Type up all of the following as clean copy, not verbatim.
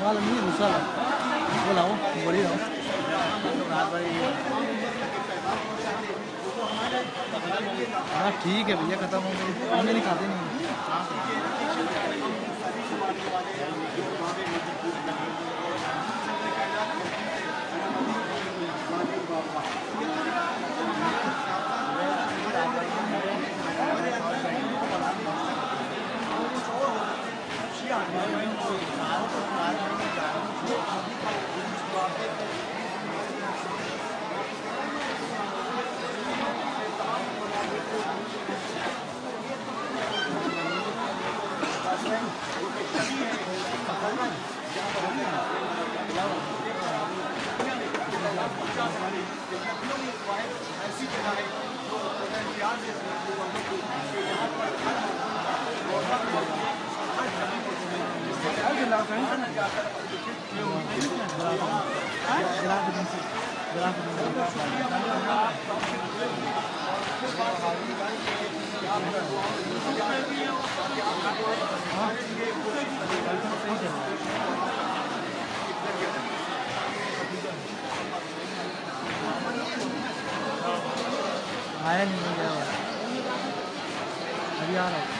वाला नहीं दूसरा वो लाओ बड़ी लाओ हाँ ठीक है भैया खत्म हो गई हमने नहीं खाते नहीं आया नहीं गया अभी आ रहा है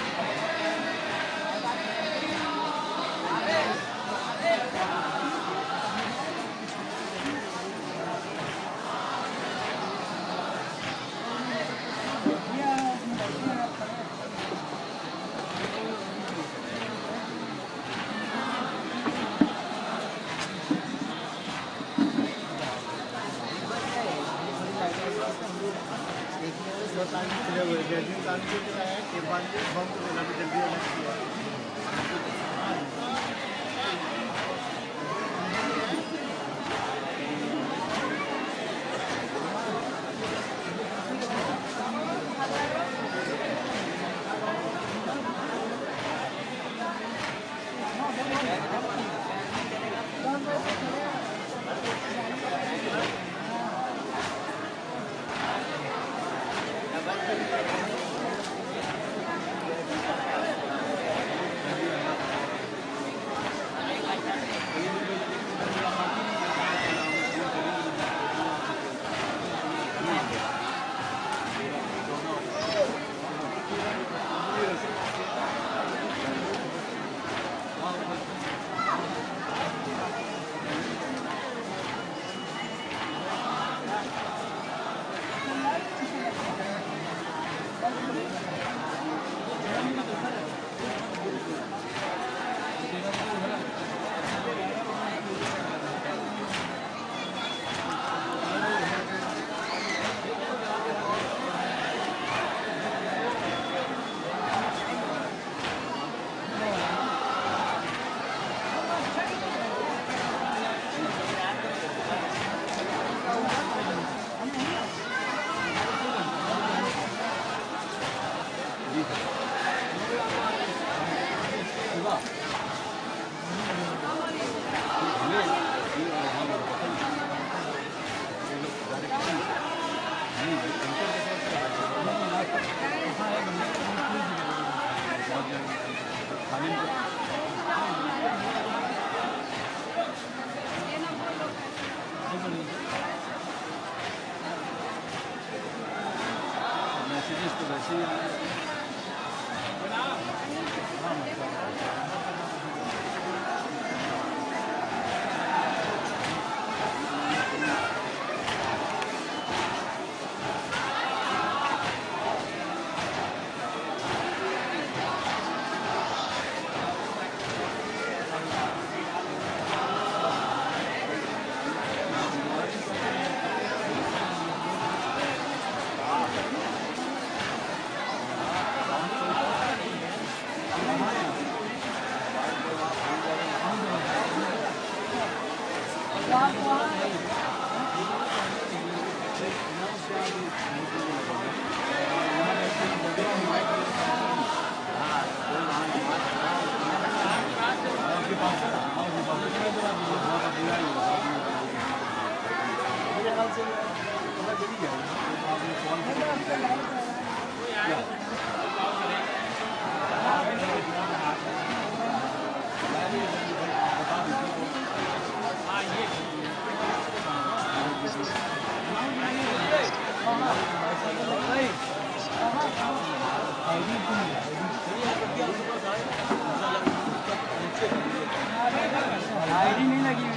आईडी नहीं लगी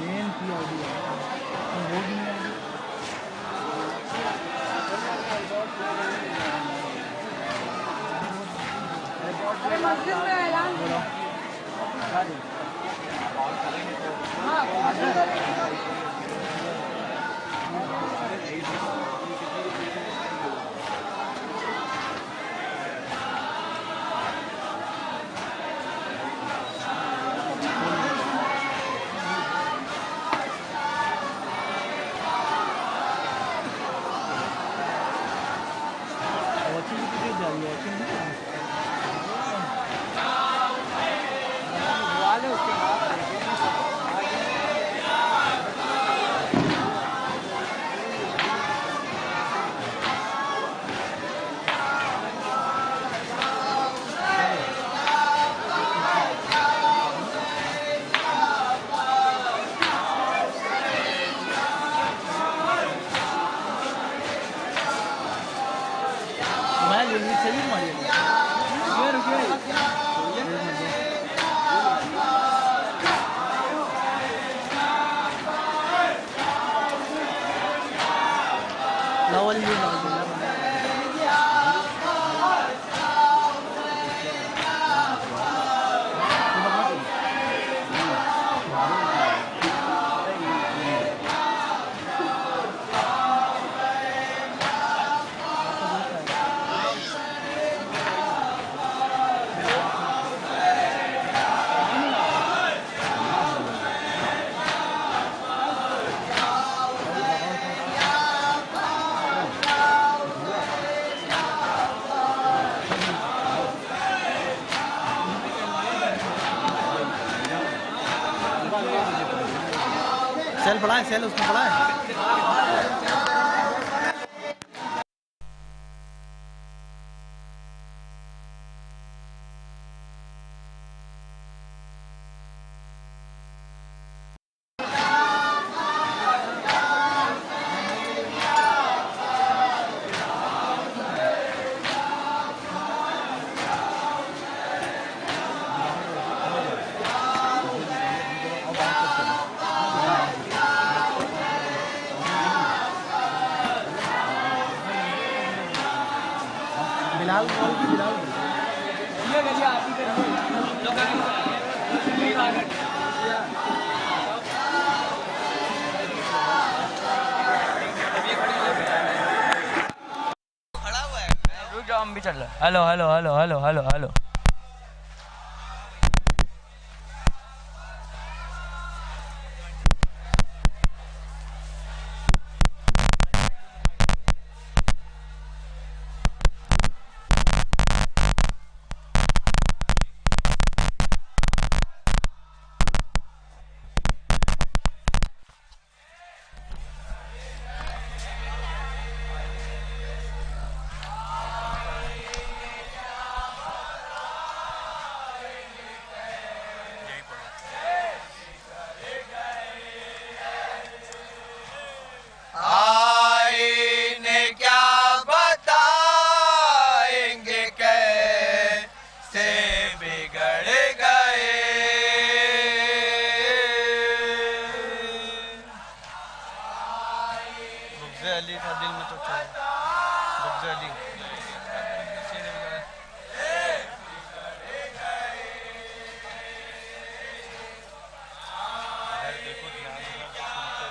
मेन की आईडी है तो वो भी नहीं अरे मस्जिद में ऐलान करो हाँ सेल पड़ा है, सेल उसमें पड़ा है। Hello hello hello hello hello hello. Ali का दिल में तो अली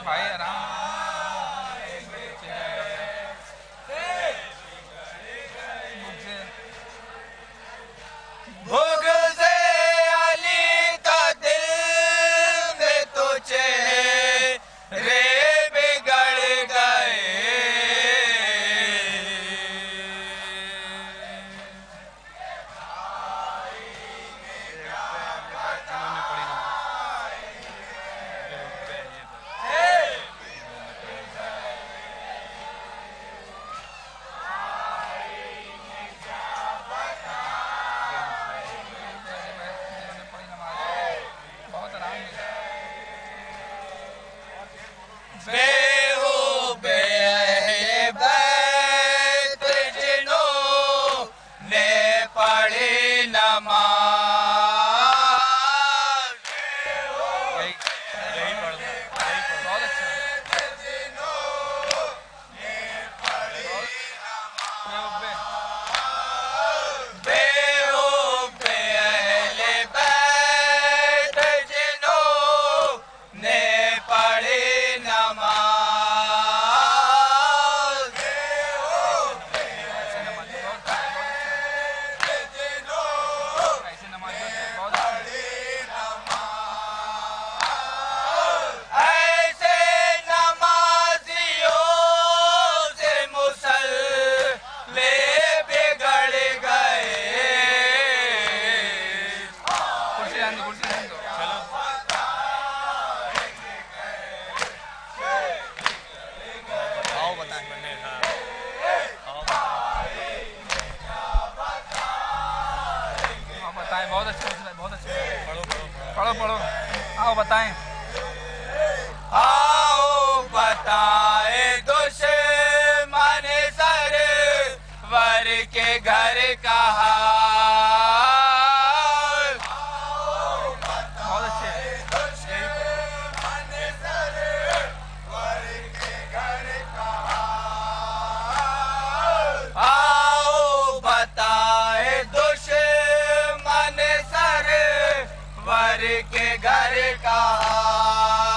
भाई आराम बहुत अच्छे बहुत अच्छे। पढ़ो पढ़ो आओ बताएं। आओ बताए दुश्मन सर वर के घर का हाल। बहुत अच्छे। आओ बताए दुश्मन सर वर के घर का हाल।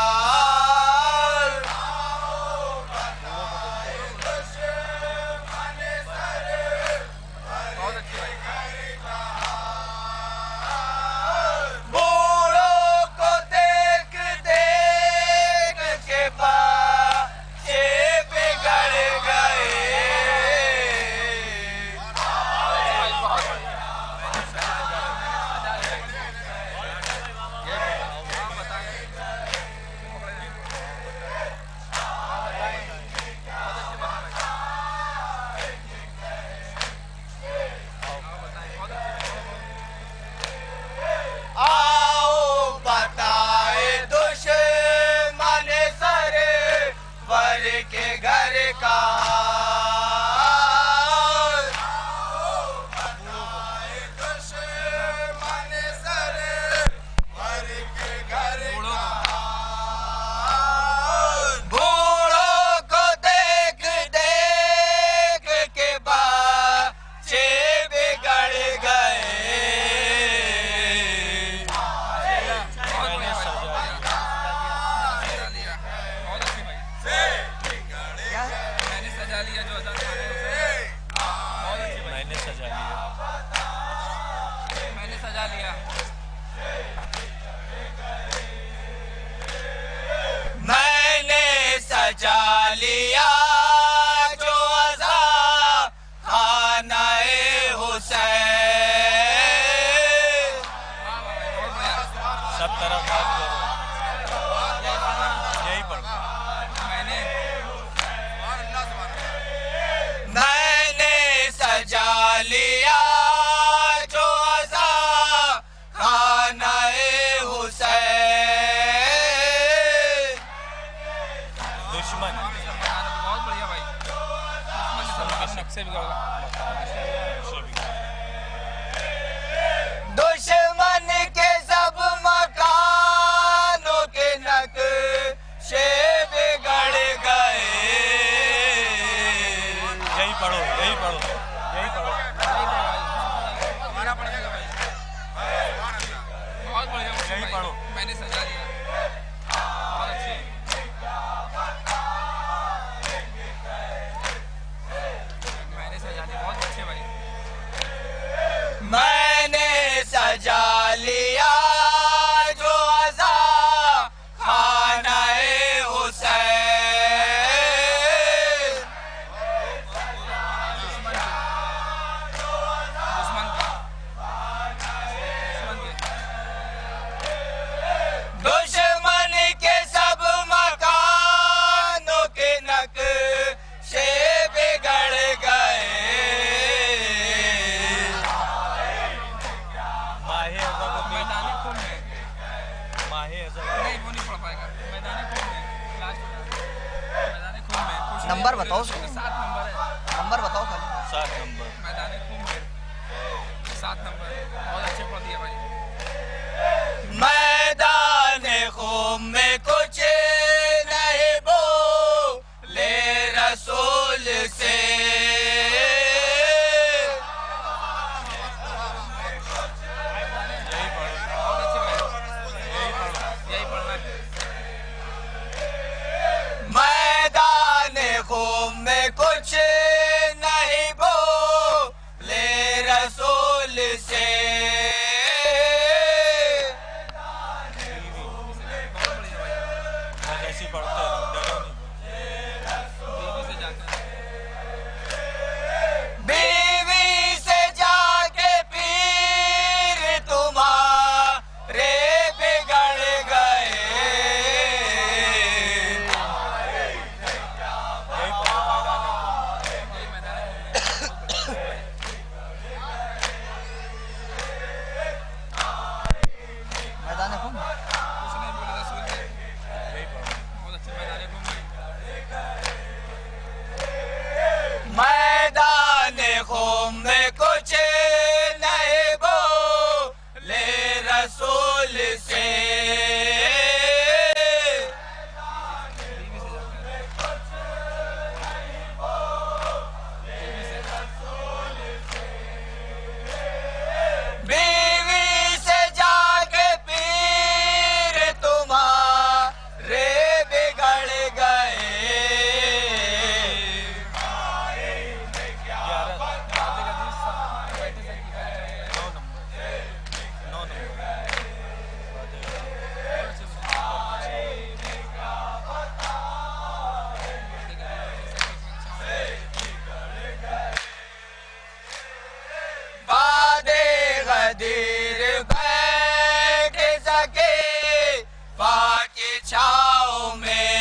बहुत अच्छे भाई। माहे ऐसा नहीं वो नहीं पढ़ पाएगा। मैदानी खून में लास्ट मैदानी खून में कुछ नंबर बताओ उसको। 7 नंबर है। नंबर बताओ खाली। 7 नंबर। मैदानी खून में 7 नंबर। बहुत अच्छे पढ़ दिया भाई। मैदान खून में कुछ नहीं बोले रसूल से, मैदान खून में कुछ नहीं बोले रसूल से। ऐसी पढ़ते रहो, डरो नहीं। बीवी से जाके पीर तुम्हारे बिगड़ गए। मैदान खून। कुछ नहीं बोले रसूल ने। बहुत अच्छे मैदानी खून में। मैदान खून में कुछ नहीं बोले रसूल से। बीवी से जाके पीर तुम्हारे बिगड़ गए। बादे गदीर बैठ सके बाकी छाँव में।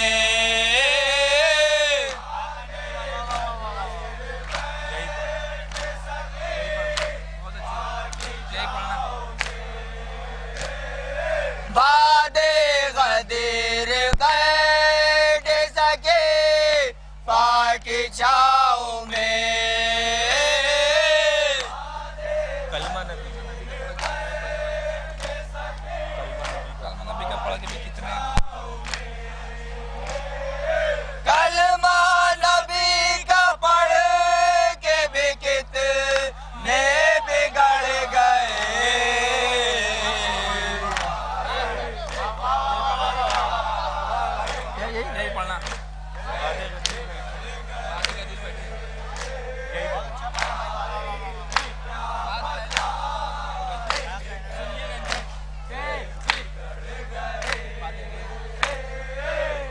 बादे गदीर बैठ सके बाकी छाँव में। कलमा नबी का पढ़ के भी कितने कलमा नबी का पढ़ के भी कितने बिगड़ गए। यही पढ़ना।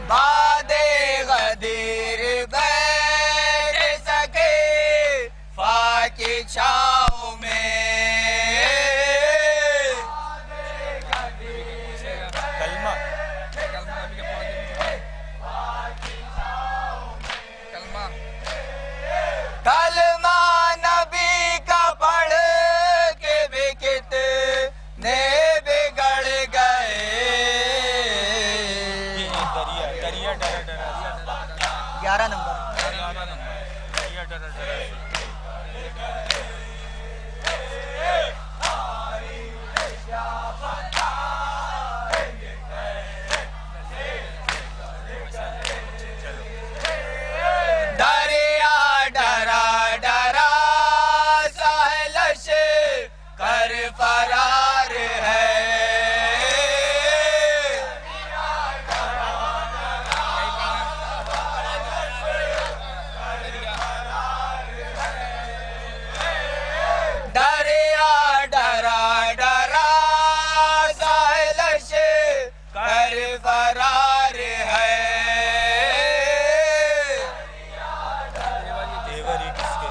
बादे गदीर बैठ सके फाकी छाँव में। कलमा कलमा नबी का पढ़ के कलमा कलमा नबी का पढ़ के भी कितने बिगड़ गए। दरिया दरिया डरा डरा 11 नंबर। दरिया डरा डरा। दरिया डरा डरा साहिल से कर फरार है। दरिया डरा डरा साहिल से कर फरार है। देवरी किसके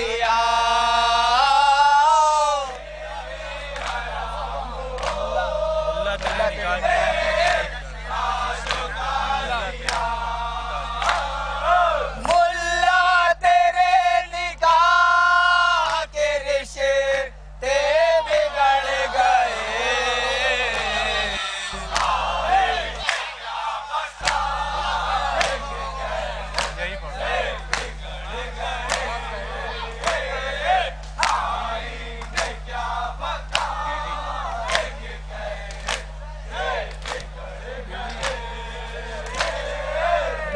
जिया मुल्ला तेरे निगाह के रिश्ते बिगड़ गए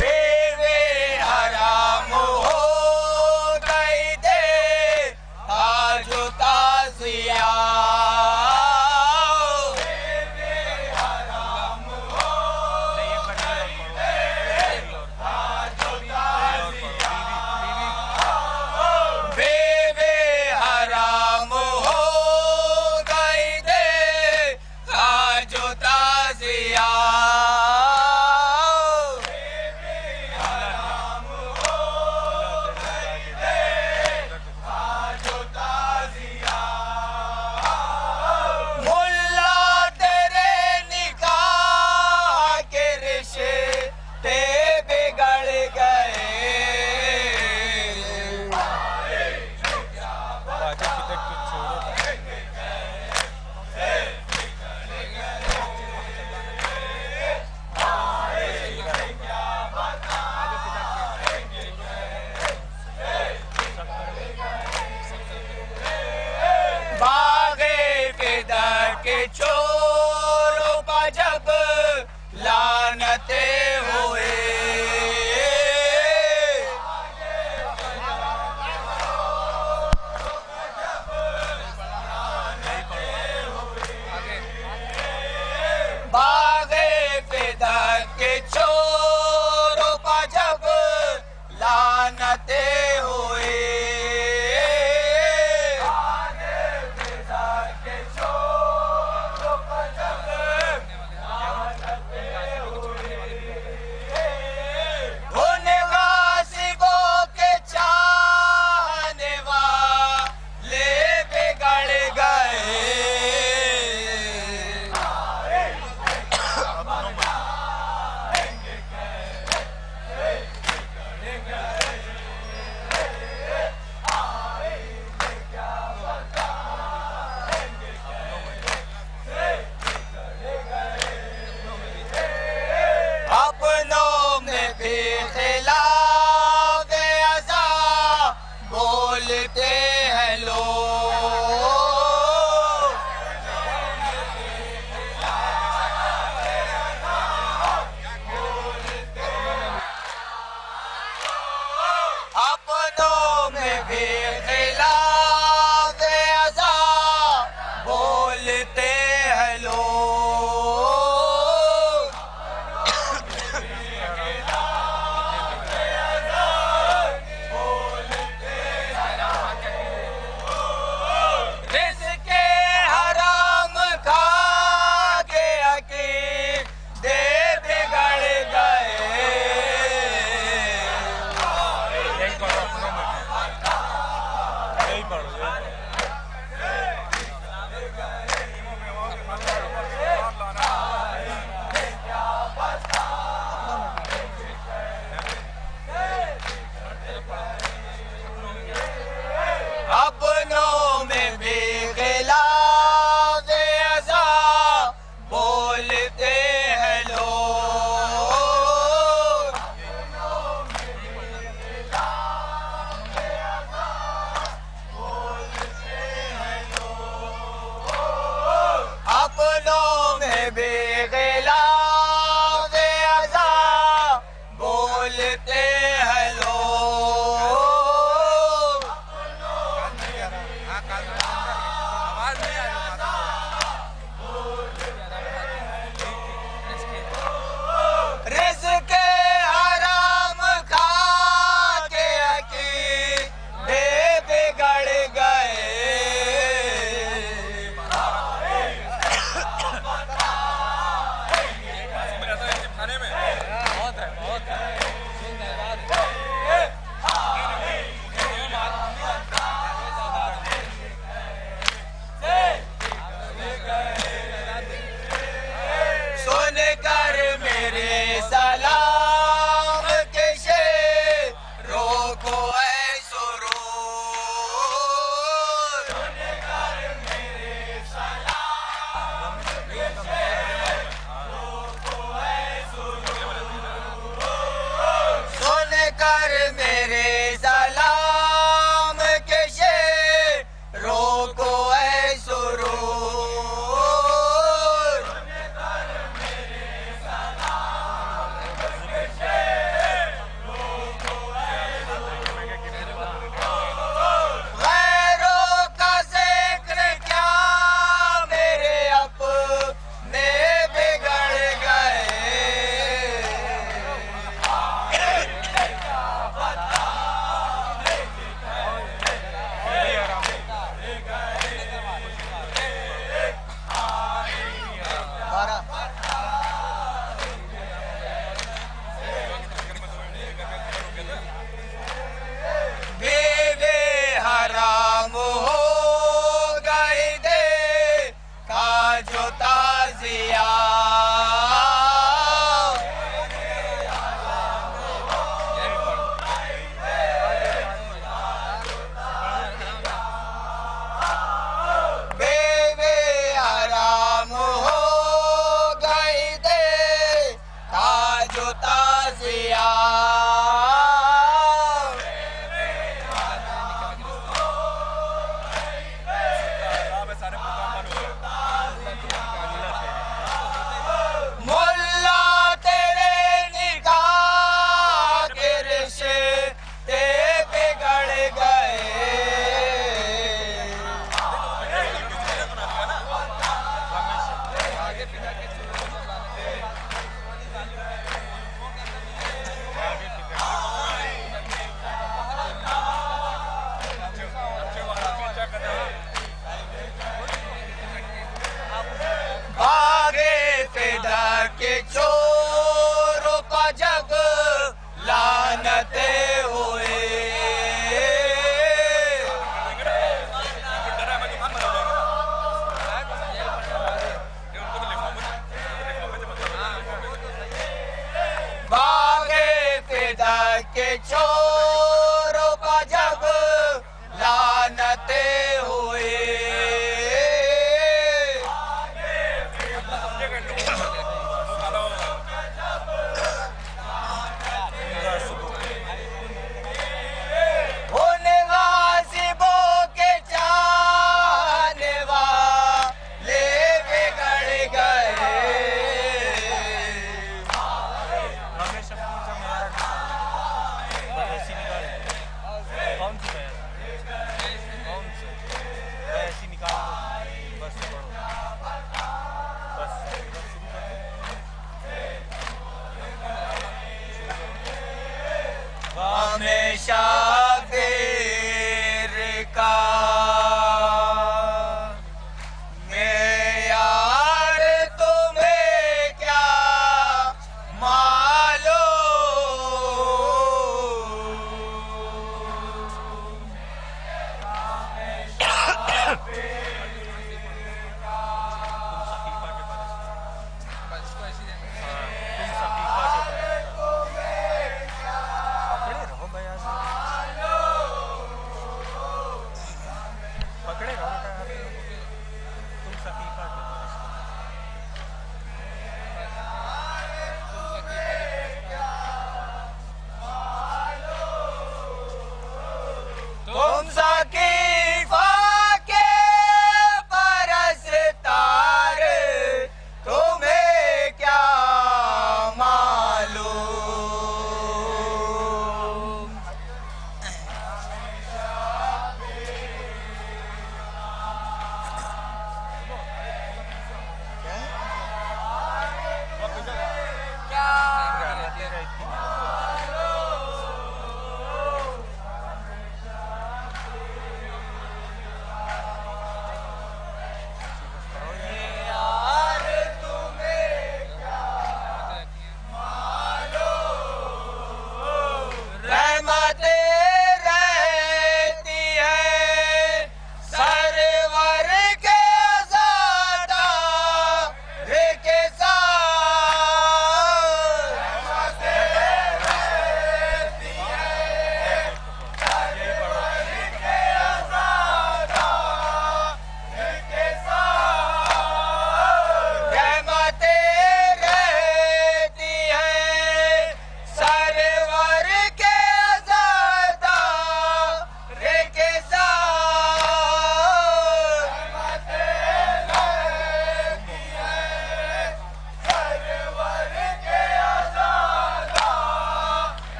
बेवे हराम हो गई दे ताजो ताजिया बेवे हराम हो गई दे ताजो ताजिया मुल्ला तेरे निकाह के रिश्ते बिगड़ गए बागे फिदा के चोरों का जब लानते हुए बागे फिदा के चोरों का जब लानते हुए उन गासिबों के चाहने वाले बिगड़ गए अपनों में भी खिलाफ अज़ा बोलते हैं लोग अपनों में भी खिलाफ अज़ा बोलते हैं लोग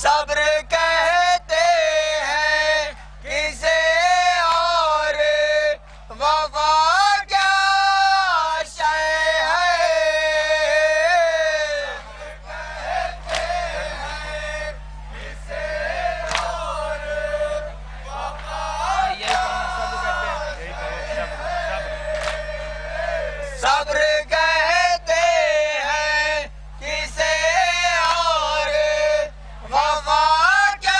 सब्र कहते हैं किसे और वफा क्या शय है। सब्र कहते हैं किसे और वफा क्या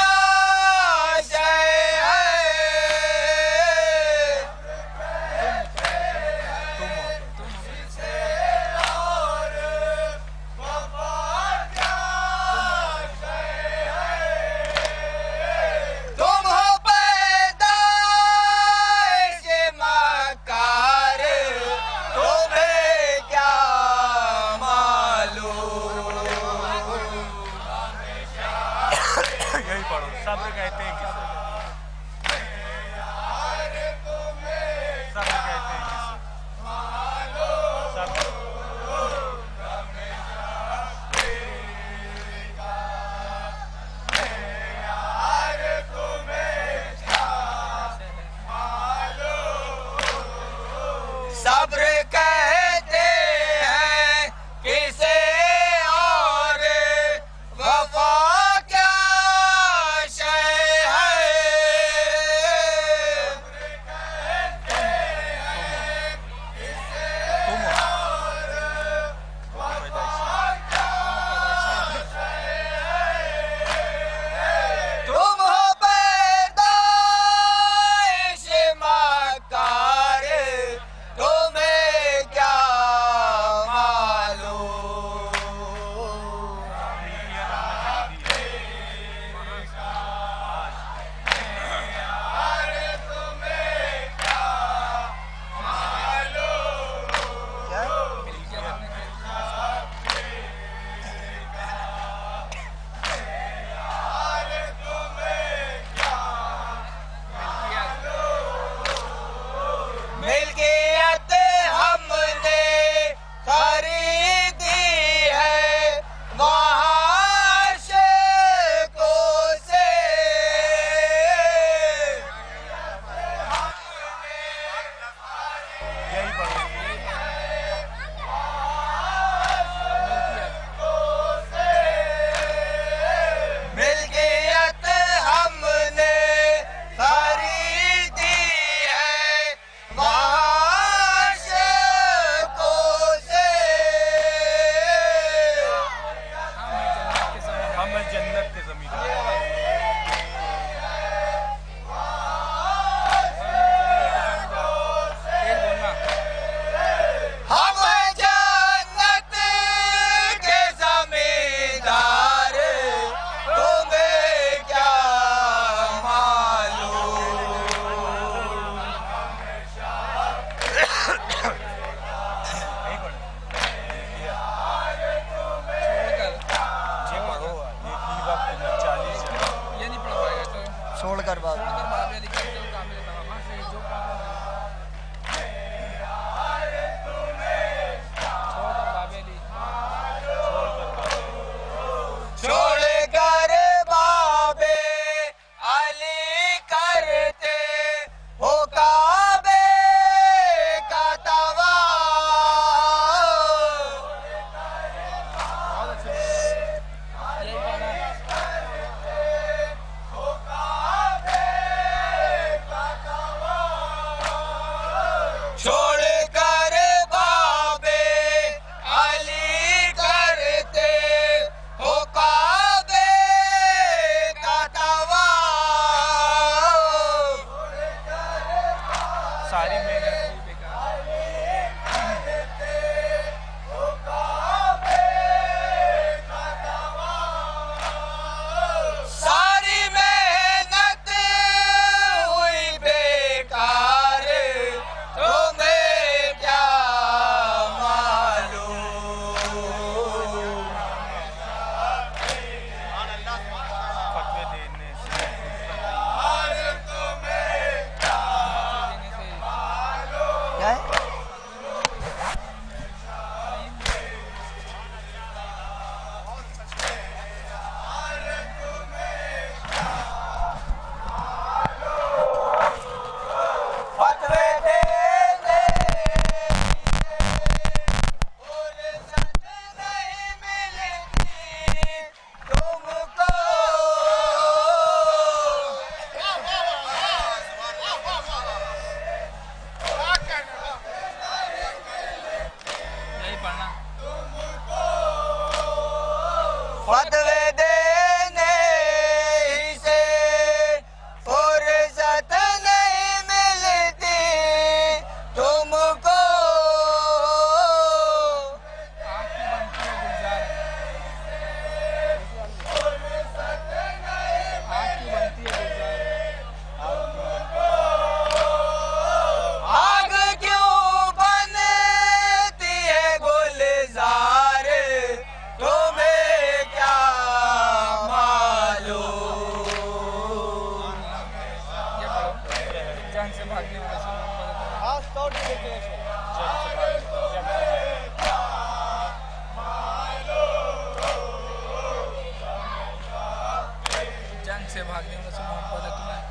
आदमियों से मोहब्बत है तुम्हें।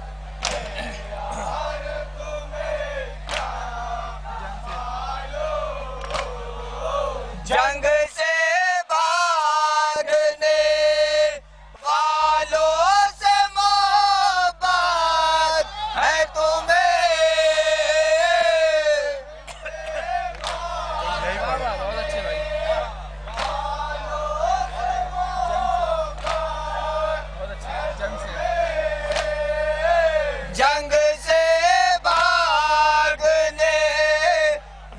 जंग से भागने वालों से मोहब्बत है तुम्हें। बहुत अच्छे भाई। बहुत अच्छे। जंग से भागने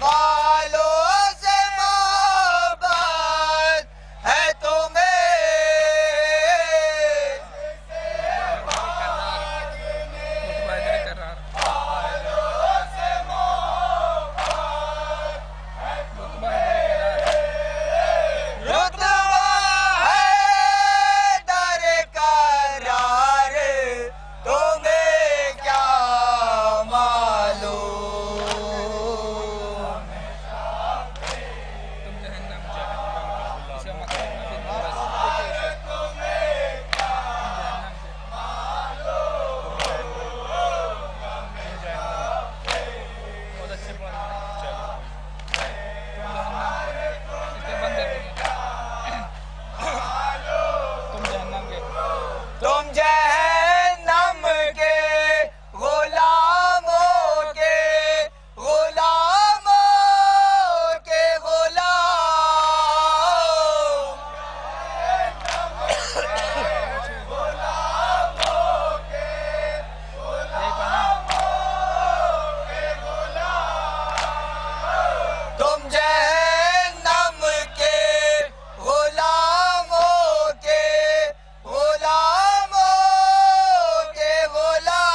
वालों से मोहब्बत है तुम्हें। रुतबा है दरकरार, तुम्हें क्या मालूम। तुम जहन्नम इसे मतलब में फिर बस बहुत अच्छे पढ़ इसके बंदे तुम जहन्नम के गुलामों के गुलाम। तुम जहन्नम के गुलामों के गुलाम।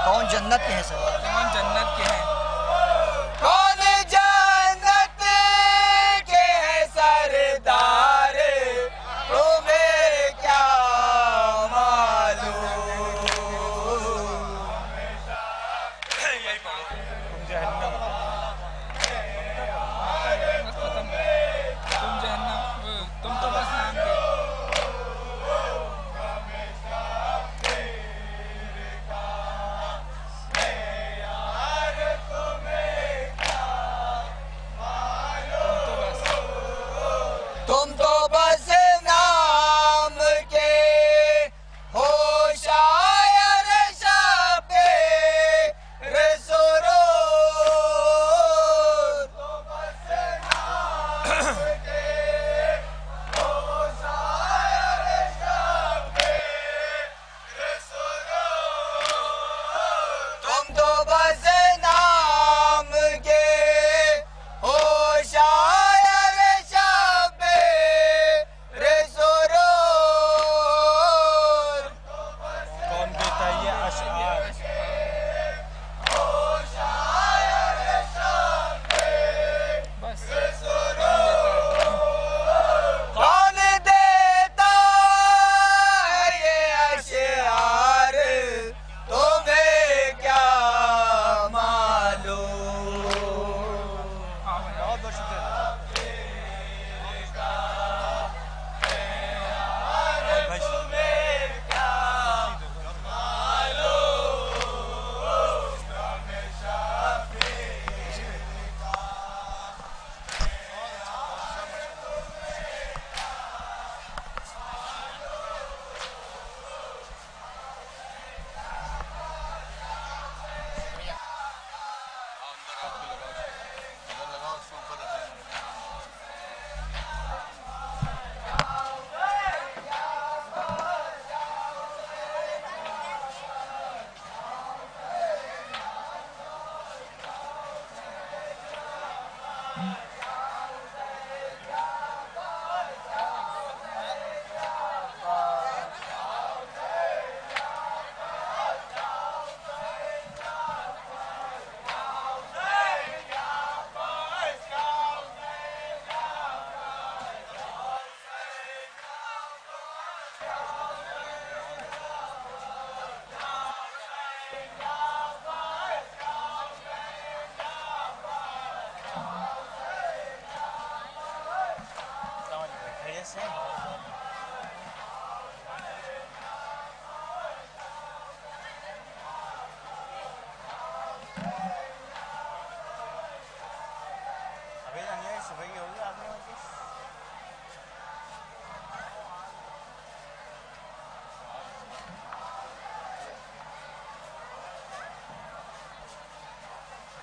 कौन जन्नत के हैं सर? कौन जन्नत के हैं? कौन जन्नत के हैं सरदार, तुम्हें क्या मालूम। बस खत्म। तुम जहन्नम तुम तो बस नाम के।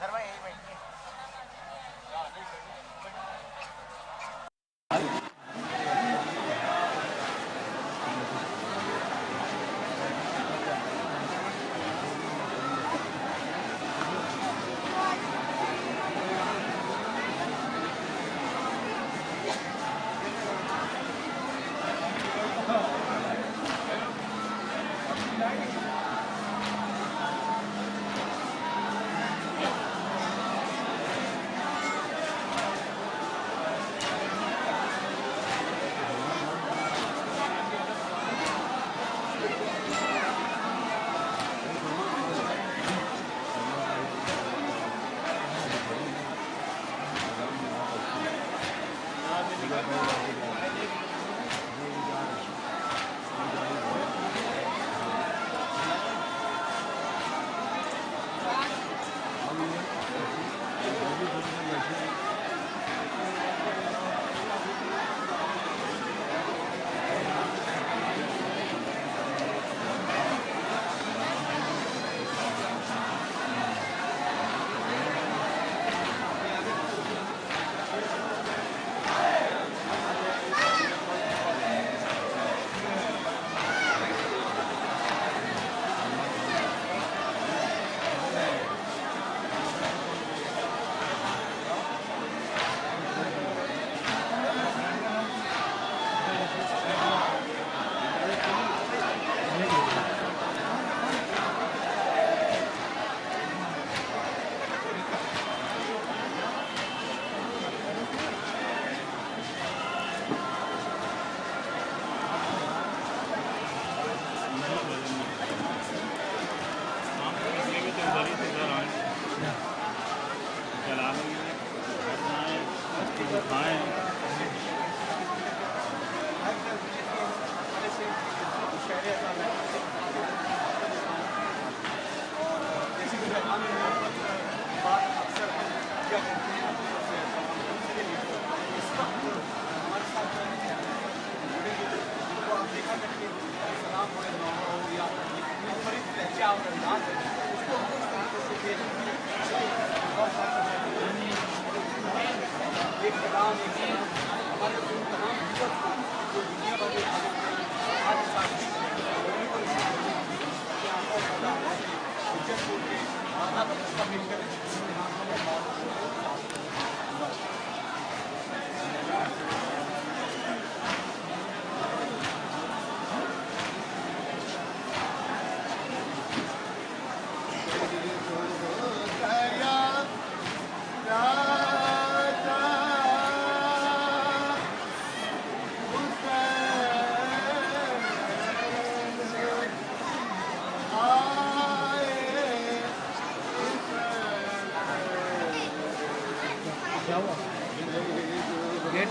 अंदर यही वहीं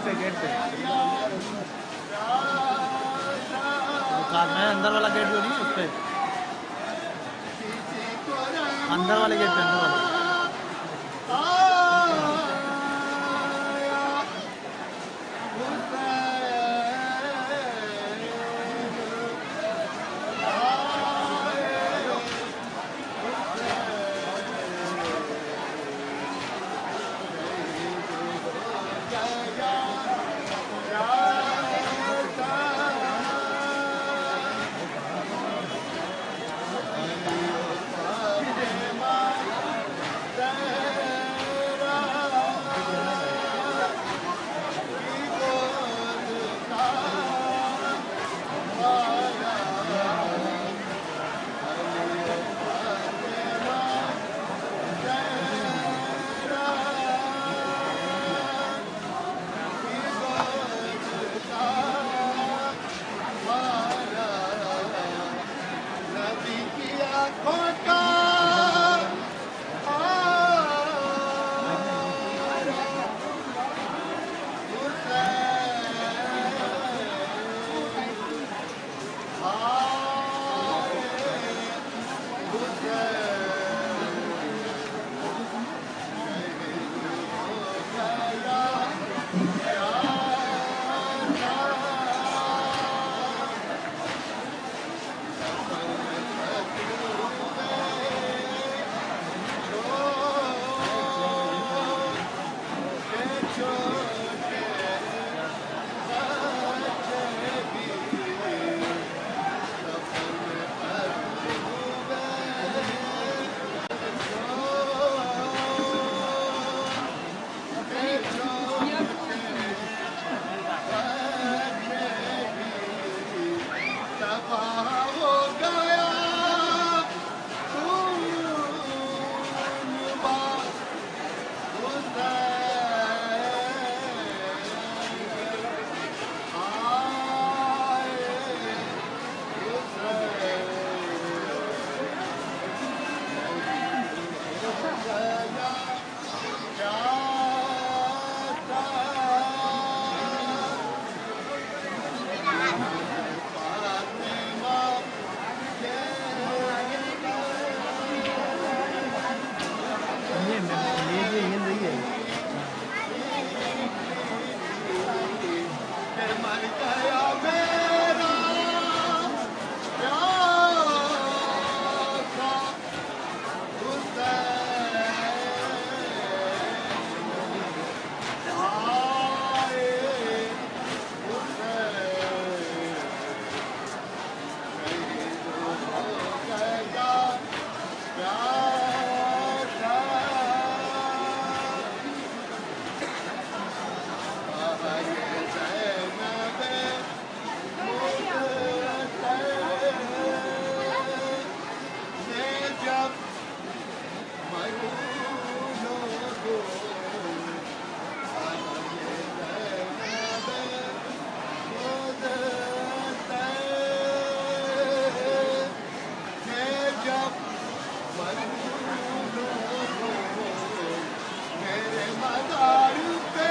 पे गेट पे कार में अंदर वाला गेट जो नहीं उस पे अंदर वाले गेट पे अंदर वाले जब मेरे मदार पे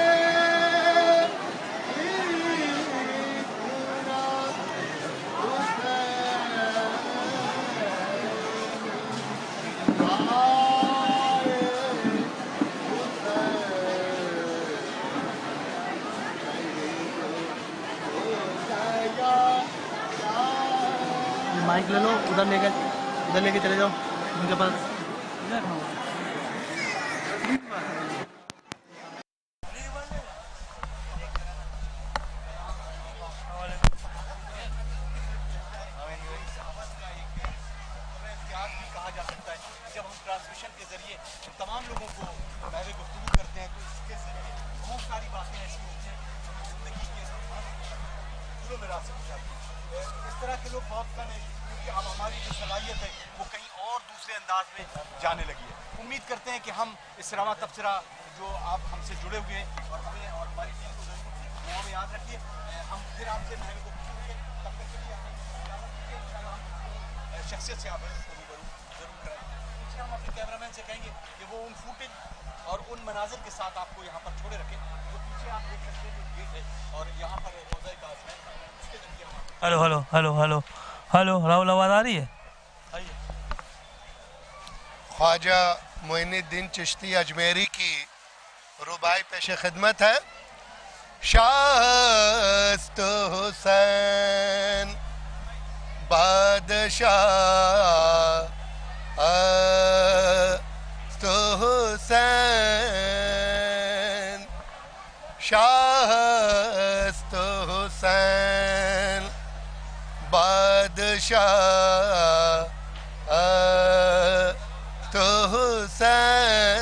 माइक ले लो, उधर लेके चले जाओ उनके पास। कहा जा सकता है जब हम ट्रांसमिशन के जरिए तमाम लोगों को महवे गुफ्तगू करते हैं तो इसके जरिए बहुत सारी बातें ऐसी होती हैं जिंदगी के दिलों में रास्ते हो जाती हैं। इस तरह के लोग बहुत कम हैं क्योंकि अब हमारी जो सलाहियत है वो कहीं और दूसरे अंदाज में जाने लगी है। उम्मीद करते हैं कि हम इस रवा तबसरा जो आप हमसे जुड़े हुए हैं और हमें और हमारी टीम को वो हमें याद रखिए। हम फिर आपसे महवे गुफ्तगू करेंगे, तब तक के लिए शख्सियत से आप जरूर कराएं। हम अपने कैमरामैन से कहेंगे कि वो उन फुटेज और उन मनाजिर के साथ आपको यहाँ पर छोड़े रखें जो पीछे आप देख सकते हैं जो गेट है और यहाँ पर रोज़ा काज़ है उसके जरिए हम hello hello hello hello hello Rahul, आवाज़ आ रही है? ख्वाजा मोइनुद्दीन चिश्ती अजमेरी की रुबाई पेश खिदमत है। शास्त हुसैन बादशाह हुसैन, शास्त हुसैन बादशाह हुसैन,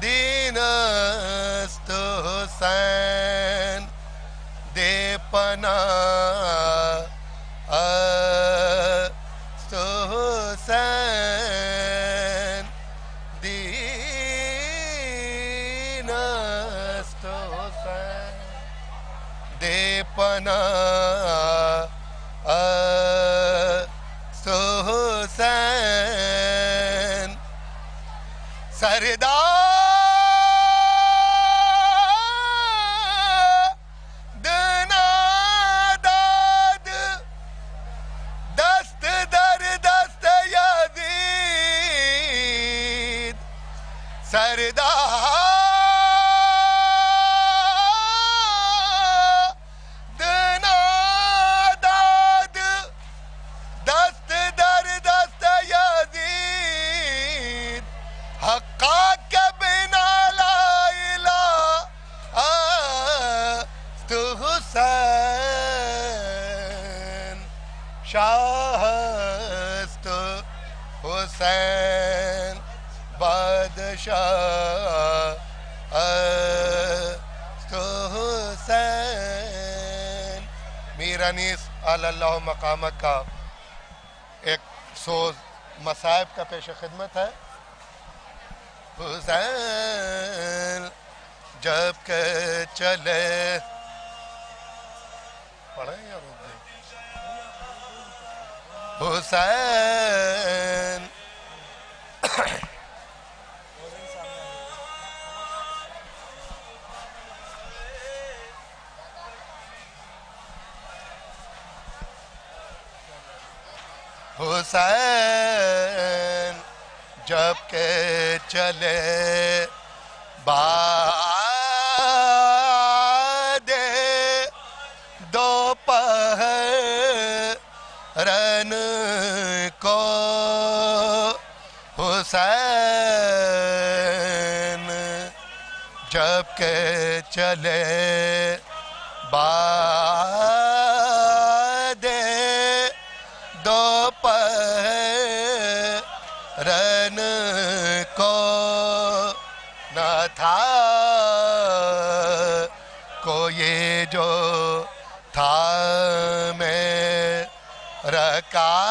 दीनस्त हुसैन दे पना हुसैन, दीनस्त हुसैन दे पना हुसैन, सरदार शाहस्त हुसैन बादशाह हुसैन। मीर अनीस अल्लाह मकामत का एक सोज मसाइब का पेश खिदमत है। हुसैन जब के चले पढ़े या रुक गए? हुसैन हुसैन जब के चले बादे दोपहरन को, हुसैन जब के चले बादे दोपहरन को, न था को ये जो था में रकाबे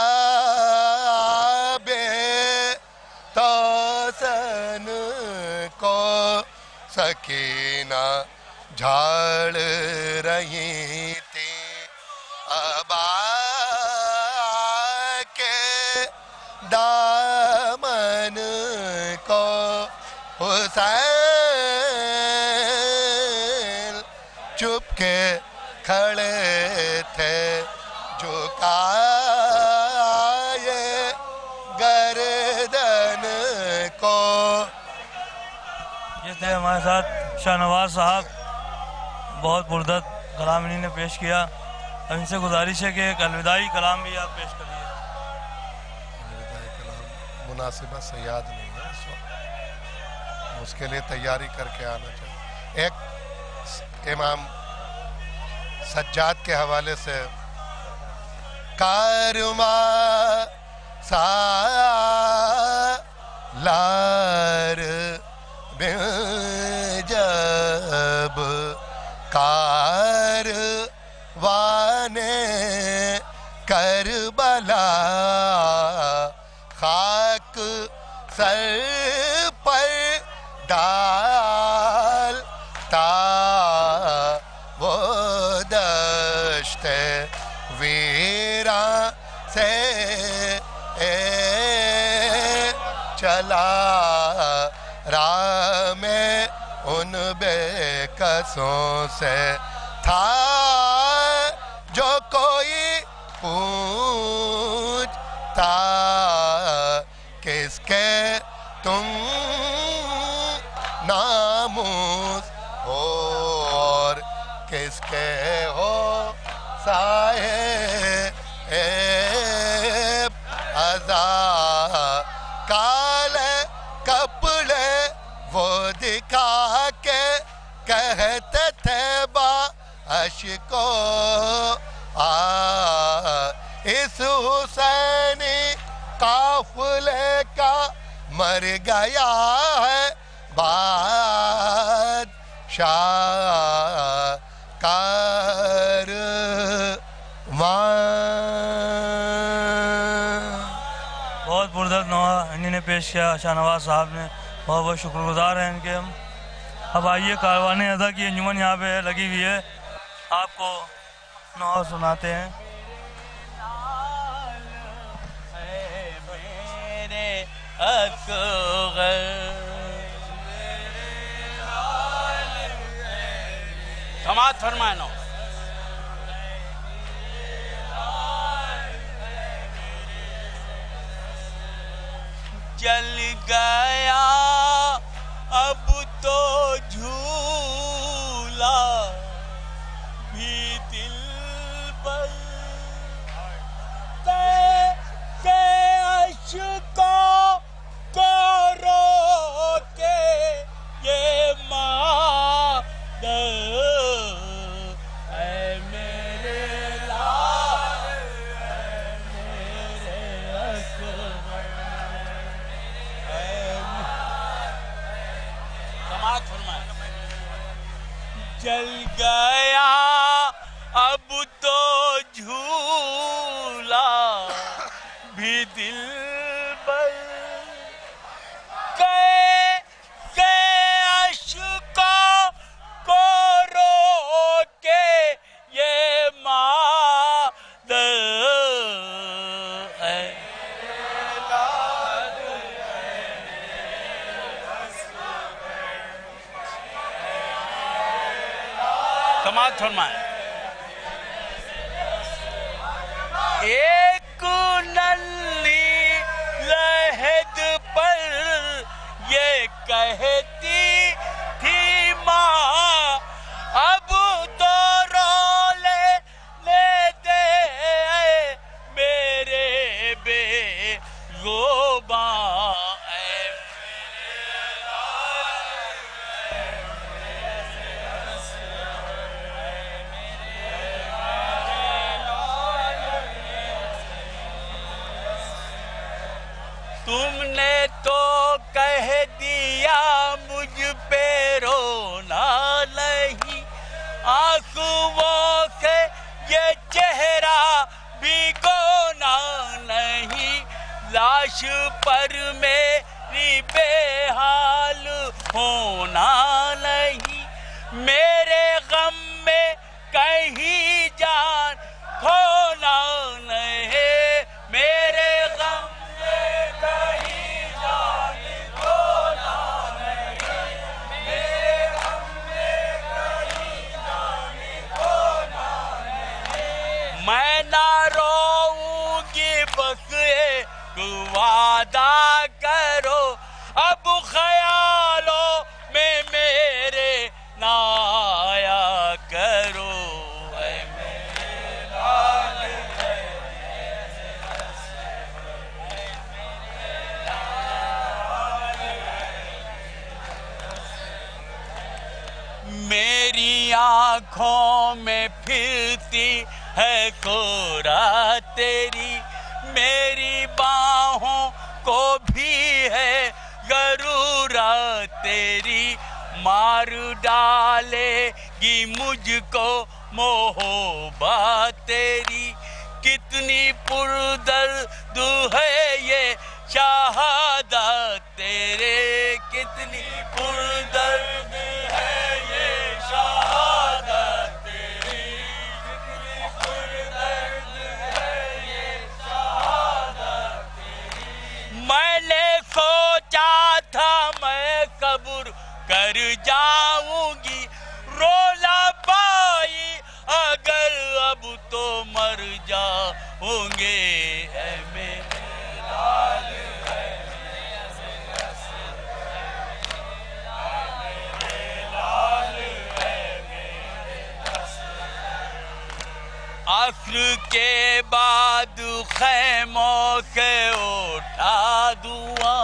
तो सन को सकीना झाड़ रही थी। अबा के हुसैन चुपके खड़े थे झुकाए गर्दन को। ये थे हमारे साथ शाहनवाज साहब, बहुत पुरदर्द कलाम इन्हीं ने पेश किया। अब इनसे गुजारिश है कि एक अलविदाई कलाम भी आप पेश करिए। मुनासिबत से याद नहीं है इस वक्त, उसके लिए तैयारी करके आना चाहिए। एक इमाम सज्जाद के हवाले से कारवा सालार जब कारवाने करबला खाक सर पर डालता वो दश्ते वीरा से चला राह में उन बेकसों से था जो कोई पूछता किसके तुम नामूस हो और किसके हो साहे अज़ा काले कपड़े वो दिखा के कहते थे बा अशको इस हुसैनी काफिले का मर गया है बादशाह कारवां। बहुत पुरदर्द नवा इन्हीं ने पेश किया, शाहनवाज साहब ने। बहुत बहुत शुक्रगुजार हैं इनके हम। अब आइए कारवाने अदा की अंजुमन यहाँ पे लगी हुई है, आपको नवा सुनाते हैं। समाज फरमानो चल गया अब तो झूला भी दिल पर के अश्कों को रोके ये चल गया अब तो झूला भी दिल पर के अश्कों को रोके ये मादर है। समाज फरमाए एक नन्ही लहद पर ये कहती थी माँ अब तो रोले ले दे मेरे बेगोबा तुमने तो कह दिया मुझ पे रोना नहीं आंखों से ये चेहरा भिगोना नहीं लाश पर मेरी बेहाल होना नहीं मेरे गम में कहीं जान खोना नहीं मेरे गम में कहीं जान खोना नहीं वादा करो अब ख्यालों में मेरे ना आया करो। ऐ मेरे लाल मेरी आँखों में फिरती है कोरा तेरी, मेरी बाहों को भी है गरूरा तेरी, मार डालेगी मुझको मोहब्बत तेरी। कितनी पुरदर्द है ये शहादत तेरे, कितनी पुरदर्द है ये शहादत तेरी, कितनी पुरदर्द है ये शहादत तेरी। मैंने सोचा था मैं कब्र कर जाऊंगी, रोला पाई अगर अब तो मर जाऊंगे। ऐ मेरे लाल है अस्र के बाद खैमों के उठा धुआं,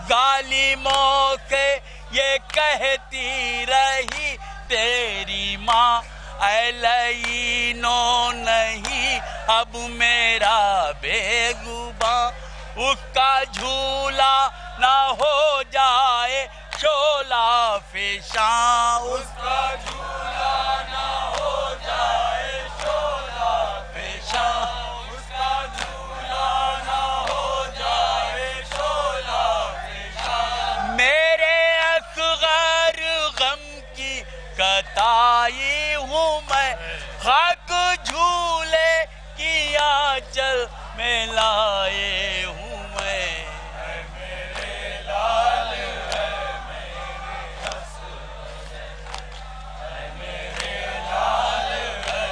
जालिमों से ये कहती रही तेरी माँ, ऐ लईनो नहीं अब मेरा बेगुबा, उसका झूला ना हो जाए शोला फिशां, उसका झूला ना हो जाए शोला फिशां, उसका झूला ना हो जाए शोला फिशां। मेरे असगर गम की कताई हूँ मैं, खाक झूले की आंचल में लाए हूँ मैं। मेरे लाल है मेरे लाल है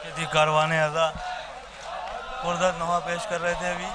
मेरे कारवाने अदा पुरदर्द नवा पेश कर रहे थे अभी।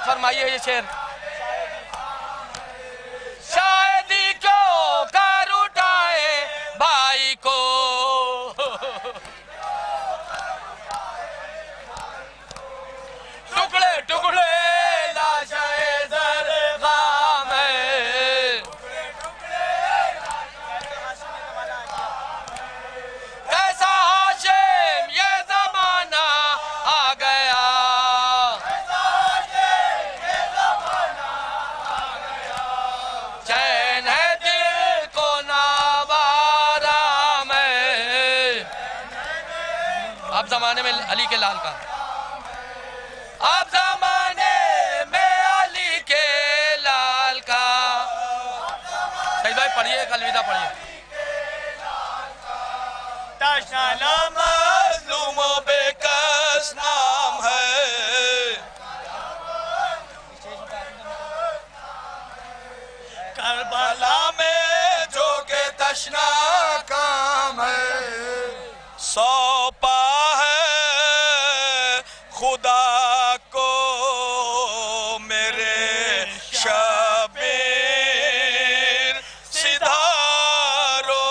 फरमाइए ये शेर। शायद जमाने में अली के लाल का, आप जमाने में अली के लाल का। सही भाई पढ़िए, अलविदा पढ़िए। तशना मज़लूमों पे कस नाम है, करबला में जो के तशना काम है, सौंपा है खुदा को मेरे शबीर सितारो।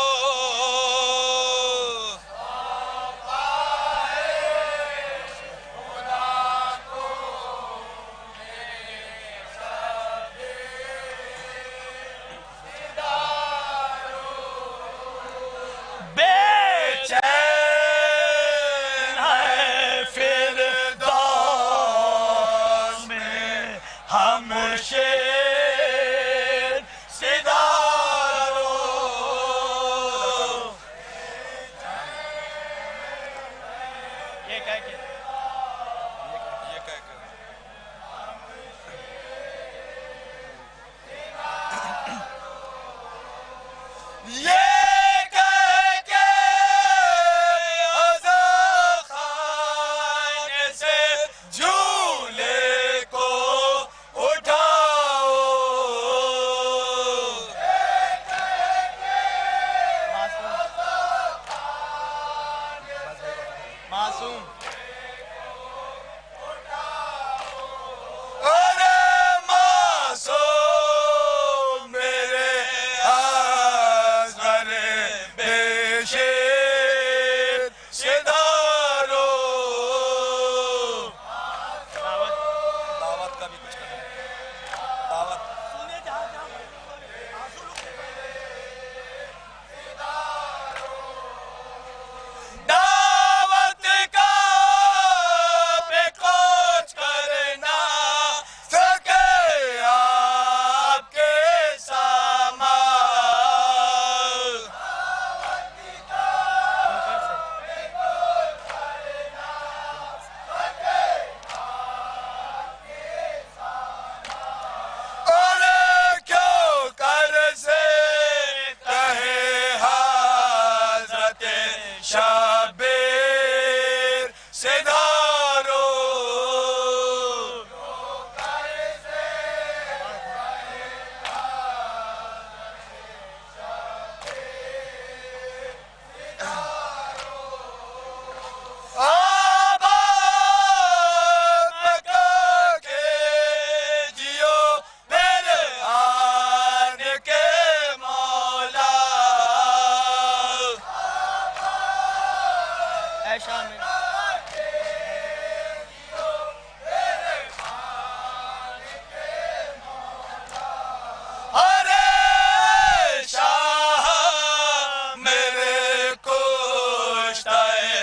बेचैन है फिरदौस में हम शेर सितारो। ये कह के ये शबीर सितारो। आबाद मक्का के जियो मेरे आने के मौला। ऐशा में अरे शाह मेरे कुश्ताए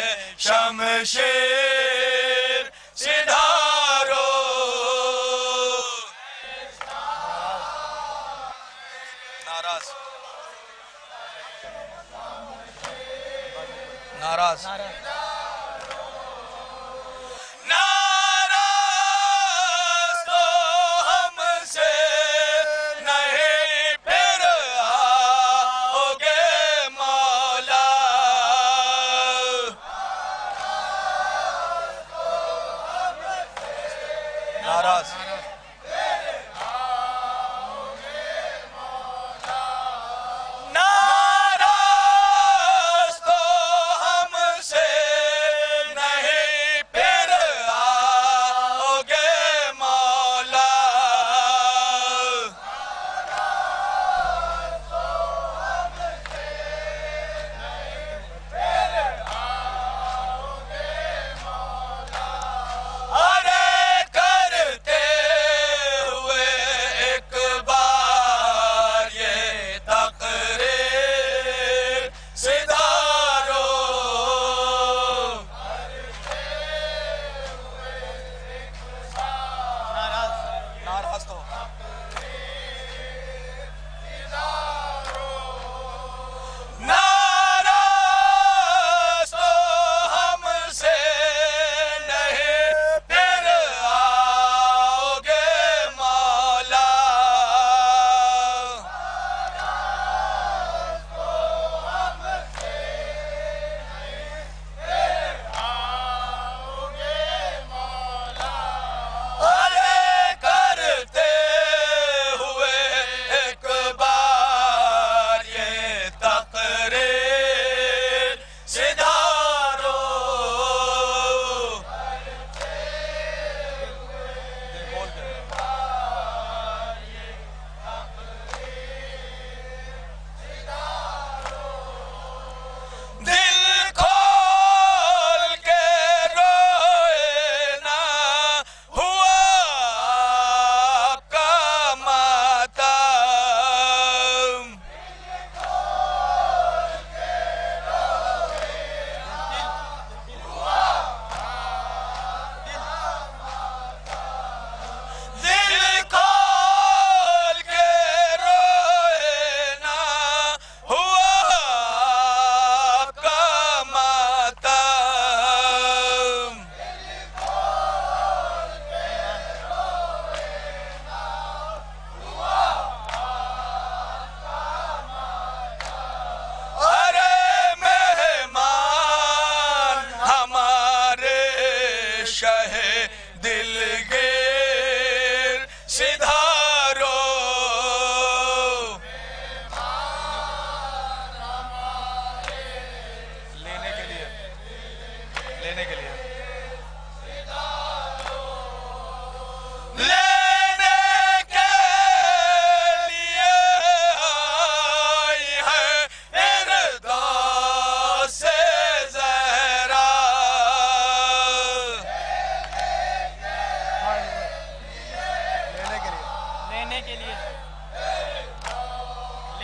शमशेर सिधारो। नाराज नाराज नाराज तो हमसे नहीं फिर आओगे मौला। नाराज नाराज तो हमसे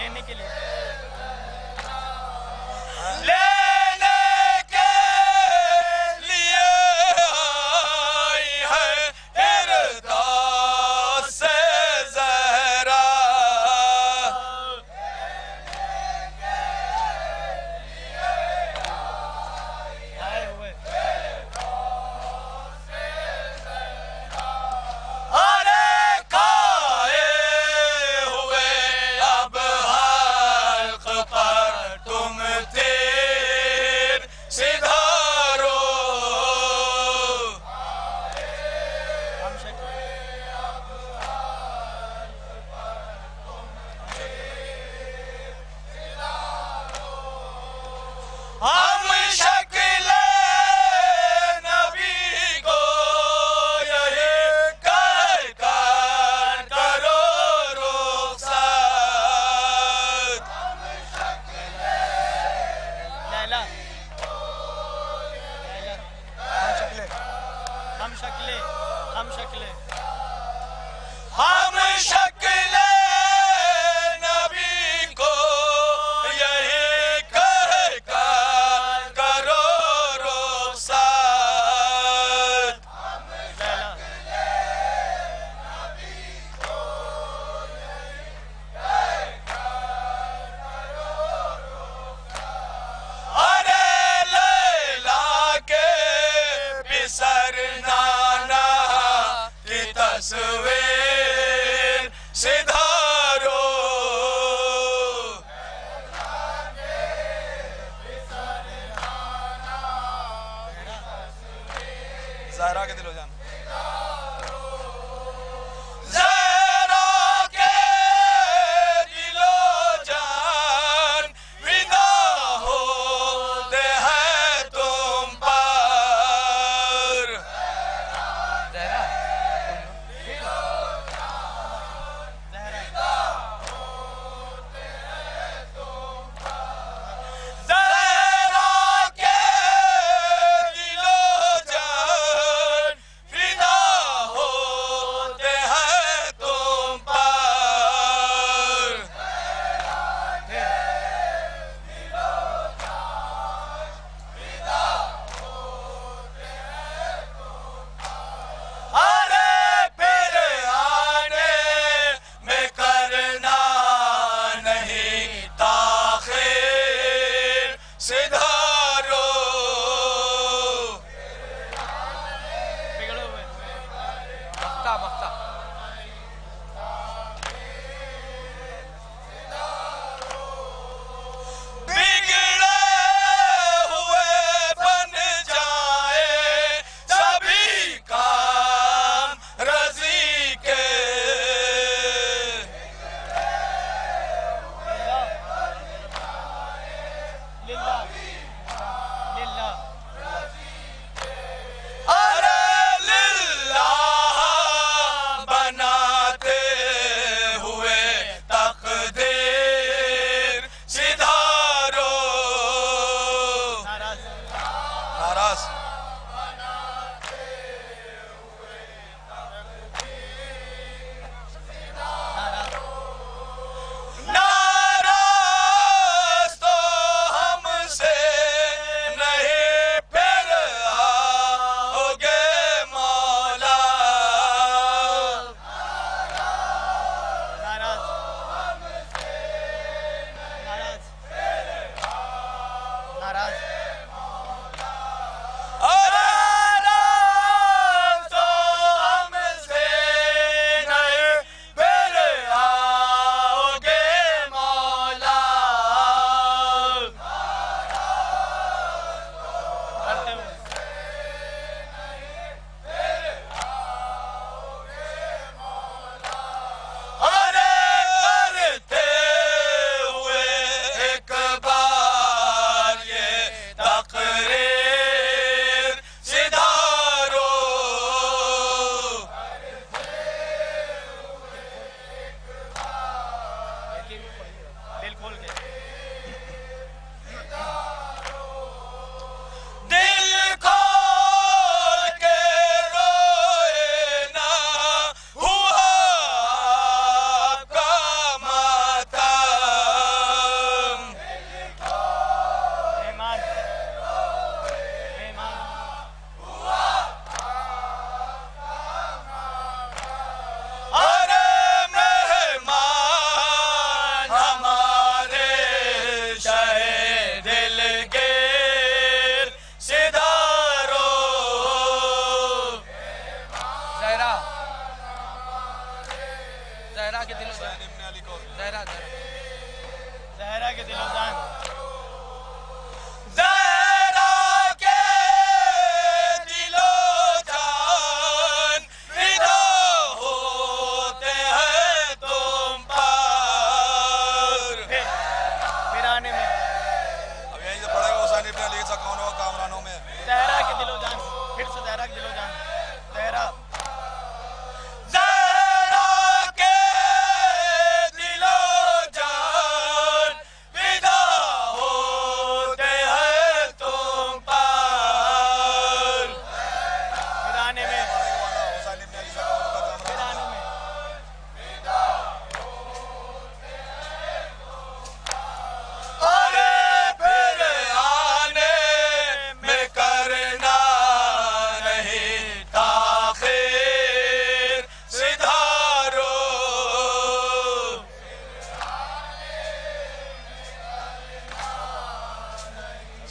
लेने के लिए लेने के लिए आई है इरदा से ज़हरा। अरे खाए हुए अब हल्क पर तुम थे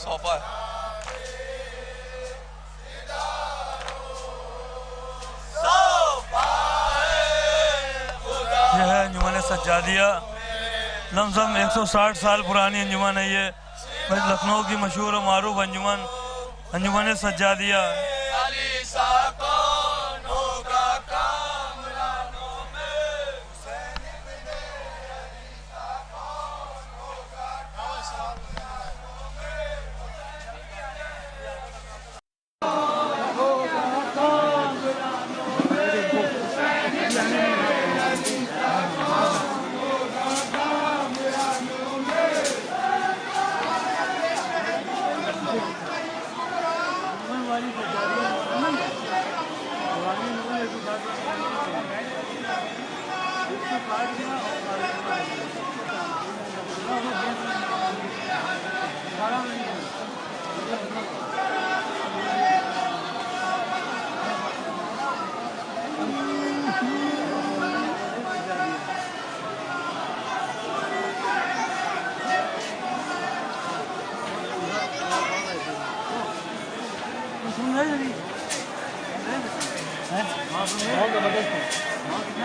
सौंपा है। यह है अंजुमन सज्जादिया। लमसम 160 साल पुरानी अंजुमन है ये। लखनऊ की मशहूर और मारूफ अंजुमन सज्जादिया।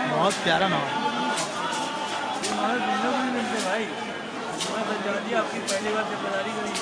बहुत प्यारा नाम भाई आपकी पहली बार जिम्मेदारी करी।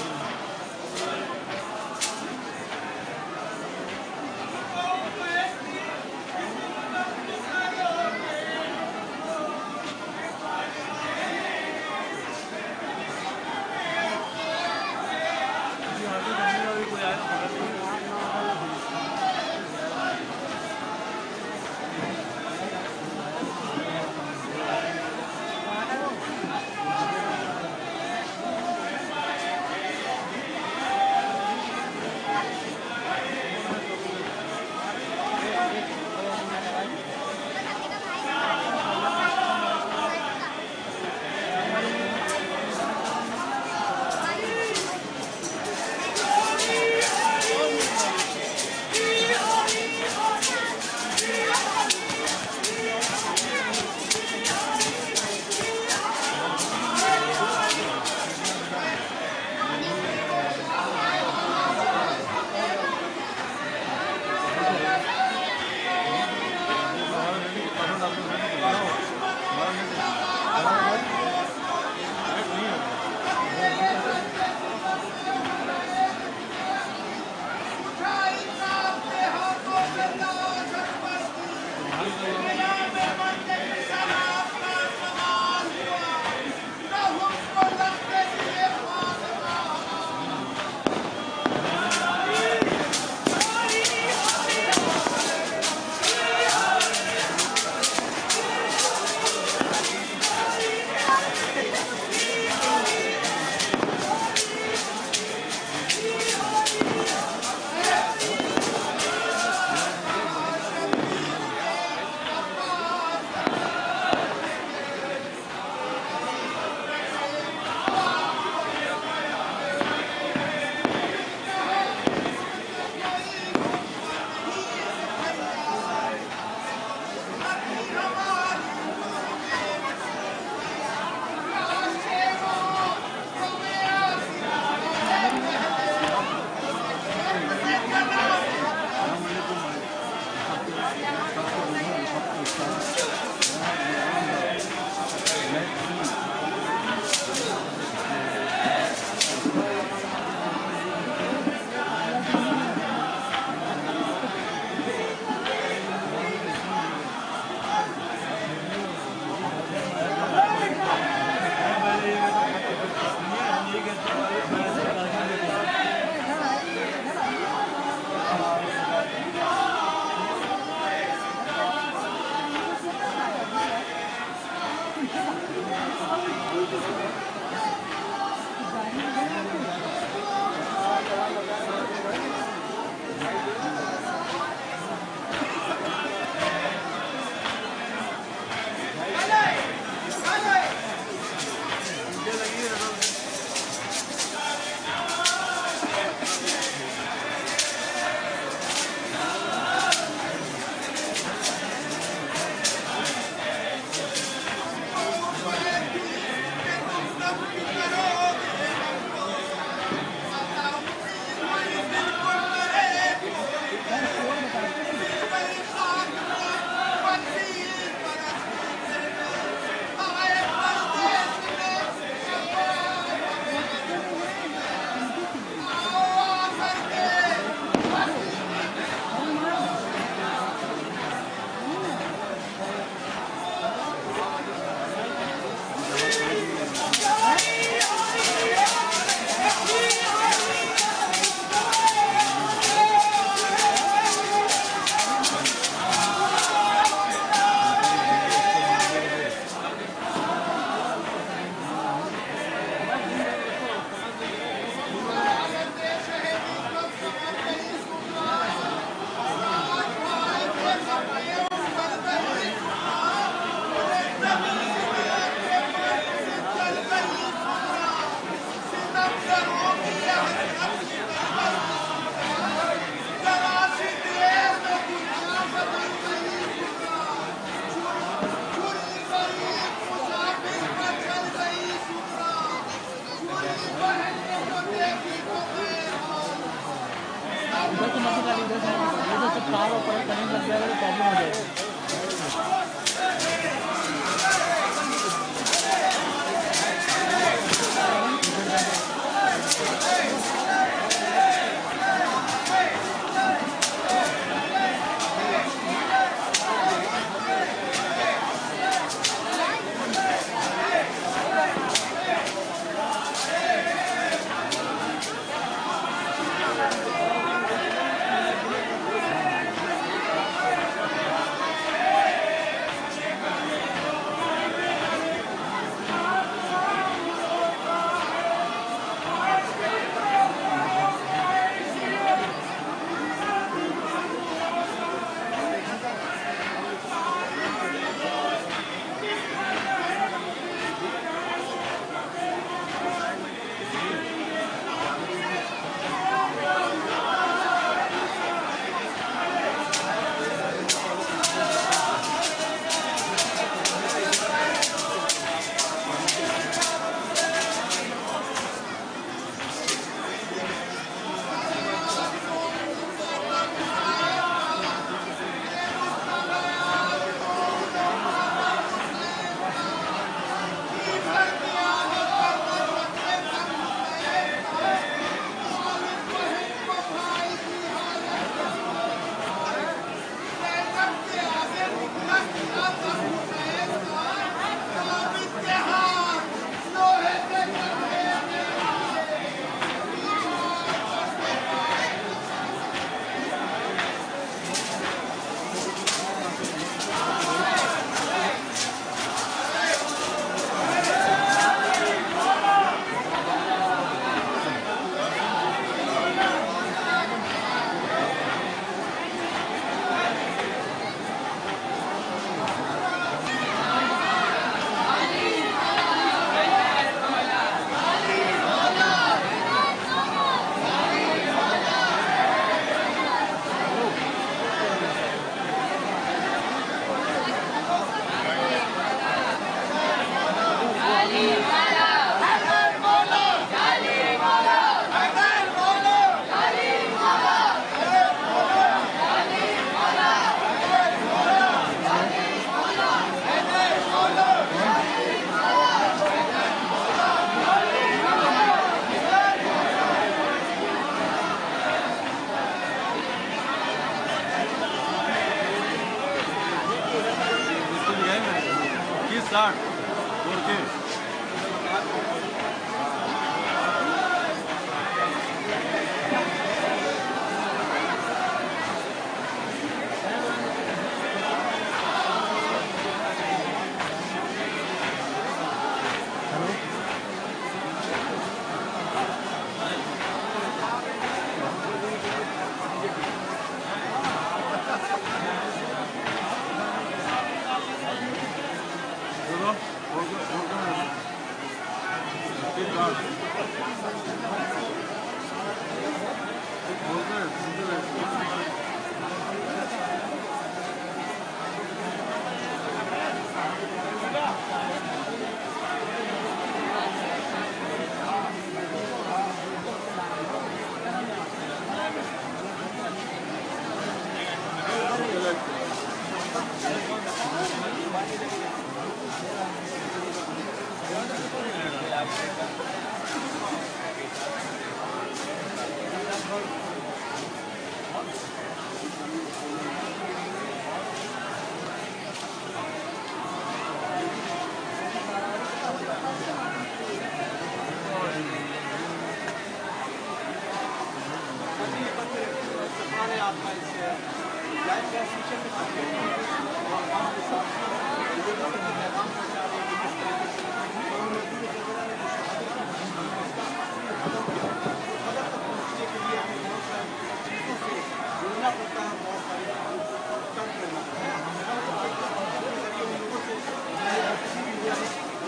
जाएगा तो प्रॉब्लम हो जाएगी।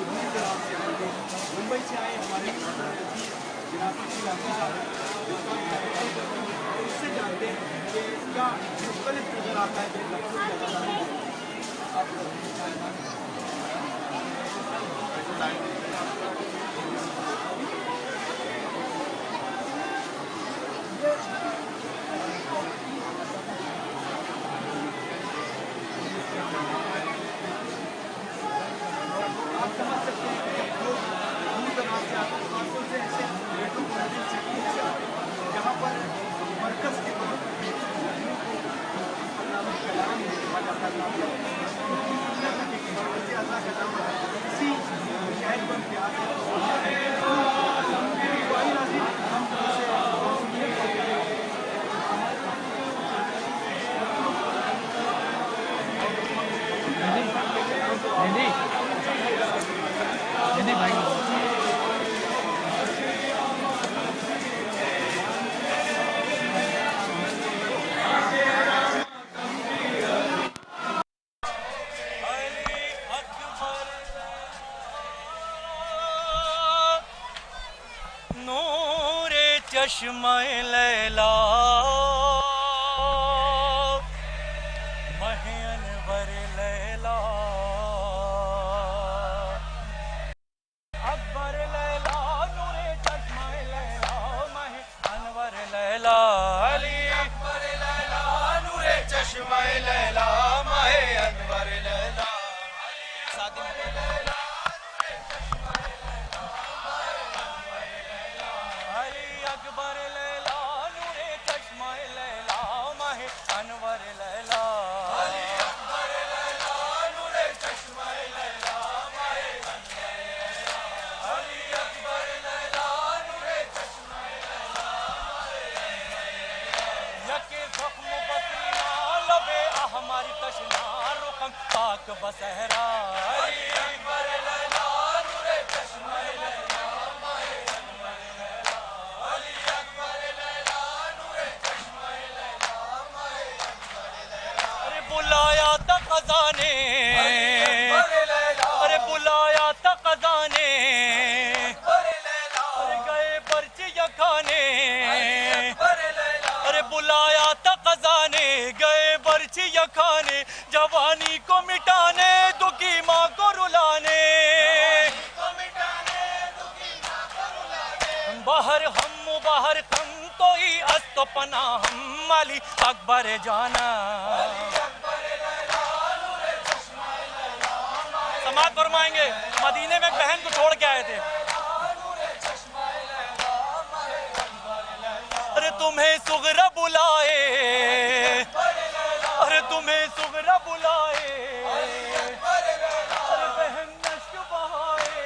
मुंबई से आए हमारे इससे जानते हैं कि क्या मुख्तलिफ नजर आता है चश्मा लैला महे अनवर लैला अकबर लैला नूरे चश्मा लैला महे अनवर लैला अली अकबर लैला नूरे चश्मा लैला महे अनवर लैला अली अकबर लैला नूरे चश्मा लैला महे अनवर लैला अली अकबर लैला नूरे चश्मा लैला महे अली अकबर लैला नूरे चश्मा लैला यके जख्म बसीना लबे अहमर तशना रुखम पाक बसहरा अली अकबर लैला नूरे चश्मा लैला महे अली अकबर लैला नूरे चश्मा लैला महे अरे बुलाया था खजाने अरे बुलाया था खजाने अरे गए पर्चे यखाने अरे बुलाया था खजाने गए पर्चे यखाने जवानी को मिटाने दुखी माँ को रुलाने बाहर हम बाहर हम तो ही अस्तो पना हम अली अकबर जाना समाज फरमाएंगे मदीने में एक बहन को छोड़ के आए थे अरे तुम्हें सुगरा बुलाए अरे तुम्हें सुगरा बुलाए अरे बहन नश्क बहाए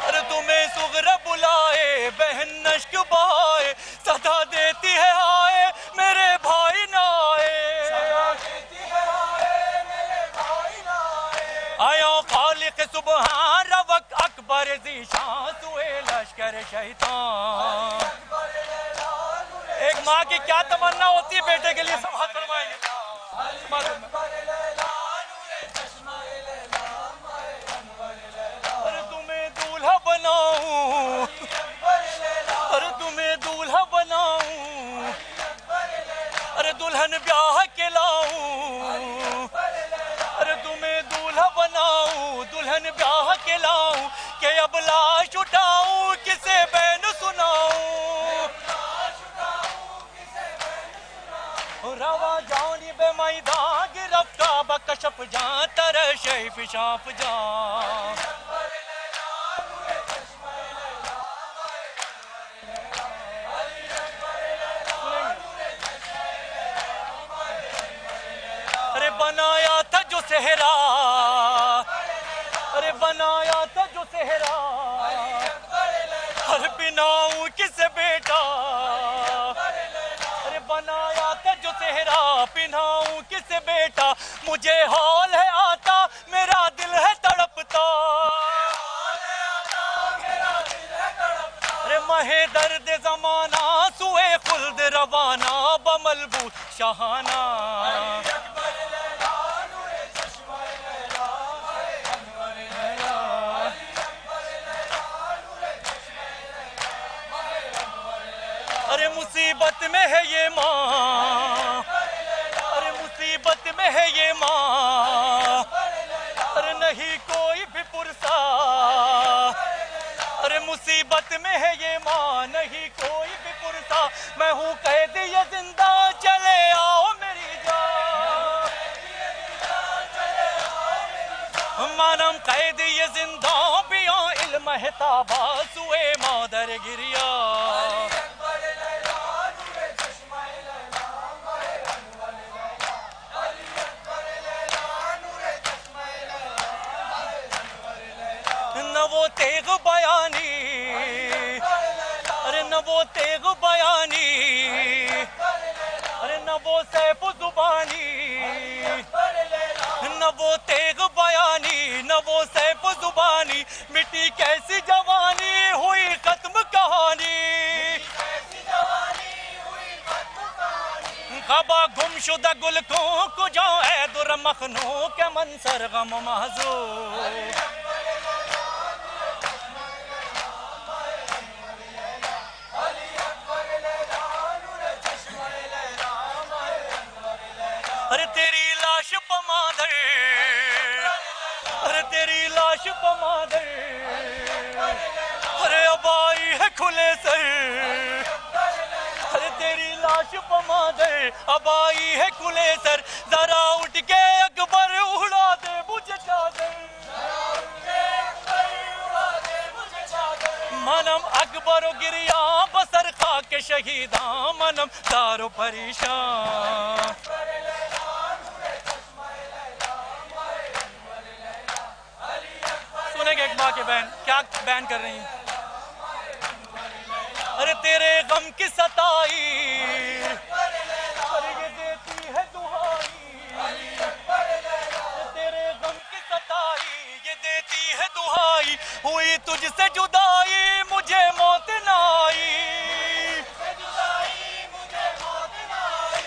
अरे तुम्हें सुगरा बुलाए बहन नश्क बहाए सदा देती है आए मेरे भाई ना आया खालिक सुबहान रवक अकबर ज़ीशान सुए लश्कर शैतान एक माँ की क्या तमन्ना होती है बेटे के लिए समाज फरमाएंगे अरे तुम्हें दूल्हा बनाऊं अरे तुम्हें दूल्हा बनाऊं अरे दुल्हन ब्याह के लाऊं अरे तुम्हें दूल्हा बनाऊं दुल्हन ब्याह के लाऊं के अब लाश उठाऊं किसे बैन सुनाऊं रवा जानी बे मैदान गिरफ्ता बकशप जा तर शैफ शाप जा अरे बनाया था जो सेहरा अरे बनाया था जो सेहरा अरे बिनाऊं किसे बेटा अरे बनाया था जो सेहरा पिन्हाऊं किसे बेटा मुझे हौल है आता मेरा दिल है तड़पता अरे महे दर्द जमाना सुए खुल्द रवाना बमलबूस शहाना अरे मुसीबत में है ये माँ अरे मुसीबत में है ये माँ अरे नहीं कोई भी पुरसा अरे मुसीबत में है ये माँ नहीं कोई भी पुरसा मैं हूँ कैद ये जिंदा चले आओ मेरी जान मानम कैद ये जिंदा बिया इल्म है ताबा सुए मादर गिरिया न वो तेग बयानी अरे न वो तेग बयानी अरे न वो सैफ जुबानी न वो तेग बयानी न वो सैफ जुबानी मिट्टी कैसी जवानी हुई खत्म कहानी खबा गुमशुदा गुल को कुजा ए दुर मखनू के मंसर गम महजूर अब आई है कुले सर, जरा उठ के अकबर उड़ा दे मुझे चादर, मनम अकबर गिरिया बसर खा के शहीदा, मनम दारो परेशान। सुनेंगे एक माँ के बहन क्या बयान कर रही हैं। अरे तेरे गम की सताई, अरे ये देती है दुहाई, तेरे गम की सताई ये देती है दुहाई, हुई तुझसे जुदाई मुझे मौत ना आई,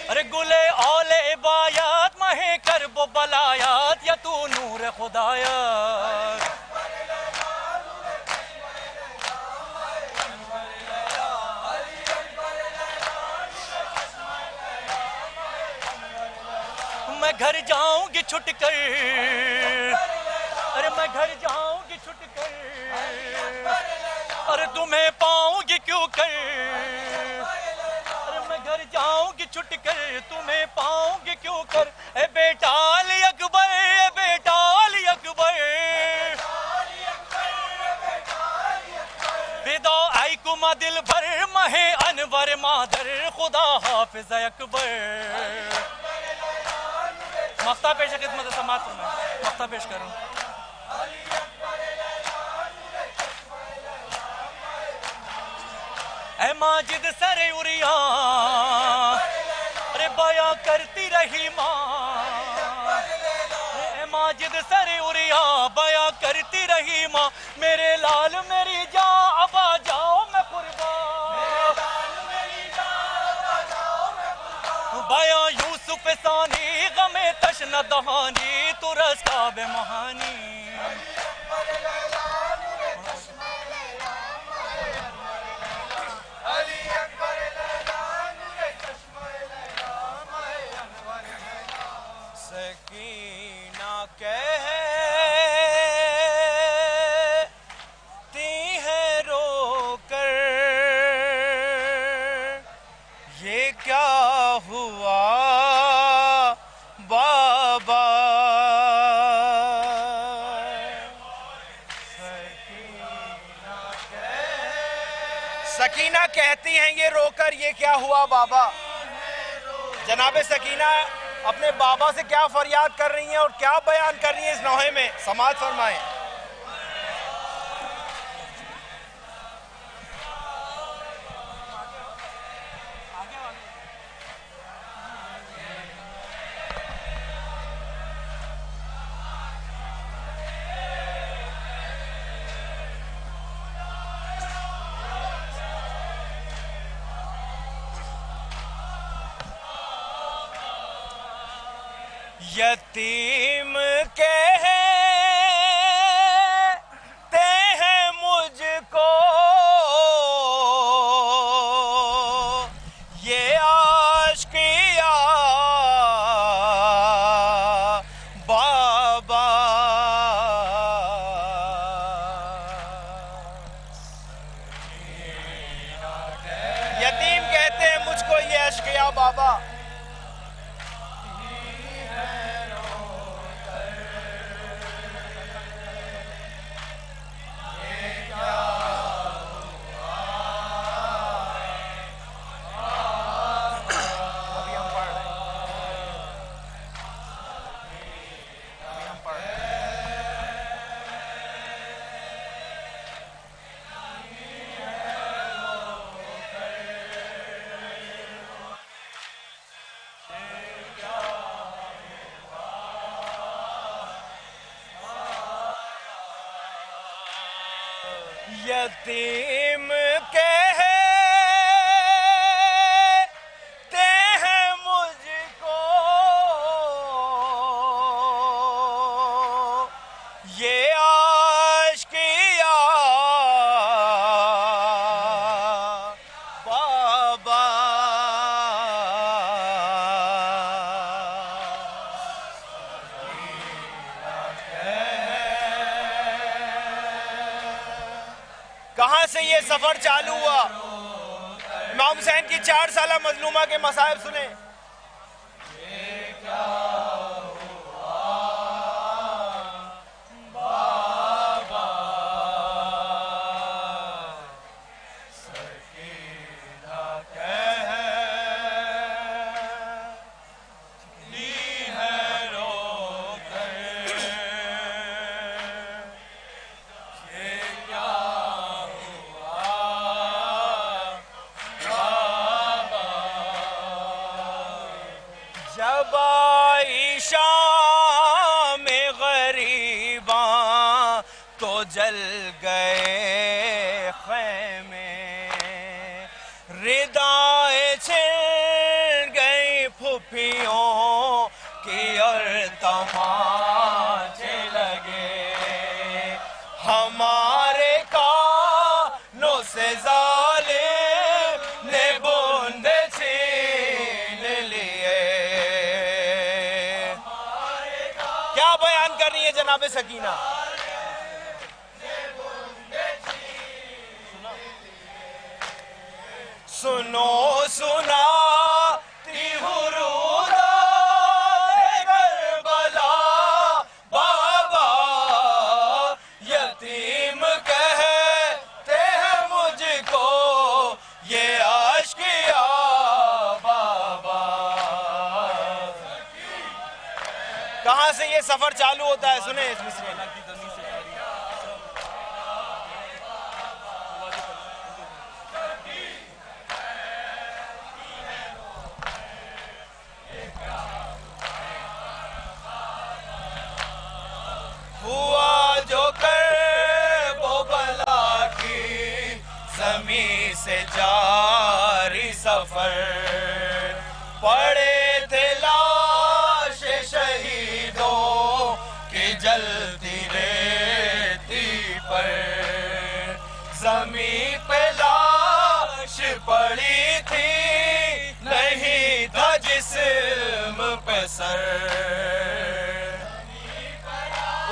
अरे गुले औले बायात महे कर वो बलायात, या तू नूर खुदायात। मैं घर जाऊंगी छुट कर, अरे मैं घर जाऊंगी छुट कर, अरे तुम्हें पाऊंगी क्यों कर, अरे मैं घर जाऊंगी छुट कर, तुम्हें पाऊंगी क्यों कर। ए बेटा अली अकबर, ए बेटा अली अकबर, विदा आई कुमा दिल भर महे अनवर मादर, खुदा हाफिज अकबर। मख्ता पेश खिदमत समात में मख्ता पेश करूं। ऐ माजिद सरे उरिया, अरे बया करती रही माँ, ऐ माजिद सरे उरिया बया करती रही माँ, मेरे लाल मेरी जा अब आ जाओ मैं कुर्बान, बया यूसुफ सानी गमे तशना दहानी, तुरस काबे महानी। सकीना कहती है रोकर, ये क्या हुआ बाबा, सकीना कहती हैं ये रोकर ये क्या हुआ बाबा। जनाबे सकीना अपने बाबा से क्या फरियाद कर रही हैं और क्या बयान कर रही हैं इस नौहे में, समाज फरमाएं। यतीम कहते हैं मुझको, ये आशिकिया बाबा, यतीम कहते हैं मुझको ये आशिकिया बाबा। यतीम कहते हैं मुझको, ये आशिकिया बाबा, कहाँ से ये सफर चालू हुआ। इमाम हुसैन की 4 साला मजलूमा के मसाइब सुने, जब आई शाम में गरीबा तो जल गए खैमे, रिदाएं छिन गई फुफियों की और तमाचे लगे, हमारे कानों से जालिम ने बूंदे छीन लिए। क्या बयान कर रही है जनाब सकीना? सुनो सुनाती हूँ रूदाए करबला, बाबा यतीम कहते हैं मुझको ये आशिकिया बाबा। कहाँ से ये सफर चालू होता है, सुने इस मिसरे में। हुआ जो कर वो बला की ज़मीं से जारी सफर, पड़े थे लाश शहीदों की जलती रेती पर, ज़मीं पे लाश पड़ी थी नहीं था जिस्म पे सर।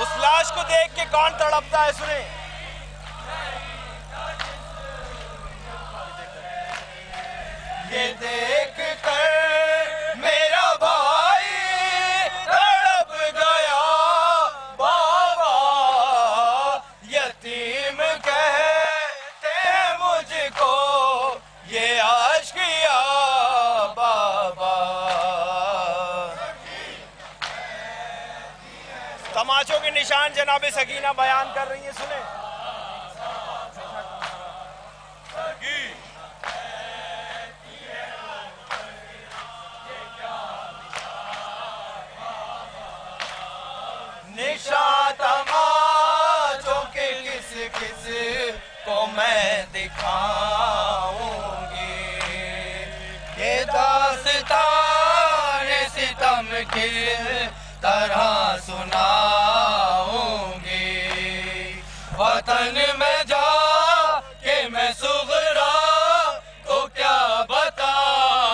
उस लाश को देख के कौन तड़पता है, सुने। ये देख कर मेरा भाई तड़प गया बाबा, यतीम कहते हैं मुझको ये आशिकिया बाबा। तमाचों के निशान जनाब सकीना बयान कर रही है, सुने। निशान तमाचों के किस किस को मैं दिखाऊंगी, ये दास्तान सितम की तरह सुनाऊंगी। वतन में जाके मैं सुगरा को क्या बताऊंगी,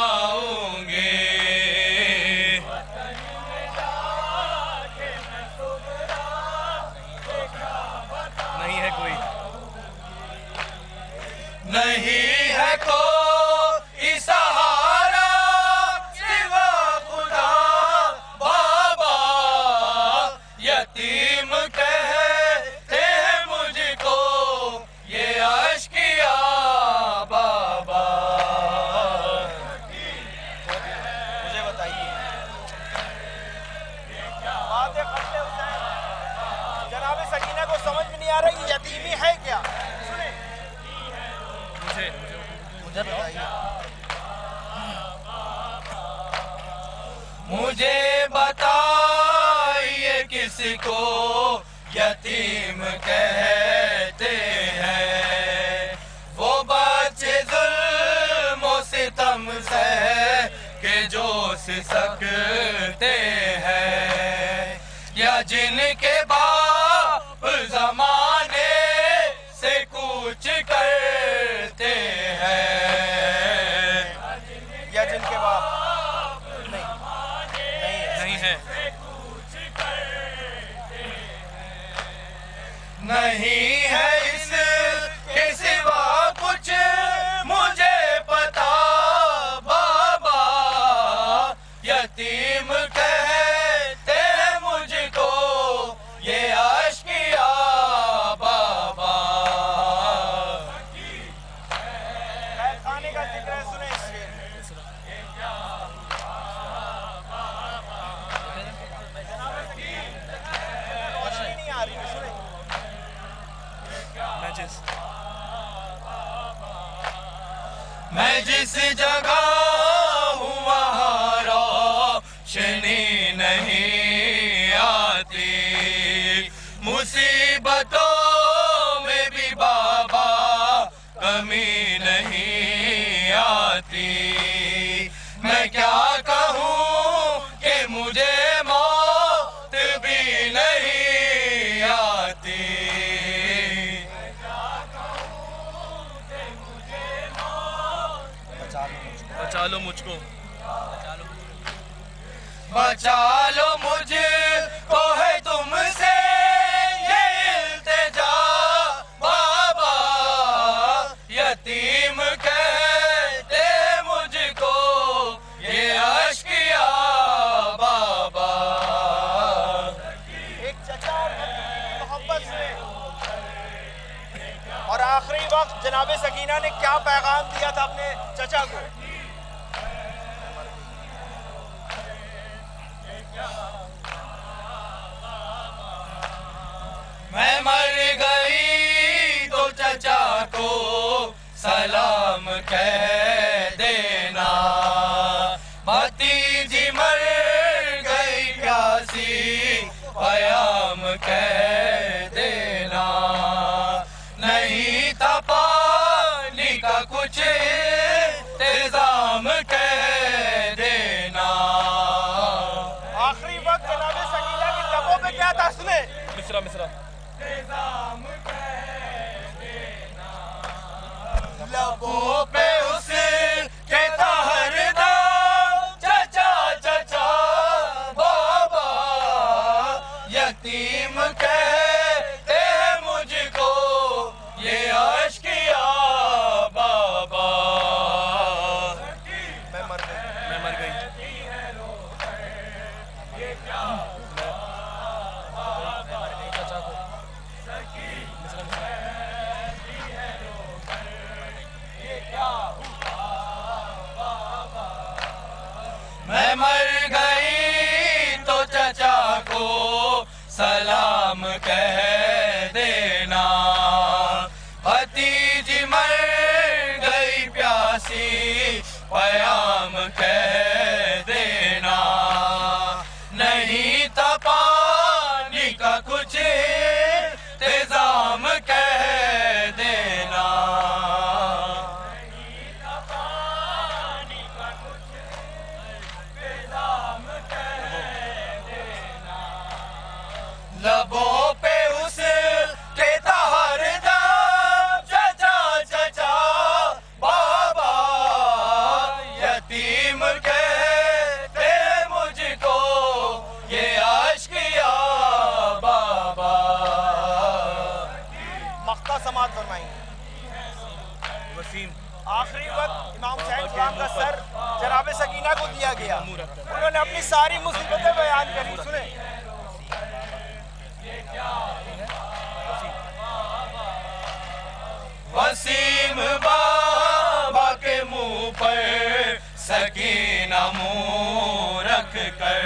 नहीं है कोई, नहीं है कोई सहारा सिवा खुदा बाबा, यतीम कहते हैं मुझको ये आशिकिया बाबा। मुझे बताइए बातें करते होते हैं जनाब सकीना को समझ में नहीं आ रही यतीमी है क्या, सुने। मुझे बताइए, मुझे बताइए किसको यतीम कहते हैं, वो बच्चे जुल्म सितम से के जो सिसकते हैं, या जिनके बाप जमाने से कूच करते हैं, या जिनके बाप नहीं है, नहीं है इसके सिवा कुछ मुझे पता बाबा, यतीम कह हाफिज। मैं जिस जगह हूँ वहाँ रोशनी नहीं आती, मुसीबतों में भी बाबा कमी नहीं आती। मैं क्या कहूँ कि मुझे मौत भी नहीं आती। बचा लो मुझको, बचा लो मुझको है तुमसे ये इल्तिजा बाबा, यतीम कहते मुझको ये अश्किया बाबा। एक चचा मोहब्बत से और आखिरी वक्त जनाबे सकीना ने क्या पैगाम दिया था अपने चचा को? मैं मर गई तो चचा को सलाम कह देना, भतीजी मर गई प्यासी पयाम कह देना। नहीं था पानी का कुछ इंतजाम कह देना। आखिरी वक्त जनाबे सकीना के लबों पे क्या था सुने? मिश्रा मिश्रा। लबों पे उस के हरदम चचा चचा बाबा, यतीम कहते हैं मुझको ये अश्किया बाबा। मैं मर गई। मैं मर गई। मैं मर गई तो चचा को सलाम कह देना, भतीजी मर गई प्यासी पयाम कह देना। नहीं था पानी का कुछ इंतजाम कह देना। लबों पे उस के हरदम चचा चचा बाबा, यतीम कहते मुझको ये अश्किया बाबा। मक्ता समात फरमाएंगे। वसीम। आखिरी वक्त इमाम हुसैन सलाम का सर जनाबे सकीना को दिया गया। उन्होंने अपनी सारी मुसीबतें बयान करी। सुने। वसीम बाबा के मुंह पर सकीना मुंह रख कर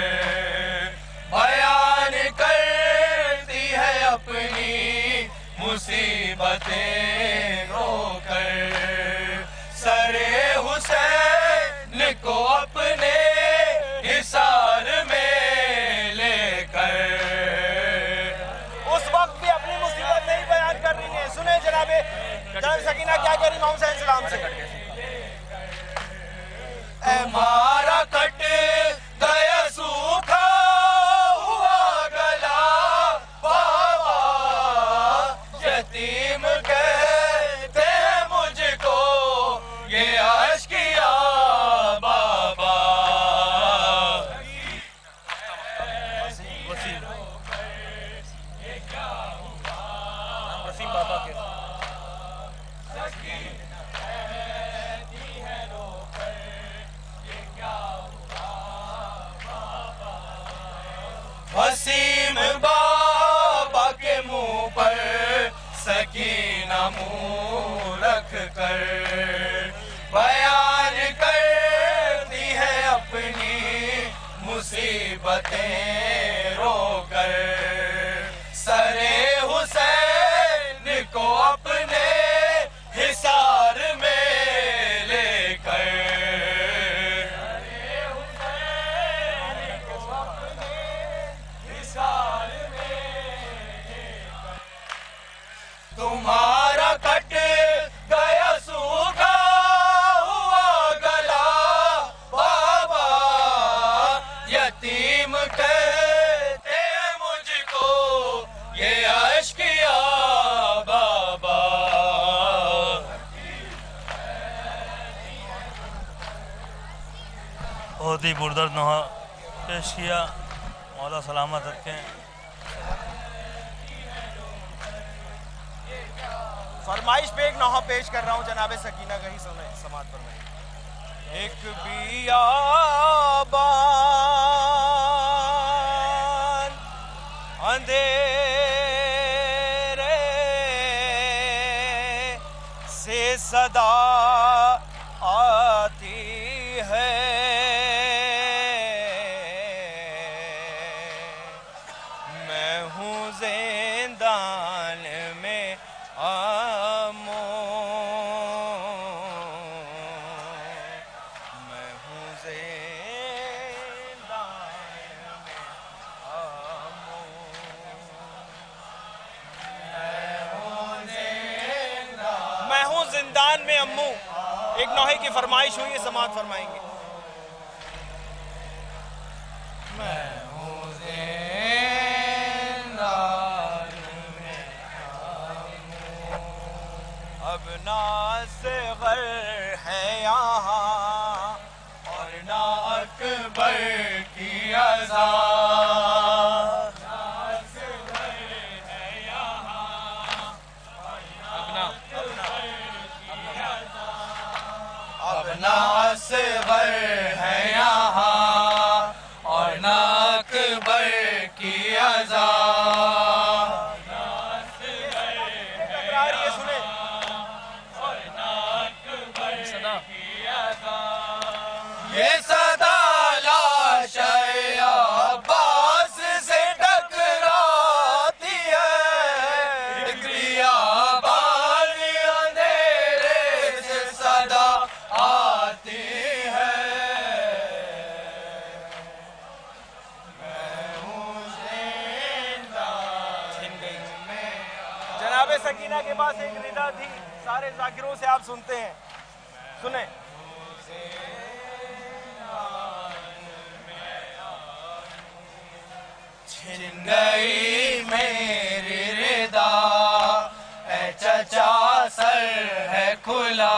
बयान करती है अपनी मुसीबतें रोकर। सरे हुसैन को अपने हिसार में लेकर उस वक्त भी अपनी मुसीबत नहीं बयान कर रही है। सुने जनाबे जनाब सकीना क्या कह रही इमाम हुसैन सलाम से? मारा कट गया सूखा हुआ गला बाबा, यतीम कहते हैं मुझको ये अश्किया बाबा। वसीम। वसीम बाबा के। वसीम बाबा के मुंह पर सकीना मुंह रख कर बयान करती है अपनी मुसीबतें रोकर। सरे हुसैन को अपने बहुत ही पुरदर्द नोहा पेश किया। मौला सलामत रखें। फरमाइश पे एक नौहा पेश कर रहा हूँ जनाब सकीना का ही सुने समाज पर मैं। एक बियाबान अंधेरे से सदा आती है, मैं हूँ ज़िंदान में जिंदान में अम्मू। एक नौहे की फरमाइश हुई है, समात फरमाएंगे। मैं हूँ जिंदान में अम्मू, अब ना असग़र है यहाँ और ना अकबर की अज़ा। ना असग़र है यहाँ और ना अकबर की अज़ा। सुने और ना अकबर की अज़ा। ये सदा लाशे अब्बास से टकराती है, एक बियाबान अंधेरे से सदा आती है, मैं हूँ जिंदान में। जनाब सकीना के पास एक निदा थी, सारे जाकिरों से आप सुनते हैं, सुने। छिन गई मेरी रिदा है चचा सर है खुला,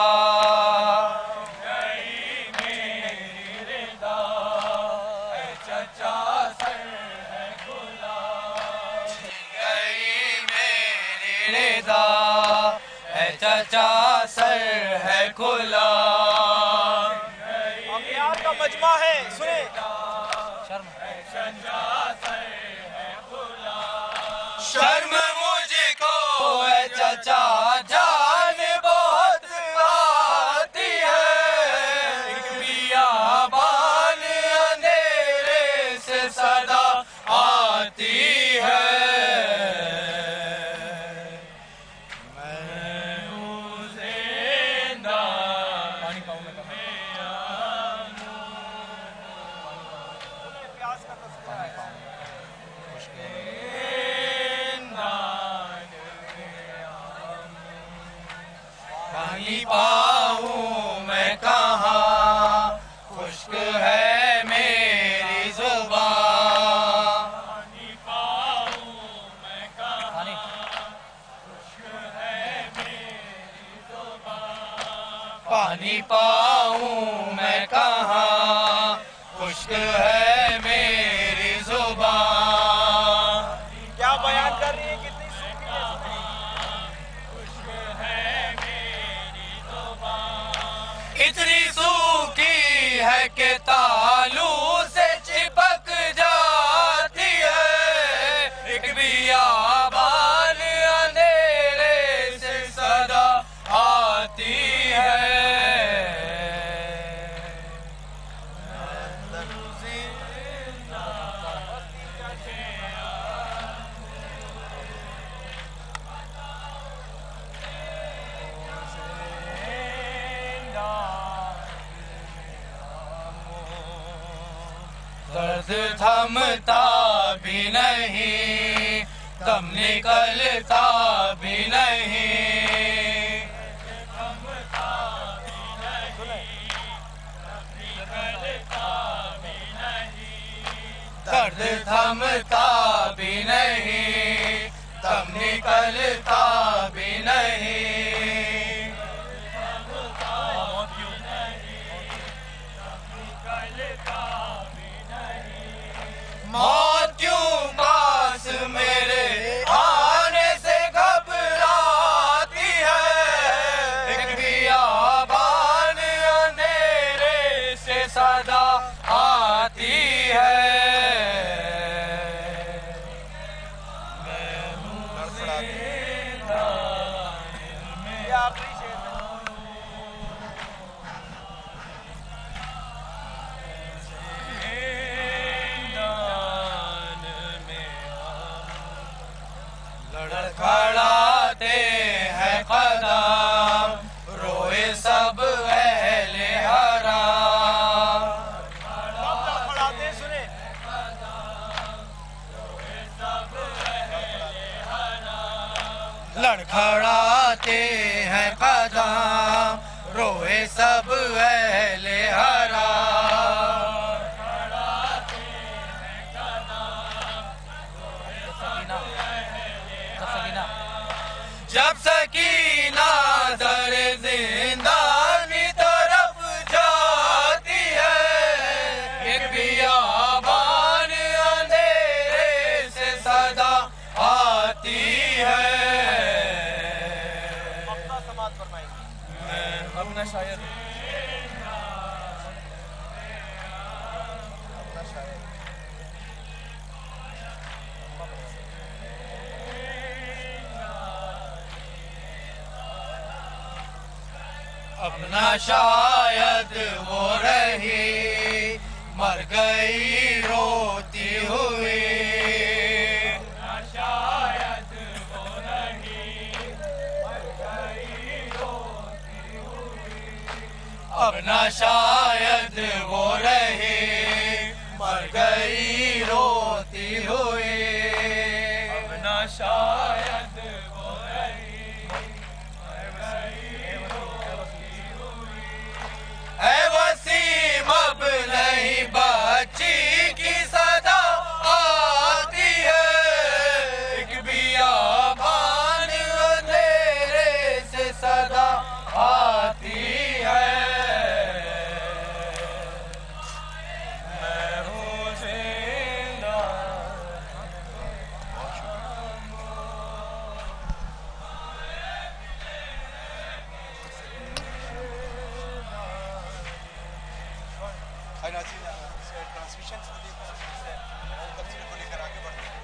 चचा सर है खुला। अखियार का मजमा है, सुने। शर्म मुझको है चचा जान बहुत आती है, एक बियाबान अंधेरे से सदा आती है, पाऊँ मैं कहाँ खुश्क है मेरी ज़ुबान, पाऊँ मैं कहाँ खुश्क है मेरी ज़ुबान, पानी पाऊँ मैं कहाँ खुश्क है मेरी ज़ुबान। क्या बयान कर रही है, कितनी सूखी है, इतनी सूखी है कि तालू से चिपक जाती है, एक बियाबान अंधेरे से सदा आती है, दर्द थमता भी नहीं, दम निकलता भी नहीं, दर्द थमता भी नहीं, दम निकलता भी नहीं, आखिरी शेर में। लड़खड़ाते हैं कदम रोए सब अहले हराम। लड़खड़ाते सुने लड़खड़ाते हैं कदम रोए सब अहले हराम। जब सकीना दर जिंदानी तरफ जाती है एक बियाबान अंधेरे से सदा आती है। अपना समाज फरमाएंगे। अपना शायर अपना शायद वो रही मर गई रोती हुई। शायद वो रही मर गई रोती हुई। अपना शायद वो रही मर गई रोती हुई। अपना शायद वो रही ऐ वसीम अब नहीं बच्ची की सदा आती है एक बियाबान अंधेरे से सदा आती है। मैं हूँ जिंदा ट्रांसमिशन को लेकर और तफसीर को लेकर आगे बढ़ते हैं।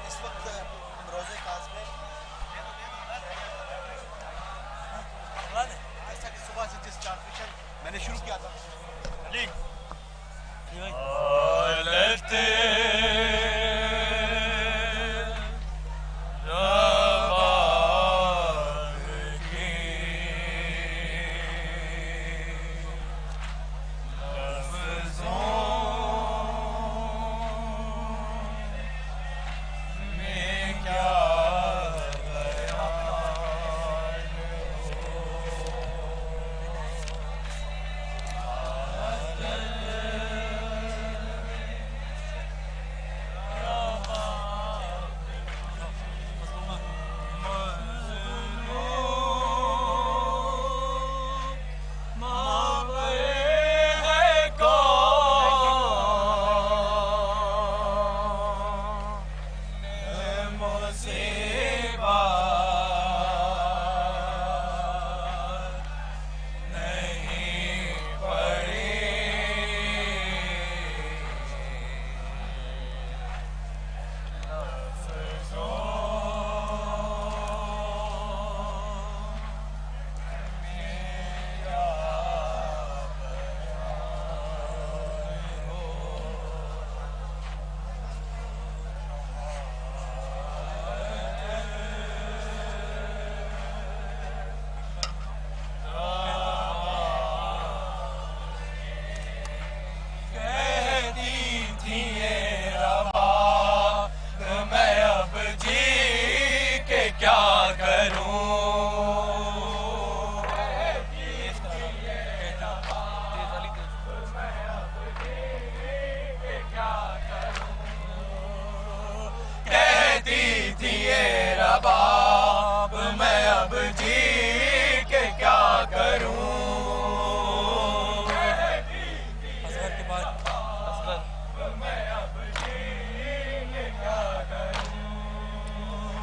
इस वक्त हम रोज़े काज़ में जैसा कि सुबह से जिस ट्रांसमिशन मैंने शुरू किया था जी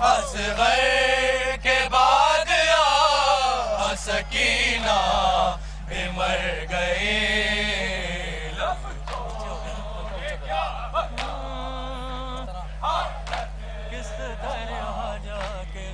असग़र के बाद सकीना भी मर गई। किस तरह जाके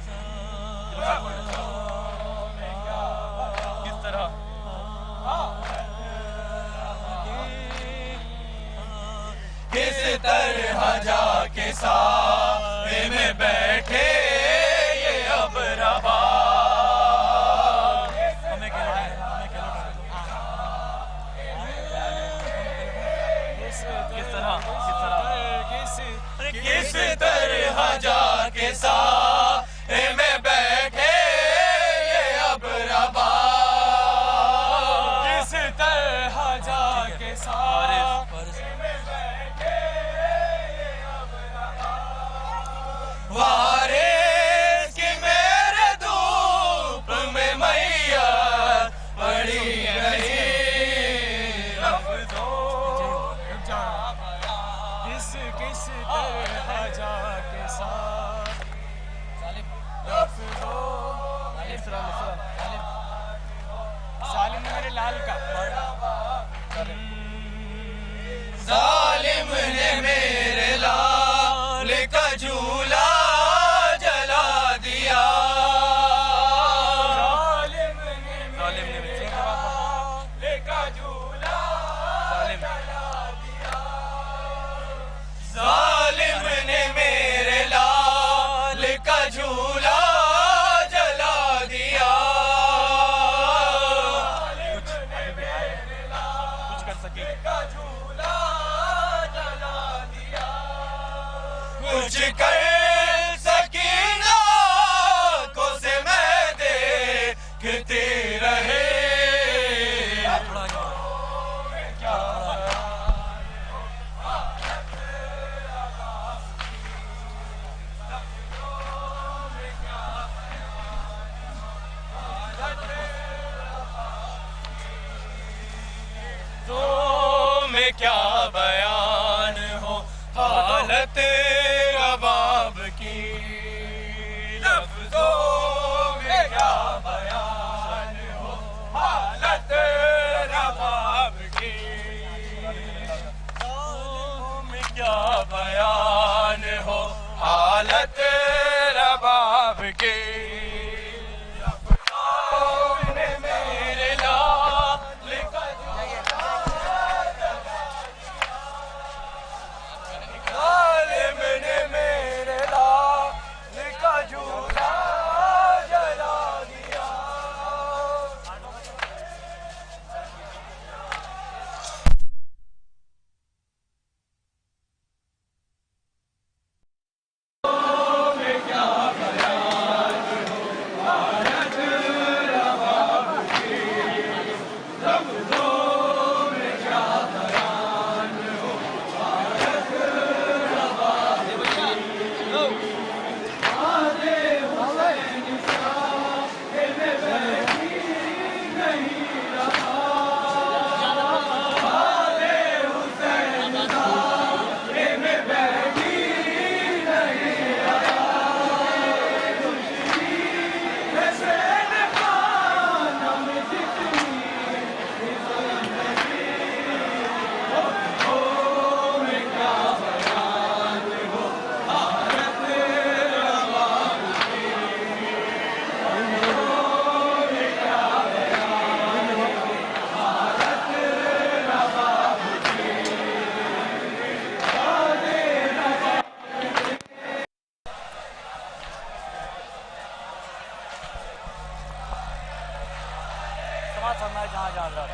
समाज फरमाए जहाँ जहाँ हजरात।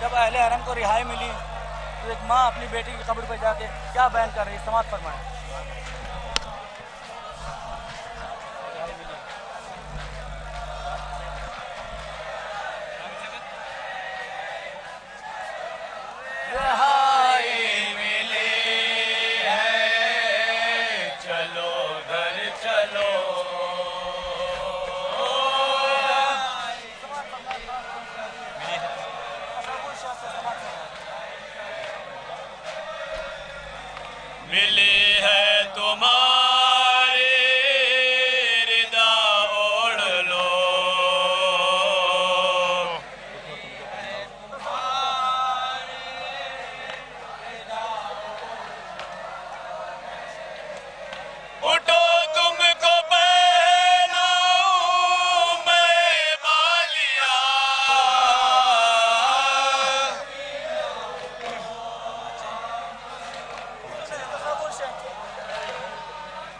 जब अहले हरम को रिहाई मिली तो एक माँ अपनी बेटी की कब्र पर जाके क्या बयान कर रही है, समाज फरमाए। मिली है तुम्हारी रिदा ओढ़ लो, उठो तुमको पहनाऊं मैं बालिया,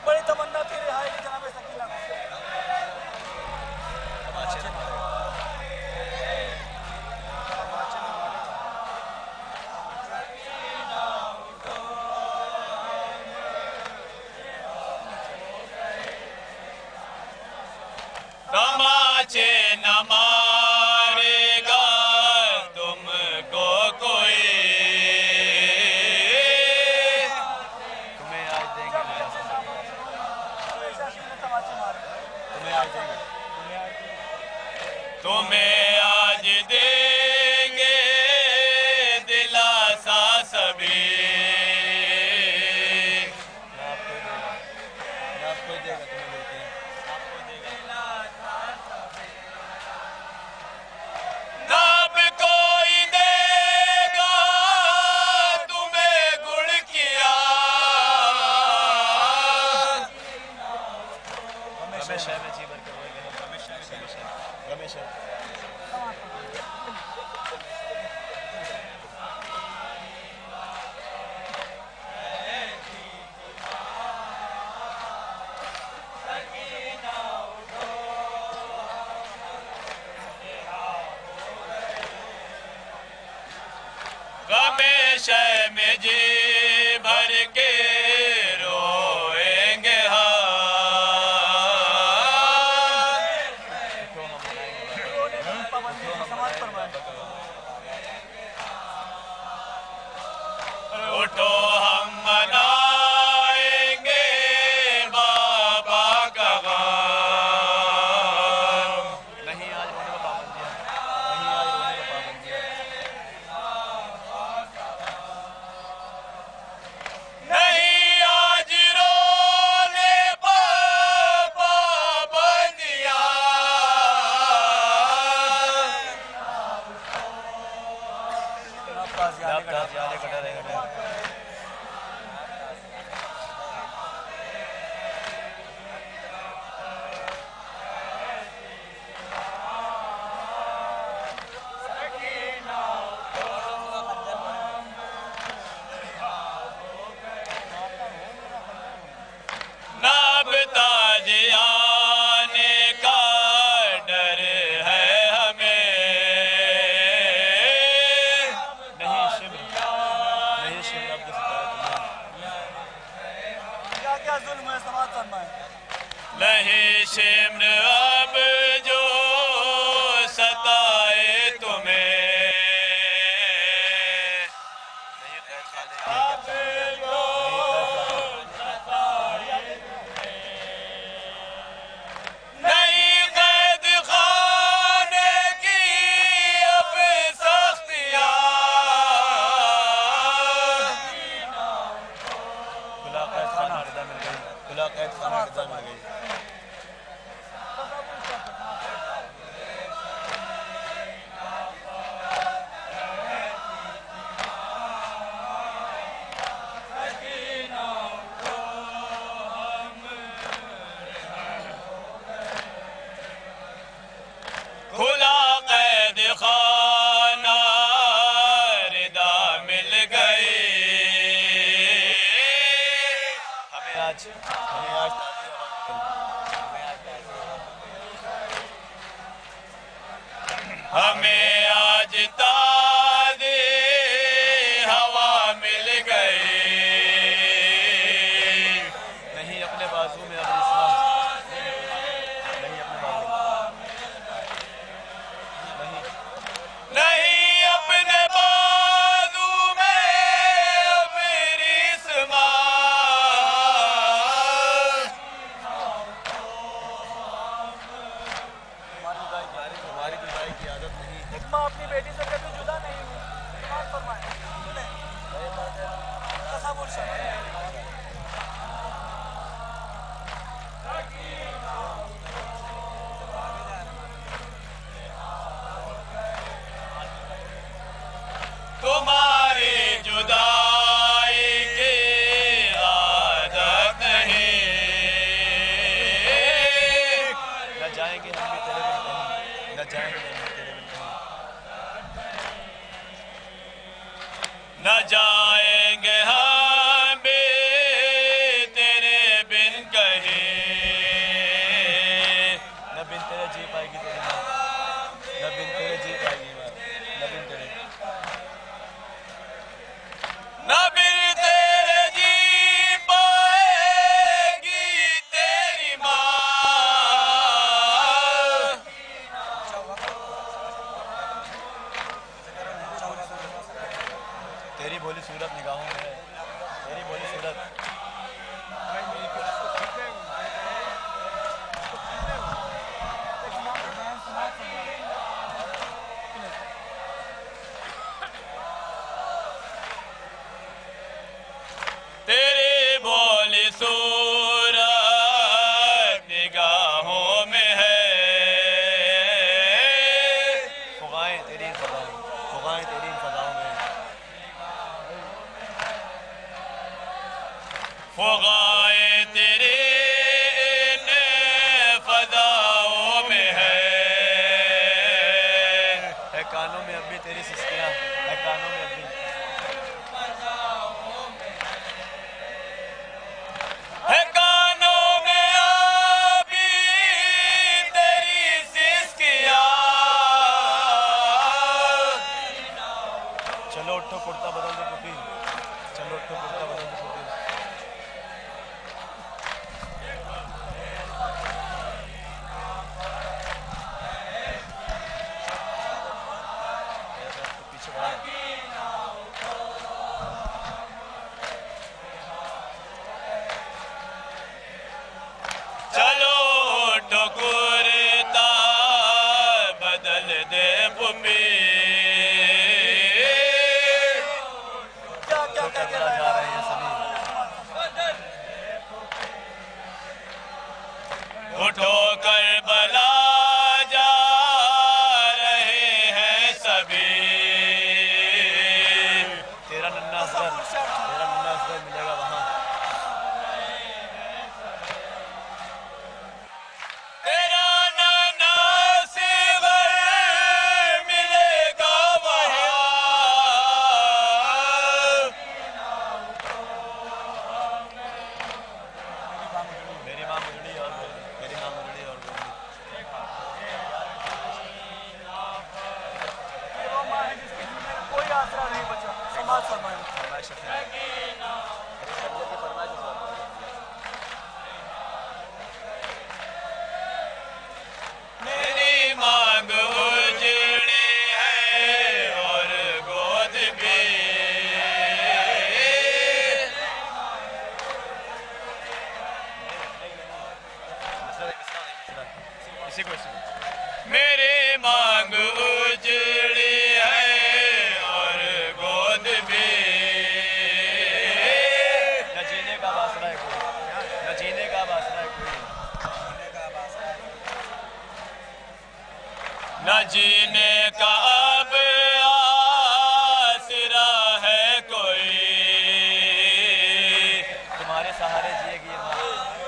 बड़ी तमन्ना थी रिहाई की जनाब सकीना को। तमाचे न मारेगा तुमको कोई, तुम्हें आज देंगे, तमाचे मारे तुम्हें आज देंगे, तुम्हें आज देंगे दिलासा सभी, आपको देगा, तुम्हें मिलते हैं। नब कोई देगा तुम्हें गुड़ किया, रमेश है, मैं जी भर कर रोएंगे, रमेश है, रमेश है। रमेश में जी भर के रोएंगे समाज फरमाए। उठो हम मनाएंगे बाबा का गम, नहीं आज होने का पाबंदी है, नहीं आज होने का पाबंदी है। नहीं आज रोने पाबंदियां, हमें आज ताज़ी हवा मिल गई। नहीं अपने बाजू में अब इस्लाम, नहीं अपने बाजू नहीं, नहीं अपने बाजू में अब रिस्मा। हमारी जुदाई की आदत नहीं। एक माँ अपनी बेटी से कभी जुदा नहीं हुई। बात फरमाए तसव्वुर से। तुम्हारी जुदाई की आदत नहीं। न जाएंगे हम भी तेरे बिन कहीं, न जाएंगे हम भी तेरे बिन कहीं। न जाएंगे हम भी तेरे बिन कहीं। न बिन तेरे जी पाएगी तेरी माँ, न बिन तेरे जी पाएगी माँ, न बिन तेरे। न बिन तेरे जी पाएगी तेरी माँ। तेरी भोली सूरत निगाहों में है, तेरी भोली सूरत। तेरी भोली सूरत निगाहों में है। फुगाएं तेरी इन फजाओं, फुगाएं तेरी इन फजाओं में। फुगाए तेरे इन फज़ाओं में है। कानों में अब भी तेरी सिस्कियाँ, है कानों में अब भी। है कानों में अभी तेरी सिसकियाँ। चलो उठो कुर्ता बदल दो पुपी, चलो उठो कुर्ता बदल दो पुपी। पीछे बढ़ा। चलो उठो कुर्ता बदल दे पुपी। क्या क्या तो करबला जा रहे हैं सभी। उठो करबला जा रहे हैं सभी। तेरा नन्ना असगर मिलेगा वहाँ। तेरा नाना सिवर मिलेगा वहाँ। मेरी माँ मुजड़ी और बोली, मेरी माँ मुजड़ी और बोली। ये वो माँ है जिसकी दुनिया में कोई आसरा नहीं बचा। समाज फरमाए। फरमाइश रखना। मेरी मांग उजड़ी है और गोद भी। इसी को मेरी मांग उजड़ी है और गोद भी। न जीने का बासरा है कोई, न जीने का बासरा है कोई। न जीने का अब आसरा है कोई। तुम्हारे सहारे जिएगी ये माँ,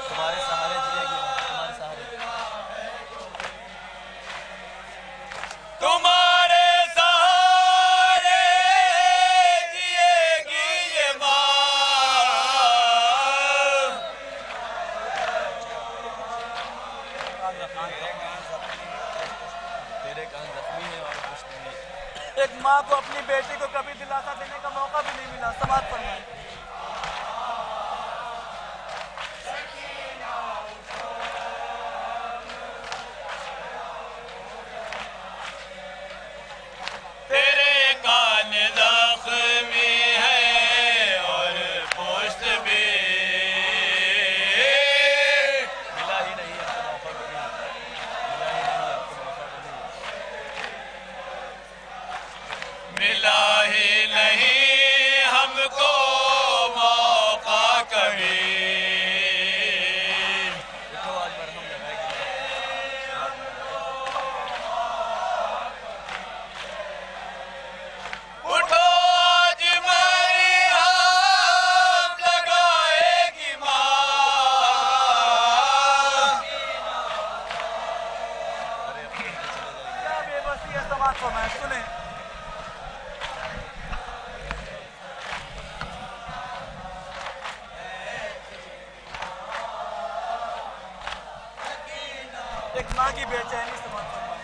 तुम्हारे सहारे जिएगी माँ, तुम्हारे सहारे। तुम्हारे सहारे जिएगी ये माँ। तेरे कान जख्मी है और एक माँ को अपनी बेटी को कभी दिलासा देने का मौका भी नहीं मिला। समाप्त फरमाएं। तेरे कान जख्मी है और पुष्ट भी मिला ही नहीं आपको मौका कभी, मिला ही नहीं आपको मौका कभी। मिला ही नहीं हमको मौका कभी। देखो आज मरहम लगाएगी। उठो आज मरहम लगाएगी माँ। क्या बेबसी है। समाप्त फरमाएं। सुने एक माँ की बेचैनी। समाप्त फरमाएं।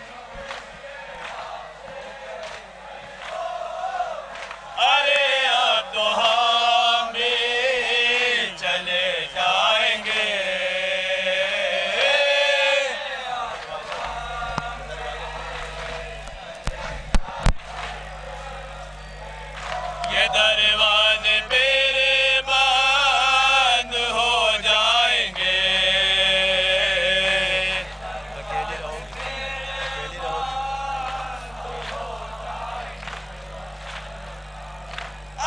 अरे अब तो हम भी चले जाएंगे। ये दरवाजे मेरे बंद हो जाएंगे। अकेली रहोगी, अकेली रहोगी।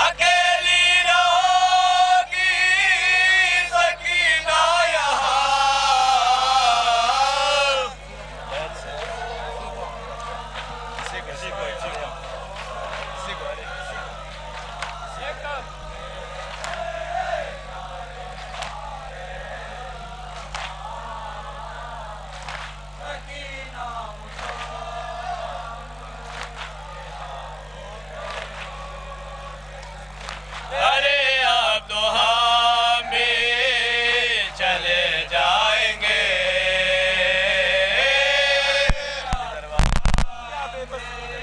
अकेली रहोगी सकीना यहाँ। किसी को अरे अरे अब तो हम भी चले जाएंगे। क्या बेबसी है।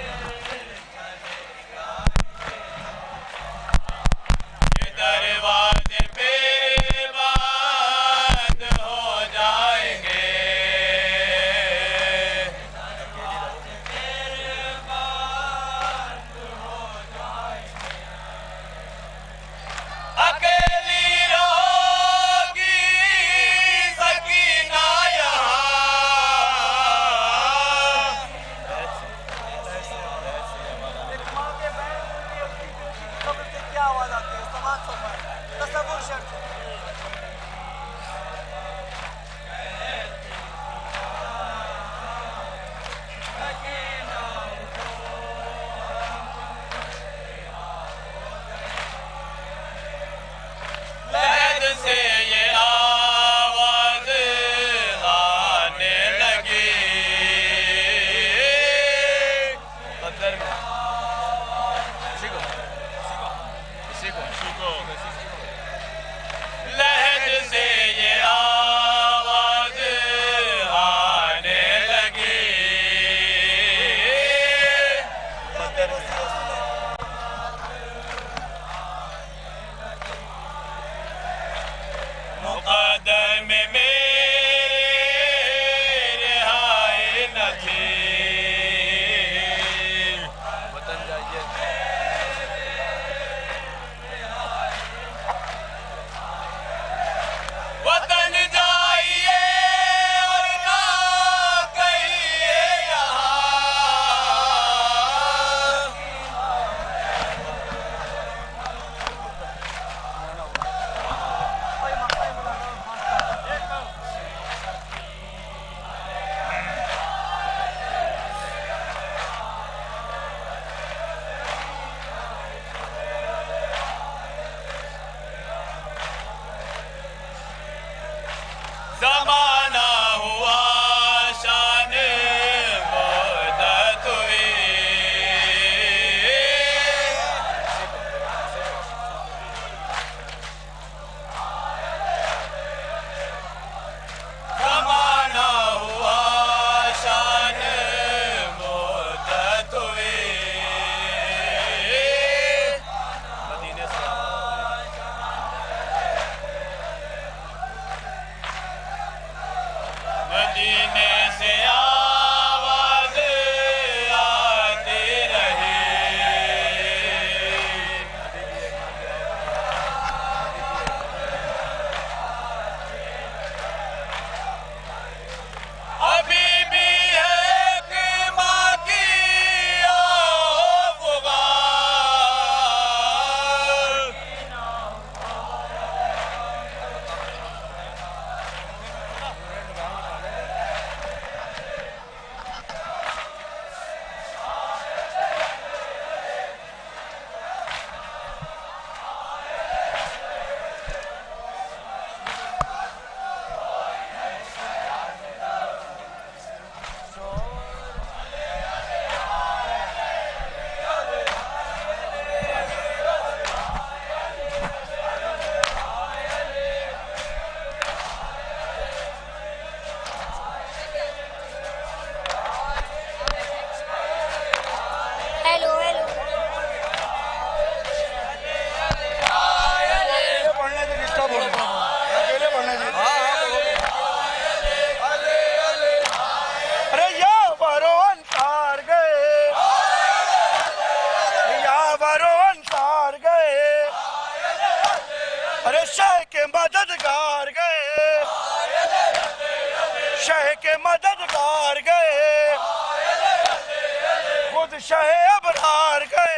शहे अबरार गए,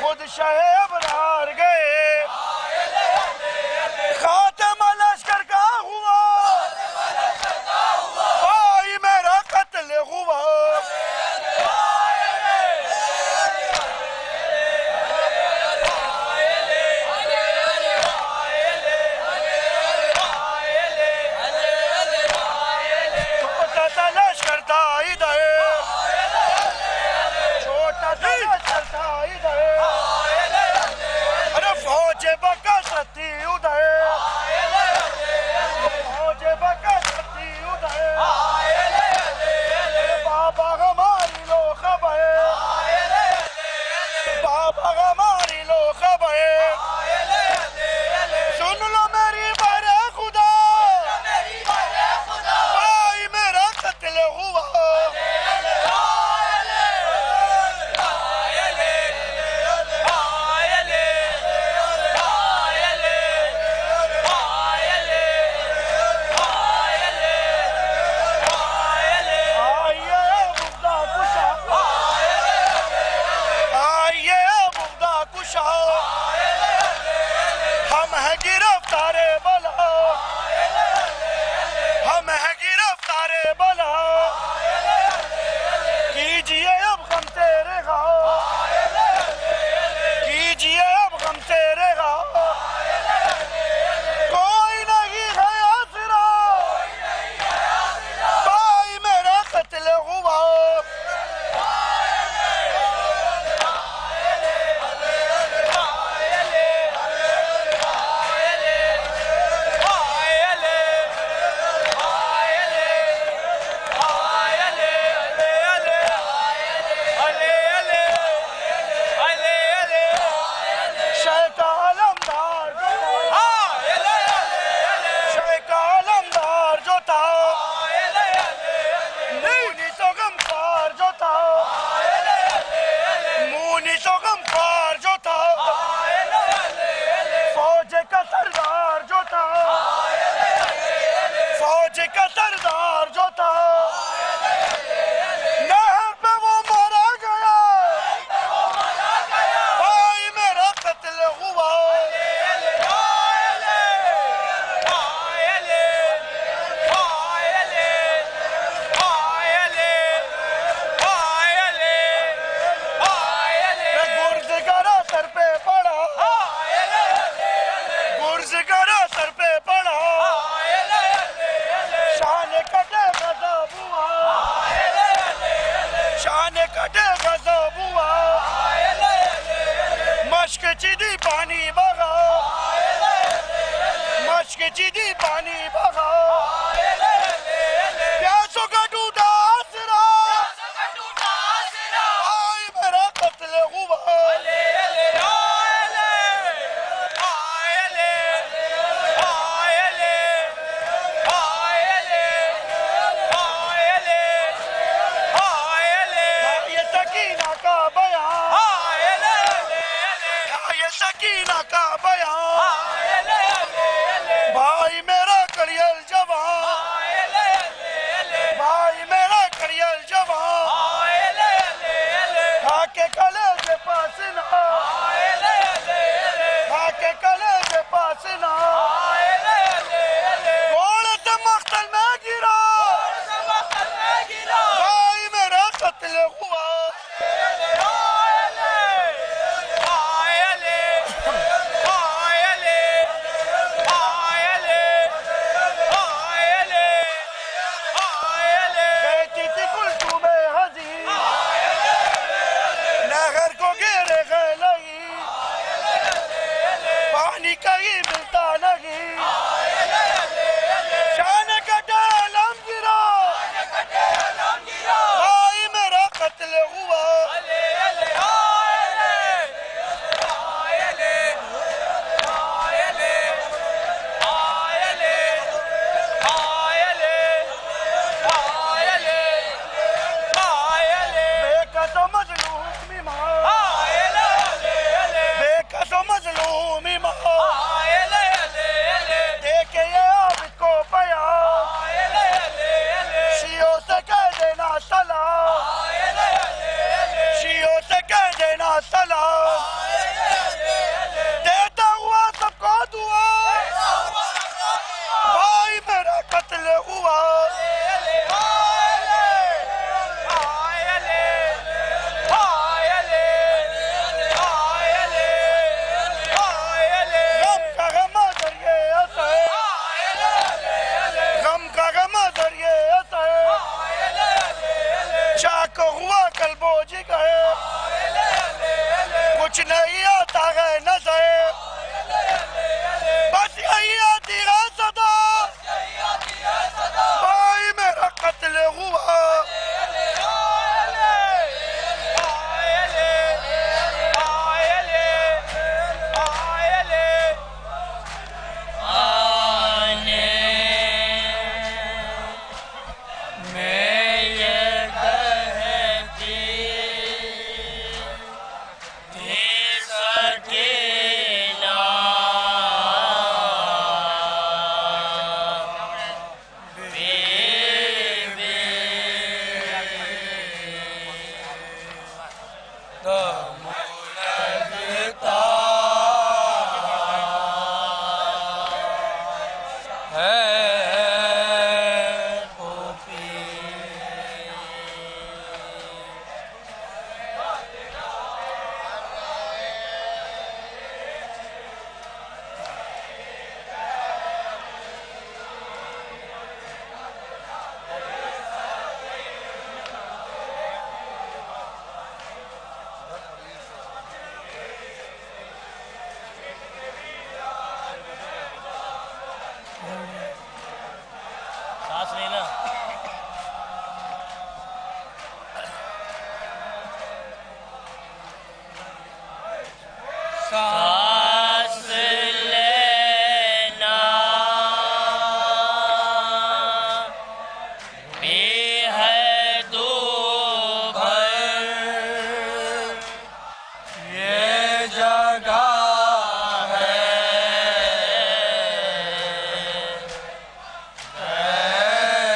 खुद शहे अबरार गए, खात्मा लश्कर का हुआ, भाई मेरा कत्ल हुआ। छोटा सा लश्कर था इधर, छोटा सा लश्कर था इधर, अरे फौज बकसती उधर, फौज बकसती उधर, बाबा हमारी लो खबर, बाबा हमारी लो खबर, सुन लो मेरी बरे खुदा, भाई मेरा कत्ल हुआ। हम हैं गिरफ्तारे बला, हम हैं गिरफ्तारे बला, कीजिए अब गम तेरे गाओ, कीजिए अब गम तेरे गाओ, कोई नहीं है आसरा, भाई मेरा कत्ल हुआ। फौज का सरदार जो था, फौज का सरदार जो था, नहर पे वो मारा गया, भाई मेरा कत्ल हुआ। गुर्ज करा सर पे पड़ा, गुर्ज करा सर पे पड़ा, शान कटे गजब हुआ, शान कटे गजब हुआ, मश्क चिदी पानी बगा, मश्क चिदी पानी बगा, प्यासों का टूटा आसरा, भाई मेरा कत्ल हुआ। सकीना का बयान, ये सकीना का बयान, भाई मेरा करियल जब जी कहे, कुछ नहीं आता है नजर, बस यही आती है सदा, भाई मेरा कत्ल हुआ। सांस लेना भी है दूभर, ये जगह है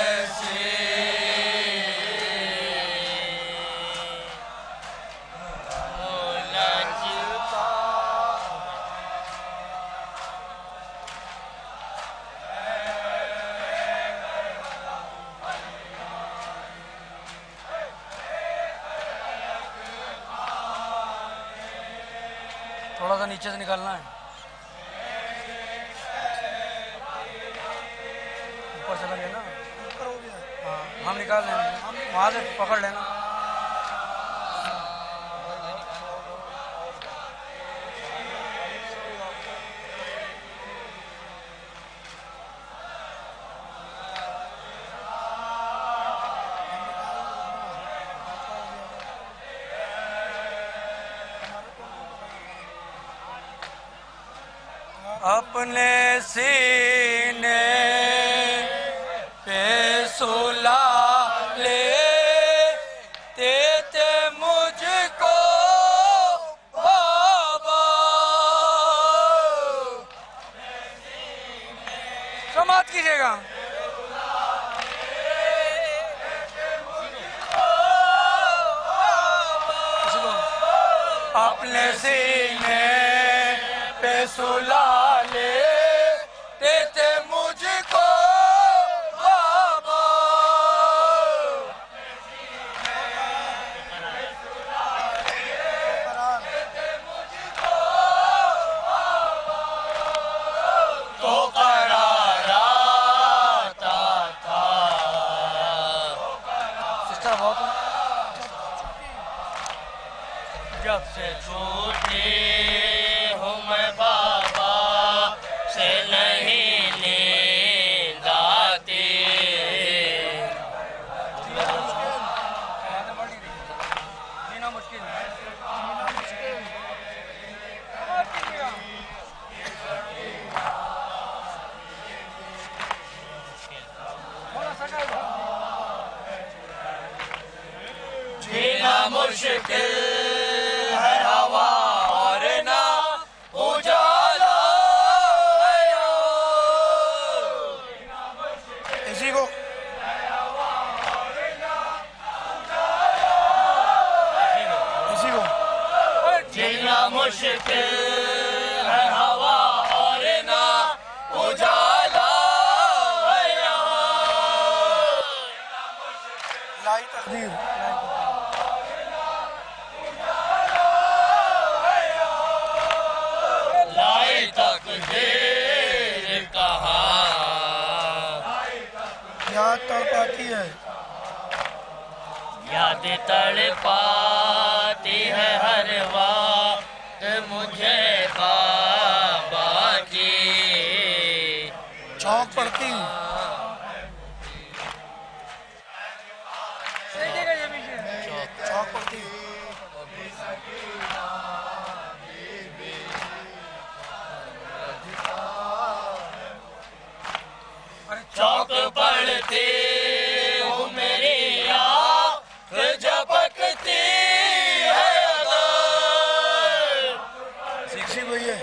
ऐसी, थोड़ा सा नीचे से निकालना है, ऊपर चला गया ना, हाँ हम निकाल लेंगे, वहाँ से पकड़ लेना। अपने सीने पे सुला ले देते मुझको बाबा, समाप्त कीजिएगा। अपने सीने पे सुला ले देते मुझको बाबा, तो करार आता था। सिस्टर बहुत जब से छूटी हूँ मैं बाबा से नहीं नींद आती, जीना मुश्किल जीना मुश्किल है, हवा और ना उजाला है। इसी को जीना मुश्किल है, हवा और ना उजाला है। लाई तकदीर लाई तकदीर कहाँ याद तड़पाती है, याद तड़पा हर वक्त मुझे बाबा की चौक पड़ती चौक पड़ती चौक पड़ती हूँ मेरी आँख झपकती है अगर इसी को ये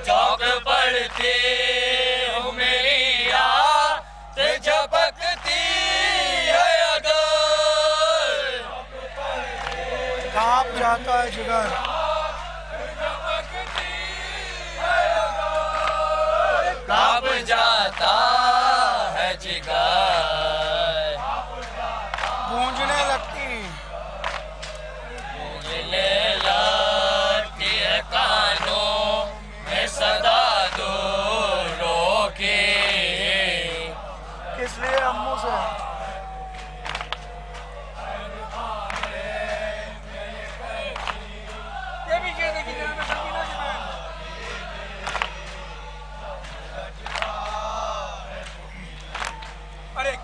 चौक पड़ती हूँ मेरी आँख झपकती है अगर कांप जाता है जिगर कांप जाता है जिगर गूंजने लगती गूंजने लगती है कानों में सदा दूरों की किस लिए अम्मू से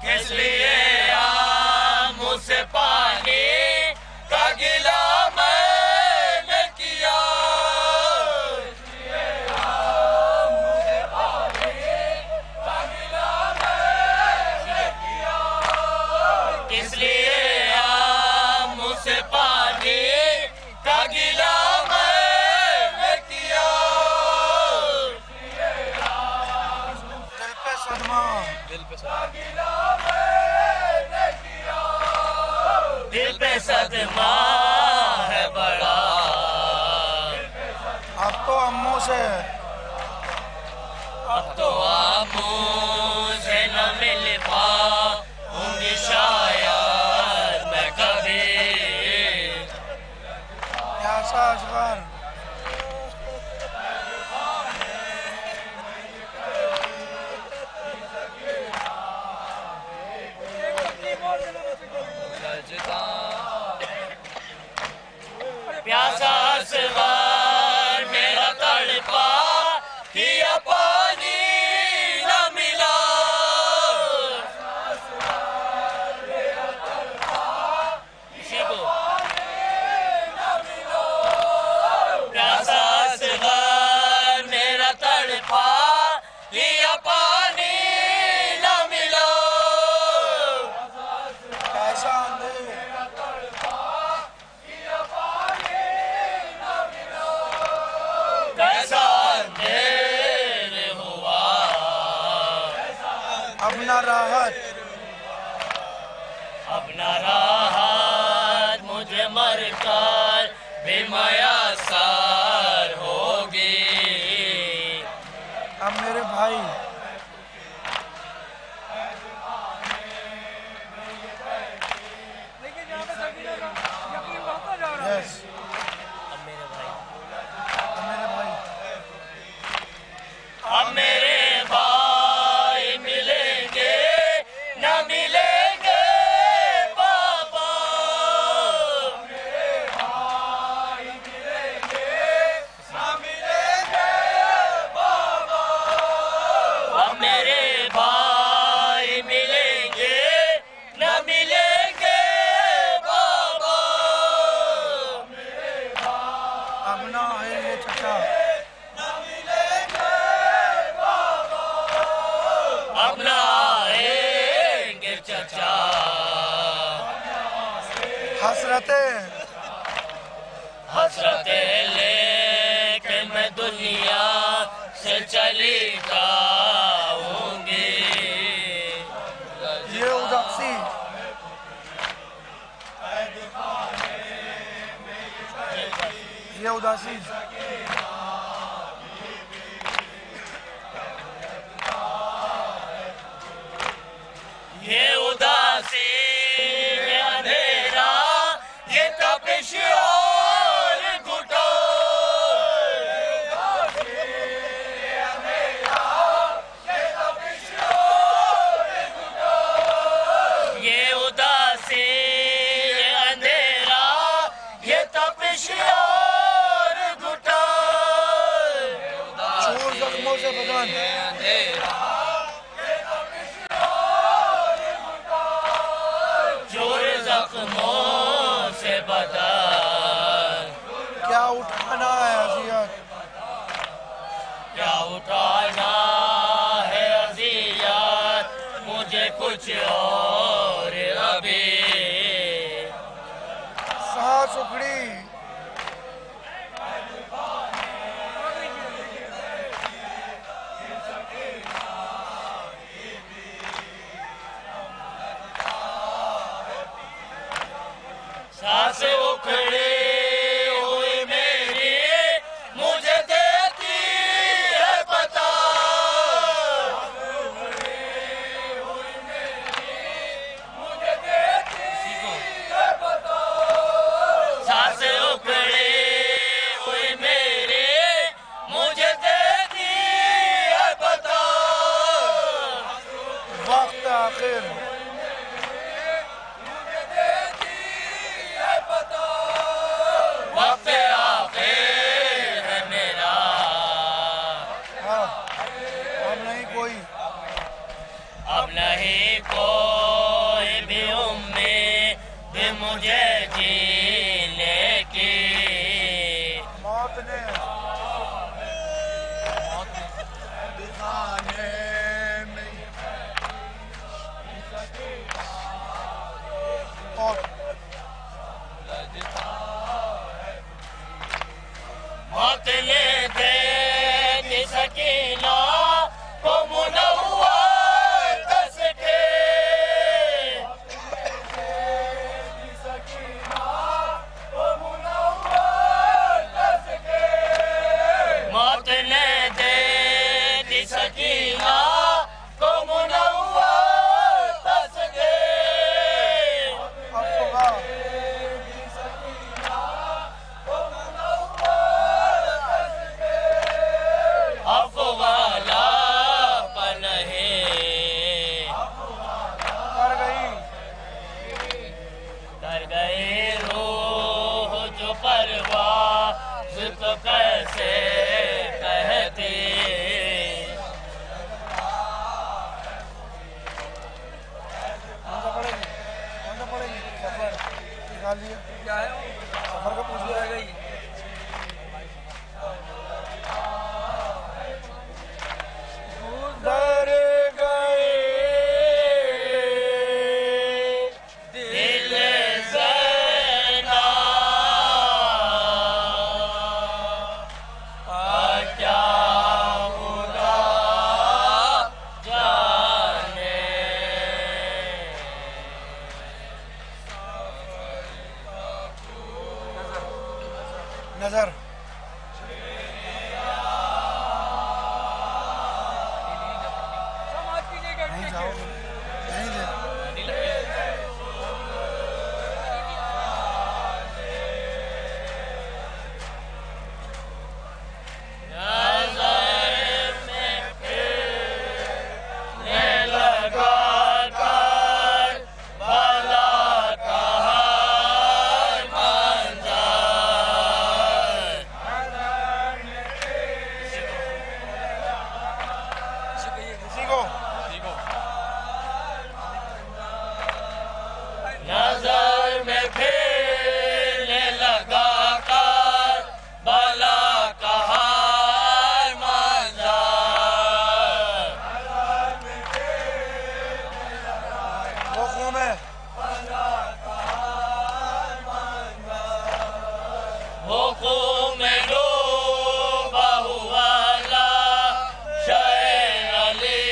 किस लिए मुझसे पानी का गिला मैंने किया किस लिए मुझसे पानी का गिला मैंने किया दिल पे सदमा दिल पे सदमा है बड़ा अब तो अम्मू से अब तो मुझे न मिल पाऊंगी शायद मैं कभी प्यासा अजगर प्यासा असगर मेरा तड़पा किया पानी न मिला किसी को प्यासा असगर मेरा तड़पा किया पानी न मिला कैसा अंधेर कैसा अंधेर हुआ अपना राहत अपना राहत मुझे मरकर भी मयसर होगी अब मेरे भाई यस अब मेरे भाई मिलेंगे न मिलेंगे बाबा अब मेरे भाई मिलेंगे न मिलेंगे बाबा अपना है ये चचा अपना आएंगे चचा हसरतें लेके मैं दुनिया से चली जाऊंगी ये उदासी ये उदासी ये उदासी ये अंधेरा ये तपिश और घुटन चोर जख्मों से बदल क्या उठाना है अजियत, क्या उठाना है अजियत, मुझे कुछ और अभी सांस उखड़ी। सांस उखड़े हुई मेरी मुझे देती है पता, सांस उखड़े हुई मेरी मुझे देती है पता, वक्त आखिर वक्त आखिर है मेरा, हाँ, अब नहीं कोई, अब नहीं कोई भी उम्मीद मुझे जीने की, मौत ने दिखाने में और मौत ने दे दी सकीना को मुनव्वर कस के, मौत ने दे दी सकीना को मुनव्वर कस के, अफवाह अफवाला पन है कर गई, कर गए रूह जो परवाज़ तो कैसे कहते, कौन सा पड़ेगी सफर निकाल लिया, क्या है सफर का पूछ लिया गई डर गए दिल ज़ना क्या खुदा जाने, नजर नहीं जाओ, नहीं दे नज़र में फिरने लगा कर भला कहा किसी को नजर में फिरने लगा कर भला कहा वो खून है, वो खून में डूबा हुआ ला शे अली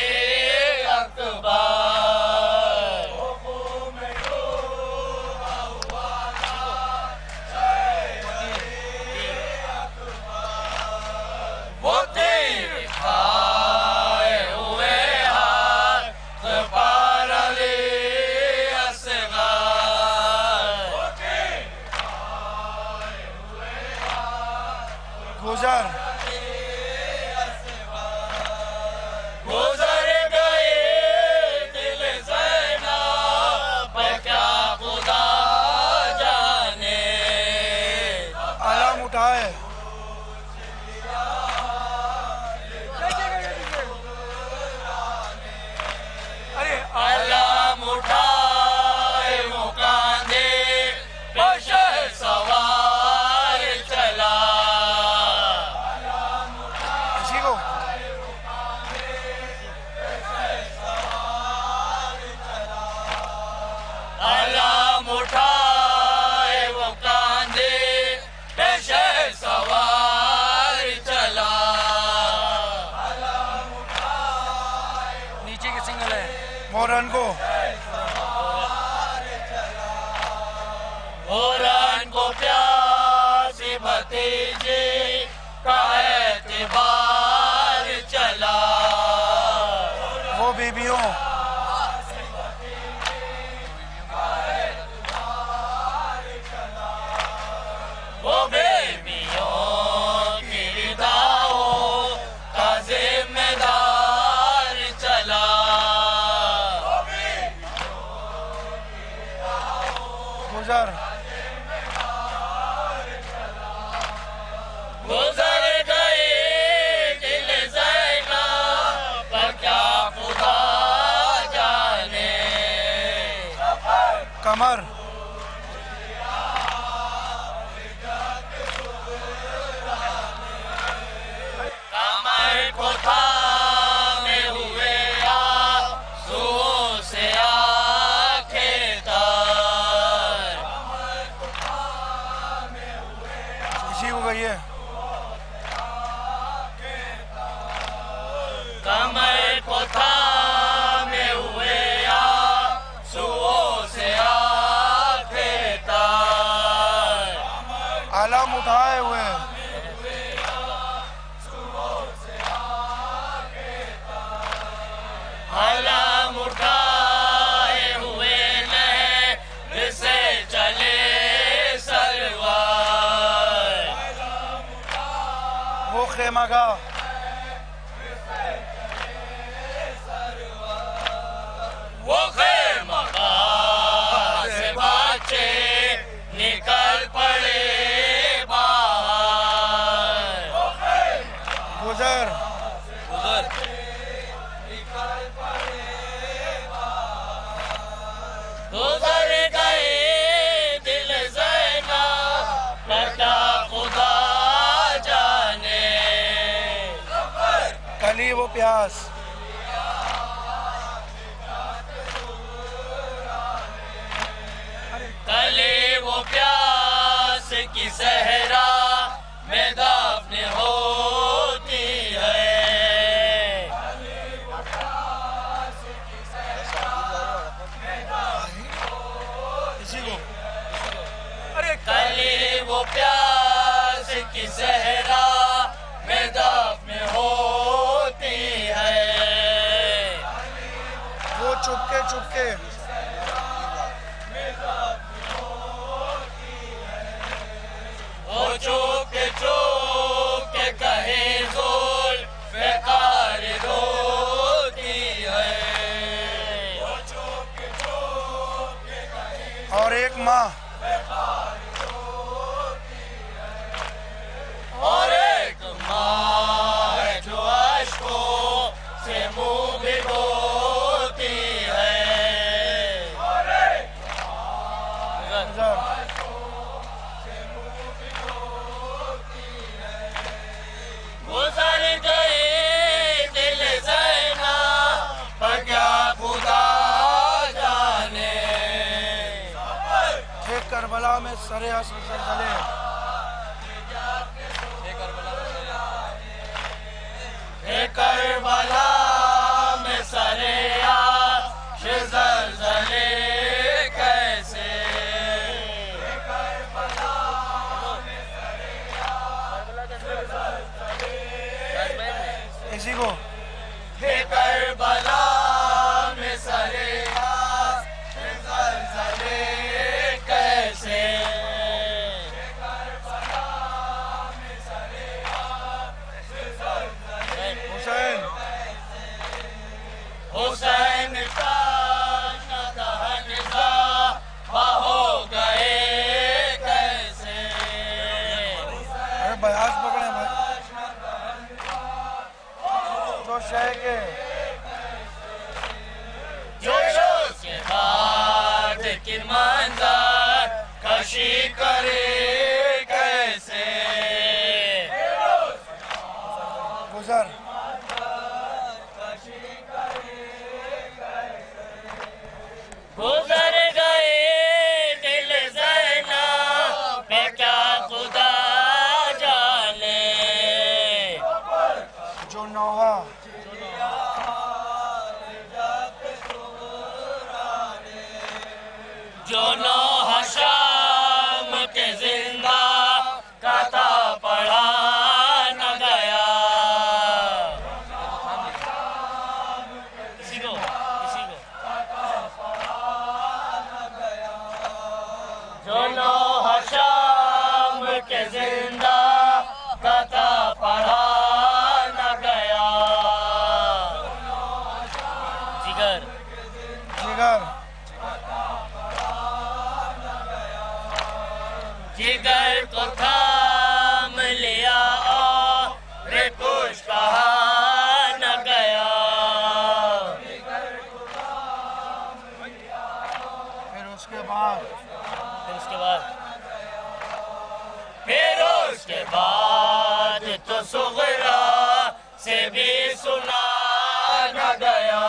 वो रन को प्यासी भतीजे का एतबार चला, वो बीबियों वो बेबियों की रिदाओं का जिम्मेदार चला, गुजर गए दिल ज़ैनब पर क्या खुदा जाने, कमर कमर को थामे हुए आंसुओं से आंखें तर, इसी को गई है कमर को थामे हुए आंसुओं से आंखें तर, आलम उठाए हुए आलम उठाए हुए नहर से चले सरवर, वो खेमागाह वो खेमगाह से बच्चे निकल पड़े बाहर, गुजर गुजर गए दिल ज़ैनब पर क्या खुदा जाने, कली वो प्यास कले वो प्यास की सहरा में दफन होती है, इसी को कले वो प्यास की सहरा में दफन होती है, वो चुपके चुपके वो चुप के कहे जोल बेकार रोती है, और एक माँ और एक माँ है जो अश्कों से मुंह भिगोती है, गुजर गए दिल ज़ैनब पर क्या खुदा जाने, थे करबला में सरे ज़लज़ले करबला में सरे आश ज़लज़ले कैसे, इसी को करबला में सरे आश ज़लज़ले कैसे, हुसैन हुसैन का दहन हो गए कैसे, अरे बयास पकड़े भाई जो शह के जोशों के बाद की मंजर कशी करे कैसे, गुजर जिगर जिगर जिगर को थाम लिया और कुछ कहा न गया। फिर उसके बाद तो सुगरा से भी सुना न गया।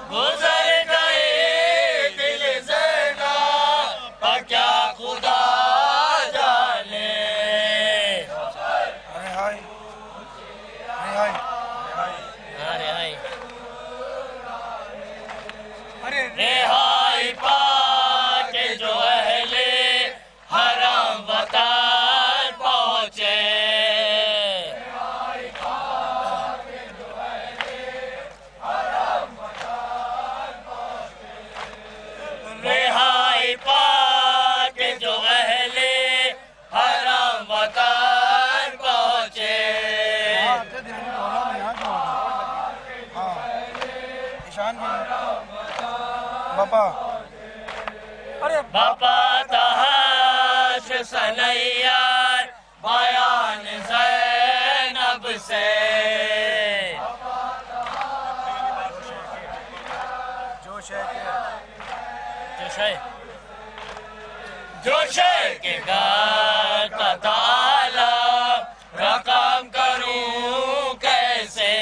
गुजर गए दिल ज़ैना पर क्या खुदा जाने। अरे हाय अरे हाय अरे हाय रिहाई पाके जो अहले हरम वतन पहुँचे। रिहाई पाके जो अहले हरम वतन पहुँचे। ईशान बापा अरे बापा तहश सनैयार बयान ज़ैनब से। जोश के घर का ताला रकम करूं कैसे।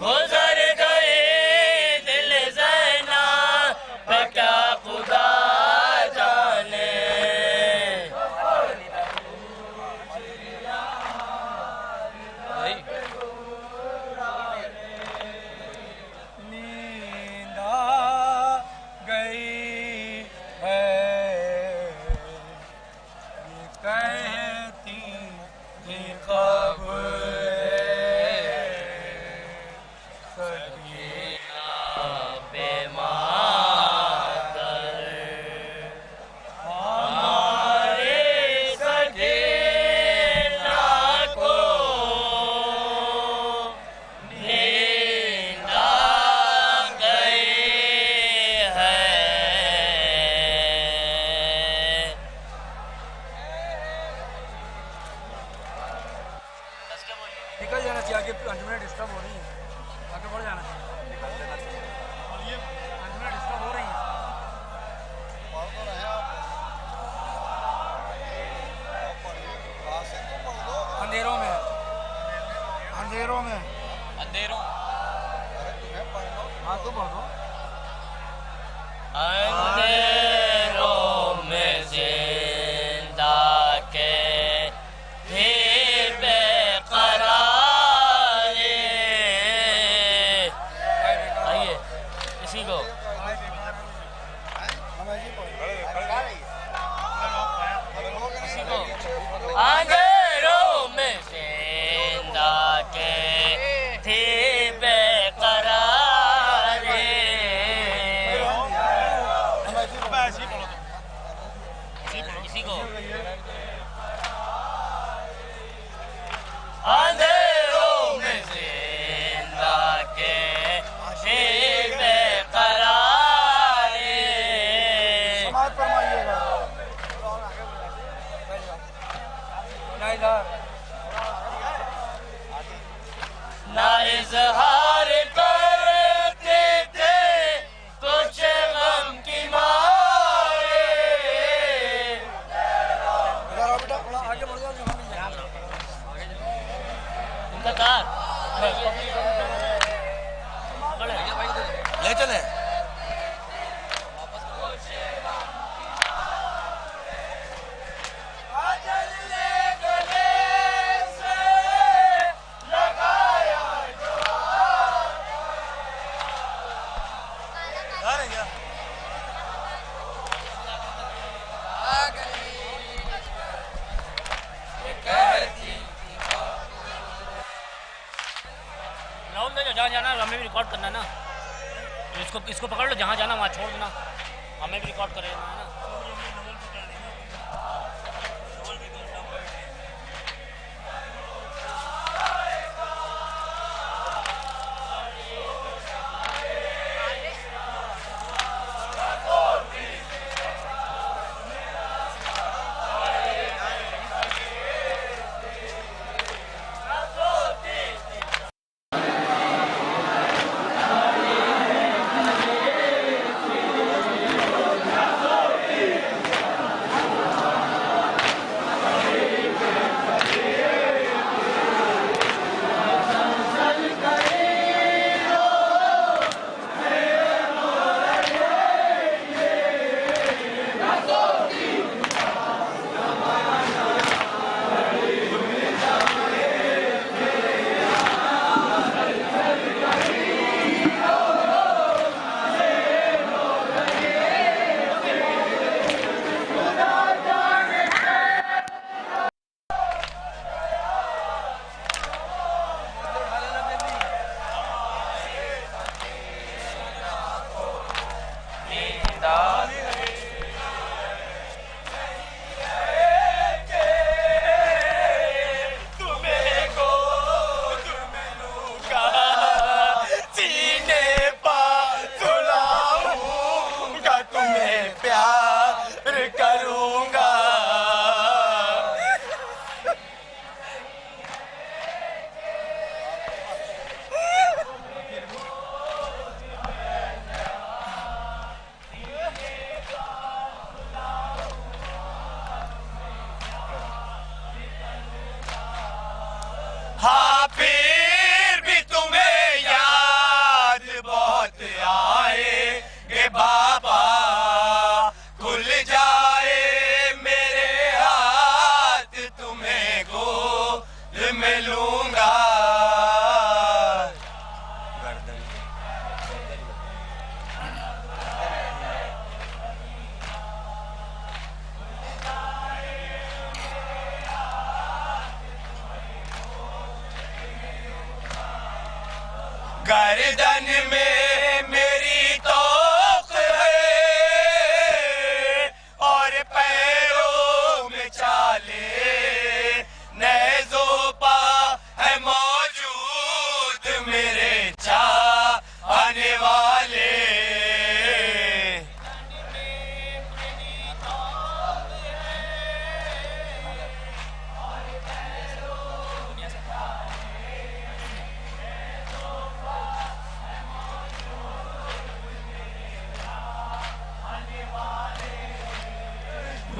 गुजर गए दिल ज़ैना पे क्या खुदा जाने। नींद आ गई है ये कहती थी खबरें निकल जाना चाहिए आगे। अंजुमन डिस्टर्ब हो रही है, आगे बढ़ जाना चाहिए। अंजुमन डिस्टर्ब हो रही है। अंधेरों में अंधेरों में अंधेरों हाँ तो पढ़ दो। अंधेरों में जिंदा के भी बेकरारी। आइए इसी को अंधेरों में जिंदा के थी बेकरारी। इसी को अंधेरों में जिंदा के थी बेकरारी। समाज फरमाइएगा ना इधर ना इज़हार करते थे कुछ गम की मारे। इधर आओ बेटा, थोड़ा आगे बढ़ जाओ। उनका कार ले चले। राहुल ने जहाँ जाना है हमें भी रिकॉर्ड करना है ना, तो इसको पकड़ लो, जहाँ जाना वहाँ छोड़ देना, हमें भी रिकॉर्ड करें है ना। गर्दन में मेरी तोख है और पैरों में चाले, नेज़ों पा है मौजूद मेरे चाहने वाले।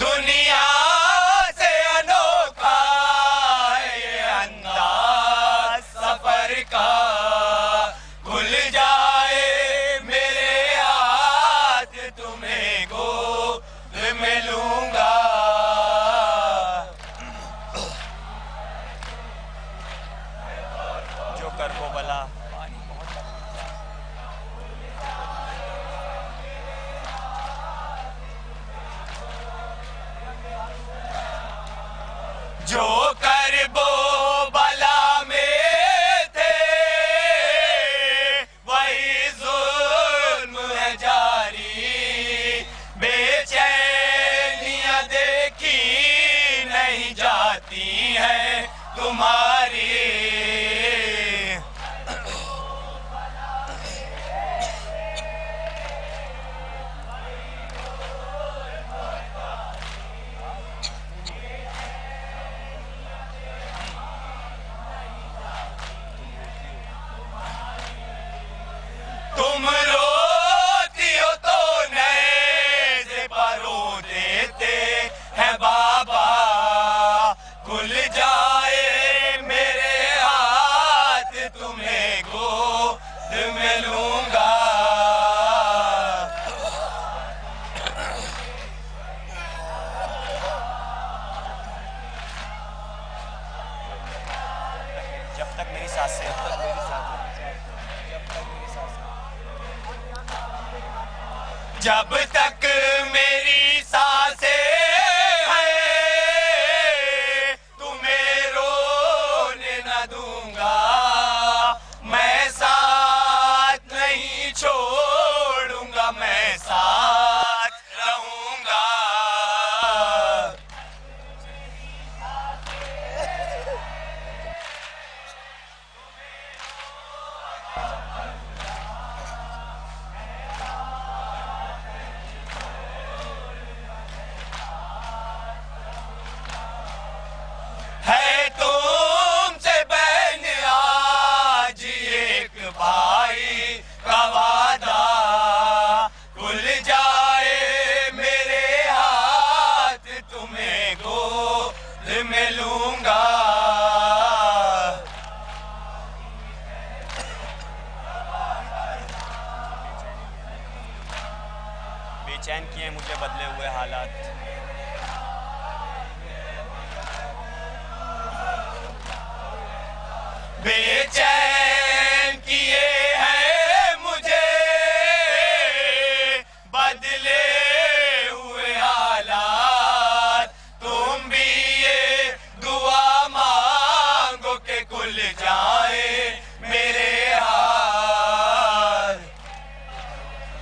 दुनिया से अनोखा ये अंदाज सफर का, खुल जाए मेरे हाथ तुम्हें गोद में लूंगा। जो कर वो भला जो कर वो बला में थे, वही जुल्म है जारी। बेचैनियां देखी नहीं जाती हैं तुम्हारी। तुम रोती हो तो नए परो देते हैं बाबा, खुल जाए मेरे हाथ तुम्हें गोद में लूंगा। जब तक मेरी सांसें जब तक मेरी सांसें हैं, तुम्हें रोने न दूंगा। मैं है तुमसे बहन आज एक भाई का वादा, खुल जाए मेरे हाथ तुम्हें गोद में लूंगा। बेचैन किए मुझे बदले हुए हालात, बेचैन किए हैं मुझे बदले हुए हालात। तुम भी ये दुआ मांगो के खुल जाए मेरे हाथ।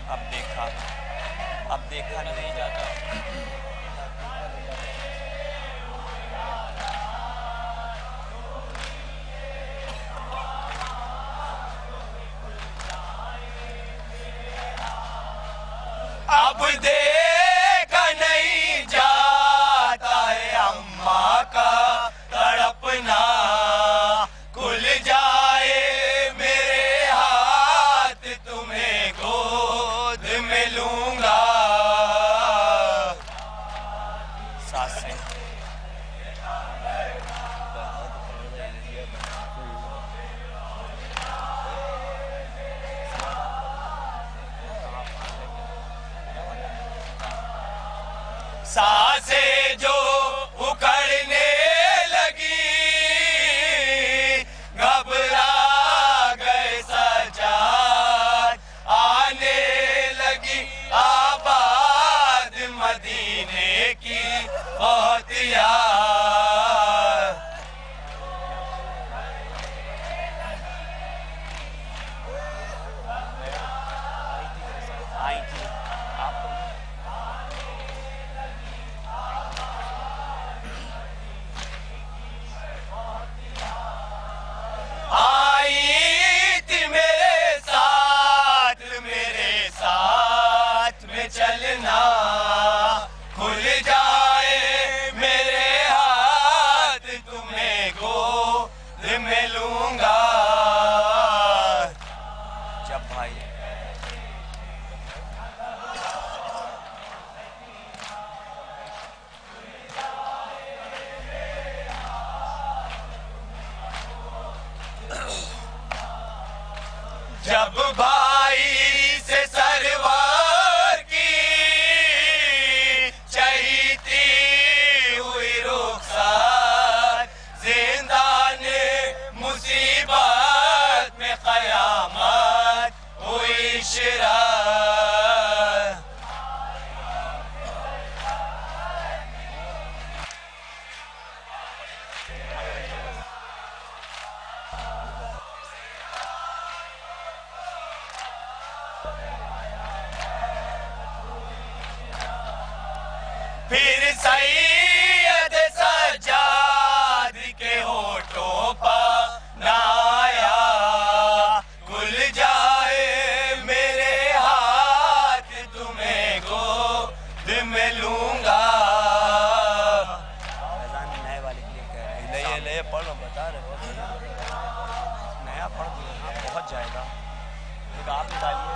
अब देखा नहीं जाता। अब देखा नहीं जाता है अम्मा का तड़पना, खुल जाए मेरे हाथ तुम्हें गोद में लूंगा। सांसें सांसें जो उखड़ने लगी, घबरा गए सजाद, आने लगी आबाद मदीने की बहुत याद। आई थी आपको आई थी मेरे साथ में चलना, खुल जाए मेरे हाथ तुम्हें गोद में लूंगा। जब भाई जब भाई से सरवार की चहीती हुई रुखसात, जिंदान मुसीबत में कयामत हुई शिरार। फिर सैयद सज्जाद के होठों पर नाया, खुल जाए मेरे हाथ तुम्हें गोद में लूंगा। नए वाले के लिए कह रहे हैं, नए पढ़ बता रहे हो, नया पढ़ पहुंच जाएगा। एक आप निकालिए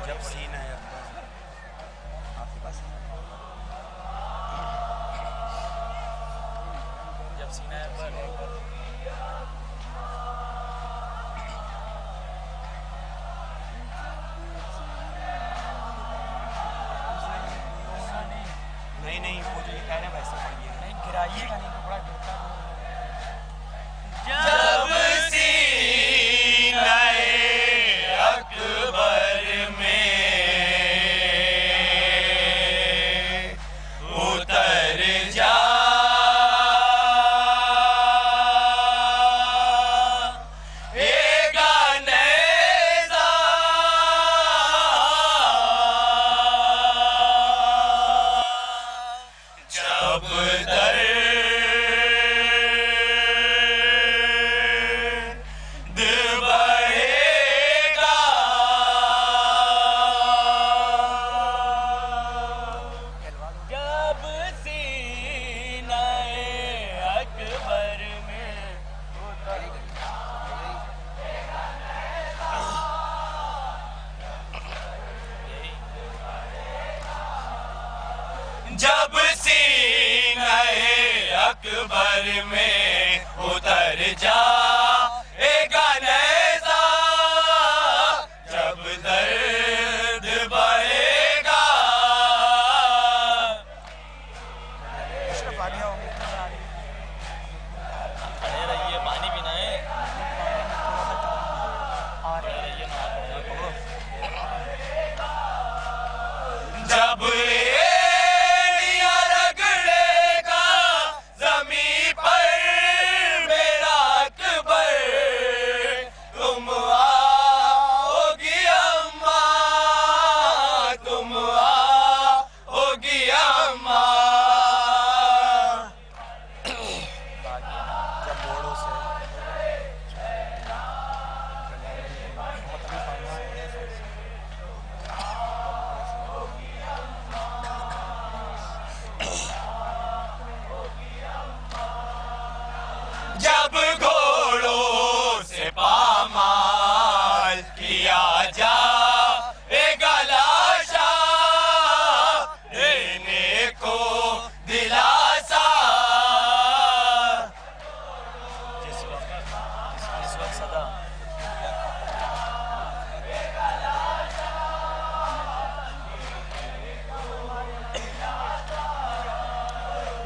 जब सीन है आपके पास जब सीन है नहीं वो जो ये कह रहे हैं वैसे पढ़िए नहीं गिराइएगा नहीं तो बड़ा गिरता जब सीने अकबर में उतर जा जब सीने अकबर में उतर जाएगा नेज़ा जब दर्द बढ़ेगा खड़े रहिए पानी पीना है जब जब घोड़ों से पामाल किया जाएगा लाशा देने को दिलासा जिस वक्त सदा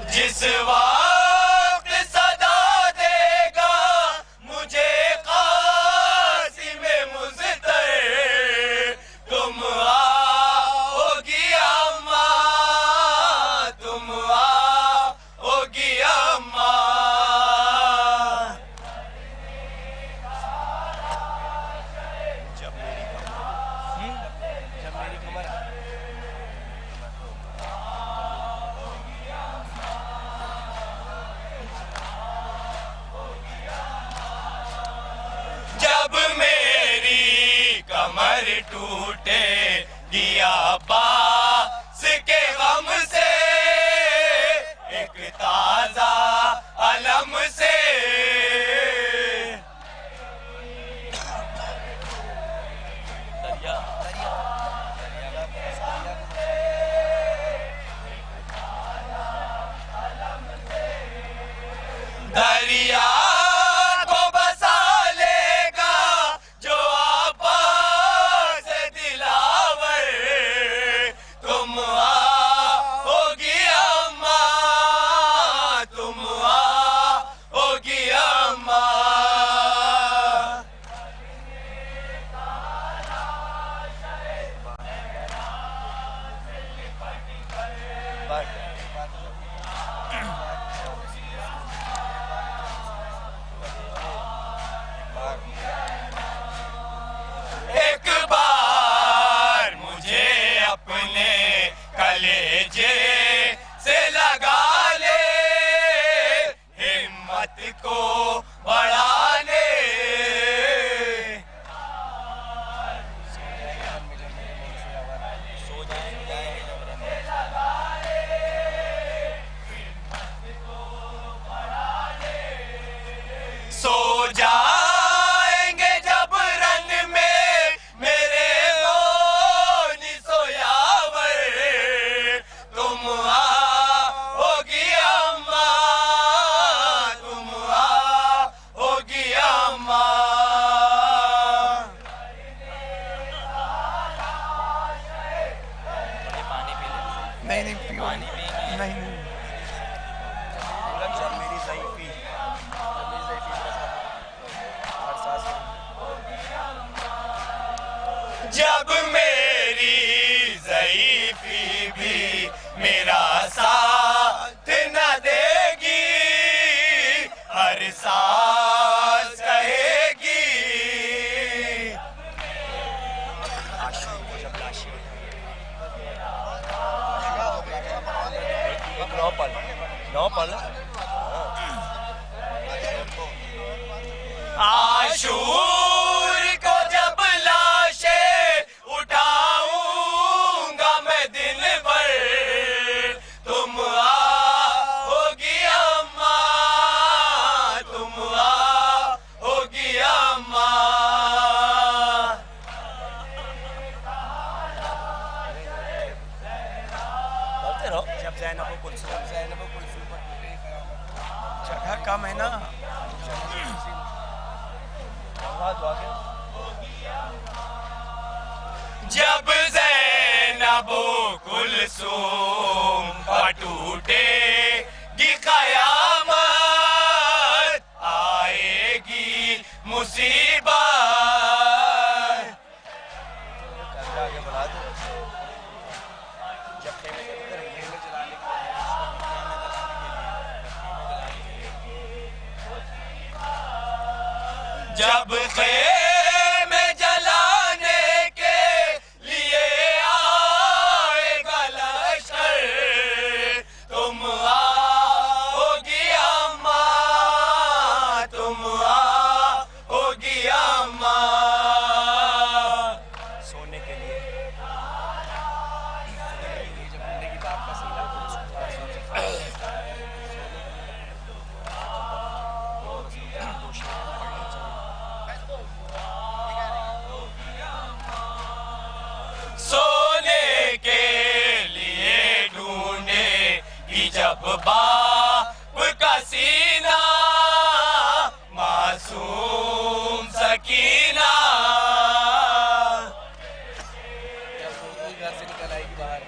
जिस वक्त एक बार मुझे अपने कलेजे से लगा ले, हिम्मत को बढ़ा ले। सो जाएंगे जब रन में मेरे मोनी सोयावर, तुम आओगी अम्मा, तुम आओगी अम्मा। नहीं नहीं पियो, नहीं नहीं मेरी ज़ईफ़ी जब मेरी ज़ईफ़ी भी मेरा साथ न देगी, हर सांस कहेगी। आशूर को जब लाशें उठाऊंगा मैं दिन भर, तुम आओगी अम्मा, तुम आओगी अम्मा। जब ज़ैनब कुलसूम जगह कम है ना, जब ज़ैनब कुलसूम का टूटेगी क़यामत, आएगी मुसीबत। जब ख़ैमे जलाने के लिए आएगा लश्कर, तुम आओगी अम्मा, तुम आओगी अम्मा। सोने के लिए जब जिंदगी बाप का सीना सोने के लिए ढूंढे कि जब बाप का सीना, मासूम सकीना। घर से निकल आएगी बाहर,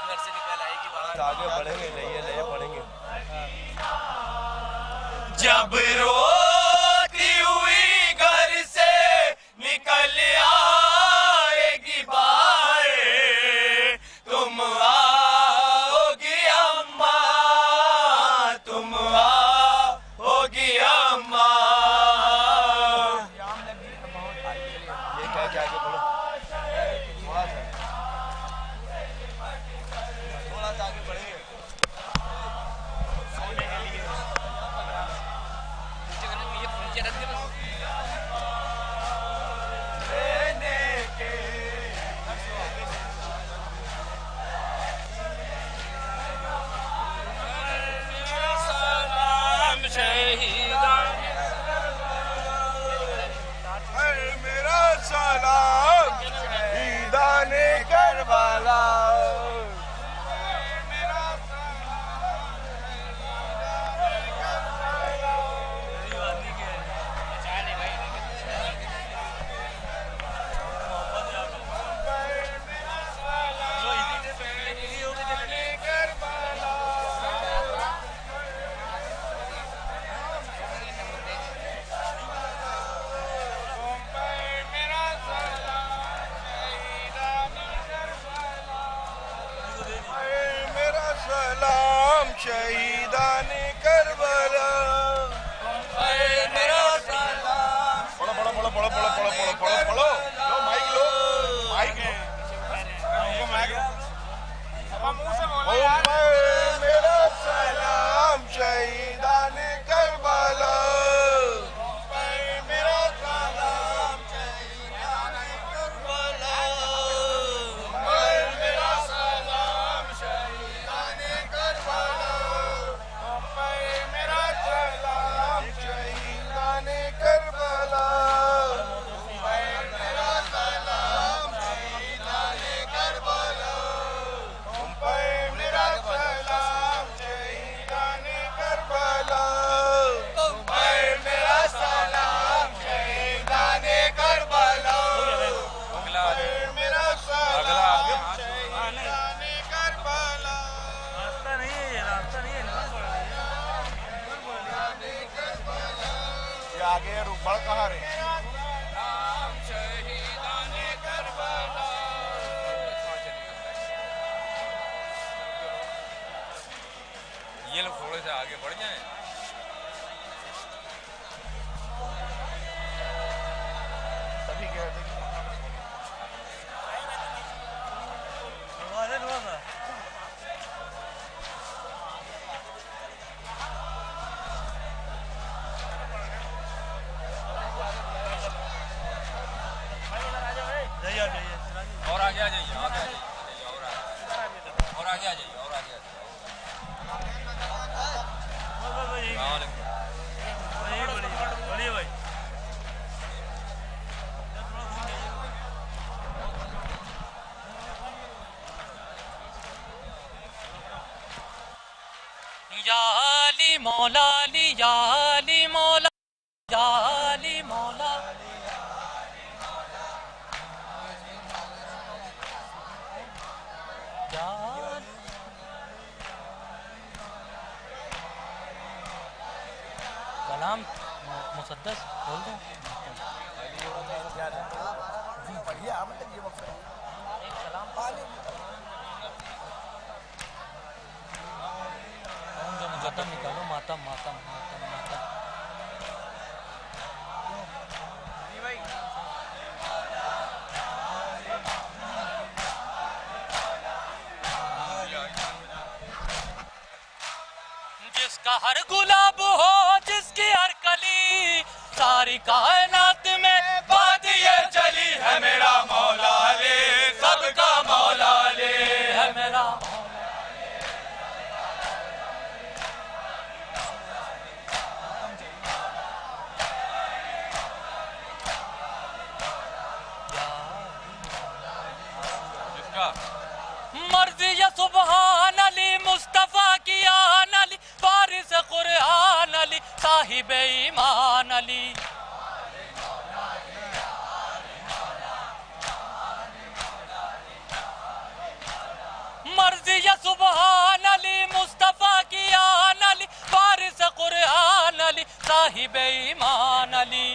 घर से निकल आएगी बाहर। आगे बढ़ेंगे, ले पढ़ेंगे। जब रोती हुई घर से निकल आएगी बाहर, तुम आओगी अम्मा, तुम आओगी अम्मा। ये क्या क्या आगे बढ़ो, थोड़ा सा आगे बढ़ेंगे। सोने के लिए शहीदान करबला मेरा सलाम। पढ़ो पढ़ो पढ़ो पढ़ो पढ़ो पढ़ो पढ़ो पढ़ो पढ़ो लो माइक लो माइक लो मेरा सलाम शहीदान करबला मेरा सलाम शहीदान करबला मेरा सलाम शहीदान करबला मेरा सलाम शहीदान करबला मेरा सलाम शहीदान करबला मेरा सलाम शहीदान करबला मेरा सलाम शहीदान करबला मेरा सलाम शहीदान करबला रास्ता नहीं है, ये रास्ता नहीं है ना। ये आगे रुक बढ़ कहाँ रे ये लोग थोड़े से आगे बढ़ जाएं। सभी कह रहे थे अरे रुआ था। जाइए जाइए और आगे आ जाइए और आगे आ जाइए और आगे आ जाइए और आगे आ जाइए। बढ़िया भाई। या अली मौला अली या अली मौला या अली मौला या कलाम मुसद्दस बोल दो। मातम निकालो मातम मातम मातम मातम। जिसका हर गुलाब हो जिसकी हर कली सारी कायनात में बात ये चली है मेरा मौला ले सबका मौला ले है मेरा मर्जी या सुबहान अली मुस्तफा की आन अली वारिस कुरआन अली साहिब ईमान अली मर्जी या सुबहान अली मुस्तफा की आन अली वारिस कुरआन अली साहिब ईमान अली।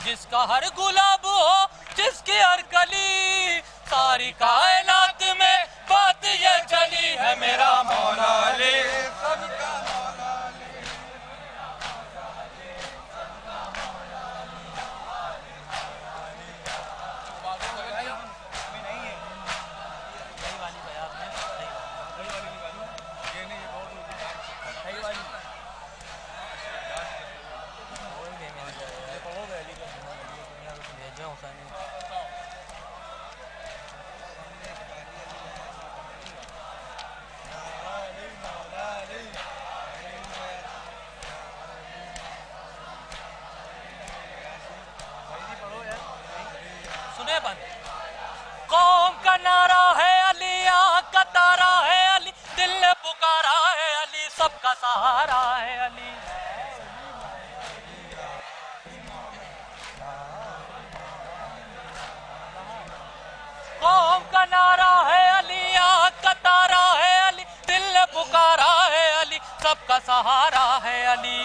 जिसका हर गुलाब हो जिसकी हर कली सारी कायनात में बात ये चली है मेरा मौला ले सबका मौला ले। कौम का नारा है अली आँख का तारा है अली दिल ने पुकारा है अली सबका सहारा है अली। कौम का नारा है अली आँख का तारा है अली दिल ने पुकारा है अली सबका सहारा है अली।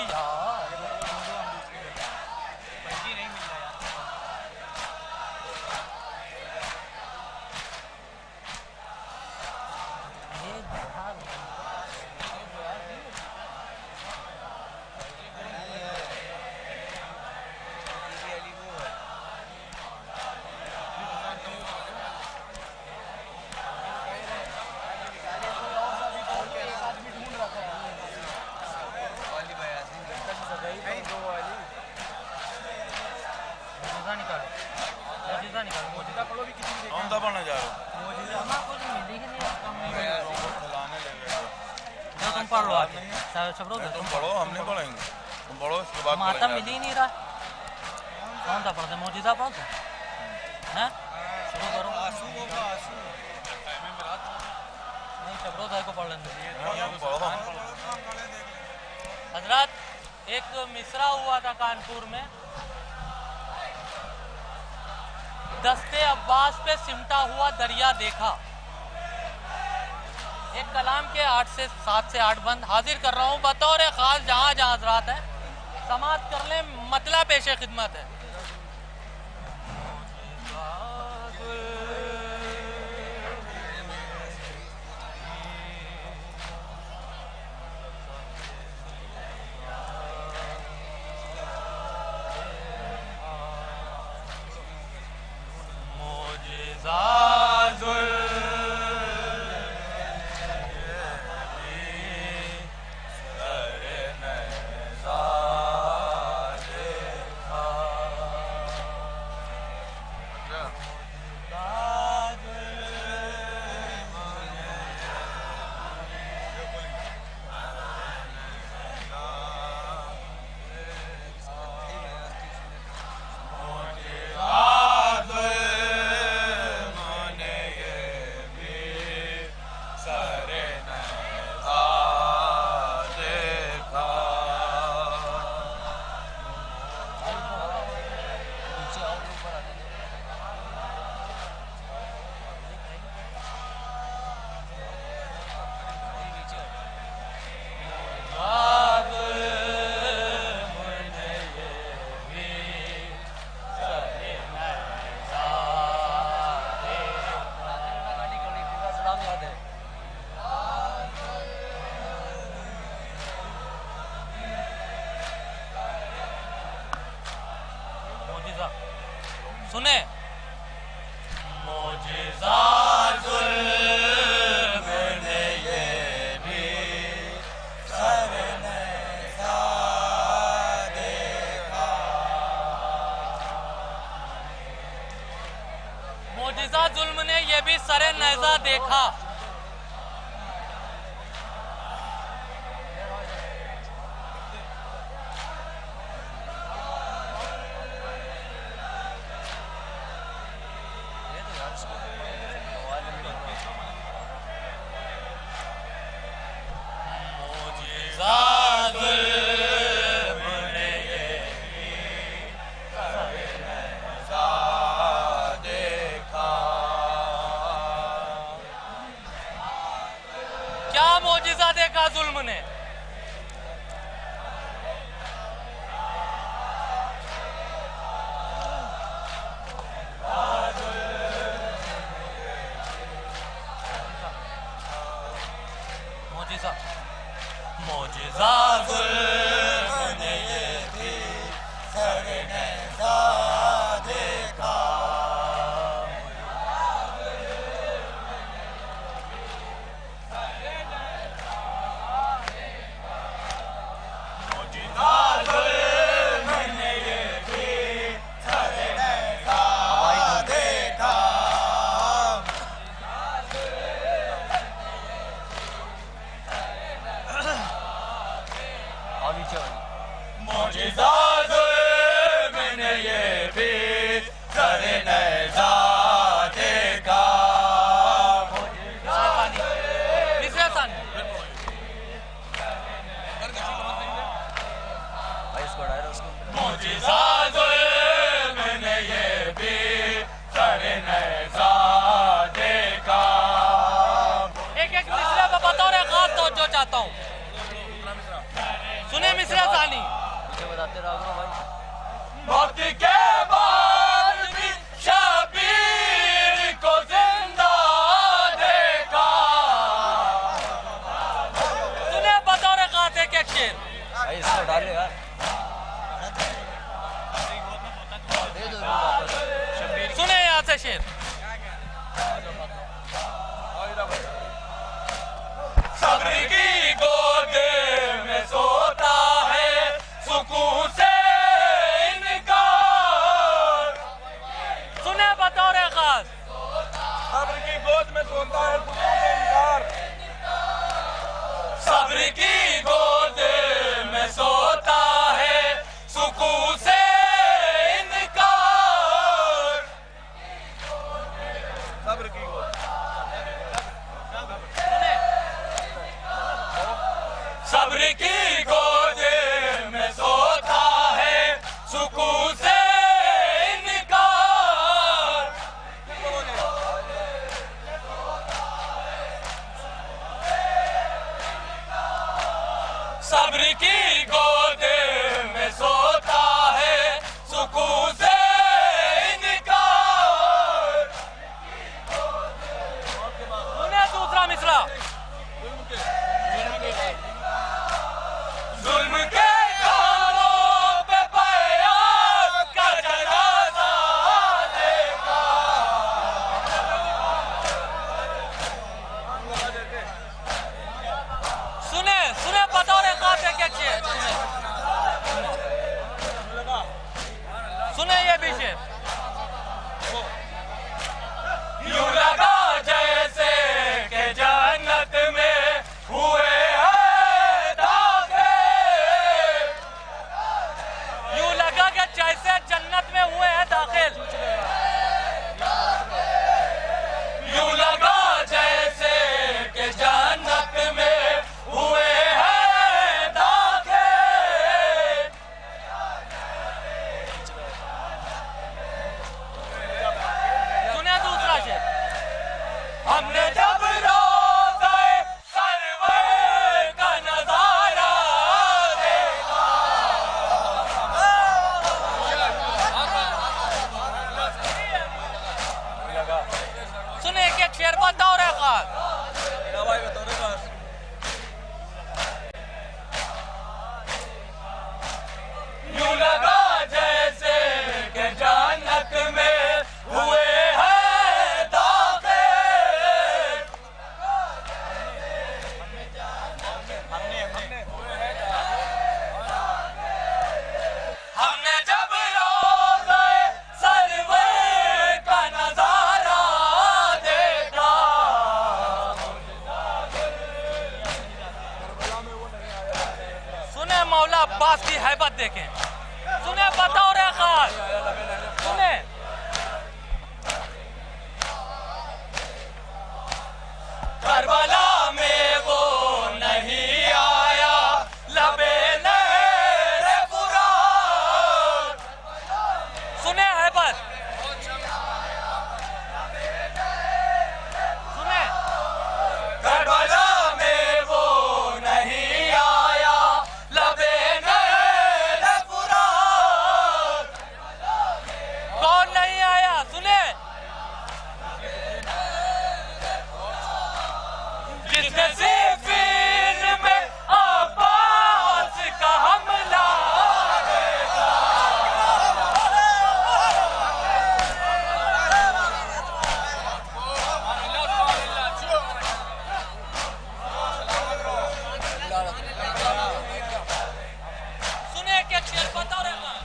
कौन सा पढ़ने जा रहे हो? तुम पढ़ लो आगे तुम पढ़ो, हम नहीं पढ़ेंगे, तुम पढ़ो, इसके बाद माता मिल ही नहीं रहा। कौन सा पढ़ते? मौजूदा पढ़ते हैं? शुरू करो। नहीं शब्दों को पढ़ लेंगे। हजरत एक मिसरा हुआ था कानपुर में, दस्ते अब्बास पे सिमटा हुआ दरिया देखा। एक कलाम के 7 से 8 बंद हाजिर कर रहा हूँ बतौर खास, जहाँ जहाँ हजरात है समात कर ले, मतला पेशे खिदमत है। सुने मोजिज़ा जुल्म ने ये भी सरे नैज़ा देखा। क्या मोजिज़ा देखा जुल्म ने? मोजिज़ा मोजिज़ा जुल्म ने ये भी सरे नैज़ा देखा। मोजिज़ा जुल्म सुने ये भी शेर। यूं लगा जैसे के जन्नत में हुए हैं दाखिल, यूं लगा कि जैसे जन्नत में हुए हैं दाखिल, यूं लगा जैसे के जन्नत में हुए हैं दाखिल। सुने दूसरा शेर। हमने जब रोज़े सरवर का नजारा देखा, सुने एक एक शेर बताओ रे खास। यूं लगा जैसे के जन्नत में हुए हैं दाखिल। हमने जब रोज़े सरवर का नजारा देखा, सुने मौला अब्बास की हैबत देखें। सुने बताओ रे खास। सुने करबला में वो नहीं आया लबे नहर फुरात। सुने हैबत। सुने करबला में वो नहीं आया लबे नहर फुरात। कौन नहीं आया? सुने जिसने सिफिन में अब्बास का हमला देखा, सुने एक एक शेर बताओ रे खास।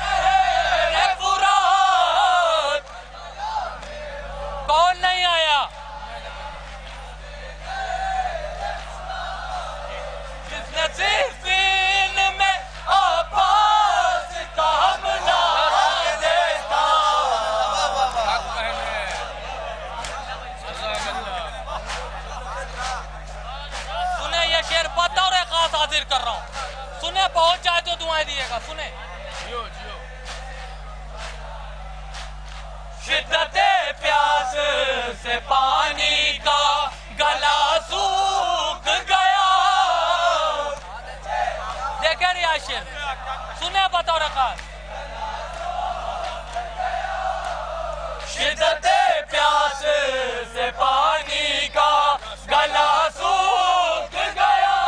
नहर फुरात। कौन नहीं आया? जिसने सिफिन में अब्बास का हमला देखा, सुने ये शेर बताओ रे खास, हाजिर कर रहा हूँ। सुने पहुंच जाए तो दुआएं दिएगा। सुने शिद्दते प्यास से पानी का गला सूख गया, देखे रिया शेर। सुने बताओ रे खास। शिद्दते प्यास से पानी का गला सूख गया।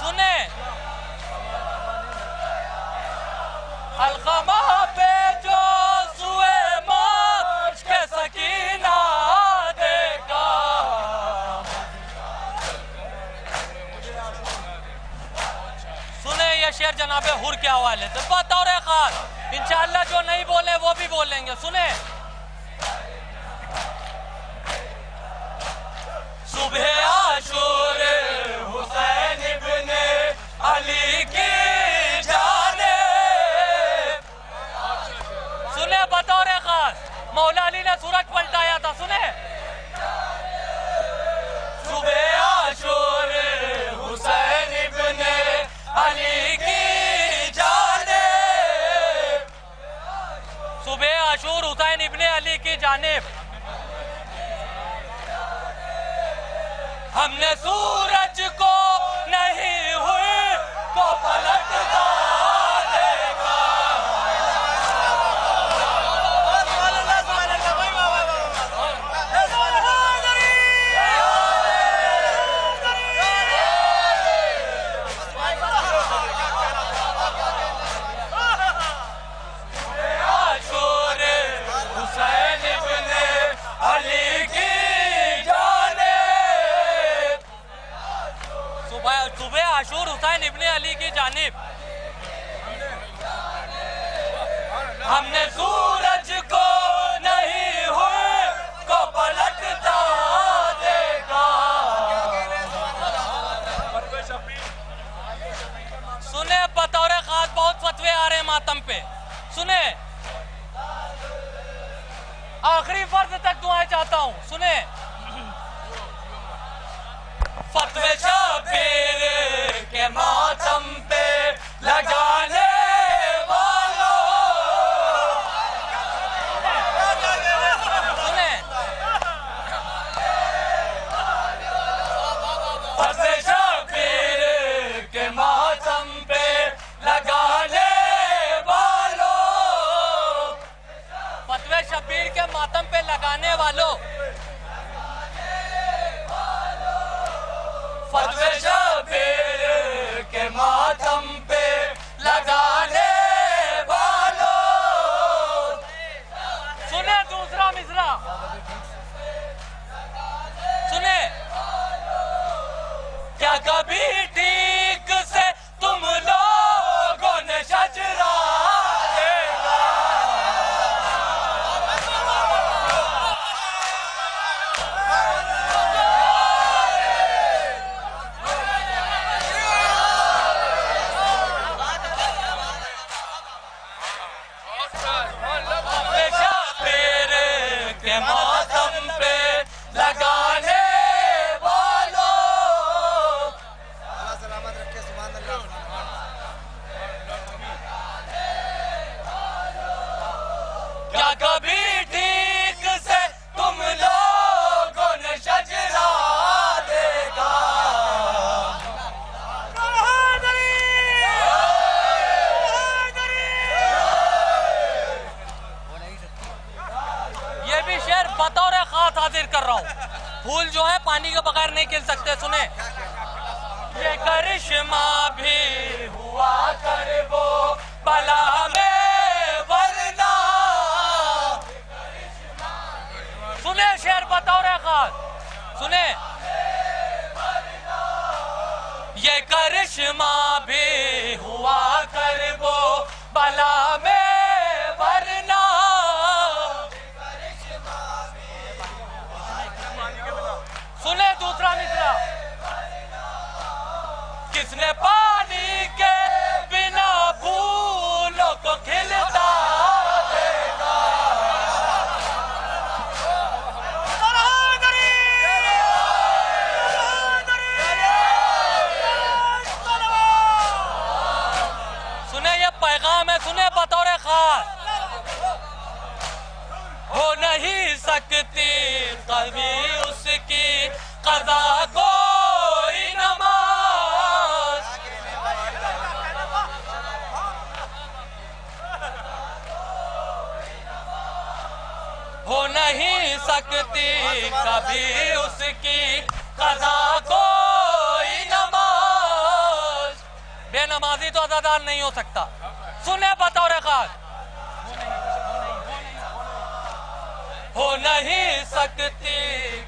सुने अलखमा पे जो सुए मौज के सकीना देखा, सुने ये शेर जनाबे हुर के हवाले से बताओ रे खास। इंशाअल्लाह जो नहीं बोले वो भी बोलेंगे। सुने सुबह आशूर हुसैन इब्ने अली की जाने, सुने बताओ रे खास। मौला अली ने सूरज पलटाया था। सुने सुबह आशूर हुसैन इब्ने अली की जाने, सुबह आशूर हुसैन इब्ने अली की जानिब हमने सूरज को नहीं हुई को पलटता देखा। आशूर हुसैन इब्ने अली की जाने, हुसैन इब्ने अली की जानिब। हमने सूरज को नहीं हुए को पलटता देखा। सुने बतौर खास बहुत फतवे आ रहे हैं मातम पे। सुने आखिरी फर्ज तक दुआएं चाहता हूं। सुने फतवे शबीर के मातम पे लगाने वालों, सुने फतवे शबीर के मातम पे लगाने वालों, फतवे शबीर के मातम पे लगाने वालों, फतवे शबीर के मातम पे लगाने वालों। सुने दूसरा मिसरा, सुने क्या कभी ठीक से तुम लोगों ने शजरा देखा। के मातम पे लगाने वालों, सलामत रखे। सुभान अल्लाह। क्या कभी ठीक से तुम लोगों ने शजरा देखा। ये भी शेर बतौर खास हाजिर कर रहा हूँ। फूल जो है पानी के बगैर नहीं खिल सकते। सुने ये करिश्मा भी हुआ कर वो बला में वरना। सुने शेर बतौर खास, सुने ये करिश्मा भी हुआ कर वो बला में वरना। सुने दूसरा मिसरा, किसने पानी के बिना फूलों को खिलता देखा। सुने ये पैगाम है। सुने बतौर खास, हो नहीं सकती कभी उसकी कज़ा कोई नमाज। हो नहीं सकती कभी उसकी कज़ा कोई नमाज। बेनमाजी तो अज़ादार नहीं हो सकता। सुने बतौर खास, हो नहीं सकती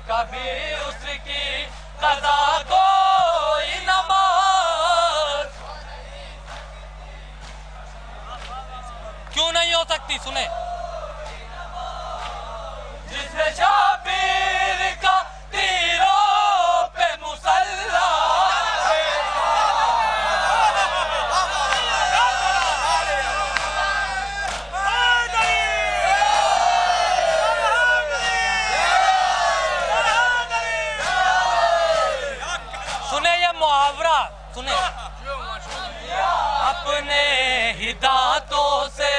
कभी उसकी कज़ा कोई नमाज। क्यों नहीं हो सकती। सुने जिसने शबीर का तीरों पे मुसल्ला मुहावरा। सुने अपने ही दांतों से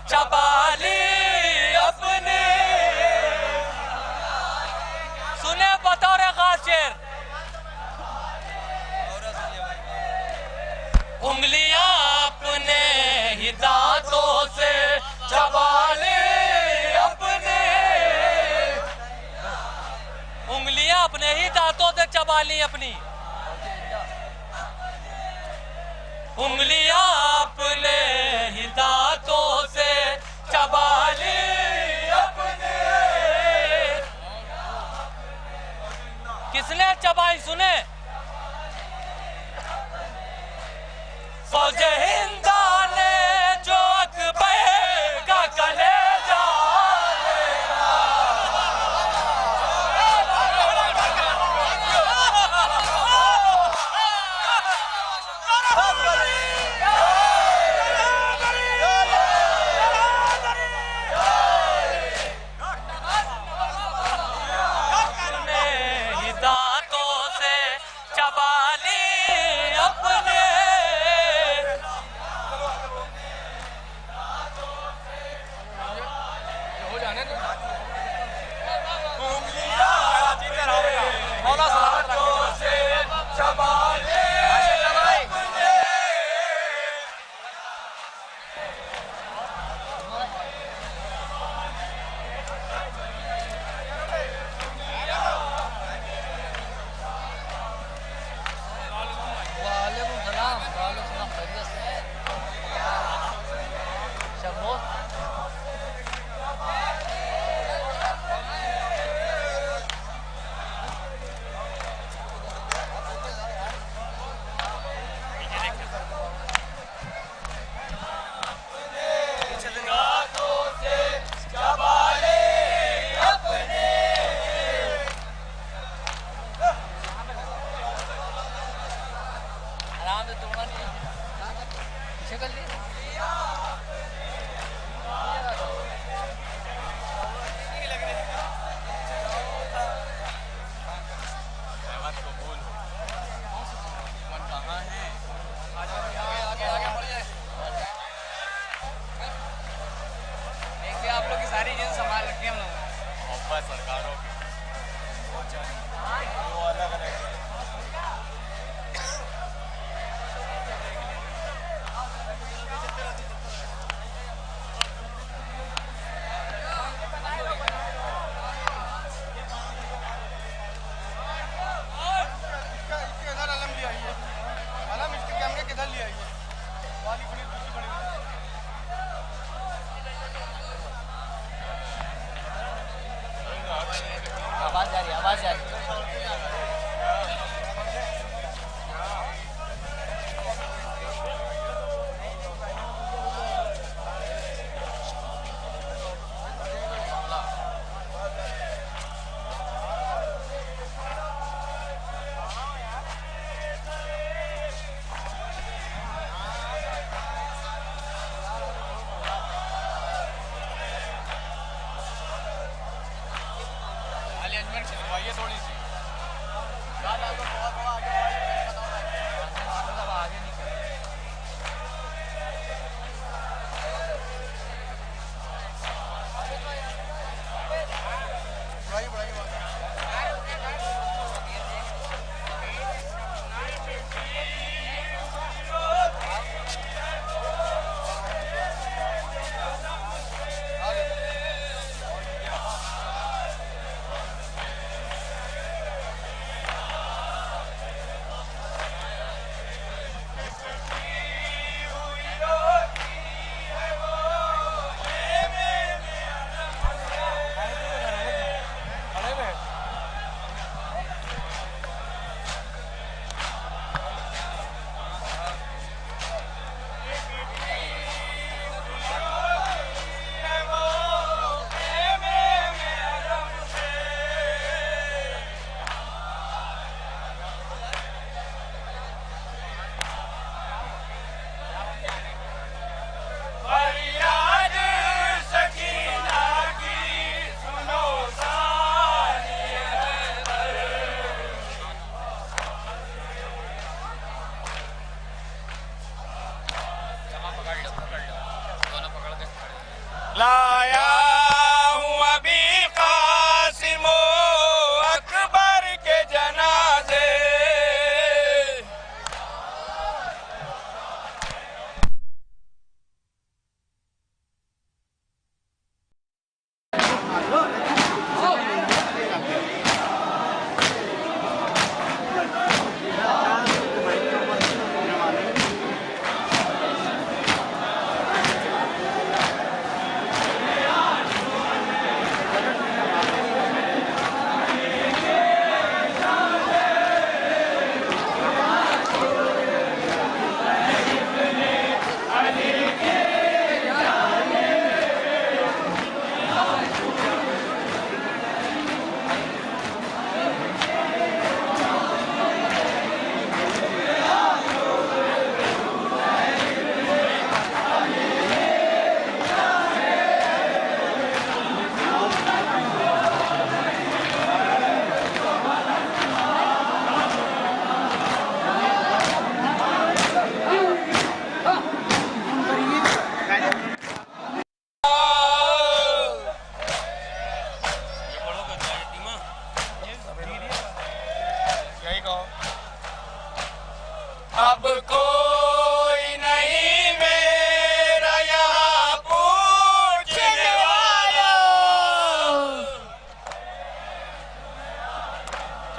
चबा ली अपने। सुने बतौर खास शेर, उंगलियां अपने ही दांतों से चबा ली अपने। उंगलियां अपने ही दांतों से चबा ली अपनी। उंगलियां अपने ही दांतों से चबा ली अपने। किसने चबाई। सुने फौज हिंदा ने जो अकबर का कलेजा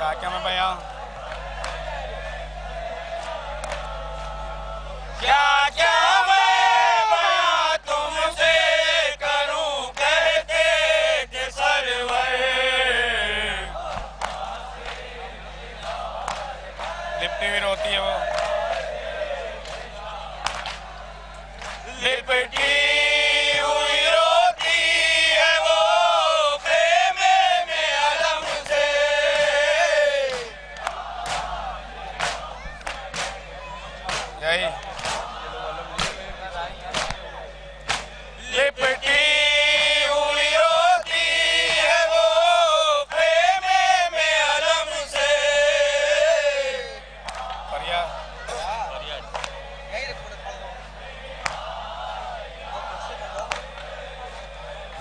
क्या क्या मैं बयां क्या क्या मैं बयां तुमसे करूं कहते थे सरवर। लिपटी हुई रोती है वो, लिपटी हुई रोती है वो खेमे में अलम से। यही लिपटी हुई रोती है वो खेमे में अलम से। बढ़िया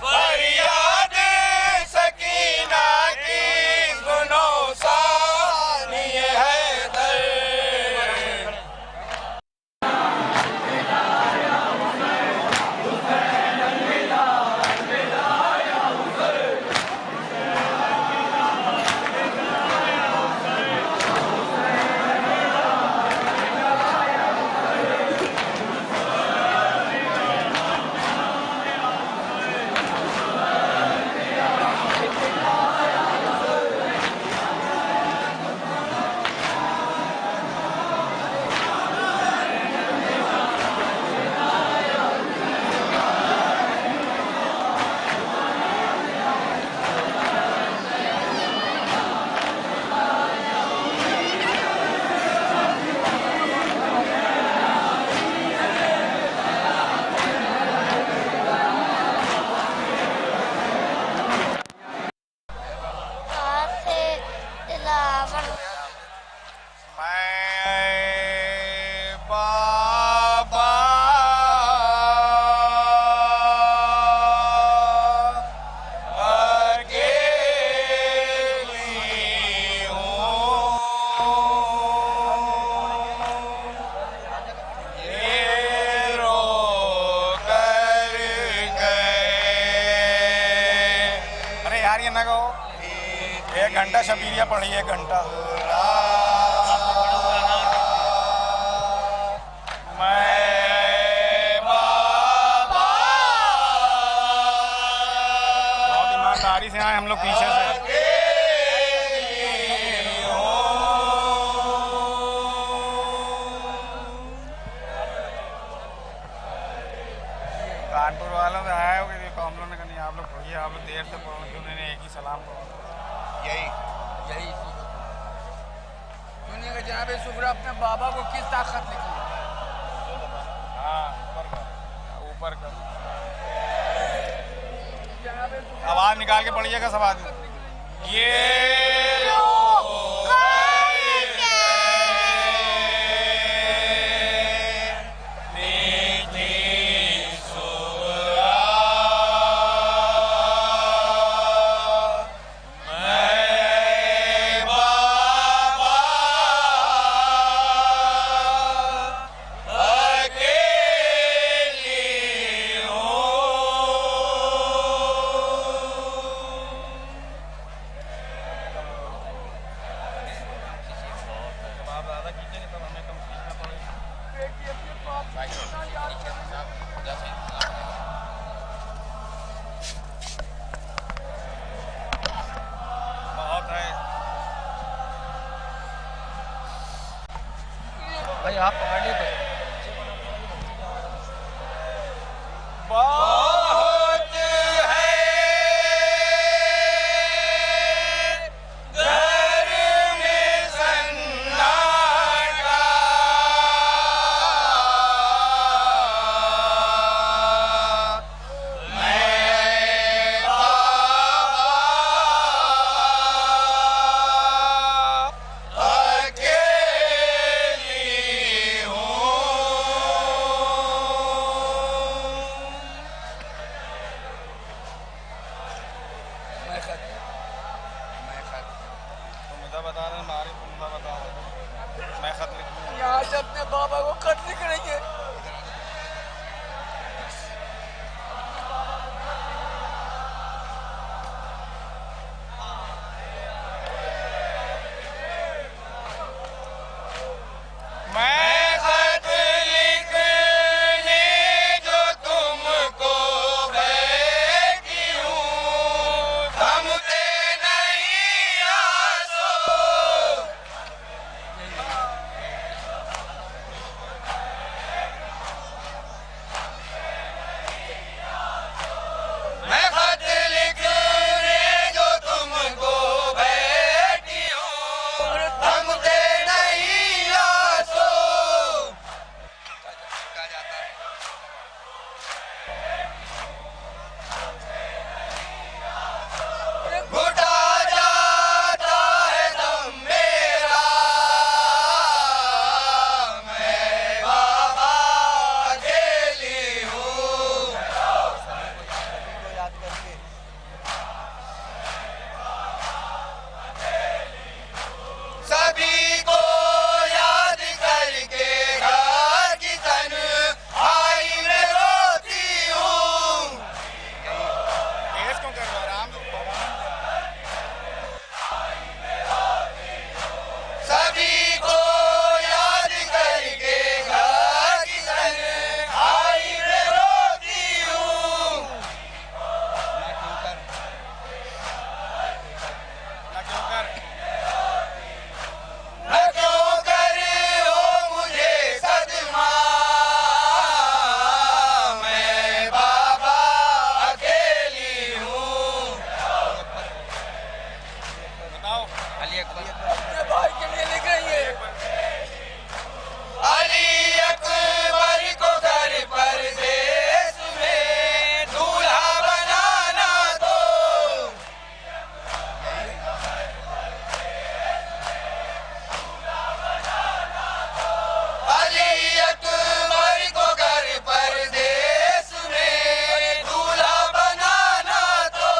फरियाद सकीना की गुनों सानी है दर। बाबा अकेली हूँ ये रो कर गए। अरे यार ये ना कहो, 1 घंटा शबीरिया पढ़ी, 1 घंटा। बहुत ईमानदारी से आए हम लोग पीछे से। कानपुर वालों से आए हो कि हम लोग ने कहा नहीं आप लोग पढ़िए, आप लोग देर से पढ़ो, उन्होंने एक ही सलाम पढ़ा। यही सुनिएगा जनाब सुगरा अपने बाबा को किस ताकत लिखी। हाँ ऊपर का आवाज निकाल के पढ़िएगा सब आदमी। ये भाई आप पकड़ लिए तो बहुत है घर में सन्नाटा। मैं बाबा अकेली हूँ। अली अकबर भाई के लिए लिख रही है। अली अकबर को घर परदेस में दूल्हा बनाना दो। अली अकबर को घर परदेस में दूल्हा बनाना दो।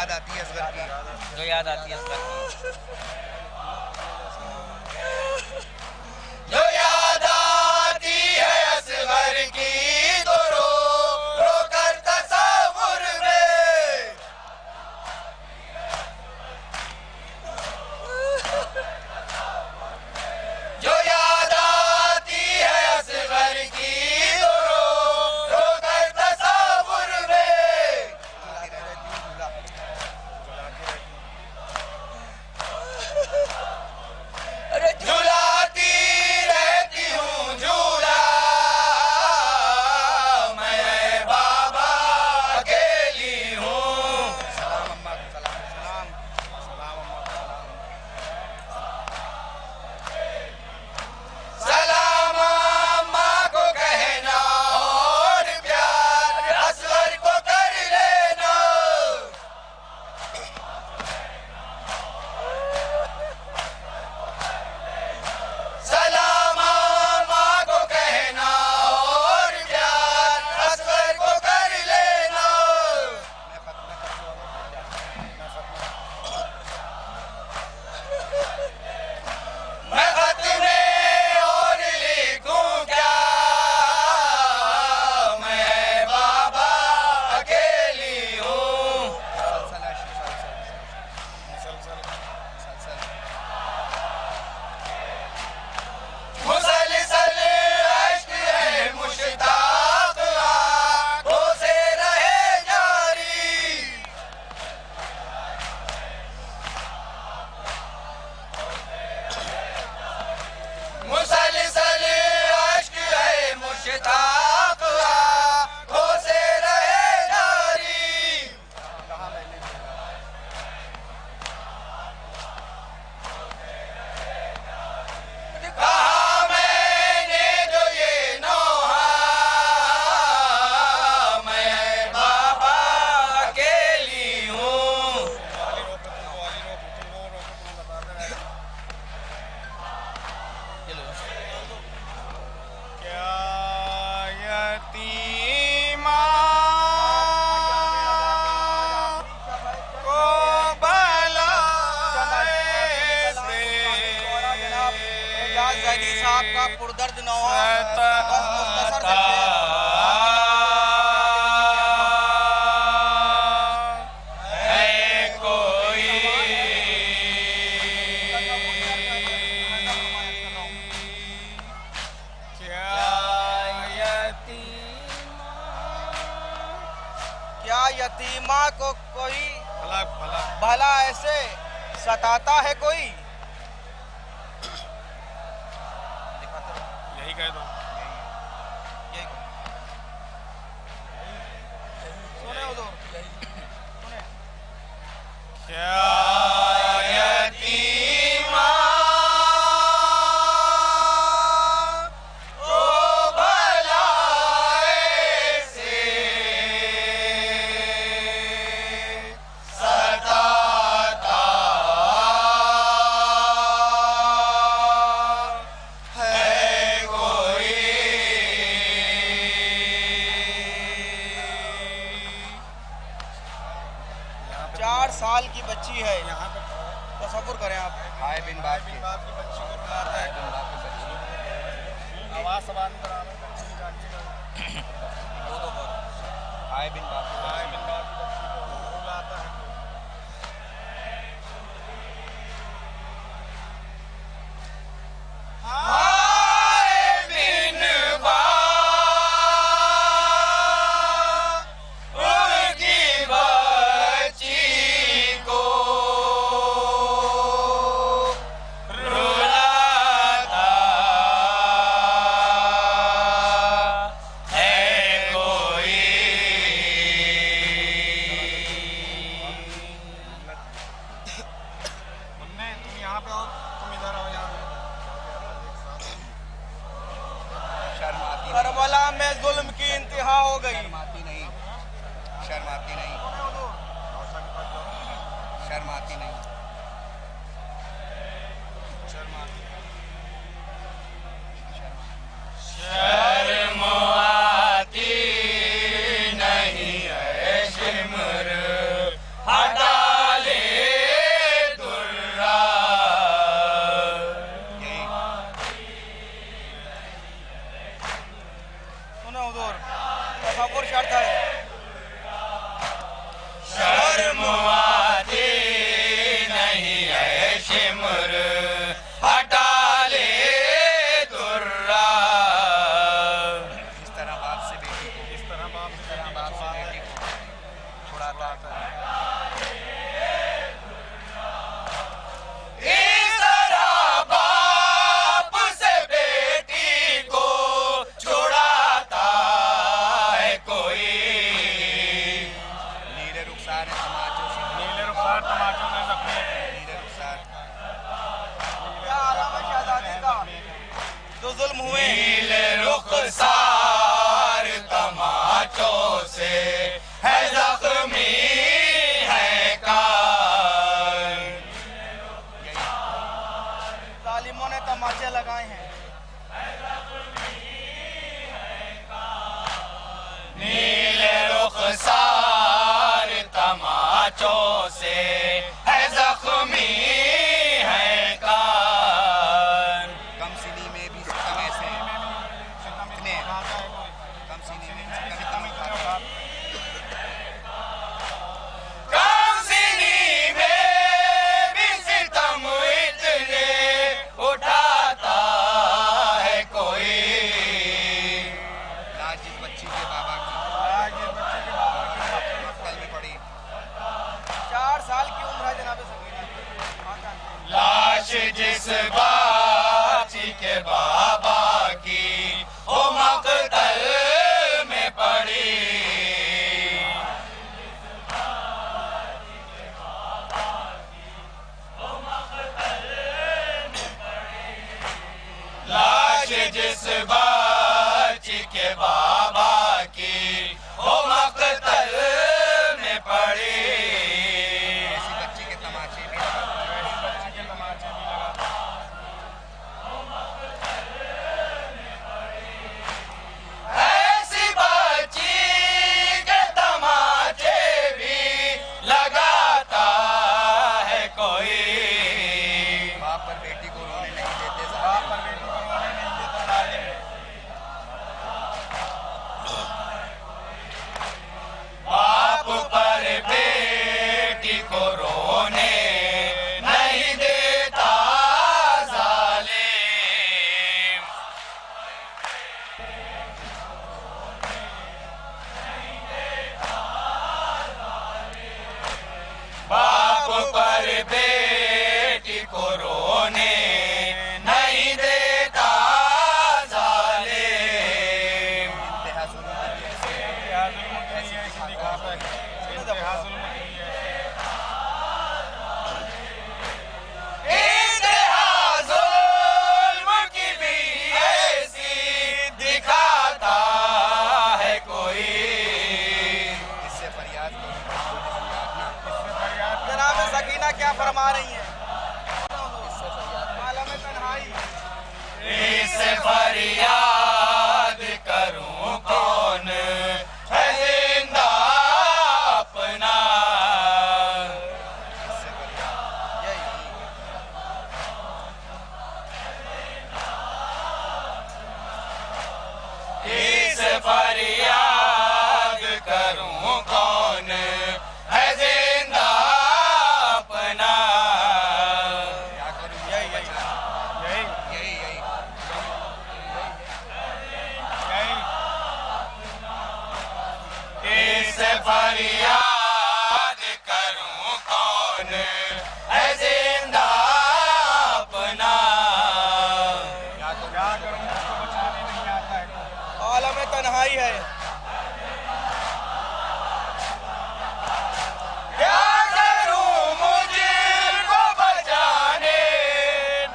याद आती है असगर की, जो याद आती है असगर की। जो याद आती है असगर की तो रो रो कर तसव्वुर में, जो याद आती है असगर की तो रो रो कर तसव्वुर में, झुलाती रहती हूँ झूला मैं बाबा अकेली हूँ। सलाम अम्मा को सलाम, सलाम सलाम अम्मा को सलाम। सलाम अम्मा को कहना और प्यार असगर को कर लेना। सलाम अम्मा को कहना और प्यार असगर को कर लेना। मैं खत में और लिखूं क्या, मैं बाबा अकेली हूँ। मुसलसल अश्क है मुश्ताक आँखों से रहे जारी। मुसलसल अश्क है मुश्ताक आँखों से रहे जारी। कहा मैंने जो ये नौहा मैं बाबा अकेली हूँ। क्या यतीमा को साहब का पुरदर्द नौहा बस मुख्तसर से है कोई क्या यतीमा को कोई भला ऐसे सताता है कोई। यही कह दो। क्या यतीमा को भला ऐसे सताता है कोई। 4 साल की बच्ची है, तसव्वुर करें आप। हाय बिन बाप की बच्ची को रुलाता है, बिन बाप की बच्ची आवाज सवाल पर आना हाय बिन बाप की बच्ची को रुलाता है। हाय बिन बाप उनकी बच्ची को रुलाता है कोई। मुन्ने तुम यहाँ पे आओ, तुम इधर आओ यहाँ पे। करबला में जुल्म की इंतहा हो गई। शर्माती नहीं, शर्माती नहीं, शर्माती नहीं, शर्म आती नहीं है शिमर हटा उड़ाता है। इस तरह बाप से बेटी को छुड़ाता है कोई। नीले रुखसार है तमाचों से, नीले रुखसार तमाचों से जख्मी है। नीले रुखसार क्या आलम है शहजादी का जो जुल्म हुए। नीले रुखसार तमाचों से है जख्मी है कान। जालिमों ने तमाचे लगाए हैं। नीले रुखसार तमाचों से है जख्मी है कान। कम सीनी में भी सितम ऐसे इतने हैं। कम सीनी में भी सितम इतने उठाते हैं। कम सीनी में भी सितम इतने उठाता है कोई। लाश जिस बच्ची के बाबा की कल में पड़ी। 4 साल की उम्र है जनाब सकीना की। लाश जिस बाची के बाबा की ओ मकतल में पड़ी। लाश जिस बाची के बाबा की ओ मकतल में पड़ी। ऐसी बच्ची के तमाचे भी लगाते हैं। ऐसी बच्ची के तमाचे भी लगाता है कोई। बाप पर बेटी को रोने नहीं देते, बाप पर बेटी को रोने नहीं देता जालिम। बाप पर बेटी को रोने नहीं देता जालिम। बाप पर बेटी को रोने नहीं देता जालिम। इंतहा जुल्म की ऐसे ऐसी दिखाता है। इंतहा जुल्म की ऐसे इंतहा जुल्म की भी ऐसी दिखाता है कोई। इससे फरियाद करो। जनाब सकीना क्या फरमा रही हैं। आलम तन्हाई इससे फरियाद करूं कौन है जिंदा अपना। इस फरियाद करूं कौन है जिंदा अपना। इस फरियाद करूं कौन है जिंदा अपना। आलम तन्हाई है। क्या करूं मुझको बचाने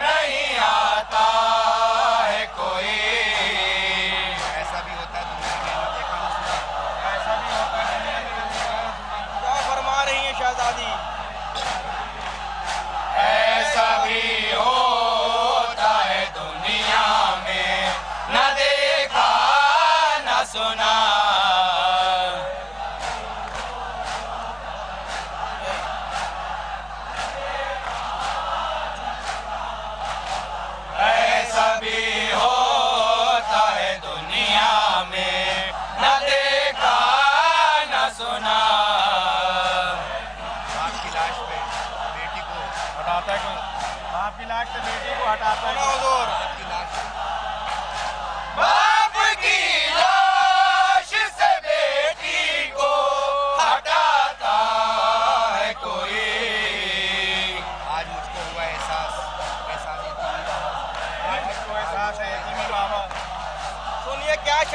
नहीं आता है कोई। ऐसा भी होता है दुनिया में, देखा ना सुना। ऐसा भी होता है दुनिया में। क्या फरमा रही हैं शहजादी। ऐसा भी होता है दुनिया में, न देखा न सुना। ऐसा भी होता है दुनिया में, न देखा न सुना। बाप की लाश पे बेटी को हटाता है कोई। बाप की लाश से बेटी को हटाता है हुजूर। बाप की लाश बाप की लाश से बेटी को हटाता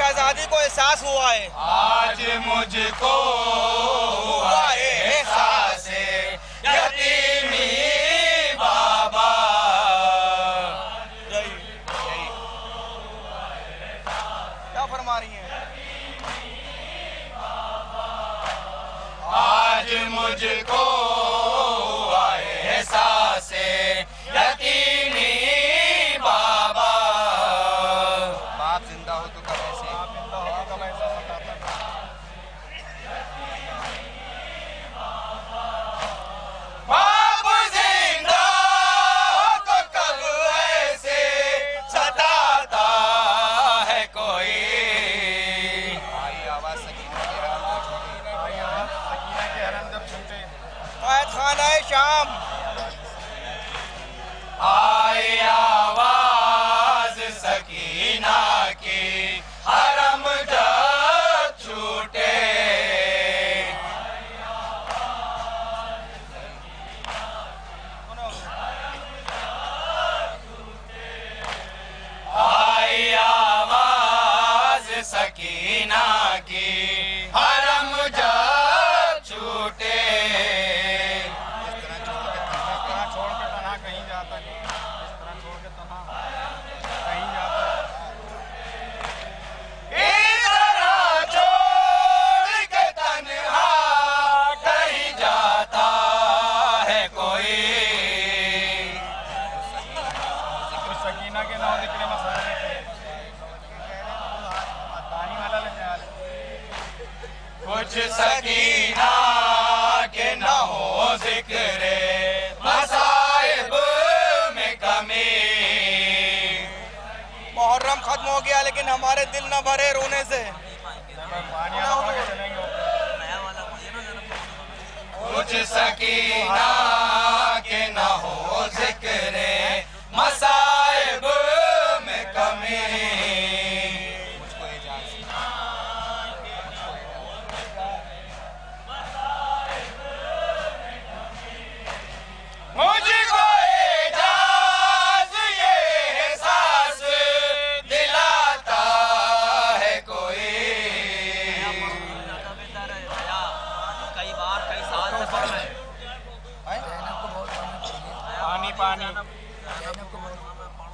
आजादी को एहसास हुआ है। आज मुझको हुआ एहसास यतीमी बाबा। क्या फरमा रही हैं? आज मुझको हुआ एहसास यतीमी बाबा। बाप जिंदा हो तो कब ऐसे बाप जिंदा हो तो कब ऐसे सताता है कोई। आवाज खाना शाम आई आवाज सकीना की हरम जब छूटे। आई आवाज सकीना की हरम जब छूटे। कुछ सकीना के न हो जिक्रे मसाइब में कमी। मुहर्रम खत्म हो गया लेकिन हमारे दिल न भरे रोने से। कुछ सकीना के न हो जिक्रे मसाइब में कमी। मुझको एजाज ये एहसास दिलाता है कोई। कई बार कई साल से पढ़ रहे पानी पानी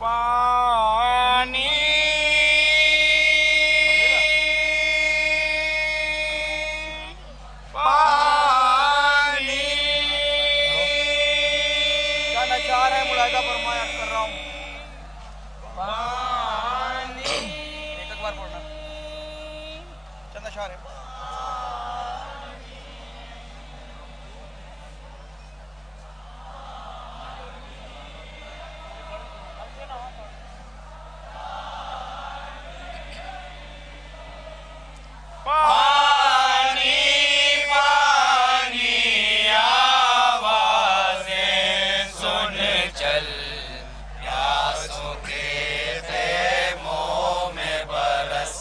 पानी पानी क्या नचार है मुलाहिदा फरमाया कर रहा हूँ। पानी एक बार पढ़ना चंद अशार है। पानी पानी आवाज़ें सुन चल प्यासों के खेमों में बरस।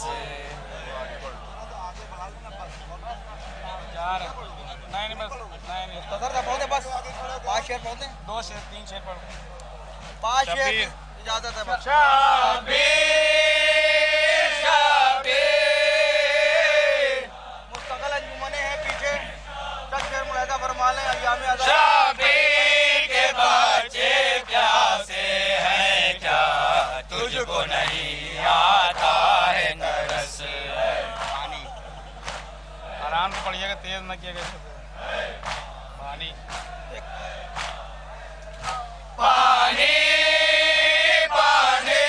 बस 5 शेर पढ़ते 2 शेर 3 शेर पढ़ 5 शेर इजाजत है। बस मुस्तकिल अंजुमने हैं पीछे 10 शेर मुलाहिदा फरमा लें। अय्याम आज़ाद शबीर के बच्चे प्यासे हैं क्या तुझको नहीं आता है तरस। पानी आराम से पढ़िएगा, तेज न किएगा। पानी पानी पानी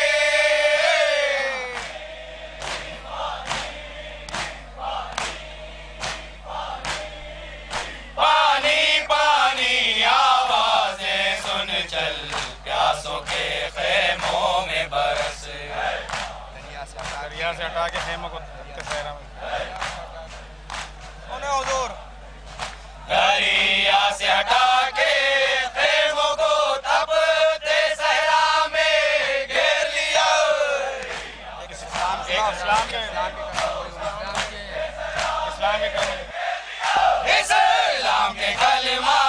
पानी पानी आवाज़ें सुन चल प्यासों के खेमों में बरस। दरिया से हटा के खेमों को सहरा में हुजूर दरिया से हटा के खेमों को तपते सहरा में घेर लिया। इस्लाम के इस्लाम के कलमा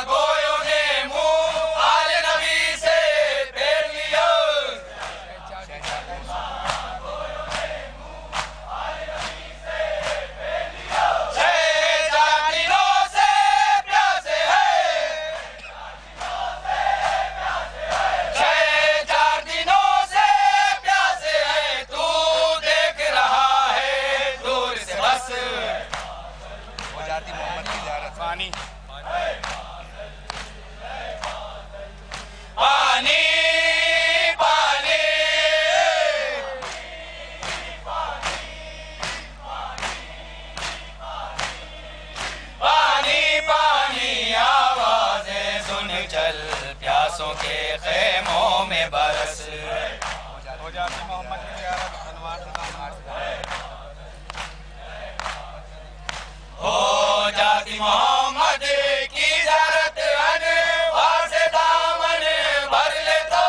गोयों ने मुंह आले नबी से फेर लिया। पानी पानी पानी पानी पानी आवाजें सुन चल प्यासों के खेमों में बरस हो जाती मोहम्मद की ज़ियारत अनवार हो जाती मोहम्मद की ज़ियारत अनवार से दामन भर ले तो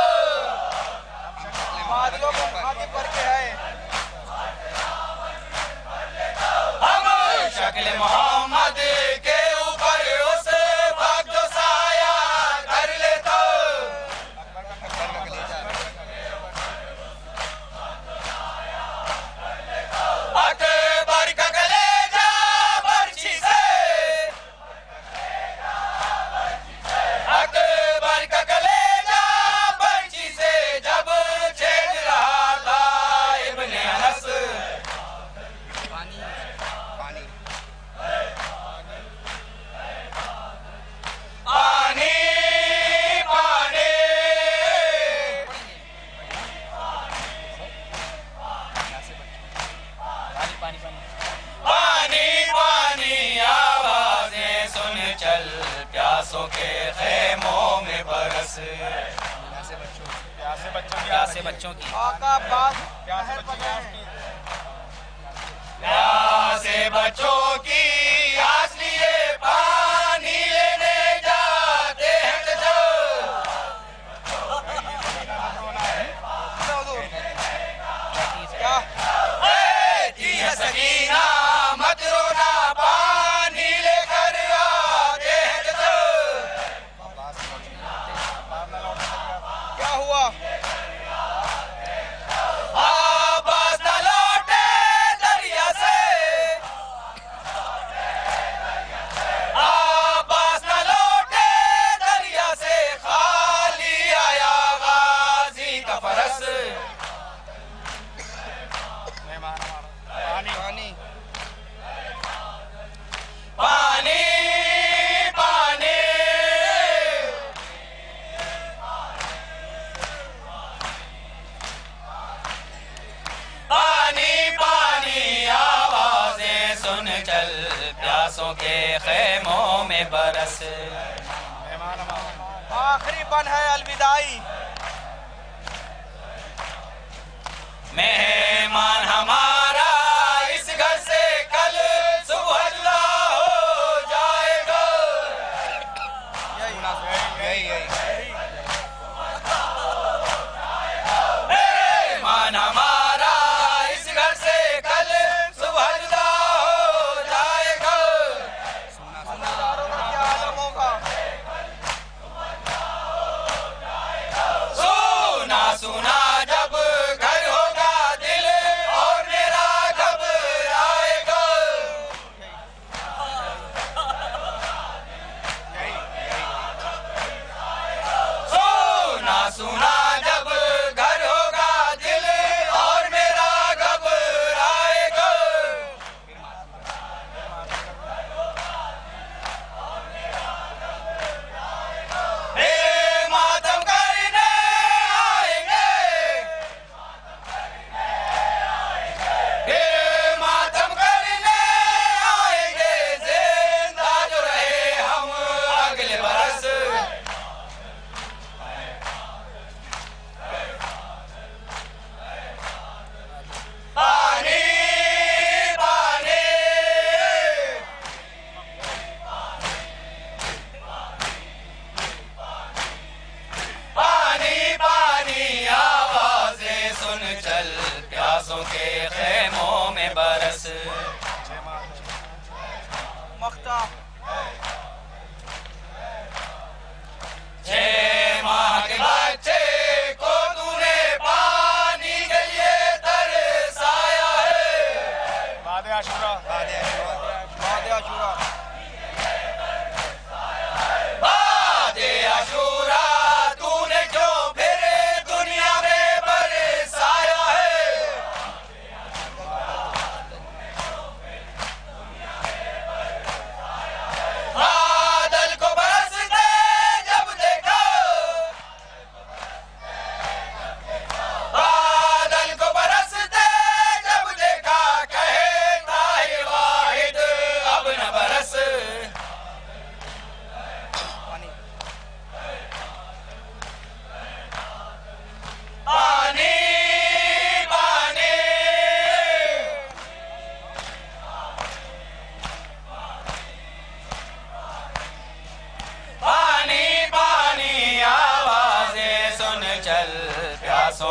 बादलों को आगे बढ़ के है हम शक्ल मोहम्मद के ऊपर उस वक्त जो साया कर ले तो अकबर का कलेजा बर्छी से अकबर का कलेजा बर्छी से जब छेद रहा था इब्ने अनस पानी पानी पानी पानी पानी आवाजें सुन चल प्यासों के खेमों में बरस प्यासे बच्चों की आका बात प्यासे बच्चों की आस लिए पानी लेने जाते हैं जो कहती है सकीना मत रोना पानी लेकर आते हैं जो क्या हुआ आवाज न लौटे दरिया से आवाज न लौटे दरिया से खाली आया गाजी का फरस पानी पानी पानी पानी पानी पानी आवाजें सुन चल प्यासों के खेमों में बरस आखिरी बन है अलविदाई मेहमान हमारा इस घर से कल सुबह जुदा हो जाएगा मेहमान हमारा इस घर से कल सुबह जुदा हो जाएगा क्या आलम होगा सुना सुना जब घर होगा दिल और मेरा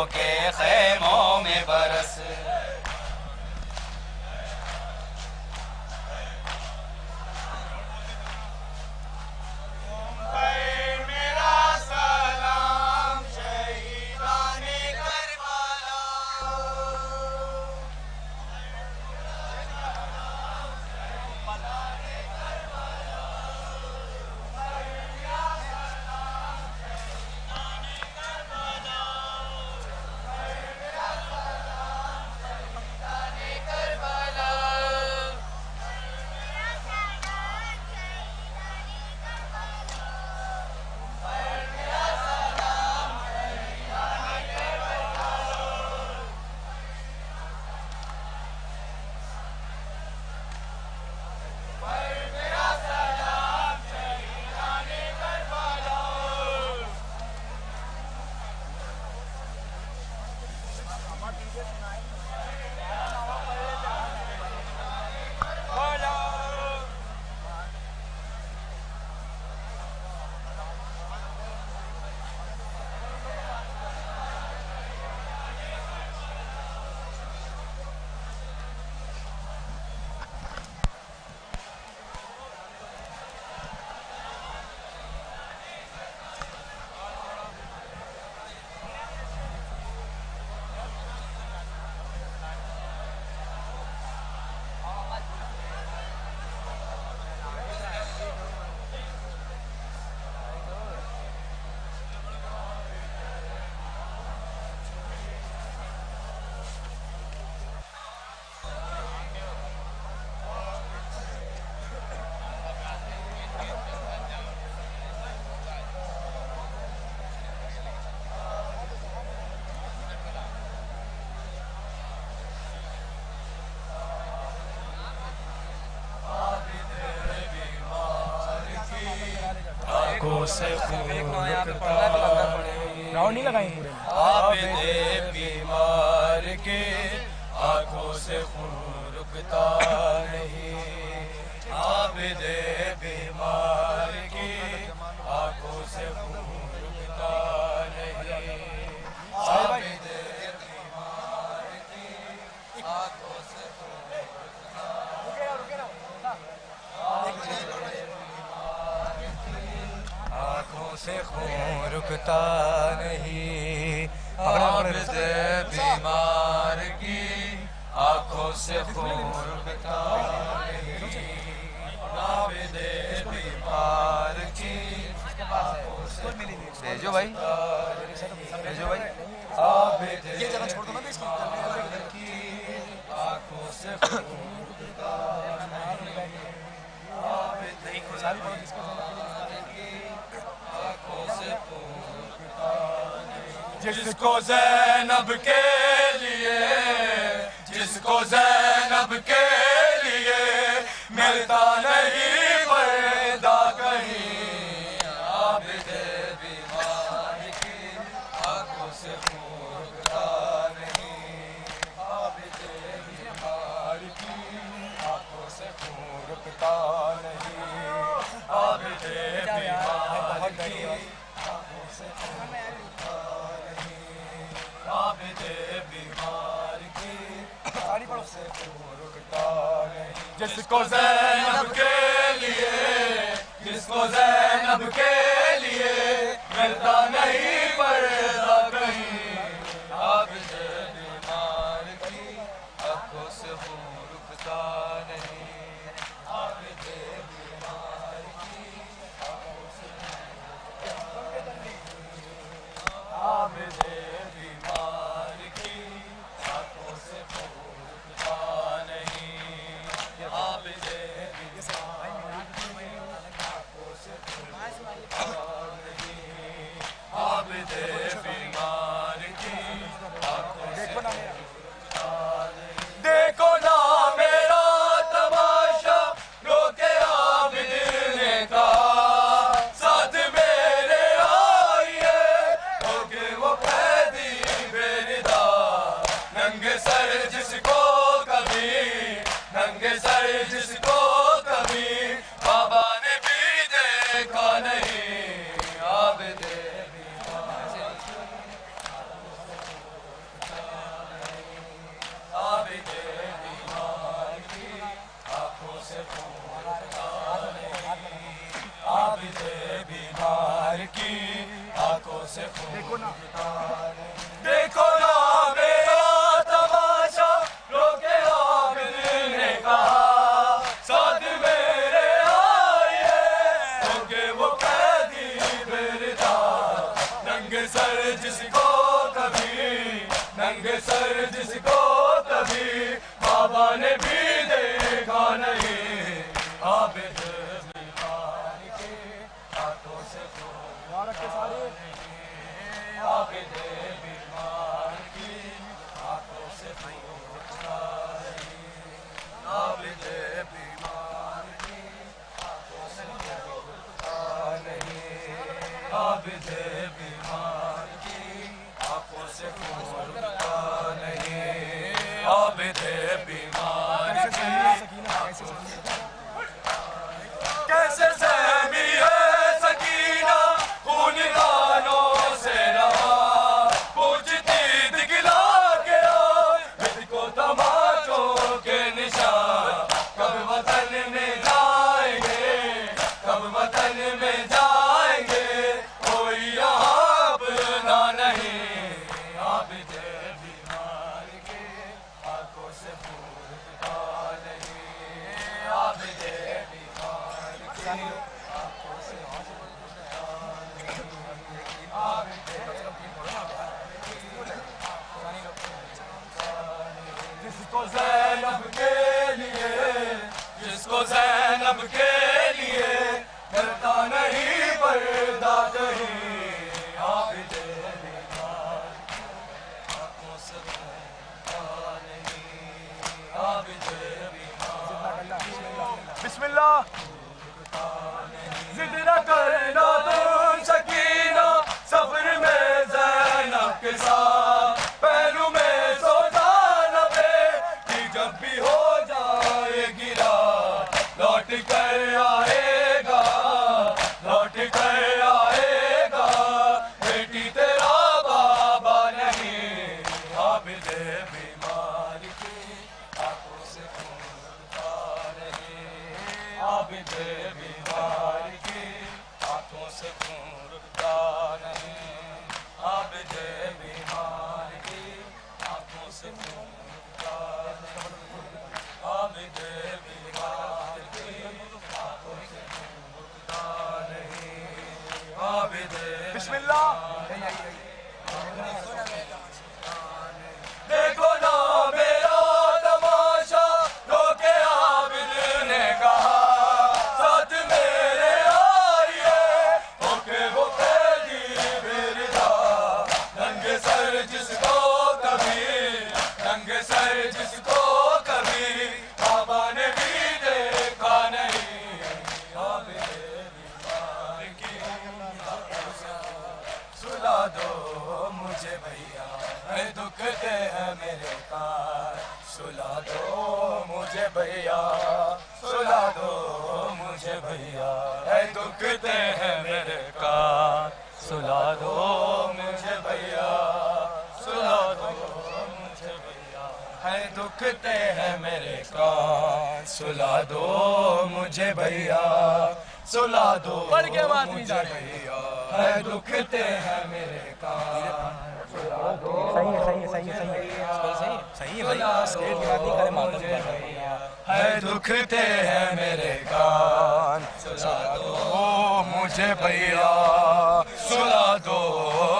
के खेमों में बरस। से राउंड नहीं लगाएंगे पूरे में। आबिदे बीमार के आंखों से खून रुकता नहीं, आबिदे बीमार की आंखों से खून रुकता नहीं, आबिदे बीमार की आंखों से खून आंखों से खून रुकता नहीं, आबिदे बीमार की आंखों से खून रुकता नहीं, आबिदे बीमार की आंखों से भेजो भाई, भेजो भाई, आबिदे ये जगह छोड़ दो ना इसकी आंखों से खून रुकता नहीं, आबिदे जिसको ज़ैनब के लिए, जिसको ज़ैनब के लिए मिलता नहीं पर्दा कहीं, आबिदे बीमार की आंखों से खून रुकता नहीं, आबिदे बीमार की आंखों से खून रुकता नहीं, आबिदे बीमार की आंखों से खून रुकता नहीं, आबिदे बीमार की आंखों से खून रुकता नहीं, जिसको ज़ैनब के लिए, जिसको ज़ैनब के लिए मिलता नहीं पर्दा कहीं, आबिदे बीमार की आंखों से खून रुकता नहीं, आबिदे बीमार की आंखों से आबिदे बीमार की आंखों से खून रुकता नहीं, आबिदे बीमार की आंखों से खून रुकता नहीं, आबिदे से देखो ना मेरा तमाशा, रोके आबिद ने कहा साथ मेरे आइए, क्योंकि वो कैदी बेरदार नंगे सर जिसको कभी बाबा ने भी देखा नहीं, आबिद बीमार के हाथों से आबिद बीमार की हाथों से आबिद बीमार की हाथों से नहीं, आबिद बीमार की आंखों से आबिद बीमार कैसे सहमी है सकीना, खून गानों से रहा, पूछती दिखला के को तमाचों के निशान, कब वतन में जाएंगे, कब वतन में जाएंगे, कोई यहाँ अपना नहीं, आबिद बीमार के हाथों से फूटता नहीं, आबिद बीमार के हाथों से फूटता नहीं, आबिद जिसको ज़ैनब के लिए, जिसको ज़ैनब के लिए करता नहीं पर्दा कहीं, आबिद बीमार हाथों से फूटता नहीं, आबिद बीमार बिस्मिल्लाह जिद न करना तुम सकीना, सफर में ज़ैनब के साथ पहलू में सो जाना पे, कि जब भी हो जाएगी रात लौट कर आएगा, लौट कर आएगा, बेटी तेरा बाबा नहीं, आबिद बीमार की आंखों से फूटता नहीं, आबिद बीमार की आंखों से फूटता नहीं, आबिद बीमार की आंखों से फूटता नहीं, आबिद बीमार की आंखों से फूटता नहीं, आबिद बिस्मिल्लाह देखो ना मेरा तमाशा, रोके आबिद ने कहा साथ मेरे आइए, ओके वो कैदी बेरदार नंगे सर जिसको कभी, नंगे सर जिसको कभी बाबा ने भी देखा नहीं, आबिद बीमार की सुला दो मुझे भैया, है दुखते हैं मेरे कान, सुला दो मुझे भैया, सुला दो मुझे भैया, है दुखते हैं मेरे कान, सुला दो मुझे भैया, सुला दो मुझे भैया, है दुखते हैं मेरे कान, सुला दो मुझे भैया, सुला दो मुझे भैया, है दुखते हैं मेरे कान, सुला दो सही है भाई, स्टेट की बात नहीं करे माता की बात है दुखते हैं मेरे कान, सुला दो मुझे भैया, सुला दो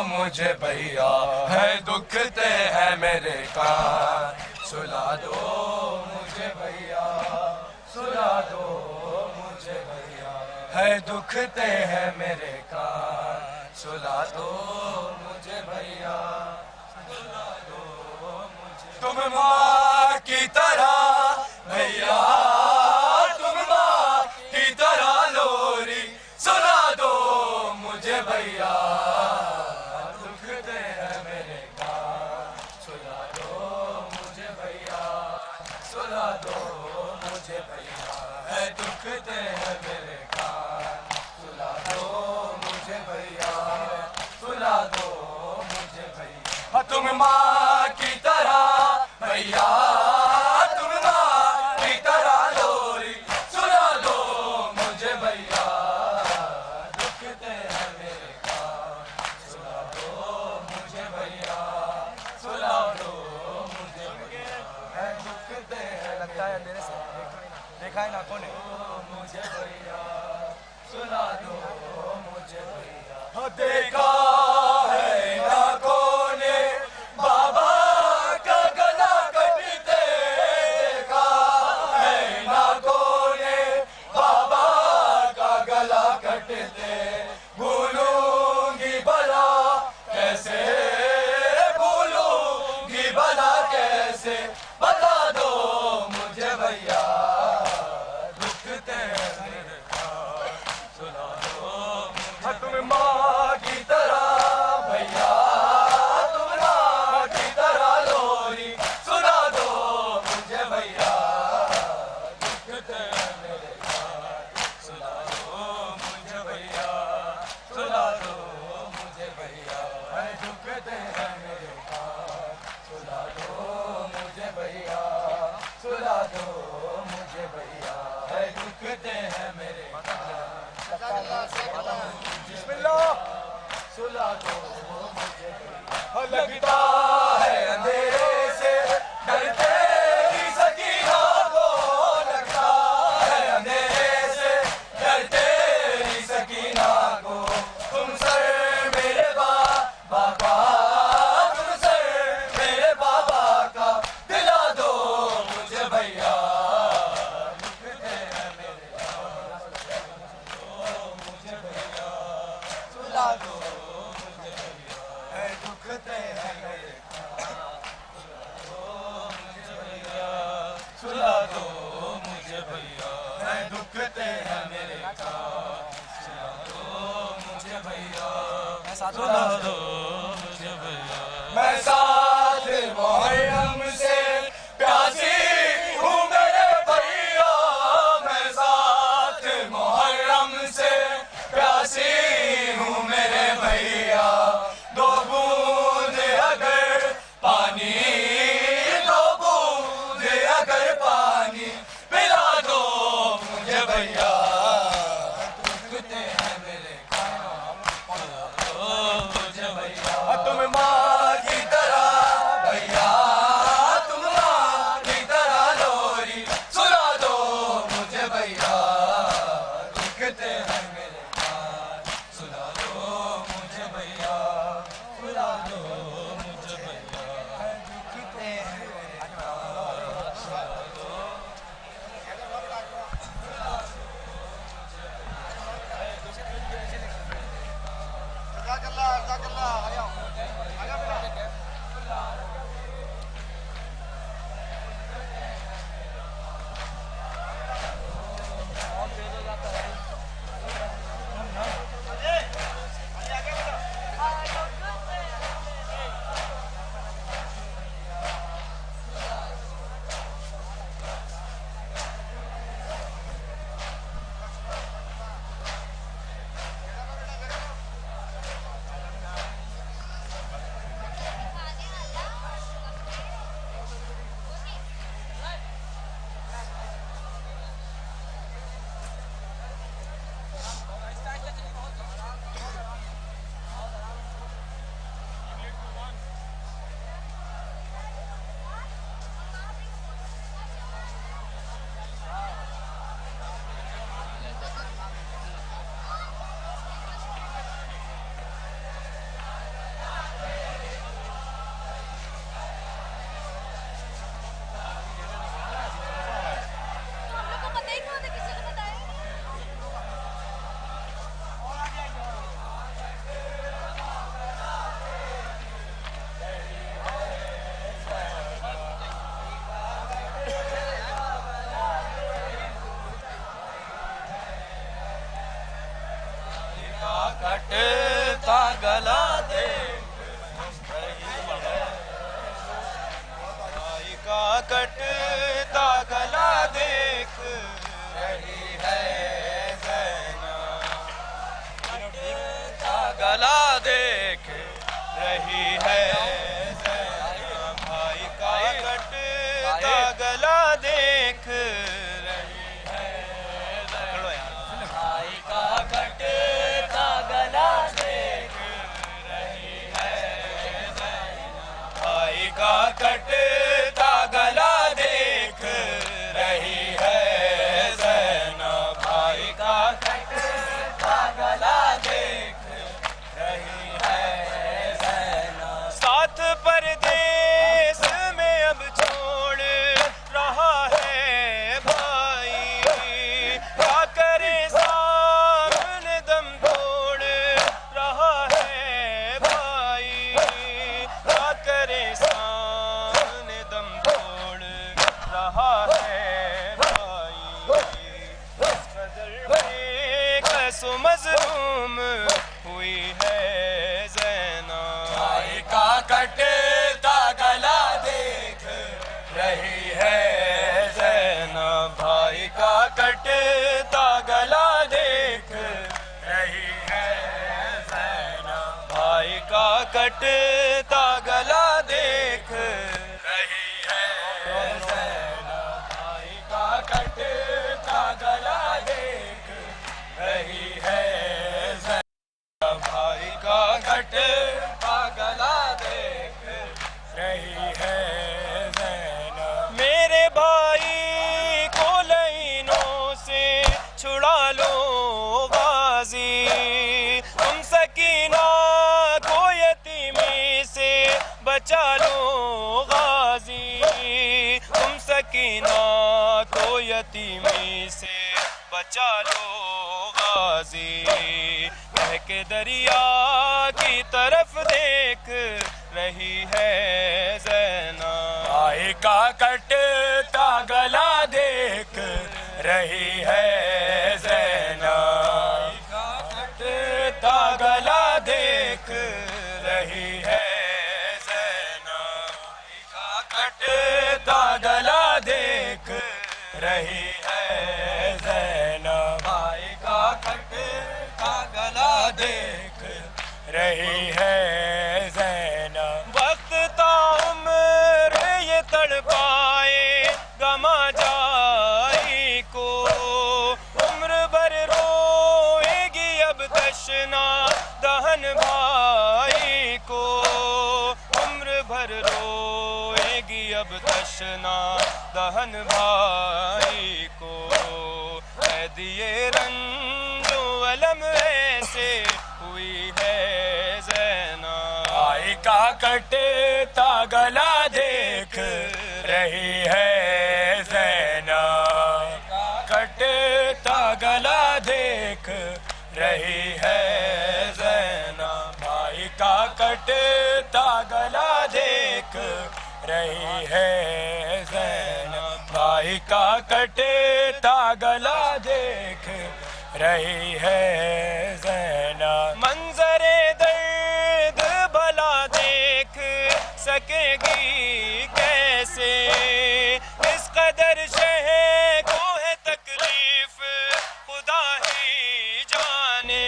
मुझे भैया, है दुखते हैं मेरे कान, सुला दो मुझे भैया, सुला दो मुझे भैया, है दुखते हैं मेरे कान, सुला दो मुझे भैया, सुला दो मुझे, तुम माँ की तरह भैया, तुम माँ की तरह लोरी सुना दो मुझे भैया, दुखते हैं मेरे कान, सुला दो मुझे भैया, सुला दो मुझे भैया, है दुखते हैं मेरे कान, सुला दो मुझे भैया, सुला दो मुझे भैया, तुम माँ की तरह भैया, तुम माँ की तरह लोरी सुना दो मुझे भैया, दुखते हैं मेरे देखा है नाकों ने बाबा का गला कटते, देखा है नाकों ने बाबा का गला कटते, भूलूंगी भला कैसे, भूलूंगी भला कैसे, बता दो मुझे भैया दुखते मेरे सुना दो मुझे, तुम माँ की तरह भैया, तुम माँ की तरह लोरी सुना दो मुझे भैया दुखते मेरे सुना दो मुझे भैया, सुना दो मुझे भैया दुखते हैं मेरे सुना दो मुझे भैया, सुना दो मुझे भैया दुखते हैं मेरे बिस्मिल्लाह, सुला दो मुझे भैया, लगता है अंधेरे से डरते ही सकीना को, लगता है अंधेरे से डरते ही सकीना को, तुम सर मेरे बाबा का, तुम सर मेरे बाबा का दिला दो मुझे भैया दुखते हैं मेरे मुझे भैया, सुला दो मुझे भैया दुखते हैं मेरे मुझे भैया, सुला दो मुझे भैया दुखते हैं मेरे सुला दो मुझे भैया, सुला दो मुझे भैया, मैं साथ मुहर्रम से प्यासी हूँ मेरे भैया, मैं साथ मुहर्रम से प्यासी हूँ मेरे भैया, दो बूंद अगर पानी, दो बूंद अगर पानी पिला दो मुझे भैया दुखते हैं मेरे मुझे भैया, तुम माँ की तरह भैया, तुम माँ की तरह लोरी सुना दो मुझे भैया दुखते हैं मेरे सुना दो मुझे भैया, सुना दो मुझे भैया दुखते हैं कटता गला दे भाई का कटता गला देख रही है ज़ैना, कटता गला देख रही है ज़ैना, भाई का कटता गला देख रही है ज़ैना, भाई का कटता गला देख रही है ज़ैना, भाई का कटता गला देख रही है ज़ैना, भाई का कटता गला देख मजलूम हुई है ज़ैनब। भाई का कटता गला देख रही है ज़ैनब, भाई का कटता गला देख रही है ज़ैनब, भाई का कटता गला देख रही है ज़ैनब, भाई का कटता गला देख रही है ज़ैनब, भाई का कटता गला देख रही है ज़ैनब। मेरे भाई को लाइनों से छुड़ा लो गाजी, तुम सकीना को यतीमी से बचा लो गाजी, तुम सकीना को यतीमी से बचा लो गाजी। कह के दरिया की तरफ देख रही है ज़ैनब, भाई का कटता गला देख रही है ज़ैनब, कटता गला देख रही है ज़ैनब, कटता गला देख रही है ज़ैनब, भाई का कटता गला देख रही है ज़ैनब। वक्त ताउम्र ये तड़पाए गमा जाई को, उम्र भर रोएगी अब तशना दहन भाई को, उम्र भर रोएगी अब तशना दहन भाई को। है दिए रंजो अलम ऐसे हुई है ज़ैनब, भाई का कटता गला देख रही है ज़ैनब, कटता गला देख रही है ज़ैनब, भाई का कटता गला देख रही है ज़ैनब, भाई का कटता गला देख रही है ज़ैनब। मंजरे दर्द भला देख सकेगी कैसे, इस कदर शह को है तकलीफ खुदा ही जाने,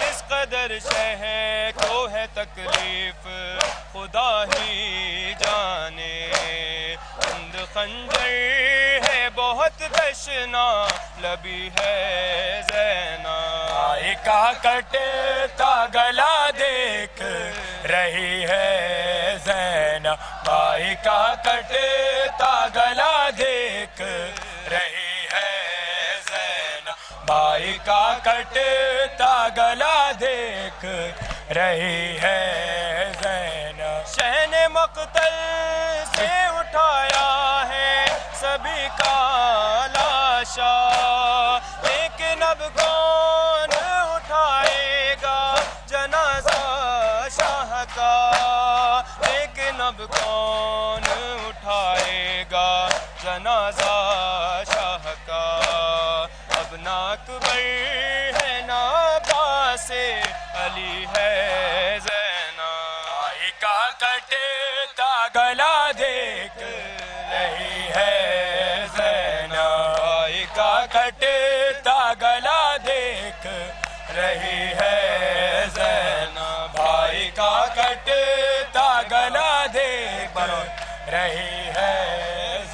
इस कदर शह को है तकलीफ खुदा ही जाने। हिंद खंजर है बहुत तशना लबी है ज़ैनब, भाई का कटता गला देख रही है ज़ैनब, भाई का कटता गला देख रही है ज़ैनब, भाई का कटता गला देख रही है ज़ैनब। शहन मक़तल से उठाया है सभी का लाशा, लेकिन अब कौन उठाएगा जनाजा शाह का, लेकिन अब कौन उठाएगा जनाजा शाह का। अब ना अकबर है ना अब्बास अली है ज़ैनब, भाई का कटता गला देख रही है ज़ैनब, भाई का कटता गला देख रही है ज़ैनब, भाई का कटता गला देख रही है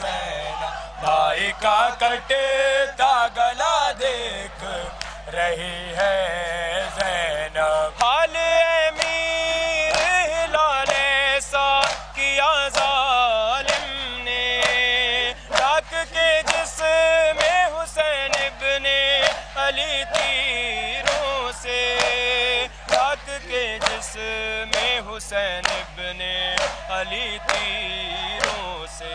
ज़ैनब, भाई का कटता गला देख रही है ज़ैनब। हाल अमीर हिलाल ऐसा किया जालिम ने, डाक के जिसमें हुसैन इब्ने अली तीरों से, डाक के जिसमें हुसैन इब्ने अली तीरों से।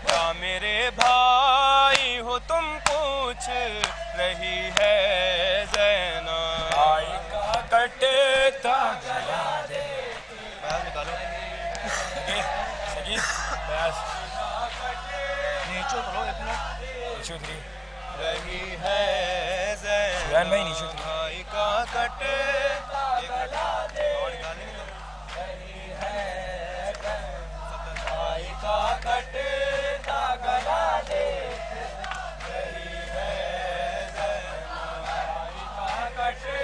क्या मेरे भाई हो तुम पूछ रही है ज़ैनब, भाई का कटता गला दे नीचो करो एक मिनट। रही है ज़ैनब। इमरान भाई नीचे भाई का कटे भाई का कटे गला दे रही है भाई का कटे गला दे रही है भाई का कटे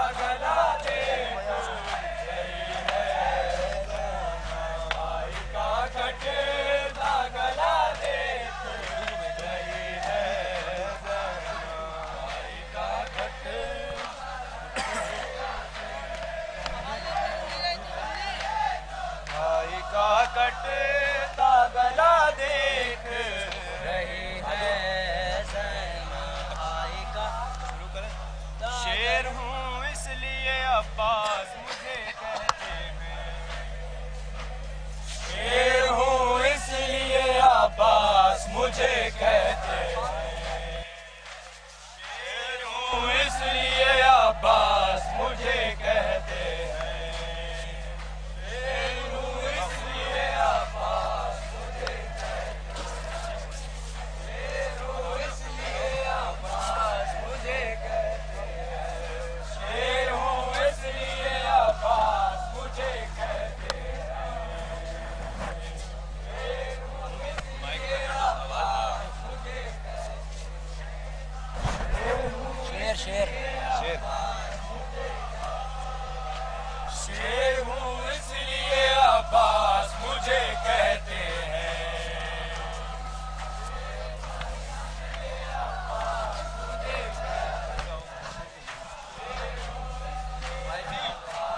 गला दे रही है भाई का कटे भाई का कटे गला देख रही है भाई का शेर हूँ इसलिए अब्बास मुझे कहते हैं शेर हूँ इसलिए अब्बास मुझे कहते हैं शेर हूँ इसलिए अब्बास मुझे कहते हैं शेर हूँ इसलिए अब्बास मुझे कहते हैं शेर हूँ इसलिए अब्बास मुझे कहते हैं शेर हूँ इसलिए अब्बास मुझे कहते हैं शेर हूँ इसलिए अब्बास मुझे कहते हैं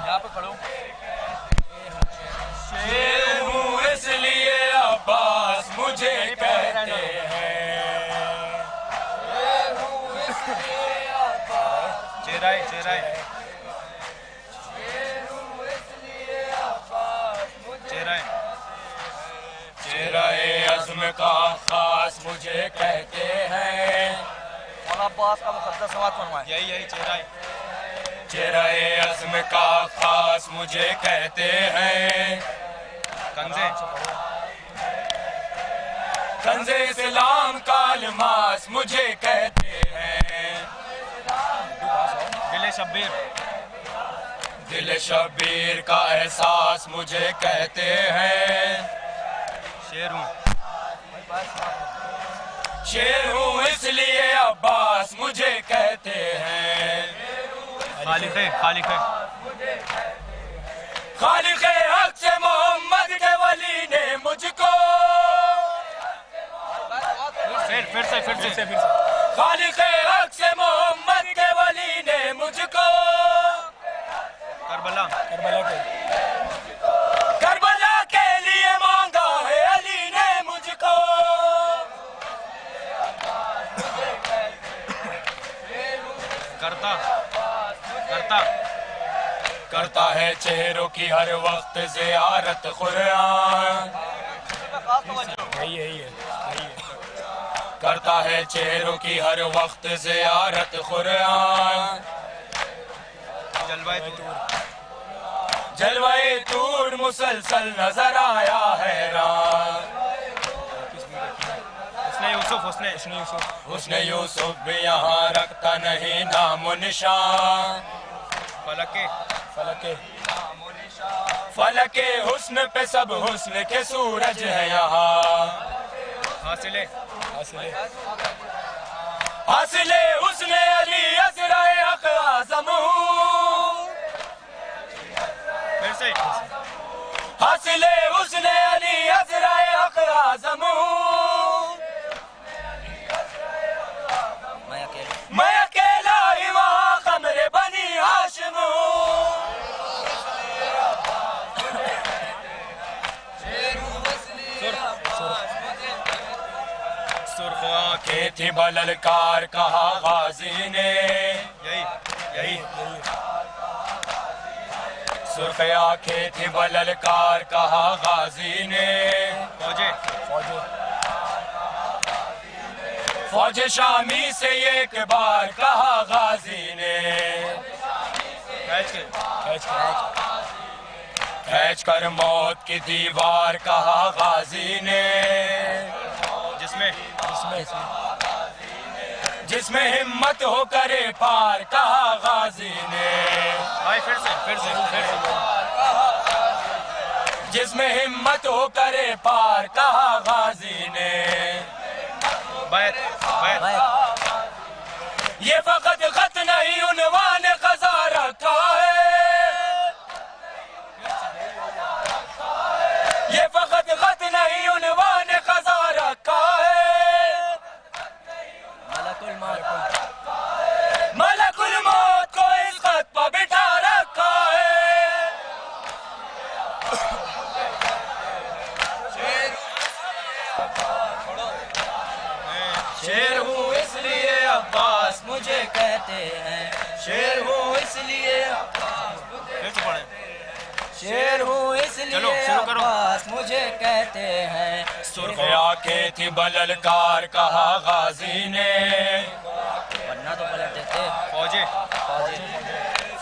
यहाँ पे खड़ो। शेर हूँ इसलिए अब्बास मुझे कहते हैं शेर हूँ इसलिए अब्बास चेहरा शेर हूँ इसलिए अब्बास चेहरा चेहरे अज़्म का खास मुझे कहते हैं और अब्बास का मुकद्दस समाज फरमाए। यही चेहरा है चेहरे अज़्म का खास मुझे कहते हैं कंज़े इस्लाम का लिमास मुझे कहते हैं दिल शब्बीर का एहसास मुझे कहते हैं शेर हूँ इसलिए अब्बास मुझे कहते हैं खालिक़े हक से मोहम्मद के वली ने मुझको फिर से खालिक़े हक से मोहम्मद के वली ने मुझको करबला के लिए मांगा है अली ने मुझको करता है चेहरों की हर वक्त ज़ियारत कुरान करता है चेहरों की हर वक्त ज़ियारत कुरान जलवाए तूर मुसलसल नजर आया हैरान उसने यूसुफ भी यहाँ रखता नहीं नामो निशान फलके हुस्न पे सब हुस्न के सूरज है यहाँ हासिले हुस्न अली अज़राए हक़ आज़म हासिले हुस्न अली अज़राए हक़ आज़म मैं अकेला ही वहाँ कमरे बनी हाशिम सुर्ख आँखें थी बललकार कहा गाजी ने सुर्ख आँखें थी बललकार कहा गाजी ने फौज शामी से एक बार कहा गाजी ने खींच कर मौत की दीवार कहा गाजी ने जिसमें हिम्मत हो करे पार कहा गाजी ने। भाई फिर से जिसमें हिम्मत हो करे पार कहा गाजी ने। बैठ ये फकत खत नहीं उन्वान खजा रखा है। ये फकत खत नहीं उन्वान खजा रखा है। मलकुल मौत को इस खत पर बिठा रखा है। शेर हूँ इसलिए अब्बास मुझे कहते हैं। शेर हूँ इसलिए शेर हूँ इसलिए अब्बास मुझे कहते हैं। सुर्ख आंखें थी बललकार कहा गाजी ने। वरना तो पलट देते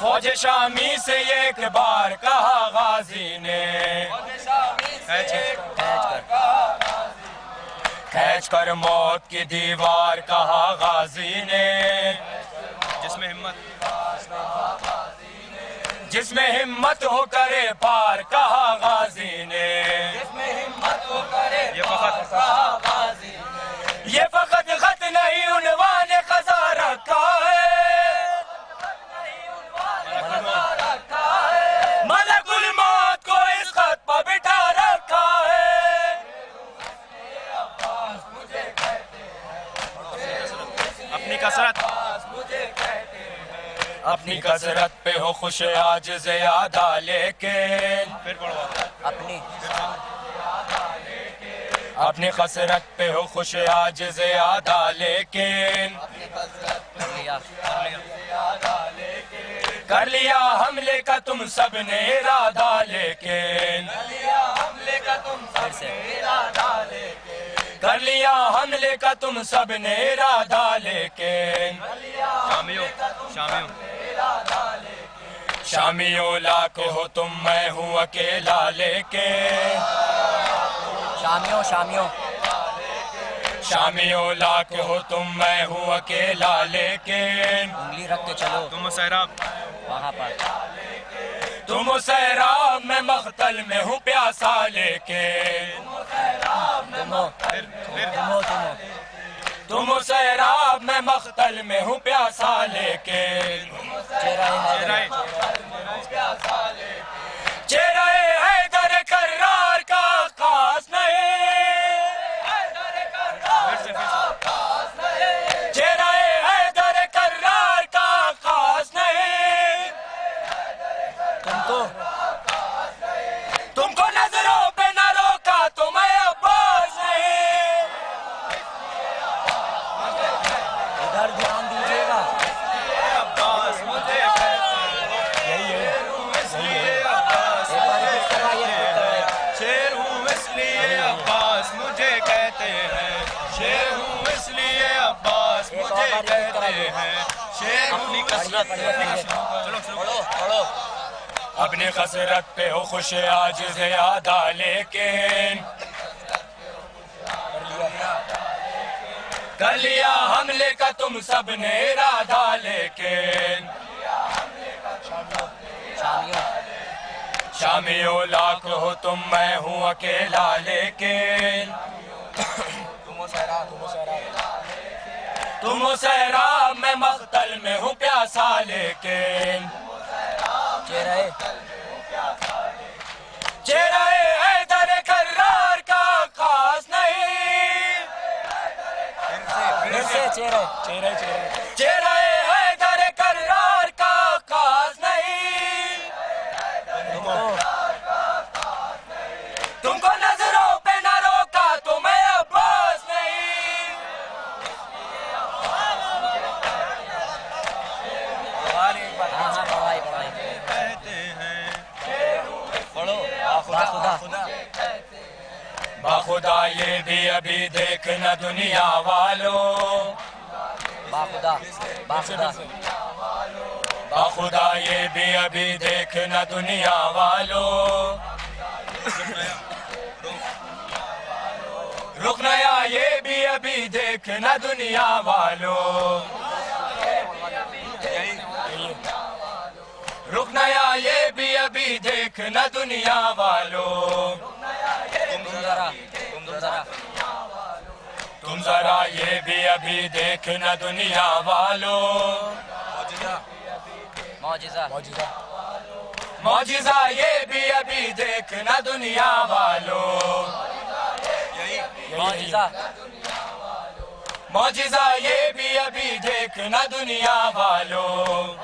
फौज शामी से एक बार कहा गाजी ने। खींच कर मौत की दीवार कहा गाजी ने। जिसमें हिम्मत हो करे पार कहा गाजी ने। ये फकत खत नहीं उन्वान खजा रखा है। मलकुल मौत को इस खत पर बिठा रखा है। अपनी कसरत पे हो खुश आज ज़्यादा लेकिन अपनी कसरत पे हो खुश आज ज़्यादा लेकिन कर लिया हमले का तुम सब ने इरादा लेकिन कर लिया हमले का तुम सब ने इरादा लेकिन शामियों लाख हो तुम मैं हूँ अकेला लेकिन शामियों लाख हो तुम मैं हूँ अकेला लेकिन उंगली रख के चलो तुम सैराब वहाँ पर तुम सैराब मैं मख्तल में हूँ प्यासा लेकिन तुम सैराब मैं मख्तल में हूँ प्यासा लेकिन चेहरे हैदर कर्रार का खास नहीं। चेहरे हैदर कर्रार का खास नहीं। तुमको नजरों पे न रोका तो मैं अब्बास नहीं। इधर ध्यान दीजिएगा। अब्बास मुझे शेर हूँ इसलिए अब्बास मुझे कहते हैं। शेर हूँ इसलिए अब्बास मुझे कहते हैं। शेर अपनी कसरत चलो अपनी कसरत पे हो खुश आज ज़्यादा लेकिन कर लिया हमले का तुम सब ने इरादा लेकिन शामियों लाख हो तुम मैं हूँ अकेला लेकिन तुम सैराब मैं मख्तल में हूँ प्यासा लेकिन चेहरा हैदर कर्रार का खास नहीं। चेहरा हैदर कर्रार का खास नहीं। तुमको नजरों पे न रोका तो मैं अब्बास नहीं। बाखुदा ये भी अभी देखना दुनिया वालों। बाखुदा ये भी अभी देखना दुनिया वालों। रुक नया ये भी अभी देखना दुनिया वालों, रुक नया ये भी अभी देखना दुनिया वालों, तुम जरा ये भी अभी देखना दुनिया वालों, मौजिज़ा ये भी अभी देखना दुनिया वालों, मौजिज़ा ये भी अभी देखना दुनिया वालों,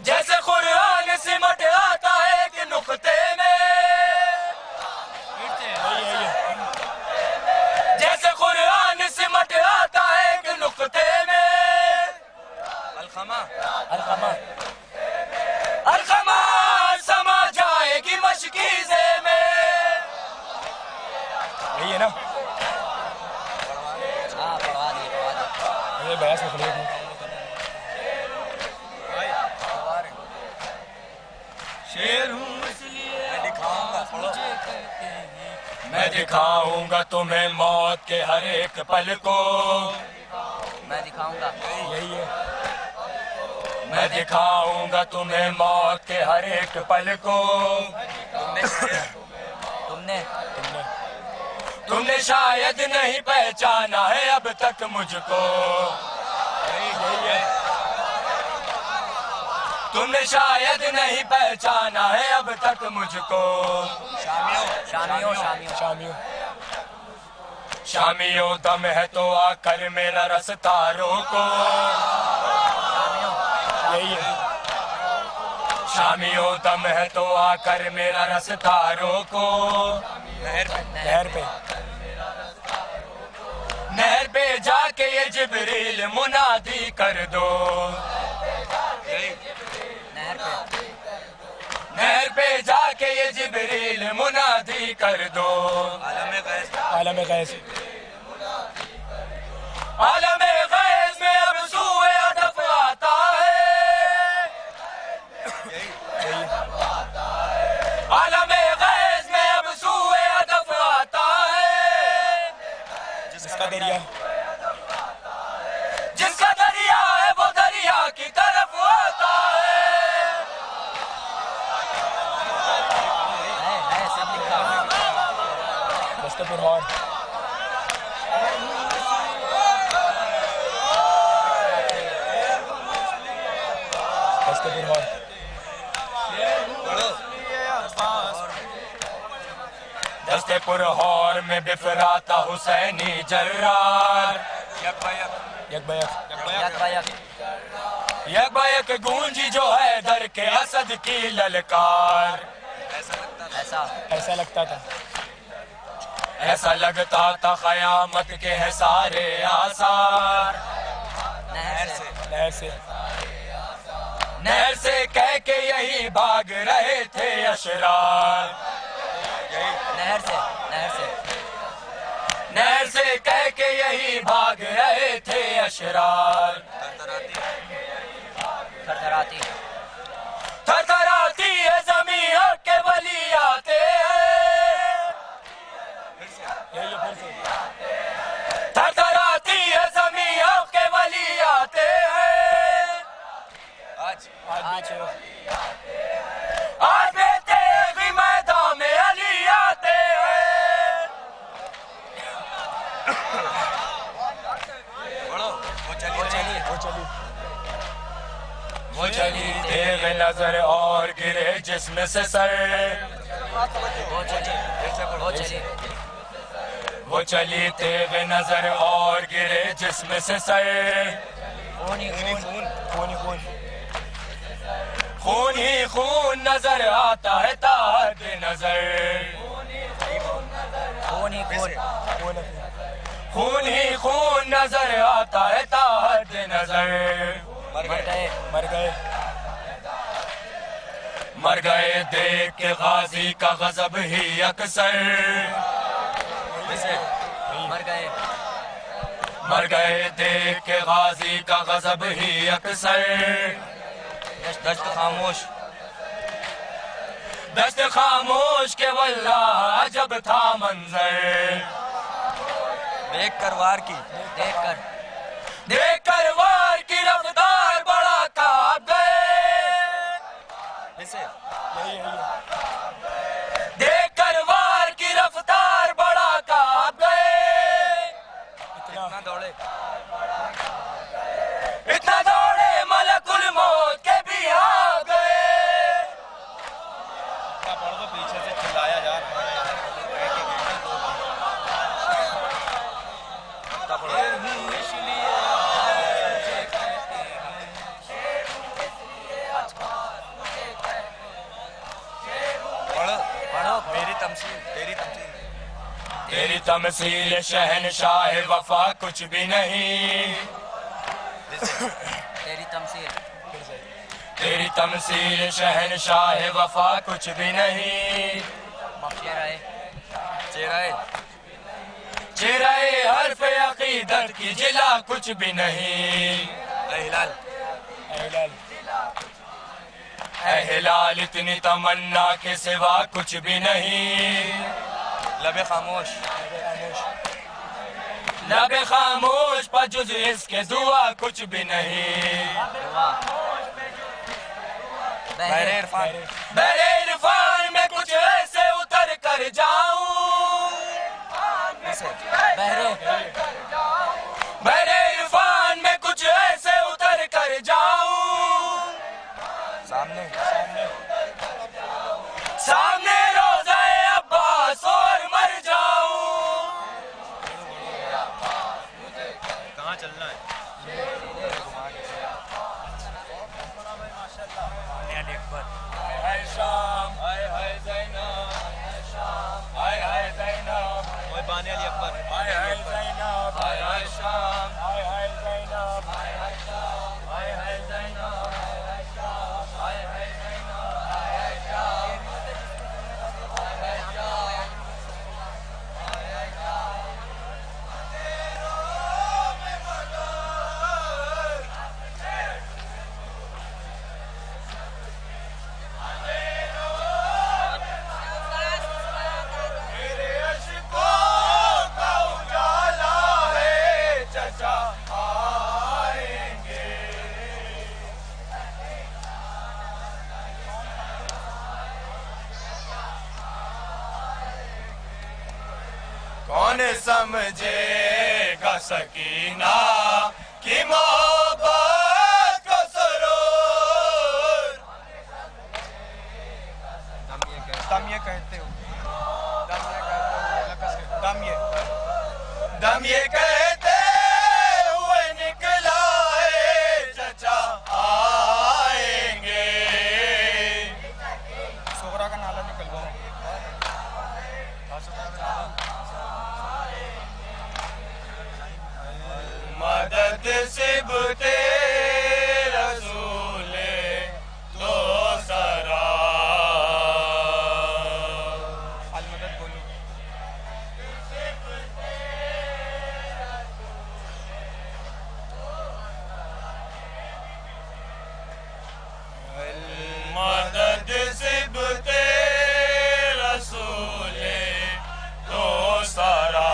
जैसे कुरान सिमट आता है कि नुक्ते में, जैसे कुरान सिमट आता है कि नुक्ते में, अलखमा समा जाएगी मशकीज़े में, यही है ना? हाँ पढ़वा दिए ये बयास में खड़ी शेर हूँ इसलिए मैं दिखाऊंगा तुम्हें मौत के हर एक पल को, मैं दिखाऊंगा यही है, मैं दिखाऊंगा तुम्हें मौत के हर एक पल को, तुमने शायद नहीं पहचाना है अब तक मुझको, तुमने शायद नहीं पहचाना है अब तक मुझको, शामियों दम है तो आकर मेरा रास्ता रोको, यही है, शामियों दम है तो आकर मेरा रास्ता रोको, नहर पे जाके ये जिब्रील मुनादी कर दो, नहर पे जाके ये जिब्रील मुनादी कर दो, आलम गैस में अब सूए अदफ आता है, आलम गैस में अब सूए अदफ आता है, जिसका दरिया है वो दरिया की तरफ आता है, दस्तेपुर हौर में बिफराता हुसैनी जर्रार, यक गूंजी जो है दर के असद की ललकार, ऐसा लगता था, ऐसा लगता था क़यामत के है सारे आसार, नहर से कह के यही भाग रहे थे अशरार, नहर से कह के यही भाग रहे थे अशरार, थरथराती है ज़मीं और के वली आते हैं, थरथराती है ज़मीं और के वली आते हैं, आज बेटे भी मैदान में अली आते हैं, वो चली तेग नजर और गिरे जिस्म से सर, वो चली तेग नजर और गिरे जिस्म से सर, खून ही खून नजर आता है ताहद नजर, खून ही खून नजर आता है ताहद नजर, मर गए देख के गाजी का गजब ही अक्सर, मर गए देख के गाजी का गजब ही अक्सर, दश्त खामोश दस्त खामोश के वल्लाह अजब था मंजर। देख कर वार की रफ्तार बड़ा कांप गए। देख कर वार की रफ्तार बड़ा कांप गए। इतना दौड़े मलकुल मौत के भी आ गए। पीछे से चिल्लाया जा रहा है। तेरी तमसील शहनशाह वफा कुछ भी नहीं। तेरी तमसील शहनशाह वफा कुछ भी नहीं। चेहरे हर्फ अकीदत की जिला कुछ भी नहीं। हिलाल इतनी तमन्ना के सिवा कुछ भी नहीं। लबे खामोश पर जुज़ इसके दुआ कुछ भी नहीं। बहरे इरफान में कुछ ऐसे उतर कर जाऊं। बहरे इरफान में कुछ ऐसे उतर कर जाऊं। सामने रोज़ा-ए अब्बास और मर जाऊं। कहाँ चलना है? बानी अली अकबर कौन समझेगा सकीना की मोहब्बत को सरूर। दम ये कहते हो दम ये कहते हुए निकला है चचा आएंगे। सोहरा का नाला निकलवाओ। मदद सिबते रसूले तो सरा। अलमदद बोलो। मदद सिबते रसूले तो सरा।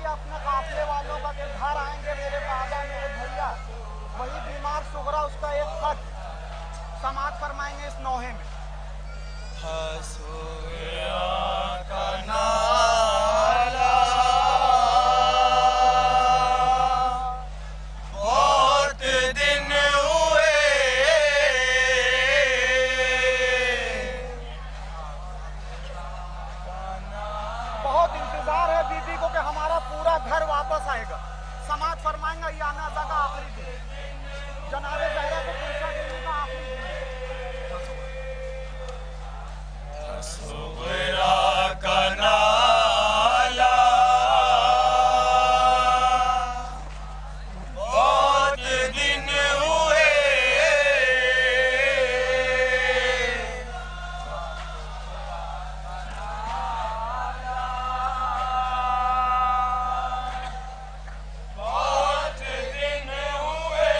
अपने काफले वालों का के घर आएंगे मेरे बाबा मेरे भैया। वही बीमार सुगरा उसका एक खत समाप्त फरमाएंगे इस नौहे में। बहुत दिन हुए बहुत इंतजार है बीबी को कि हमारा पूरा घर वापस आएगा। समाज फरमाएंगे ये आना का आखिरी दिन। जनाबे ज़हरा को पुरसा देने का आखिरी दिन। सुगरा का नाला बहुत दिन हुए। बहुत दिन हुए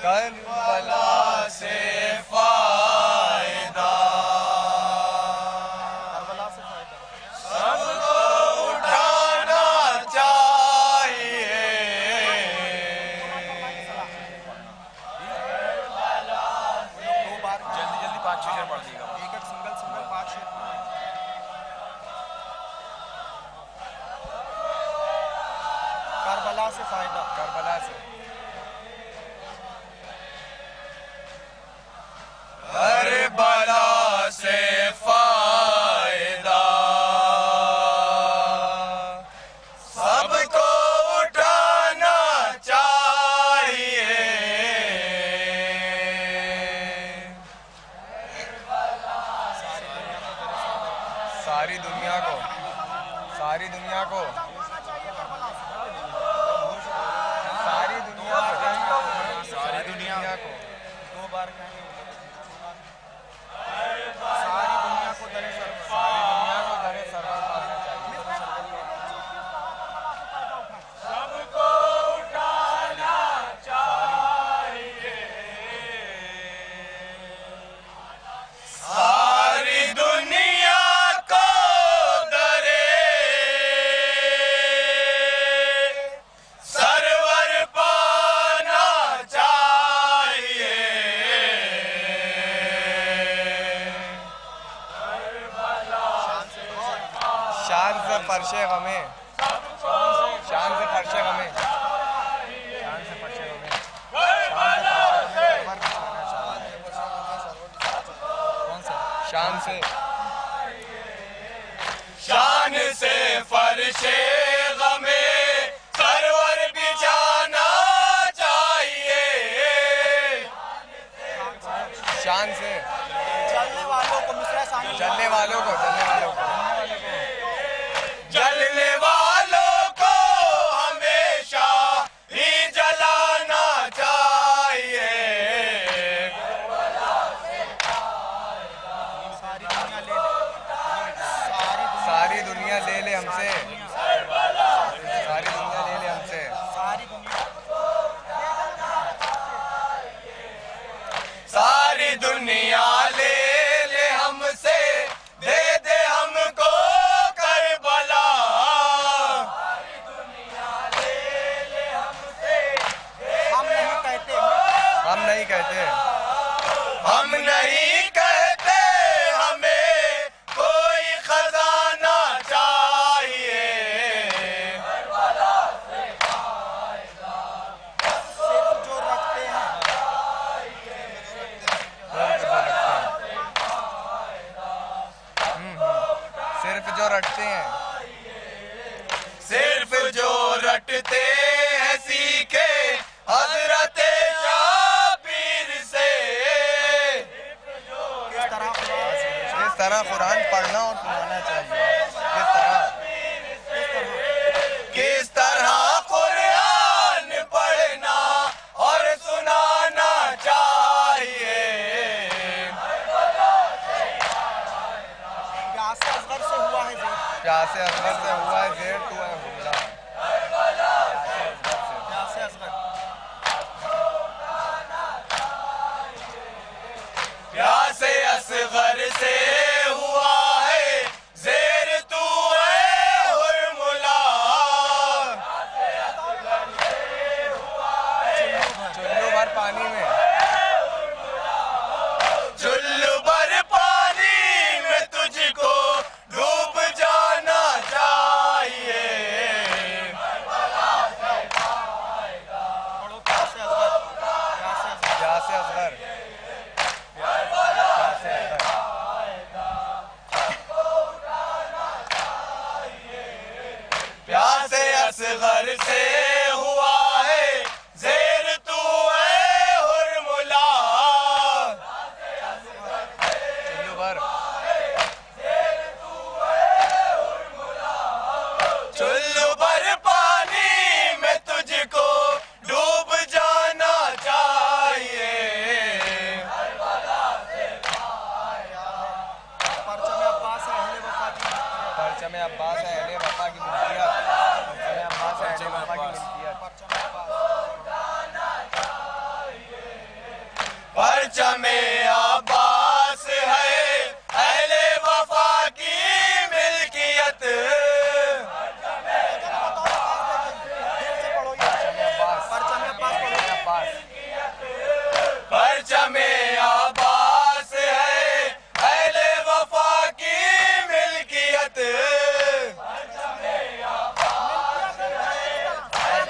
करबला से फायदा, करबला से फायदा सबको उठाना चाहिए। जल्दी जल्दी 5-6 शेर पढ़ दिएगा। एक एक सिंगल 5 शेर। करबला से फायदा, करबला से करबला से फायदा, सबको उठाना चाहिए। सारी दुनिया को, सारी दुनिया को, सारी दुनिया को, सारी दुनिया को 2 बार कहेंगे। सारी दुनिया को दरे सरवर, सारी दुनिया को दरे सरवर पाना चाहिए। सबको उठाना चाहिए। सारी दुनिया को दरे सरवर पाना चाहिए। शान से फर्शे गमे, शान से फर्शे गमे, शान से फर्शे गमे, शान से, शान से फर्शे गमे सरवर बिछाना चाहिए। शान से चलने वालों को मिश्रा सानी, जलने वालों को, जलने वालों को, जलने वालों को हमेशा ही जलाना चाहिए। सारी दुनिया ले ले हमसे, सारी दुनिया ले ले हमसे, सारी दुनिया ले ले हमसे, दे दे हमको करबला। हम नहीं कहते, हम नहीं कहते, हम नहीं कहते, हमें कोई खजाना चाहिए। सिर्फ जो रखते हैं, सिर्फ जो रटते हैं, सिर्फ जो रटते हैं सीखे हजरत शाह पीर से। परचमे अब्बास है अहले वफा की मिल्कियत।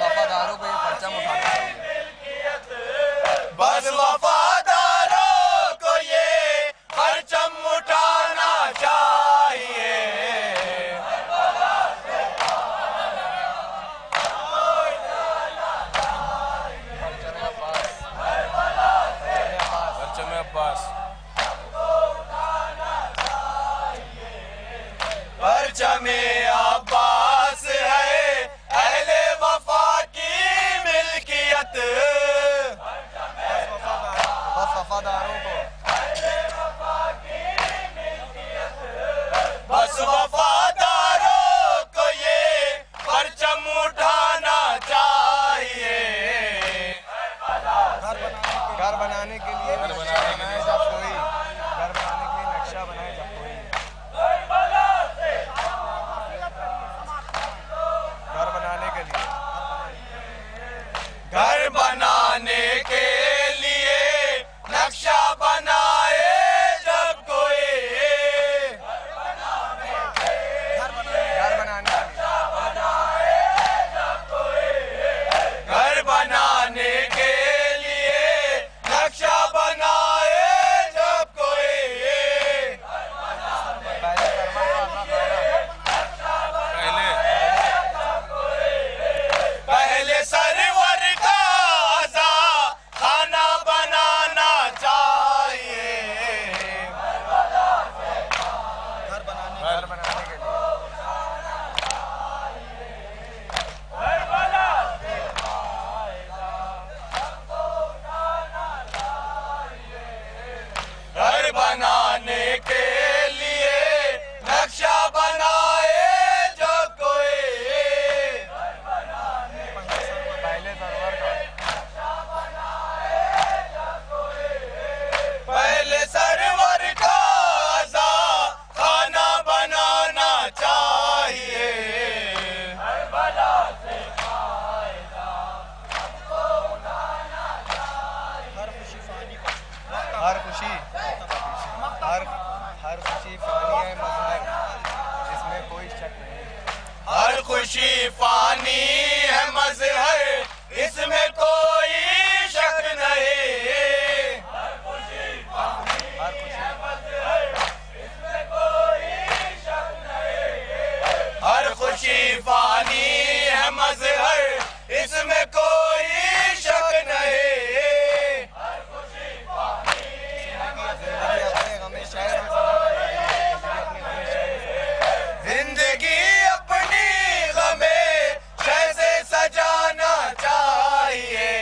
वफादारों को ये परचम उठाना बस वफादारों को ये परचम उठाना चाहिए। परचम अब्बास परचमे अब्बास है अहले वफा की मिल्कियत। बस वफादारों को बस वफादारों को ये परचम उठाना चाहिए। घर बनाने के लिए नक्शा बनाए जब कोई, घर बनाने के लिए नक्शा बनाए जब कोई, घर बनाने के लिए, घर बनाने के लिए नक्शा बनाए जब कोई, घर बनाने घर बनाने के लिए नक्शा बनाए जब कोई। पहले सरवर का आज़ा खाना बनाना चाहिए। घर बनाने के लिए, घर बनाने के लिए नक्शा बनाए जब कोई। पहले सरवर का, पहले सरवर का आज़ा खाना बनाना चाहिए। हर खुशी, हर खुशी फानी है मज़हर, इसमें कोई शक नहीं। हर खुशी फानी है मज़हर इसमें कोई शक नहीं। हर खुशी हर खुशी फानी है मज़हर इसमें कोई शक नहीं। जिंदगी अपनी गमे शय से सजाना चाहिए।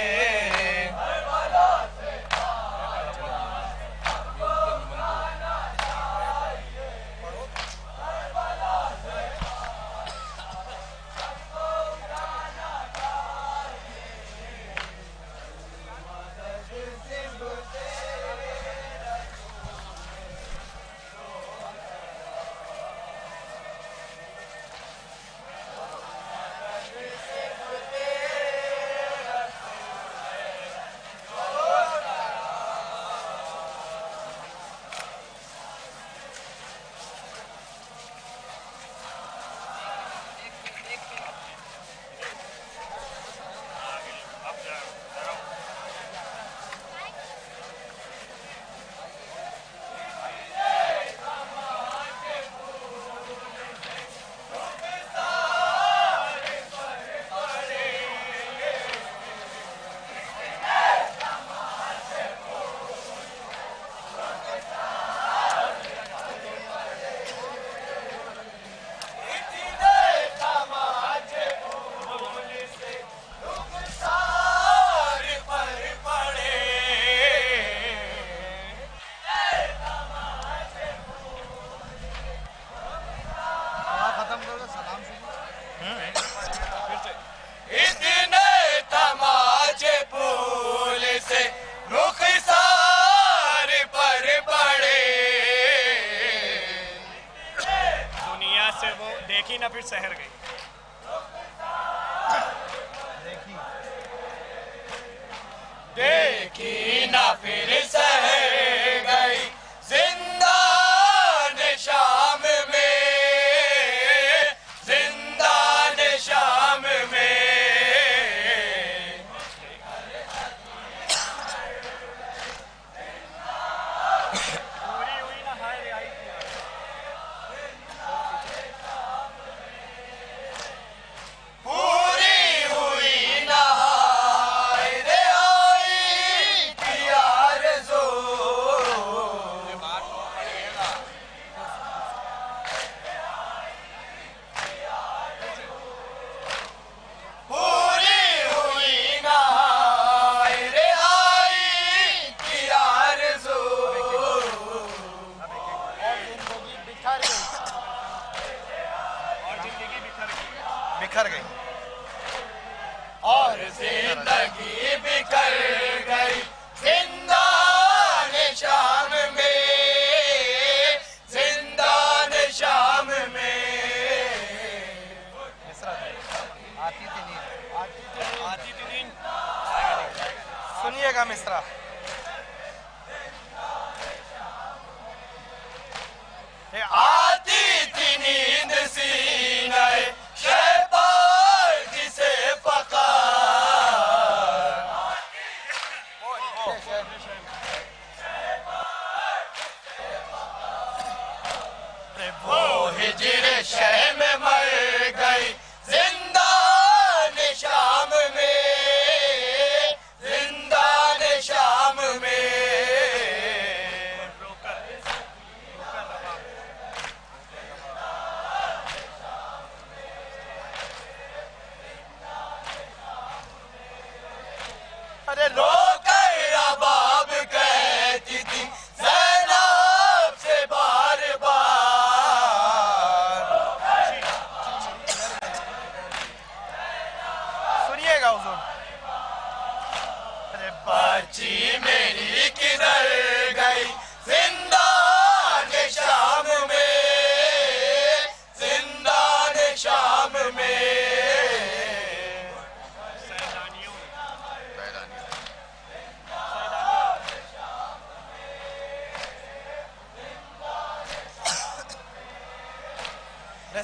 देखी ना फिर शहर गई। और जिंदगी बिखर गई जिंदान शाम में, जिंदान शाम में। सुनिएगा मिश्रा। आती थी नींद सीने शैतान जिसे पका, वो हिजर शह में मर गई जिंदान शाम में, जिंदान शाम में। अरे रोकर अबाब कहती थी ज़ैनब से बार बार, सुनिएगा हुजूर। अरे बच्ची मेरी किधर गई जिंदान शाम में, जिंदान शाम में।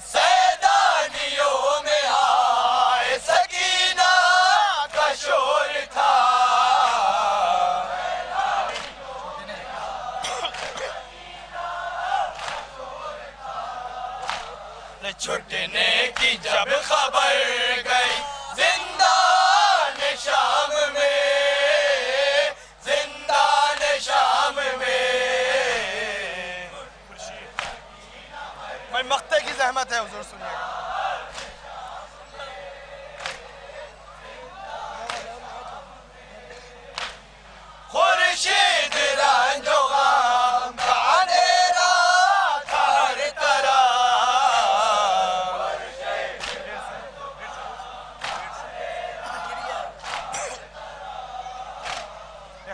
सैदानियों में आए सकीना का शोर था, छुटने की जब खबर गई जिंदान शाम में, जिंदान शाम में। भाई मख्ते की जहमत है हुजूर, सुनिएगा। खुर्शीद रंजो गम का अंधेरा था हर तरफ,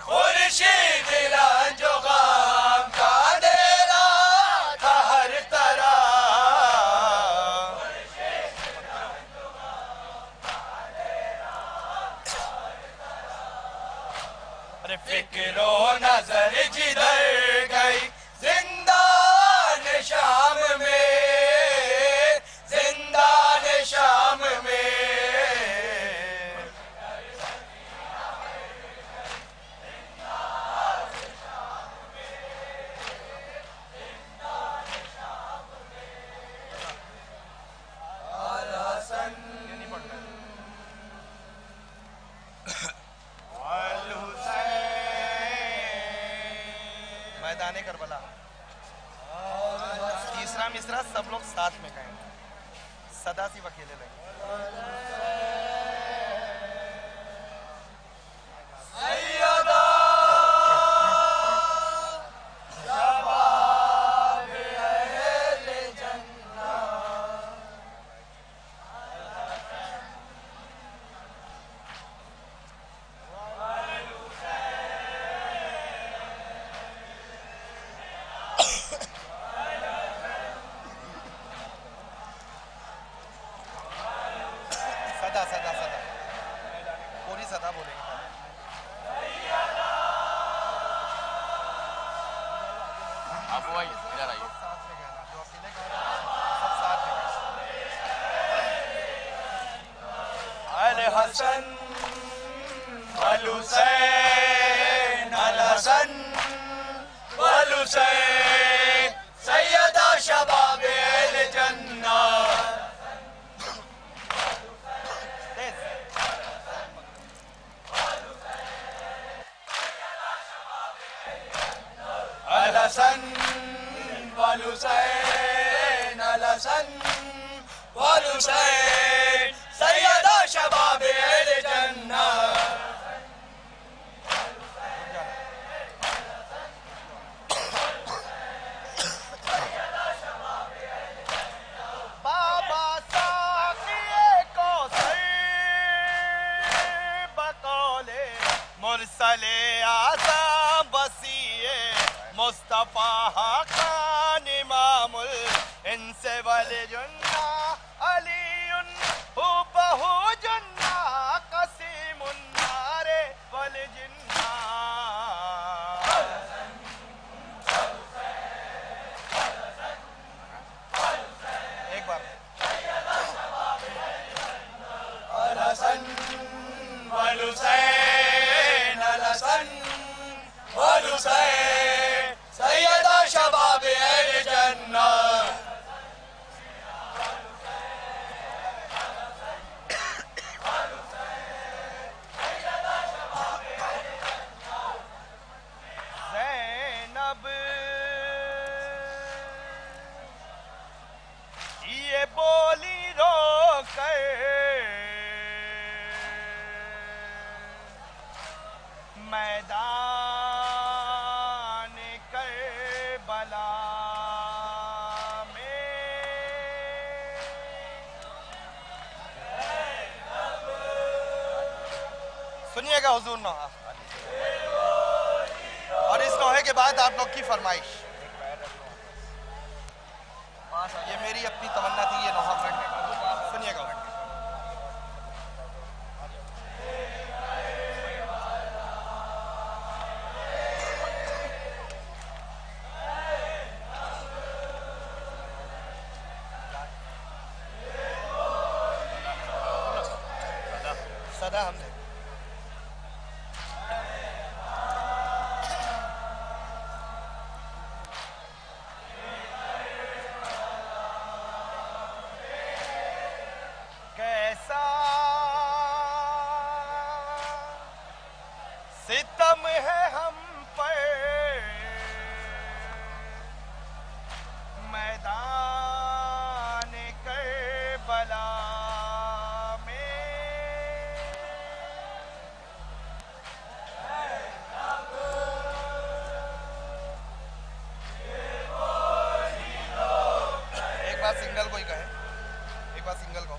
खुर्शीद रंजो गम का अंधेरा था हर तरफ। अरे फिक्रो नजर जिधर गई जिंदान शाम में, जिंदान शाम में। मैदाने करबला। तीसरा मिसरा सब लोग साथ में गाएंगे, सदा सिर्फ अकेले लगे। पूरी सदा बोलेंगे। आप वो आइए, इधर आइए। जो अकेले गा रहे हैं सब साथ में गाएं। अल हसन अल हुसैन, अल हसन अल हुसैन, सैयदा शबाबे अल जन्ना। अल हसन अल हुसैन, अल हसन अल हुसैन, सैयदा शबाबे अल जन्ना। बाबा साकिए कौसर मुरसले आज़म वसीए मुस्तफ़ा खान इमामुल इनसे वल जुन्ना अलीउन हुबहु जुन्ना कसीमुन्ना रे वल जिन्ना। एक बार अल हसन वल हुसैन, अल हसन वल हुसैन, सैयदा शबाब अहले जन्नत। ज़ैनब ये बोली रो कर मैदान करबला में। सुनिएगा हुजूर नौहा, और इस नौहे के बाद आप लोग की फरमाइश। ये मेरी अपनी तमन्ना थी, ये नौहा पढ़ने का। सुनिएगा सदा हमने कैसा सितम है हम पर मैदान करबला में। एक बार सिंगल कोई कहे, एक बार सिंगल कहो।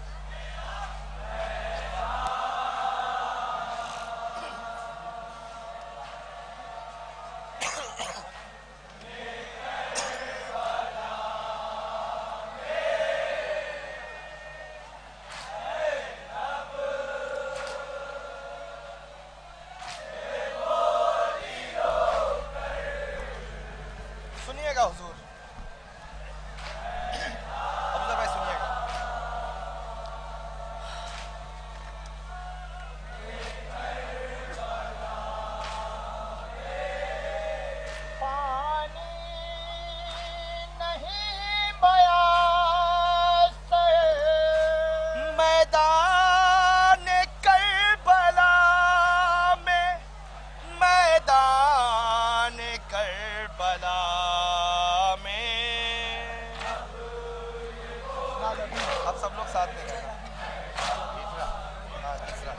सुनिएगा हुजूर, अब्दुल्ला भाई सुनिएगा। पानी नहीं बयास मैदान करबला में, मैदान करबला में। अब सब लोग साथ में गाएंगे। हाँ, तीसरा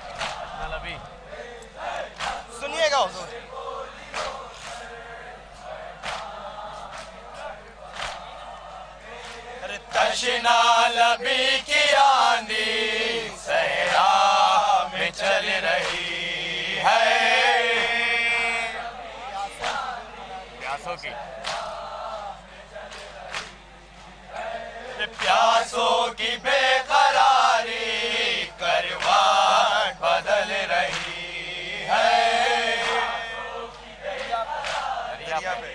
सुनिएगा हुजूर। तशना लबी की आंधी सहरा में चल रही है, प्यासों की प्यासों की बेकरारी करवाट बदल रही है। दरिया पे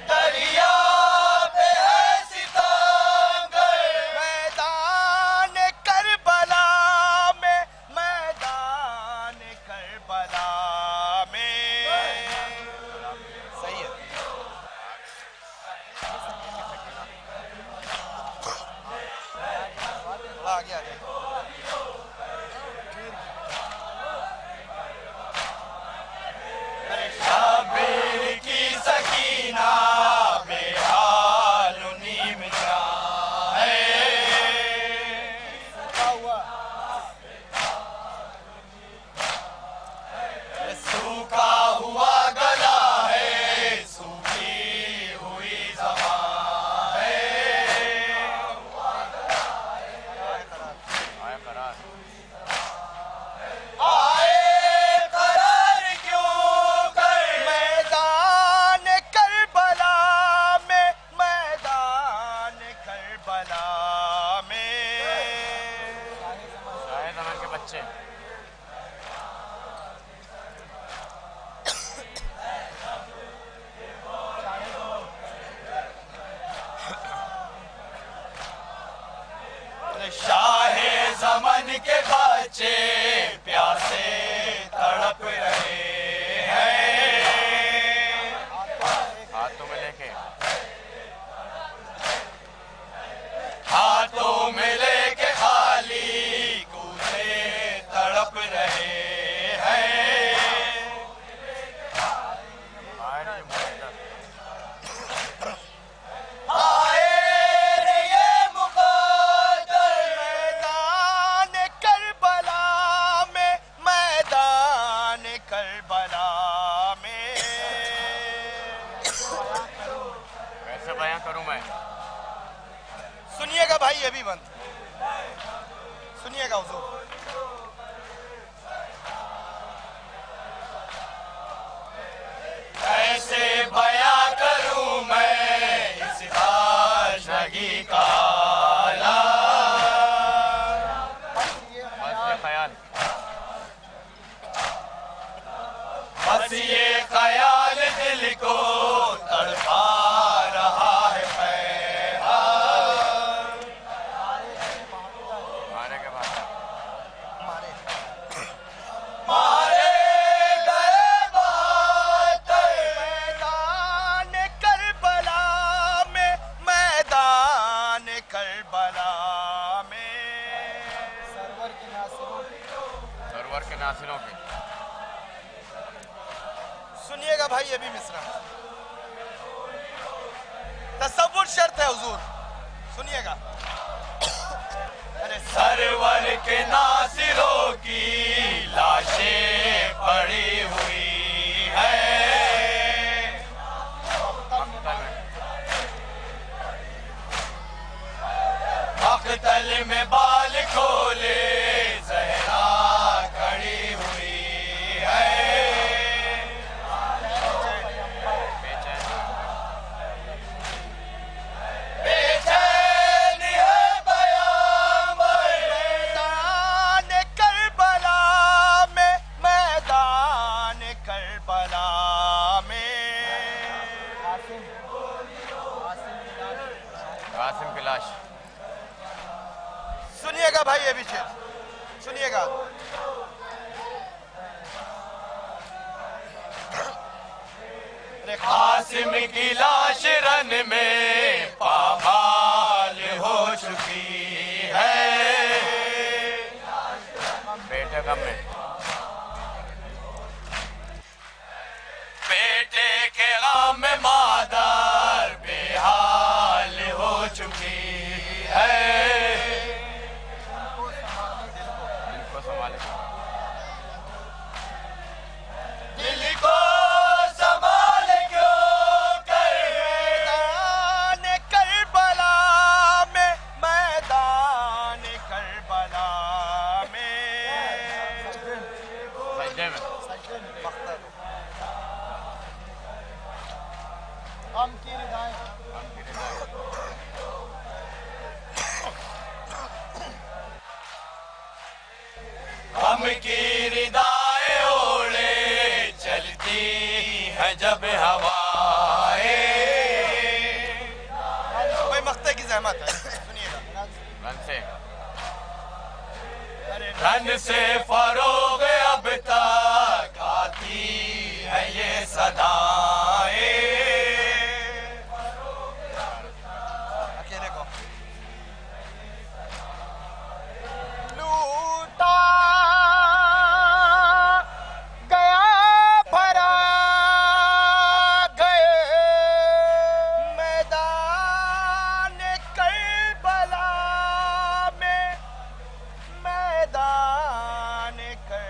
दरिया पे है सितमगर मैदान करबला में, मैदान करबला में। सही है। अच्छे शाहे ज़मन के बच्चे प्यासे तड़प रहे हैं। हाथों में लेके खाली कूदे तड़प रहे हैं। आए रे ये मुक़द्दर मैदान करबला में, मैदान करबला में। कैसे बयां करूं मैं? सुनिएगा भाई, ये भी बंद सुनिएगा हुजूर। कैसे बयां करूं मैं इस ताशगी का बस ये ख्याल दिल को तड़पा रहा है मारे गए बातर मैदान करबला में, मैदान करबला में। सरवर के नासिरों के सुनिएगा भाई, ये भी मिसरा तसव्वुर शर्त है हुजूर, सुनिएगा। सरवर के नासिरों की लाशें पड़ी हुई है। मख्तल में बाल खोले ज़हरा खड़ी हुई है। बेचैन है बयां मैदान करबला में, मैदान करबला में। कासिम की लाश। सुनिएगा भाई, ये भी शेर सुनिएगा। कासिम की लाश रन में पामाल हो चुकी है। बेटे गम में बेटे के गम में मादर बेहाल हो चुकी है। इनको संभाले दिल को संभाल क्यों कर मैदान करबला में, मैदान करबला में। सजदे में हम की रिदाएं हम की रिदाएं ओढ़े चलती है जब हवाएं। कोई मख्ते की जहमत है, सुनिएगा। रन से फरोग अब तक आती है ये सदाएं। अकेले को लूटा गया भरा गए मैदान करबला में, मैदान कर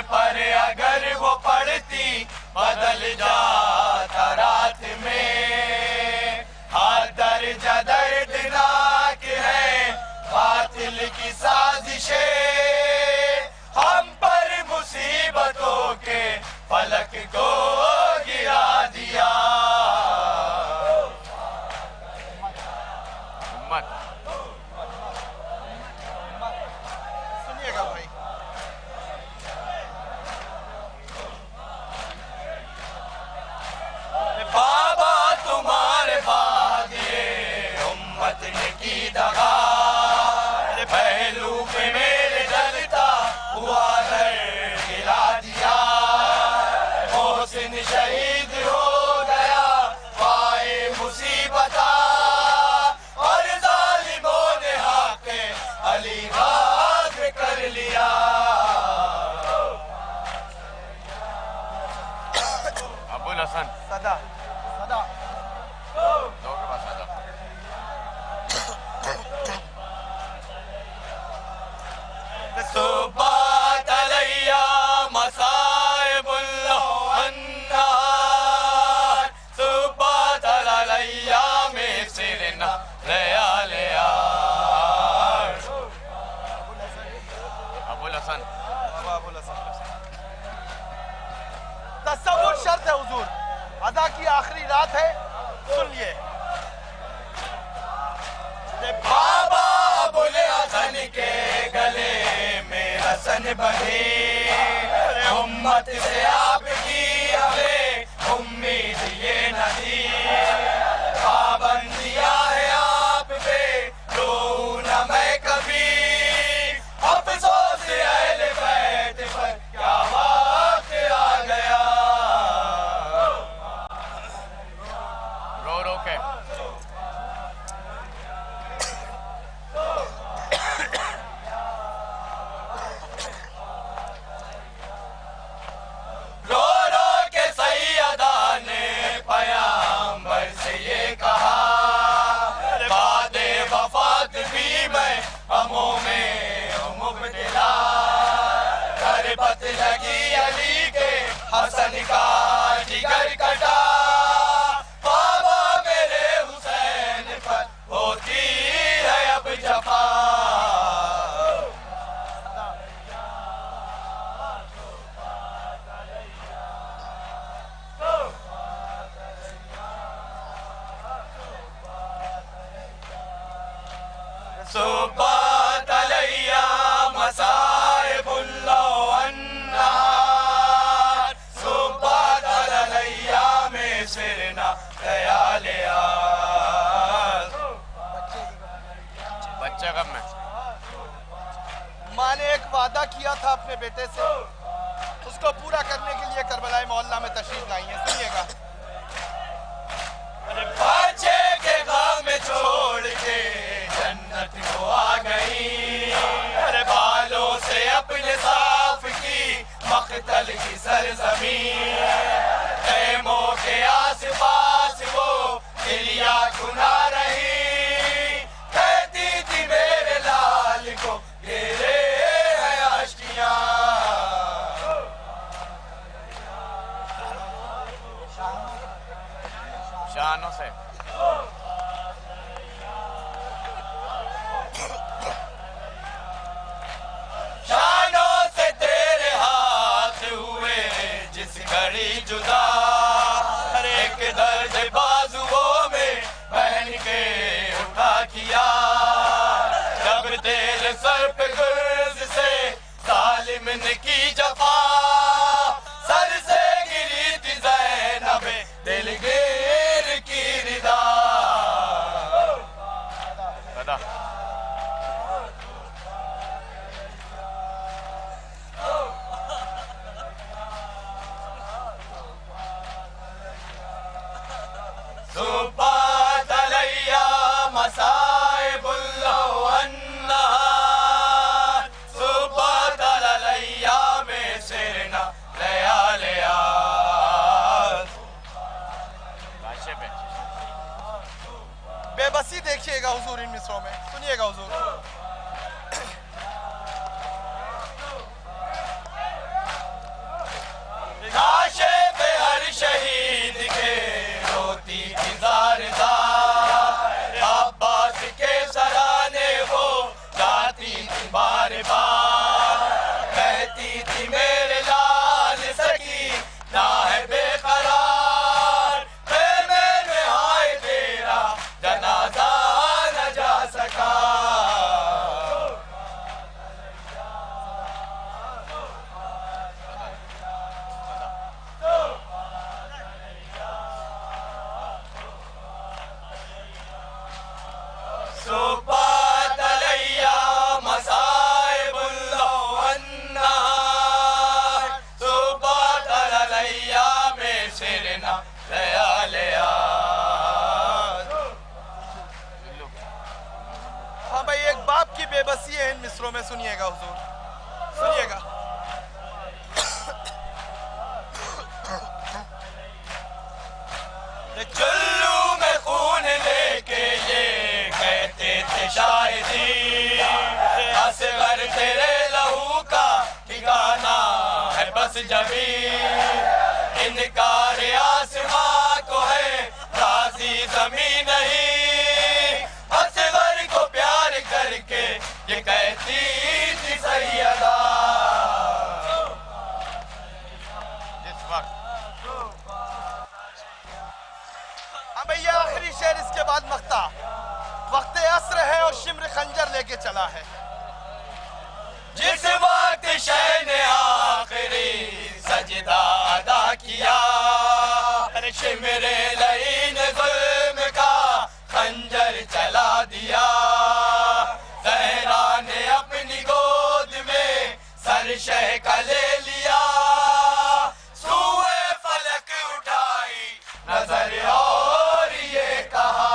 पर अगर वो पड़ती बदल जाता रात में। हाथ दर्जा दर्दनाक है बातिल की साजिशें, हम पर मुसीबतों के फलक को गिरा दिया। सुनिएगा भाई, बाबा तुम्हारे बाद ये उम्मत ने की दगा, पहलू पे मेरे जलता हुआ दर गिरा दिया। मोहसिन शहीद हो गया पाए मुसीबता, और जालिमों ने हक अली बाग कर लिया। अबुल हसन सदा सदा दो के पास सदा। सुब्बात अलैया मसाइबुल अन्नार, सुब्बात अलैया में सिरना लया। अबुल हसन तसव्वुर शर्त है हुजूर, अदा की आखिरी रात है, सुन लिए। बाबा अबुल हसन के गले में हसन बंधे, उम्मत से आपकी हमें उम्मीद ये न थी। पाबंदियां है आप पे रो न मैं कभी, अफसोस अहले बैत पर क्या वक्त आ गया। रो रो के रो रो के सैयदा ने पयंबर से ये कहा, बादे वफात भी मैं गमों में मुब्तला। करबत लगी अली के हसन का जिगर कटा, बाबा मेरे हुसैन पर होती है अब जफा। सुब्बात अलैया मसाइबुल अन्नार, सुब्बात अलैया में सिरना लया। बच्चा कब में माँ ने एक वादा किया था अपने बेटे से, उसको पूरा करने के लिए करबलाई मोहल्ला में तशरीफ लाई है, सुनिएगा। बच्चे के गम छोड़ के जन्नत को आ गई, अरे बालों से अपने साफ की मख्तल की सरजमीन। खेमों के आसपास वो चिड़िया गुना रही, कहती थी मेरे लाल को घेरे हैं आशियां। शानों से शानों से तेरे हाथ हुए जिस घड़ी जुदा, हर एक दर्द बाजुओं में पहन के उठा किया। जब तेरे सर पे गुर्ज से सालिम ने की जफा, सर से गिरी थी ज़ैनब दिलगीर की रिदा। सदा सुब्बात अलैया मसाइबुल अन्नार, सुब्बात अलैया में बेबसी है इन मिसरों में। सुनिएगा हुजूर, सुनिएगा। चुल्लू में खून लेके ये कहते थे शायदी, असगर तेरे लहू का ठिकाना है बस जबी। इनकार आसमां को है राजी ज़मीन नहीं, असगर को प्यार करके ये कहती थी सैयदा। भैया आखिरी शेर, इसके बाद मख्ता। वक्त अस्र है और शिम्र खंजर लेके चला है। जिस वक्त शह ने आखिरी सजदा अदा किया, शिमरे लईन जुल्म का खंजर चला दिया। ज़हरा ने अपनी गोद में सर शह का ले लिया, सूए फलक उठाई नजर और ये कहा।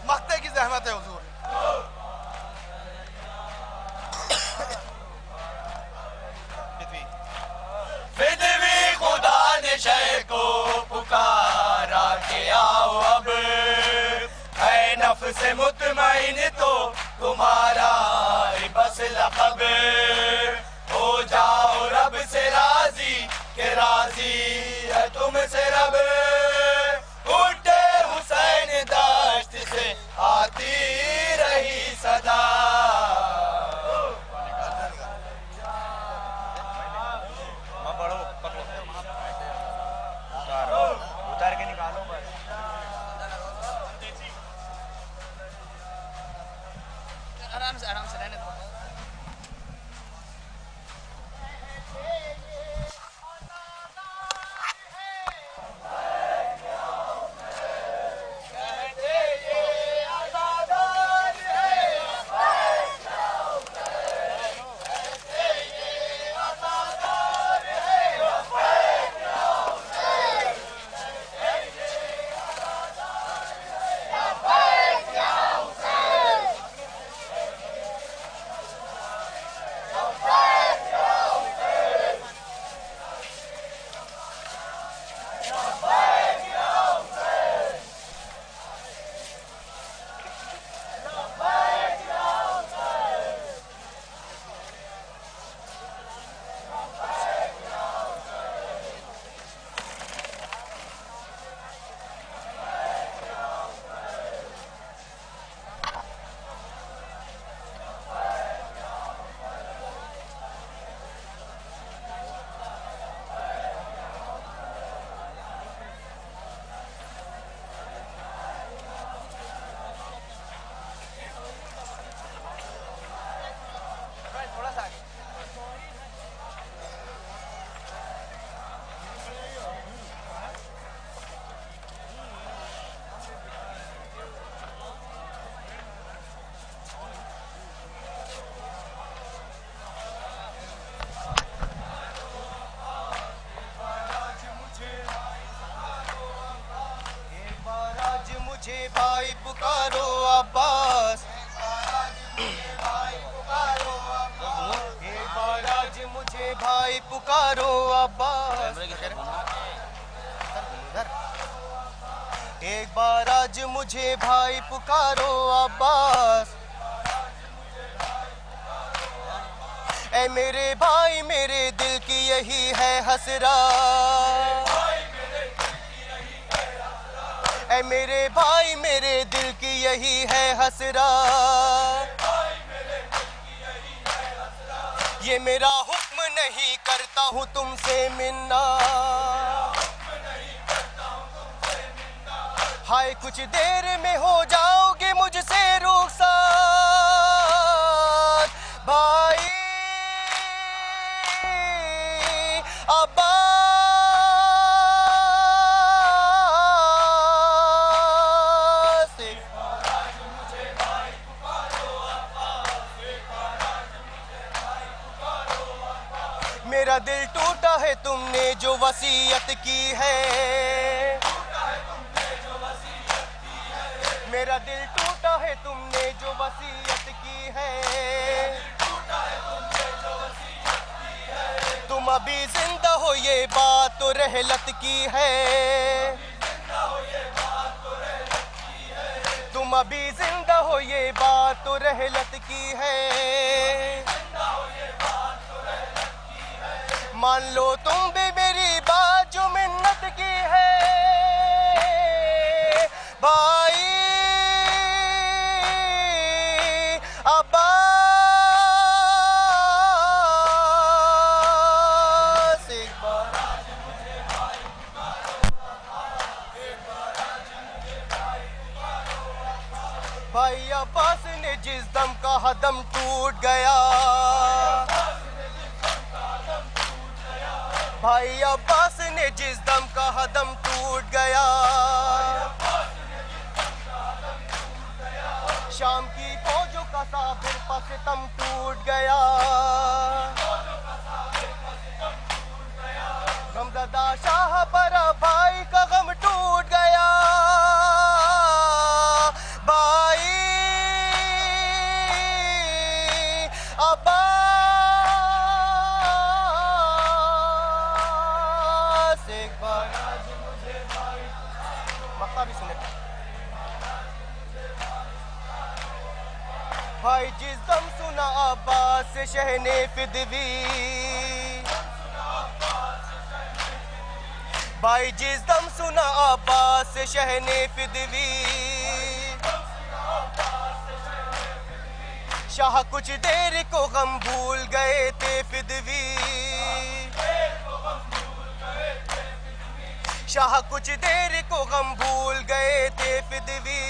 मख्ते की जहमत है हुजूर। फिदवी खुदा ने शह को पुकारा के आओ अब, है नफ्स मुतमईन तो तुम्हारा बस लक़ब। हो जाओ रब से राजी के राजी है तुमसे रब। उठे हुसैन दाश्त से आती रही सदा। उतार के निकालो। आराम से रहने दो। मुझे भाई पुकारो अब्बास, एक बार आज मुझे भाई पुकारो अब्बास, एक बार आज मुझे भाई पुकारो अब्बास। ऐ मेरे भाई मेरे दिल की यही है हसरत, ऐ मेरे भाई मेरे दिल की यही है हसरत। ये मेरा हुक्म नहीं करता हूँ तुमसे मिन्ना, हाय कुछ देर में हो जाओगे मुझसे रुखसार भाई अब्बास। मेरा दिल टूटा है तुमने जो वसीयत की है, मेरा दिल टूटा है तुमने जो वसीयत की है, तुम अभी जिंदा हो ये बात तो रहलत की है, तुम अभी जिंदा हो ये बात तो रहलत की है, मान लो तुम भी मेरी बात जो मिन्नत की है भाई अब्बास। एक बार भाई अब्बास ने जिस दम कहा दम टूट गया, भाई अब्बास ने जिस दम कहा दम टूट गया, शाम की फौजों का साबिर पर सितम टूट गया, गमज़दा शाह पर भाई का गम टूट गया, भाई अब्बास। एक बार आज मुझे भाई मक्का भी सुने भाई जिस दम सुना अब्बास से शहने फिदवी, भाई जिस दम सुना अब्बास से शहने फिदवी, शाह कुछ देर को गम भूल गए थे फिदवी, शाह कुछ देर को गम भूल गए थे फिदवी,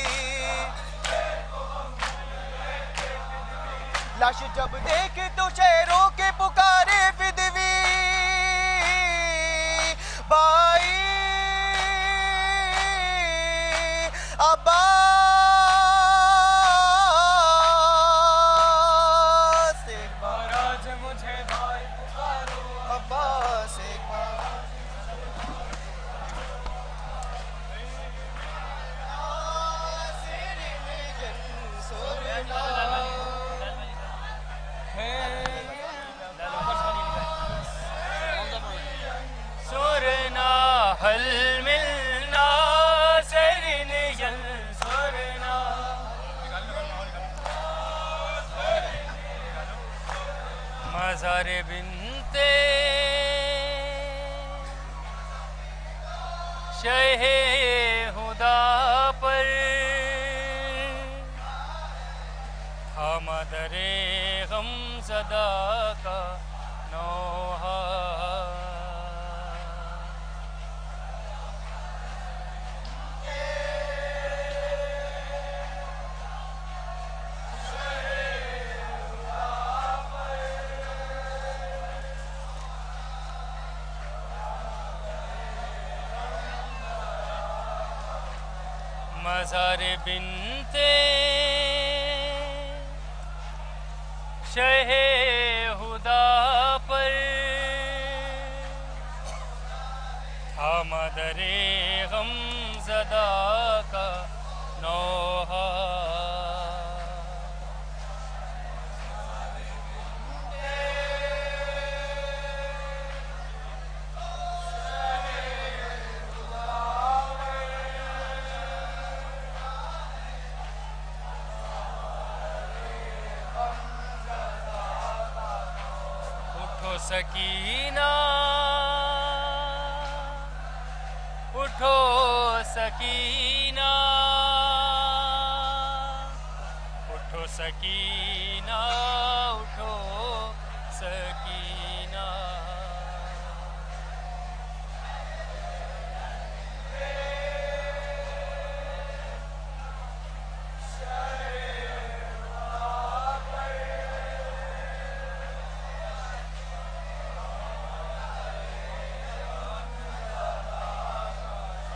लाश जब देखे तो शेरों के पुकारे फिदवी, भाई अब्बास। एक बार आज मुझे भाई पुकारो अब्बास। एक बार सुरना हल मिलना सरिन जल सुरना, मज़ार बिनते शहे हुदा पर हम दरे गम ज़दा का नौहा, मज़ार बिनते शहे हुदा पर हम दरे गम ज़दा का नौहा, सकीना उठो सकीना, उठो सकीना, उठो सकीना,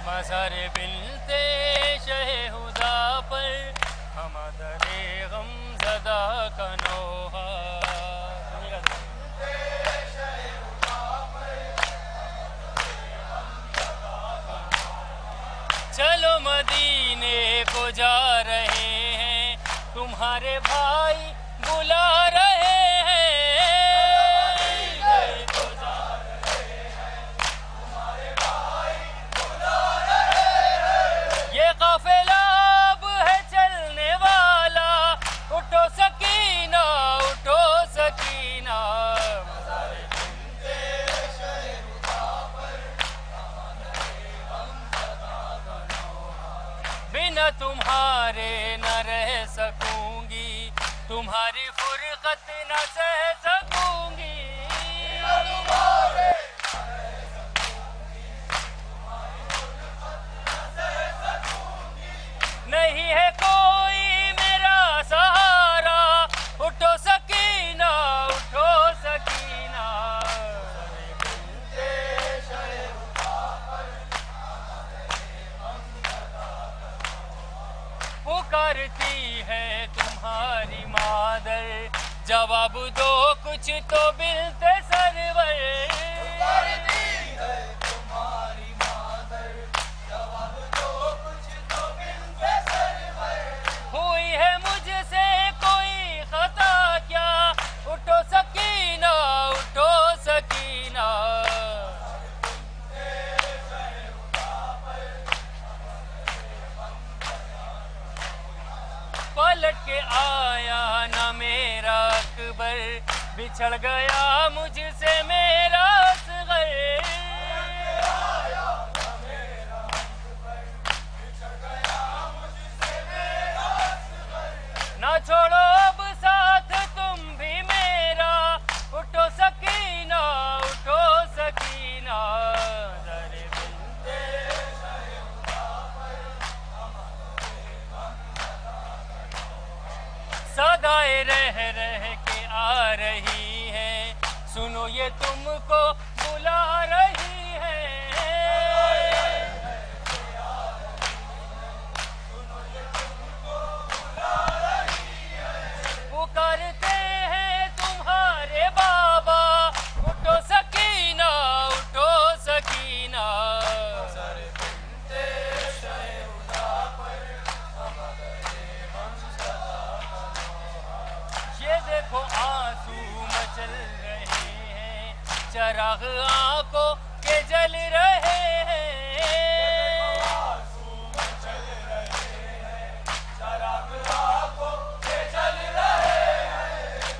मज़ार बिनते शहे हुदा पर हम दरे गम ज़दा का नौहा, चलो मदीने को जा रहे हैं, तुम्हारे भाई बुला रहे हैं। मदीने को जा रहे हैं, तुम्हारे भाई बुला रहे हैं। ये काफिला अब है चलने वाला, उठो सकीना, उठो सकीना। बिना तुम्हारे न रह सकूंगी, तुम्हारी फुरकत न सह सकूंगी। नहीं है कोई मेरा सहारा, उठो सकीना, उठो सकीना। पुकारती है तुम्हारी मादर, जवाब दो कुछ तो बिलते सरवर। पुकारती है तुम्हारी मादर, जवाब दो कुछ तो बिलते सरवर। हुई है मुझसे कोई खता क्या, उठो सकीना, उठो सकीना। पलट के आया ना मेरा अकबर, बिछड़ गया मुझसे मेरा असगर। ना छोड़ो अब साथ तुम भी मेरा, उठो सकीना, उठो सकीना। सदाए रह रह के आ रही है, सुनो ये तुमको बुला रही है। पुकारते हैं तुम्हारे बाबा, उठो सकीना, उठो सकीना। ये देखो आंसू मचल रहे हैं, चराग आंखों के जल रहे हैं।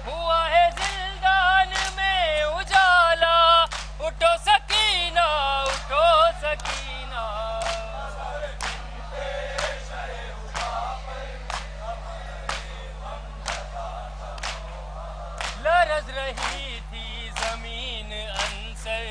हुआ है जिंदान में उजाला, उठो सकीना, उठो सकीना। लरज रही थी जमीन अंसर,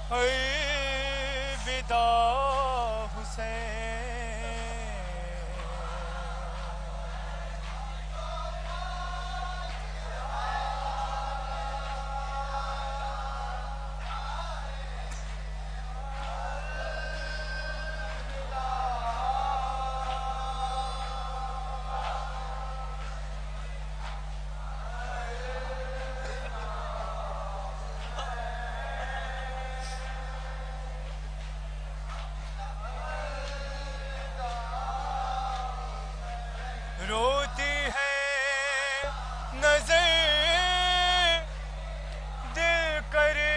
अलविदा हुसैन, रोती है नजर दिल करे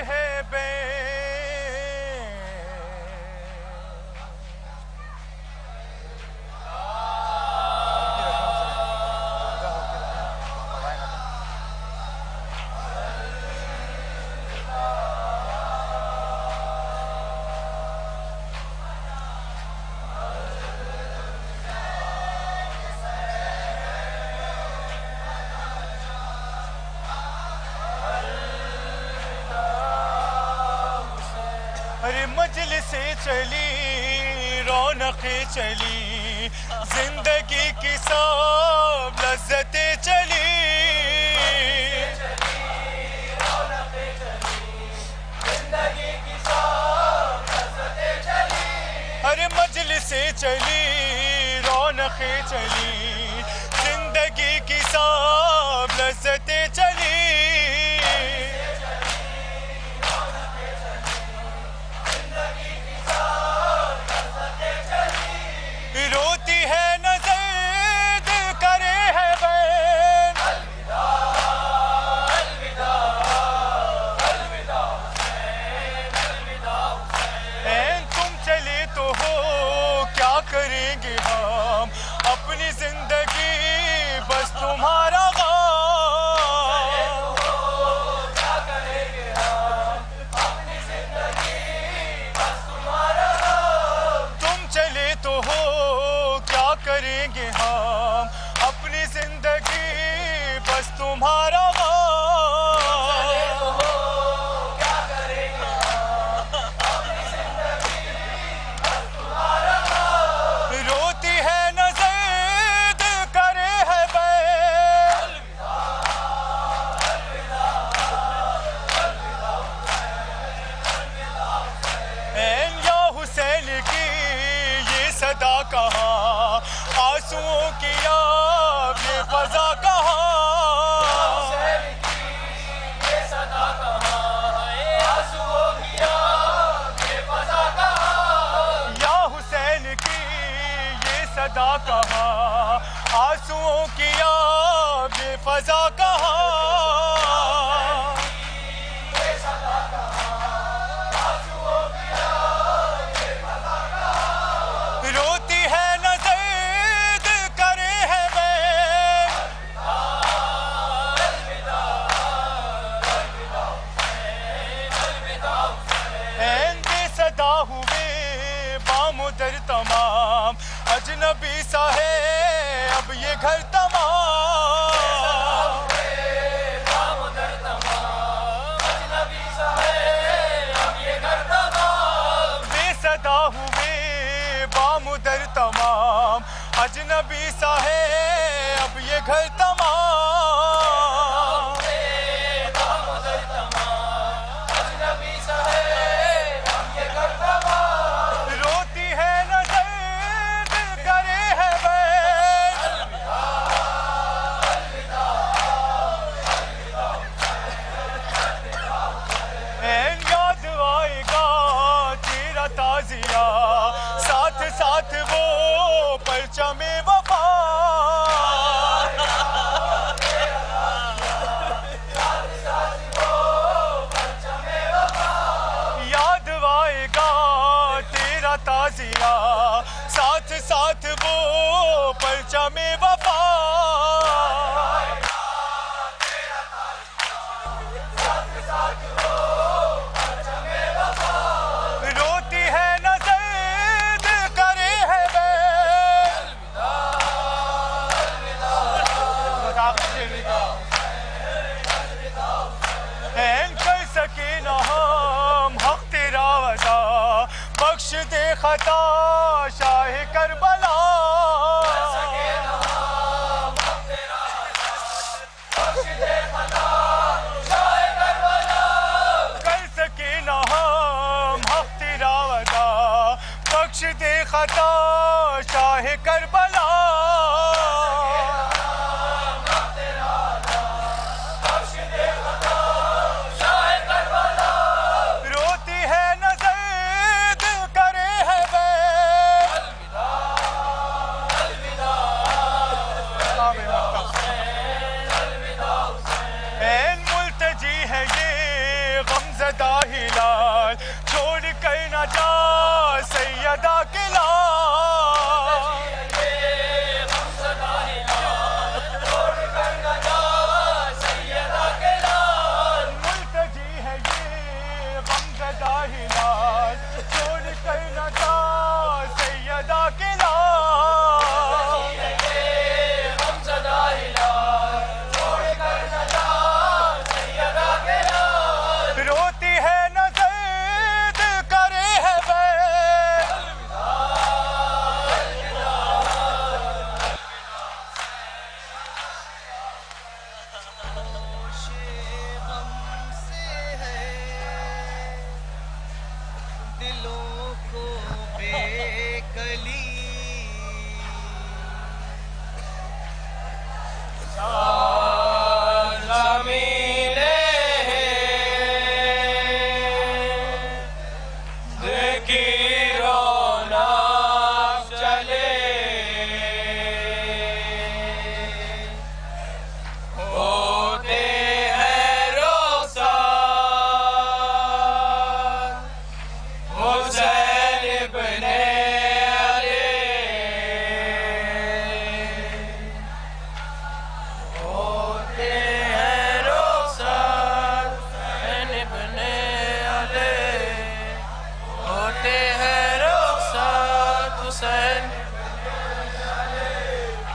है अरे मजलिसे चली रौनकें चली, जिंदगी की सब लज्जतें चली, अरे मजलिसे चली रौनकें चली, जिंदगी की सब लज्जतें चली, रोती है नजर दिल करे है बैन, अलविदा अलविदा अलविदा हुसैन, अलविदा हुसैन, तुम चले तो हो क्या करेंगे हम, अपनी जिंदगी बस तुम्हारा काम, क्या करेंगे हम, अपनी जिंदगी बस तुम्हारा काम, तुम चले तो हो करेंगे हम, अपनी जिंदगी बस तुम्हारा क्या करेंगे हम, अपनी जिंदगी बस तुम्हारा रोती है नजर दिल करे है बैन, अलविदा अलविदा अलविदा या हुसैन की ये सदा कहाँ, आंसुओं की अब ये फजा कहाँ, ये सदा कहाँ, आंसुओं की अब ये फजा कहाँ, या हुसैन की ये सदा कहाँ, आंसुओं की अब ये फजा कहाँ, ये सदा कहाँ, आंसुओं की अब ये फजा कहाँ, रोती है नजर सदा हुए बामुदर तमाम, अजनबी सा है अब ये घर तमाम, बामुदर तमाम, अजनबी सा है अब ये घर तमाम, बेसदा हुए बामुदर तमाम, अजनबी सा है अब ये घर तमाम, साथ साथ वो परचमे वफा, याद आएगा तेरा ताजिया, साथ साथ वो परचमे वफा, रोती है नजर दिल करे है बैन, अलविदा अलविदा कर सके न हम बख्श दे खता शाह करबला, कर सके न हम हक तेरा वदा, बख्श दे खता शाह करबला, रोती है नजर दिल करे है ऐन मुल्तजी है ये गमज़दा हिलाल, छोड़ कर न जा सैयदा के लाल, मुल्तजी है ये गमज़दा हिलाल, छोड़ कर न जा सैयदा के लाल, रोती है नजर दिल करे है दिलों को बेकली ज़मीने देखी रौनक चले, होते हैं रोज़गार हुसैन इब्ने अली, होते हैं रोज़गार हुसैन इब्ने अली, होते हैं रोज़गार हुसैन,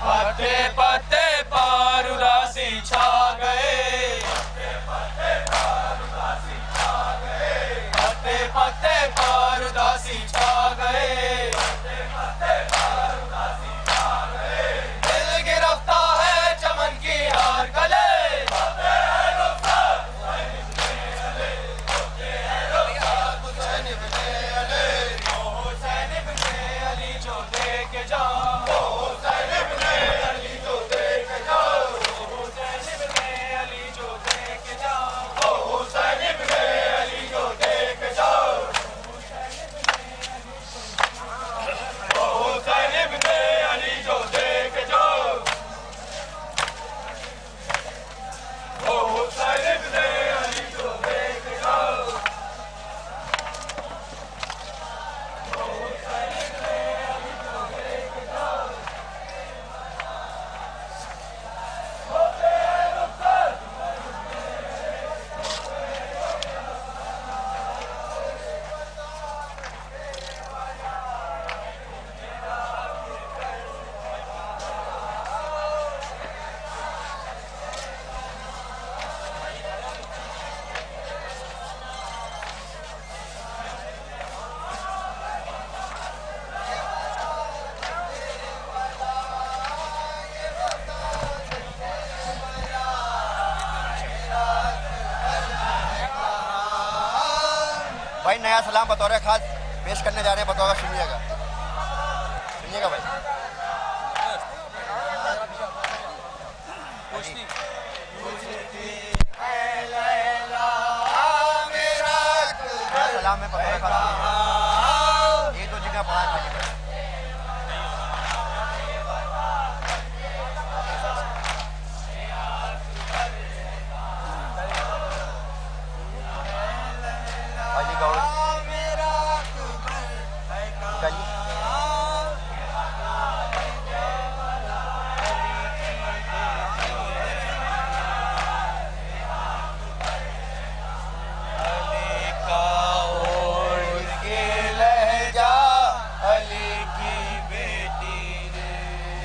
पत्ते पत्ते पर उदासी छा गए, पत्ते पत्ते पर उदासी छा गए, दिल गिरफ्ता है चमन की हार गले, हुसैन इब्ने अली जो दे के जाओ, हुसैन इब्ने अली जो दे के जाओ, हुसैन इब्ने अली जो दे के जाओ, हुसैन इब्ने अली जो दे के जाओ, हुसैन इब्ने अली जो दे के जाओ, हुसैन इब्ने अली जो दे के जाओ। भाई नया सलाम बतौर खास पेश करने जा रहे हैं, बतौर सुनिएगा, सुनिएगा भाई। सलाम में बतौर खास ये दो जगह पढ़ा था।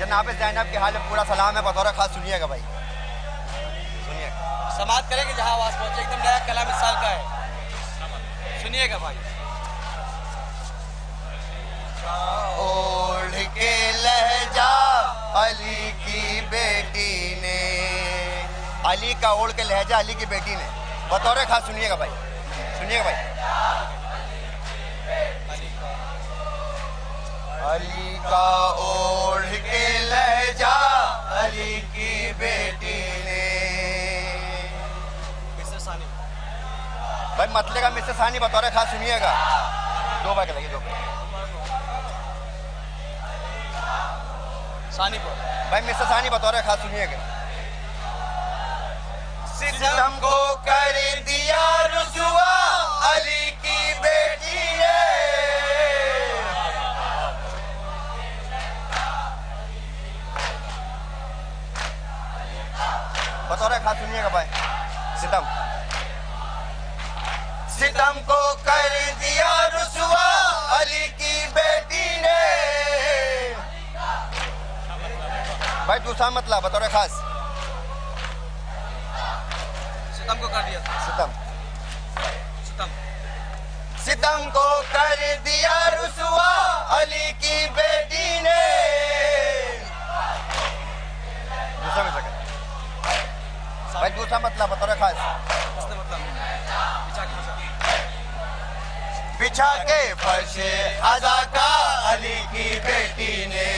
जनाब ज़ैनब के हाल में पूरा सलाम है, बतौर खास सुनिएगा भाई, सुनिए। समाप्त करेंगे जहाँ आवाज़ पहुँचे, एकदम नया कलाम इस साल का है, सुनिएगा भाई। ओढ़ के लहजा अली की बेटी ने, अली का ओढ़ के लहजा अली की बेटी ने। बतौर खास सुनिएगा भाई, सुनिएगा भाई। अली का ओढ़ के लहजा अली की बेटी ने। भाई मतले का मिस्टर सानी बतौर खास सुनिएगा। दो बार लगे, दो बार सानी पर भाई मिस्टर सानी बतौर खास सुनिएगा। सितम को कर दिया रुसवा अली की बेटी ने। बतौर खास सुनिएगा भाई। सितम सितम को कर दिया रुसवा अली की बेटी ने। भाई दूसरा मतलब बतौर खास। सितम को कर दिया, सितम सितम सितम को कर दिया रुसवा अली की बेटी ने। दूसरा में सकते भाई, दूसरा मतलब बतौर खास। बिछा के फर्श अदा का अली की बेटी ने।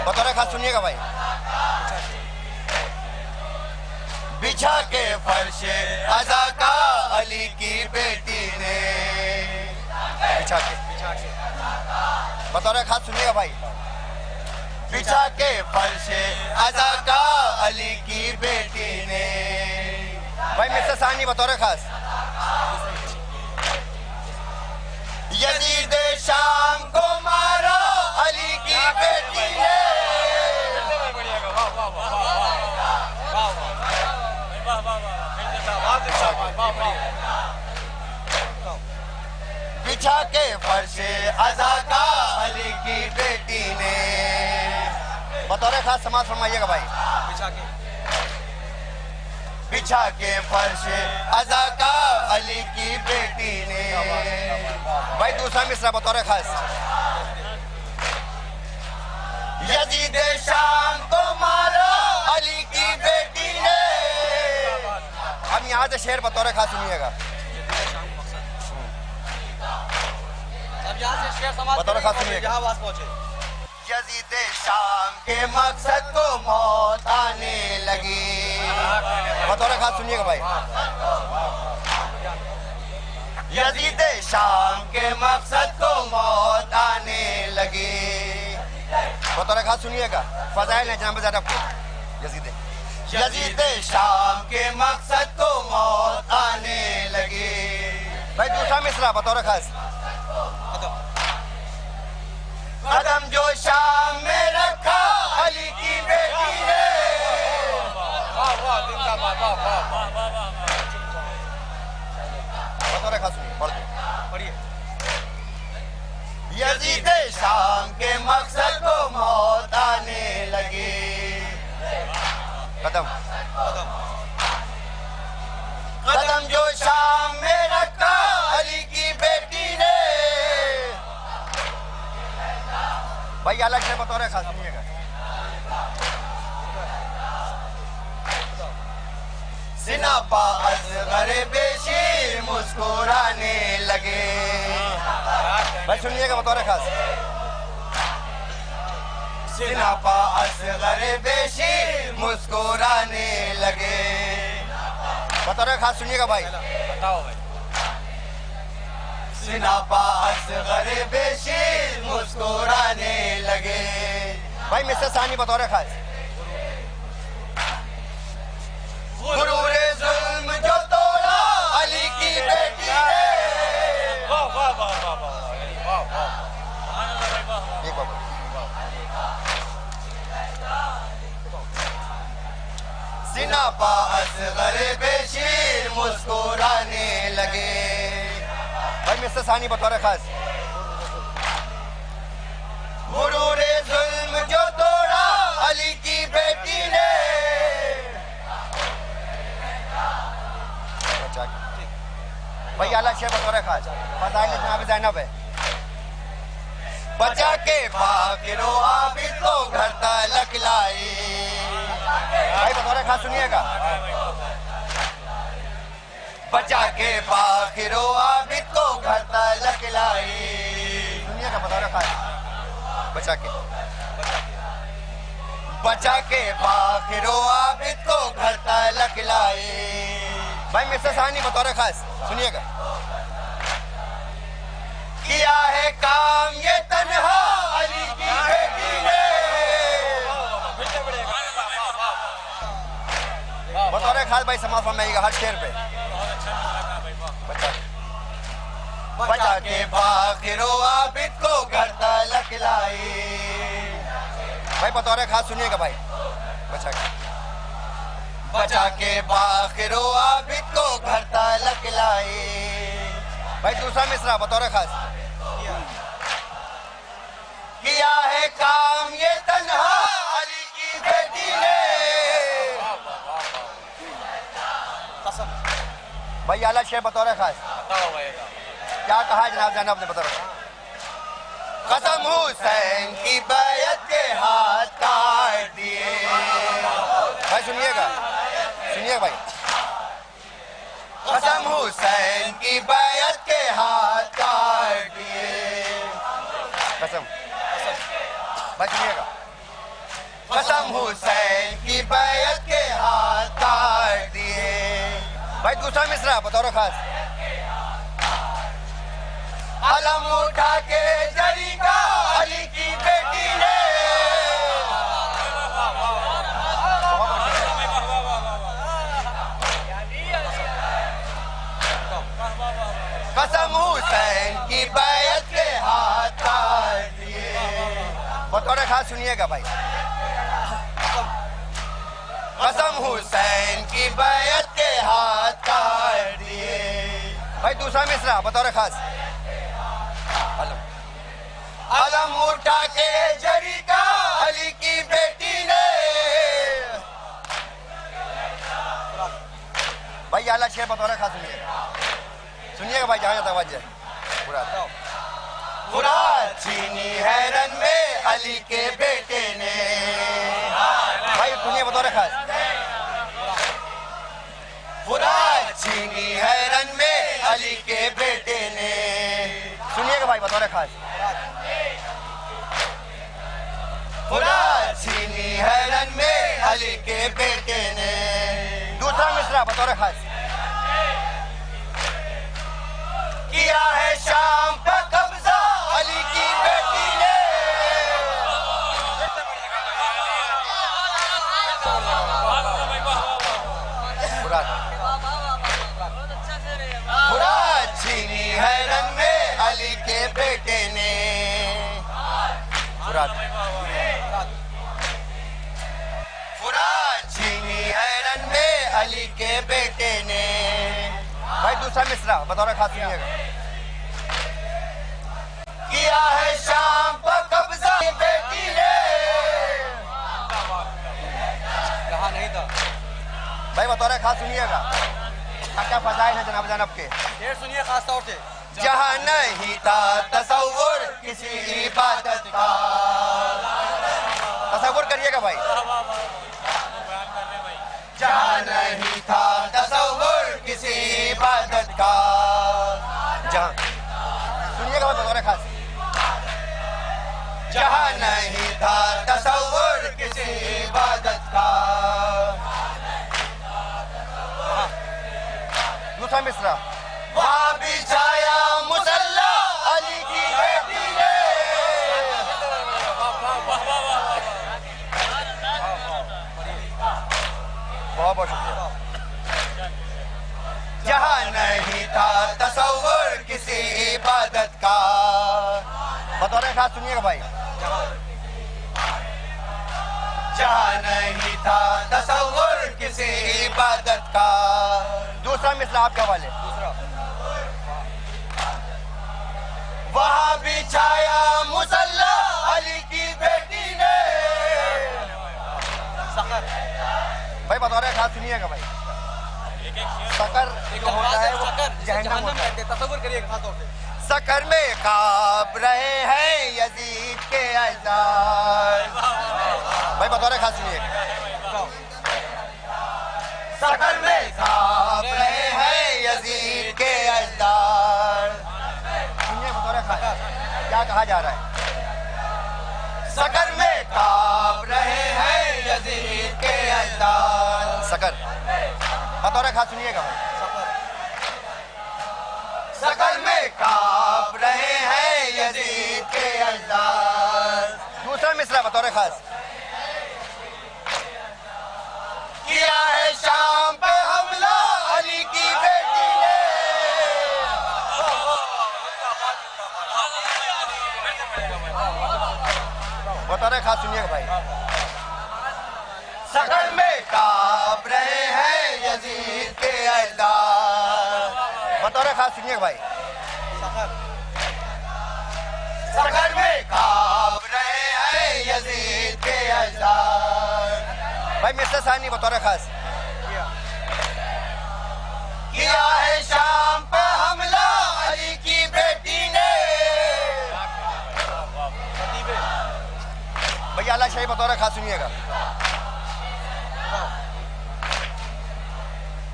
बतौर खास सुनिएगा भाई। बिछा के फर्श अदा का अली की बेटी ने। बिछा के बतौर खास सुनिएगा भाई। बिछा के फर्श अदा का अली की बेटी ने। भाई मिस्टर सानी बतौर खास। यजीद शाम को मारा अली की बेटी ने। बिछा के फर्श अज़ा का अली की बेटी ने। बतौर खास समाज फरमाइएगा भाई। बिछा के फर्श अज़ा का अली की बेटी ने। भाई दूसरा मिसरा बतौर खास। यजीद शाम को मारा अली की बेटी ने। हम यहाँ से शेर बतौर खास सुनिएगा। बतौर खास सुनिएगा। यजीद शाम के मकसद को मौत आने लगी। बतौर खास सुनिएगा भाई। यजीद शाम के मकसद को मौत आने लगी। बतौर खास सुनिएगा। फजाइल है जनाब ज़ैनब को। यजीद शाम के मकसद को मौत आने लगी। भाई दूसरा मिसरा बतौर खास। कदम जो शाम में रखा अली की बेटी ने। बतौर खास सुनिए, पढ़िए। यजीद शाम के मकसद को मौत आने लगी। कदम कदम जो शाम में रखा अली की बेटी ने। भाई अलग से बतौर खास सुनिएगा। सिना पा असग़र बेशीर मुस्कुराने लगे। भाई सुनिएगा बतौर खास। सिना पा असग़र बेशीर मुस्कुराने लगे। बतौर खास सुनिएगा भाई। बताओ भाई। सिना पा असग़र बेशीर मुस्कुराने लगे। भाई मिस्टर सानी बतौर खास। गुरूरे जुल्म जो तोड़ा अली की बेटी ने। वाह वाह वाह वाह वाह वाह। सिना पा असग़र बेशीर मुस्कुराने लगे। भाई मिस्टर सानी बतौर खास। गुरूरे जुल्म जो तोड़ा अली की बेटी ने। भाई अलग से बतौर खास। फजाइल जनाब ज़ैनब है। बचा के फाकिरो आबिद को घर तलक लाई। भाई बतौर खास सुनिएगा। बचा के फाकिरो आबिद को घर तलक लाई। सुनिएगा बतौर खास। बचा के फाकिरो आबिद को घर तलक लाई। भाई मिस्टर साहनी बतौर खास सुनिएगा। किया है काम ये तन्हा अली की बेटी ने। बतौर खास भाई समाज फरमाइएगा हर शेर पे। बचा के फाकिरो आबिद को घर तलक लाई। भाई बतौर खास सुनिएगा भाई। बचा के फाकिरो आबिद को घर तलक लाई। भाई दूसरा मिसरा बतौर खास। किया है काम ये तन्हा अली की बेटी ने। भाई आला शेर बतौर खास। क्या कहा जनाब जनाब ने बता। कसम हुसैन की बैयत के हाथ काट दिए। भाई सुनिएगा भाई। कसम हुसैन की बैयत के हाथ काट दिए। कसम भाई सुनिएगा। कसम हुसैन की बैयत के हाथ काट दिए। भाई दूसरा मिसरा बतौर खास। अलम उठा के जरी का अली की बेटी ने। कसम हुसैन की बैयत के हाथ काट दिए। बतौर खास सुनिएगा भाई। कसम हुसैन की बैयत के हाथ काट दिए। भाई दूसरा मिसरा बतौर खास। अलम उठा के जरी का अली की बेटी ने। भाई आला शेर बतौर खास सुनिएगा भाई। जहाँ जाता वाज मुराद चीनी हैरन में अली के बेटे ने। भाई सुनिए बतौर खास। मुराद चीनी हैरन में अली के बेटे ने। सुनिएगा भाई बतौर खास। मुराद चीनी हैरन में अली के बेटे ने। दूसरा मिसरा बतौर खास। किया है शाम का कब्जा अली की बेटी ने। मुराद चीनी हैरन में अली के बेटे ने। मुराद चीनी हैरन में अली के बेटे ने। भाई दूसरा मिसरा बतौर खास सुनिएगा। किया है शाम पर कब्जा बेटी ने। कहा नहीं था भाई बतौर खास सुनिएगा। क्या फजाइल है जनाब जनाब के। शेर सुनिए खास तौर से। जहाँ नहीं था तसव्वुर किसी इबादत का। तसव्वुर करिएगा भाई। जहाँ नहीं था तसव्वुर किसी इबादत का। जहाँ सुनिएगा भाई बतौर खास। जहाँ नहीं था तसव्वुर किसी इबादत का। दूसरा मिसरा। वहाँ बिछाया मुसल्ला अली की बेटी ने। बहुत बहुत शुक्रिया। जहाँ नहीं था तसव्वुर किसी इबादत का। बतौर खास सुनिएगा भाई। जहाँ नहीं था तसव्वुर किसी इबादत का। दूसरा मिसरा आपके हवाले। वहाँ बिछाया मुसल्ला अली की बेटी ने। सकर भाई बतौर खास सुनिएगा भाई। सकर जो होता है वो जहन्नम होता है। तसव्वुर करिए खास तौर से। सकर में कांप रहे हैं यजीद के अजदार। भाई बतौर खास सुनिए। सकर में कांप रहे हैं यजीद के अजदार। सुनिए बतौर खास क्या कहा जा रहा है। सकर में कांप रहे हैं यजीद के अजदार। सकर बतौर खास सुनिएगा भाई। सकर में कांप रहे हैं यजीद के अजदार। दूसरा मिसरा बतौर खास। किया है शाम पे हमला अली की बेटी ने। बतौर खास सुनिएगा भाई। सकर में कांप रहे हैं यजीद के अजदार। बतौर खास सुनिएगा भाई। सकर में कांप रहे हैं यजीद के अजदार। भाई मिस्टर सानी बतौर खास। किया है शाम पे हमला अली की बेटी ने। भैया अल्लाह शाही बतौर खास सुनिएगा।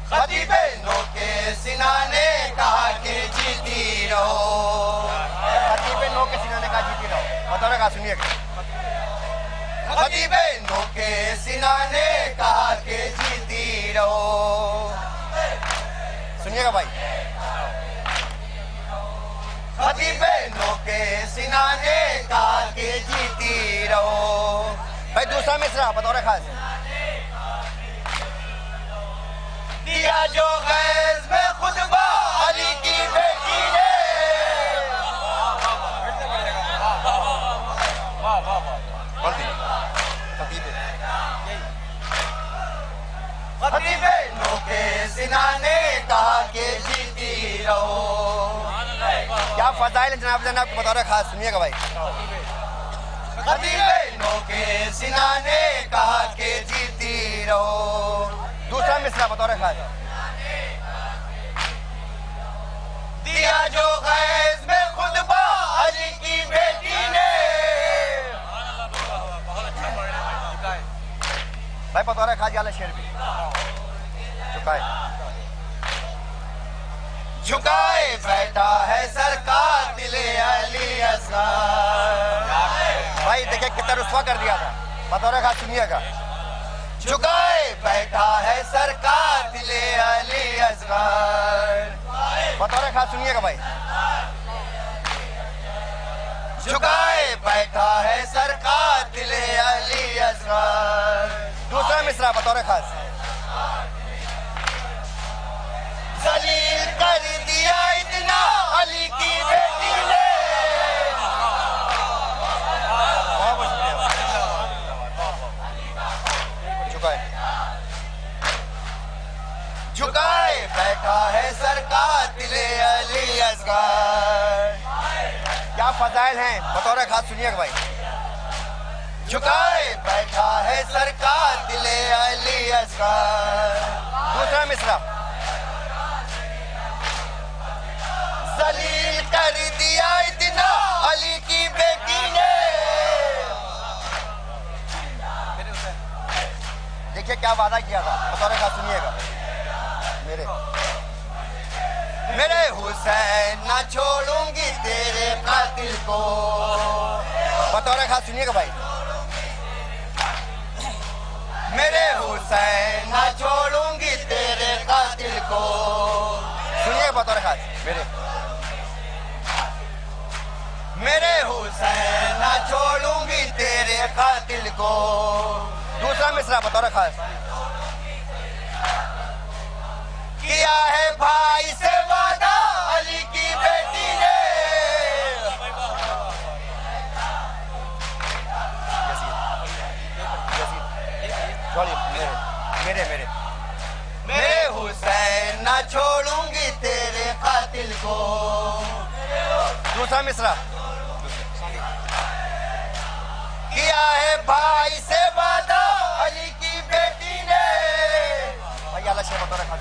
खतीबे नो के सिना ने कहा कि जीती रहो। खतीबे नो के सिना ने कहा जीती रहो। बतौर खास सुनिएगा। खतीबे नो के सिना ने कहा कि जीती रहो। सुनिएगा भाई। खतीबे नो के सिना ने कहा कि जीती रहो। भाई दूसरा मिसरा बतौर खास। दिया जो गैस में खुतबा अली की बेटी ने। खतीबे नो के सिना ने कहा कि जीती रहो। क्या फजाइल जनाब जनाब बतौर खास सुनिएगा भाई। खतीबे नो के सिना ने कहा कि जीती रहो। दूसरा मिसरा बतौर खास। दिया जो गैस में खुतबा अली की बेटी ने। भाई बतौर खास वाला शेर भी झुकाए। झुकाए बैठा है सरकार दिले अली असगर। भाई देखिए कितना रुस्वा कर दिया था। बतौर खास सुनिएगा। झुकाए बैठा है सरकार दिले अली असगर। बतौर खास सुनिएगा भाई। झुकाए बैठा है सरकार दिले अली असगर। दूसरा मिसरा बतौर खास। जलील कर दिया इतना अली की बेटी ने। झुकाए झुकाए बैठा है सरकार दिले अली असगर। क्या फजाइल हैं बतौर खास सुनिएगा भाई। झुकाए बैठा है सरकार दिले अली असगर। दूसरा मिसरा। जलील कर दिया इतना अली की बेटी ने। देखिए क्या वादा किया था। बतौर खास सुनिएगा। मेरे हुसैन ना छोड़ूंगी तेरे कातिल को। बतौर खास सुनिएगा भाई। मेरे हुसैन ना छोड़ूंगी तेरे कातिल को। सुनिए बतौर खास। मेरे हुसैन ना छोड़ूंगी तेरे कातिल को। दूसरा मिसरा बतौर खास। किया है भाई से वादा अली की बेटी ने। मेरे हुसैन ना छोड़ूंगी तेरे कातिल को। दूसरा मिसरा। किया है भाई से वादा अली की बेटी ने। भैया अल्लाह शेर बतौर खास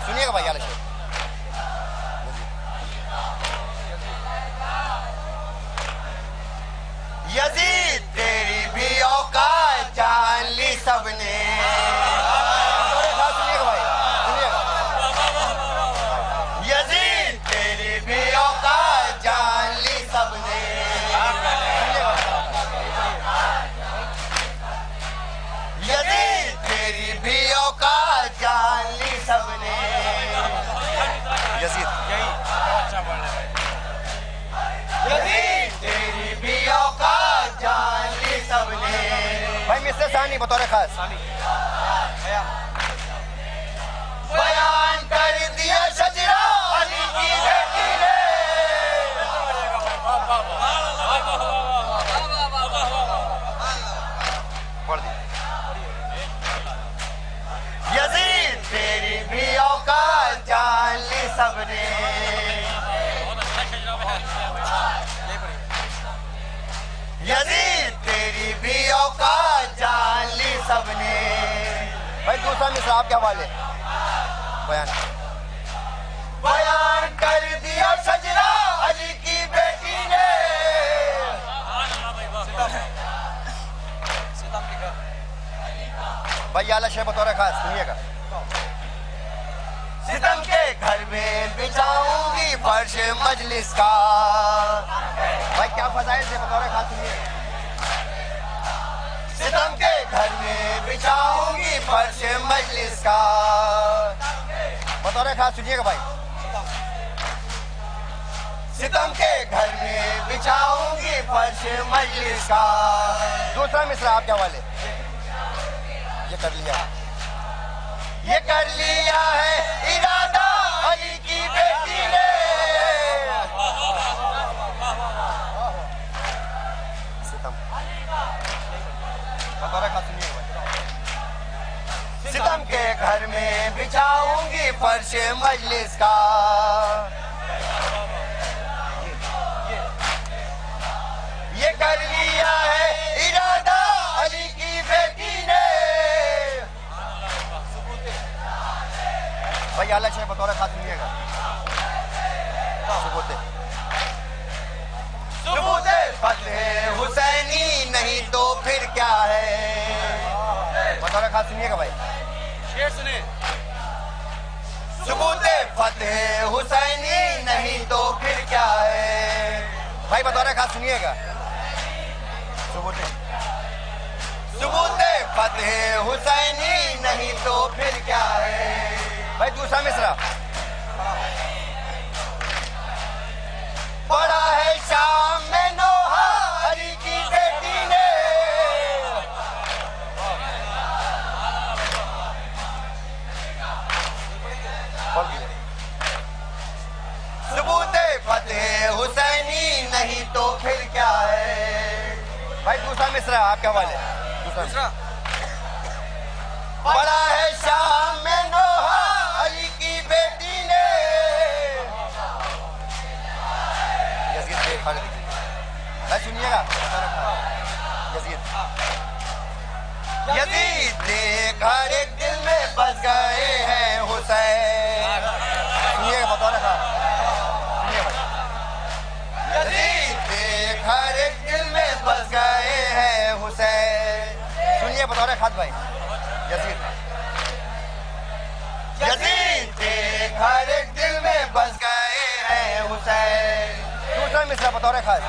सुनिएगा भाई। अल्लाह शेर सानी बतौर खास बयान कर दिया शजरा अली की बेटी ने। यजीद तेरी भी औकात जान ली सबने। यजीद तेरी भी औकात जान ली सबने। भाई दूसरा मिसरा आपके हवाले बयान कर दिया शजरा अली की बेटी ने। भाई आला शेर बतौर खास सुनिएगा। सितम के घर में बिछाऊंगी फर्श मजलिस का। भाई क्या फजाइल से बतौर खास सुनिए। सितम के घर में बिछाऊंगी फर्श मजलिस का। बतौर खास सुनिएगा भाई। सितम के घर में बिछाऊंगी फर्श मजलिस का। दूसरा मिसरा आपके हवाले ये कर लिया है इरादा अली की बेटी ने। सितम बतौर खास सुनिएगा भाई। सितम के घर में बिछाऊंगी फर्श मजलिस का। ये कर लिया है इरादा अली की बेटी ने। भाई आला शेर बतौर खास सुनिएगा। सबूत फतेह हुसैनी नहीं तो फिर क्या है। बतौर खास सुनिएगा भाई। शेर सुने। सबूत फतेह हुसैनी नहीं तो फिर क्या है। भाई बतौर खास सुनिएगा। सबूत फतेह हुसैनी नहीं तो फिर क्या है। भाई दूसरा मिसरा पड़ा है शाम में नोहा अली की बेटी ने। सबूत फतेह हुसैनी नहीं तो फिर क्या है। भाई दूसरा मिसरा आपके हवाले। दूसरा पड़ा है शाम में नोहा अली की बेटी ने। सुनिएगा। यजीद देख हर एक दिल में बस गए हैं हुसैन। सुनिएगा बतौर खास यजीद देख हर एक दिल में बस गए हैं हुसैन। सुनिए बतौर खास भाई। यजीद देख हर एक दिल में बस गए हैं हुसैन। दूसरा मिसरा बतौर खास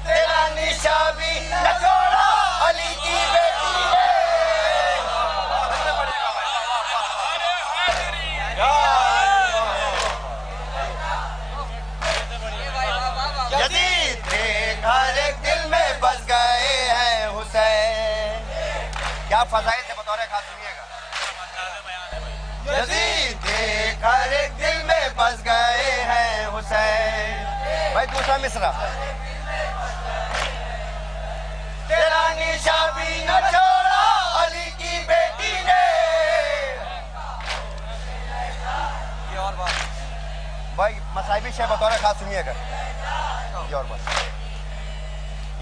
तेरा निशा भी न छोड़ा अली की बेटी ने। यजीद देख हर एक दिल में बस गए हैं हुसैन। क्या फजाइल से बतौर खास सुनिएगा। यजीद देख हर एक दिल में बस गए हैं हुसैन। भाई दूसरा मिसरा तेरा निशा भी न छोड़ा अली की बेटी ने। ये और बात भाई मसाइबी शेर बतौर खास सुनिएगा।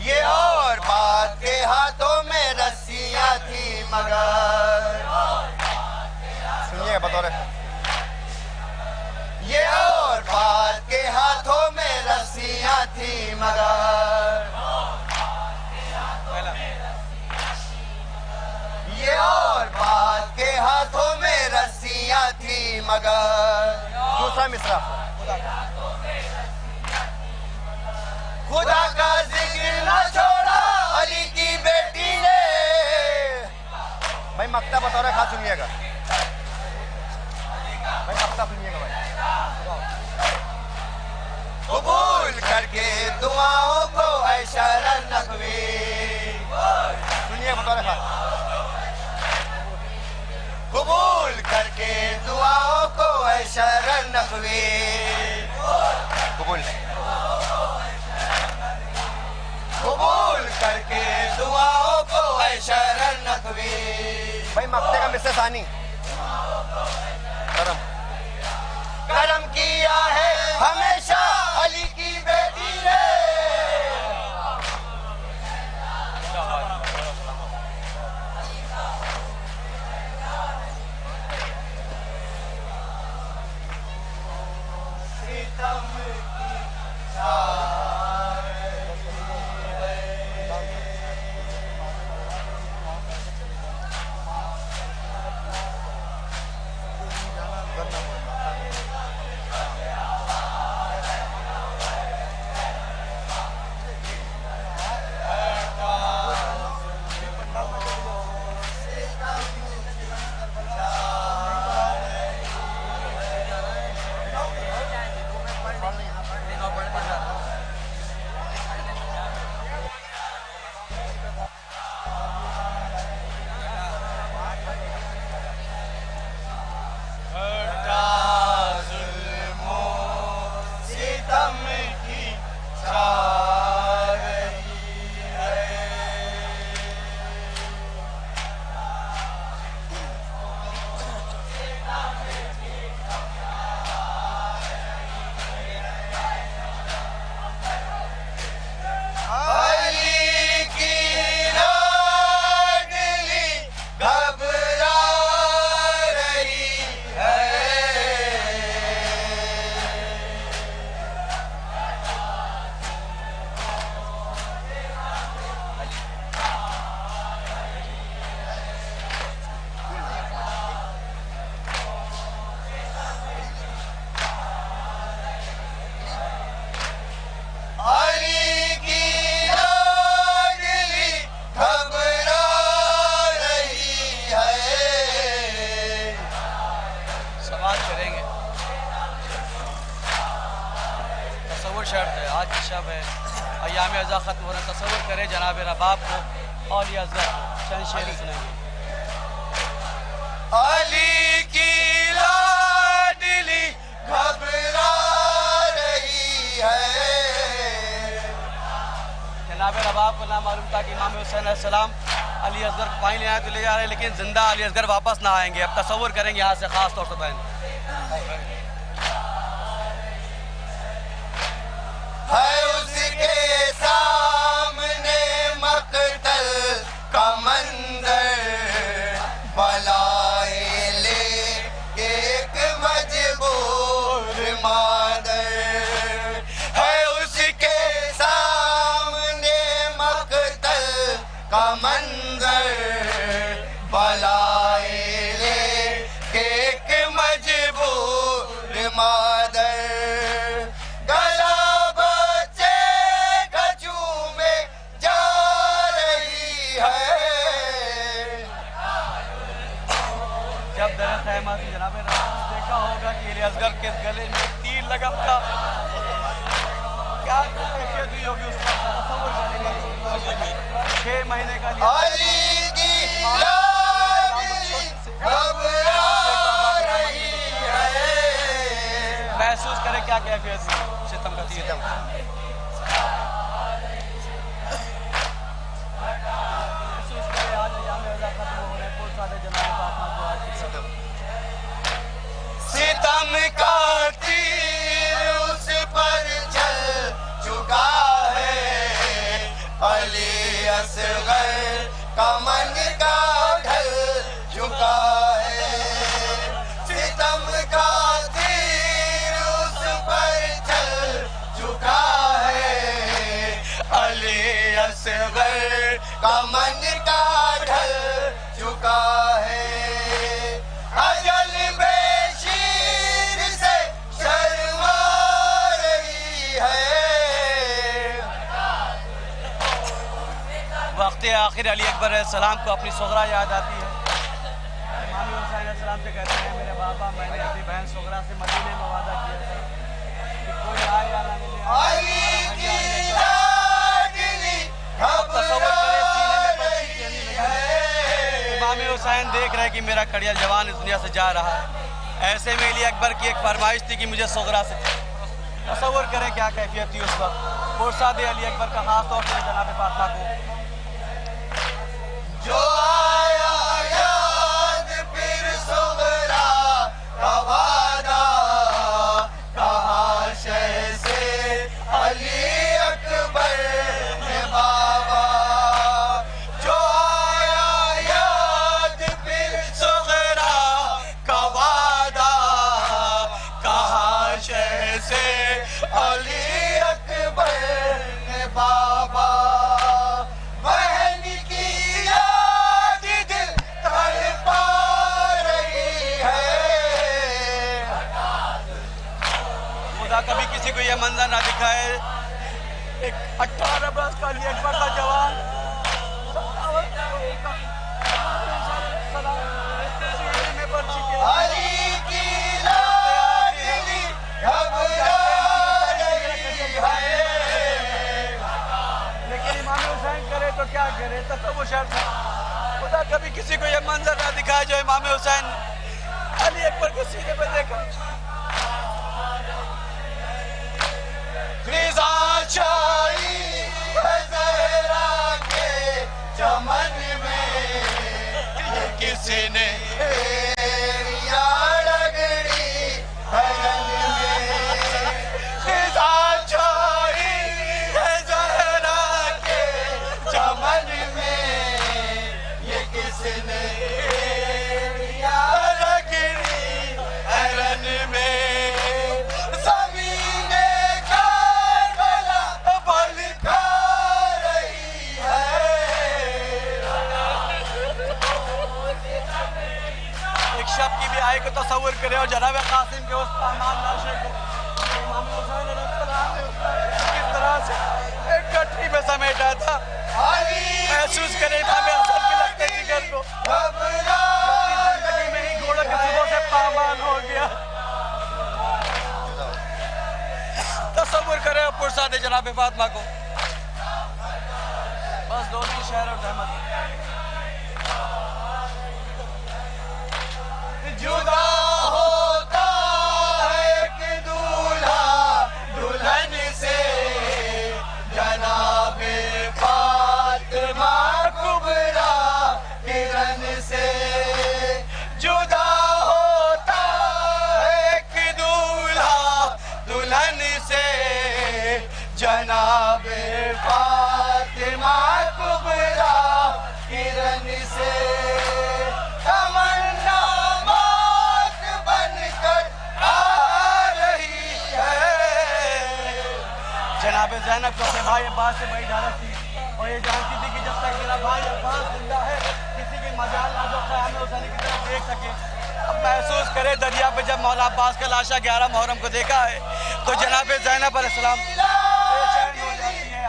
ये और बात के हाथों में रस्सियां थी मगर। सुनिए बतौर ये और बात के हाथों में रस्सियां थी मगर। ये और बात के हाथों में रस्सियां थी मगर। दूसरा मिसरा खुदा का जिक्र न छोड़ा अली की बेटी ने। भाई मक्ता बतौर खास सुनिएगा। भाई मक्ता सुनिएगा भाई। कबूल करके दुआओं को ऐ शरण नकवी। नकवी कबूल कबूल करके दुआओं को है शरण नकवी। भाई मक्ते का मिस्टर सानी करम करम किया है हमेशा अली की बेटी ने। जिंदा अली असगर वापस ना आएंगे। अब तसव्वुर करेंगे यहाँ से खास तौर से बहन है उसके सामने मकतल का मंजर बलाए ले एक मजबूर मादर। है उसके सामने मकतल का मंजर बलाए ले एक मजबूर मादर। गला बच्चे गजू में जा रही है। जब दरख्त है मासी जनाब देखा होगा कि अली असगर के गले में तीर लगा था, क्या कैफियत हुई होगी उसका तसव्वुर करेंगे। 6 महीने का महसूस करें क्या कैफियत हुई सितम का तीर। महसूस करें आज अयाम रज़ा खत्म हो रहे पुल सादे जनाब फातिमा को आज सितम का तीर उस पर चल चुका है। अली असगर का मन का ढल चुका है। सितम का तीर उस पर चल चुका है। अली असगर का मन का ढल चुका है। अजल बेशीर से शर्मा रही है। वक्त आखिर अली अकबर सलाम को अपनी सुगरा याद आती है। इमाम हुसैन सलाम से कहते हैं मेरे बाबा मैंने अपनी बहन सुगरा से मदीने में वादा किया था कि कोई आए या ना मिले। इमाम हुसैन देख रहे हैं कि मेरा कड़िया जवान इस दुनिया से जा रहा है। ऐसे में अली अकबर की एक फरमाइश थी कि मुझे सुगरा से तसव्वुर करें क्या कैफियत थी उस वक्त। फुर्सत अली अकबर का खास तौर से जनाब फातिमा को जो आया याद फिर सुगरा का वादा, कहा शह से अली अकबर ने बाबा। जो आया याद फिर सुगरा का वादा, कहा शह से अली अकबर ने बाबा। कभी किसी को यह मंजर ना दिखाए, एक 18 बरस का अली अकबर का जवान अली की लाडली घबरा रही है। लेकिन इमाम हुसैन करे तो क्या करे, तसव्वुर शर्त है। खुदा कभी किसी को यह मंजर ना दिखाए जो इमाम हुसैन अली अकबर के सीने पे देखा। फिजा छाई है ज़हरा के चमन में, ये किसी ने रगड़ी है रंग में। फिजा छाई है ज़हरा के चमन में, ये किसने रगड़ी है रंग में। शब की भी आए को तस्वुर करे और जनाब कासिम के उस पामान लाशे को इमाम हुसैन किस तरह से एक गठरी में समेटा था। महसूस करे इमाम हसन के लगते जिगर को, जिंदगी में ही घोड़ा के सुबह से पामान हो गया। तस्वुर करे और पुरसा दे जनाब फातिमा को। बस दोस्ती शहर और रहमत। जुदा होता है एक दूल्हा दुल्हन से, जनाबे फातिमा कुबरा किरण से। जुदा होता है एक दूल्हा दुल्हन से, जनाबे फातिमा कुबरा किरण से। जनाब ज़ैनब को अपने भाई अब्बास से बड़ी डालत थी और ये जानती थी कि जब तक मेरा भाई अब्बास जिंदा है किसी की मजाल ना जो क़याम हुसैनी की तरफ देख सके। अब महसूस करे दरिया पे जब मौला अब्बास का लाशा 11 मुहर्रम को देखा है तो जनाब ज़ैनब अलैहिस्सलाम बेचैन हो जाती है।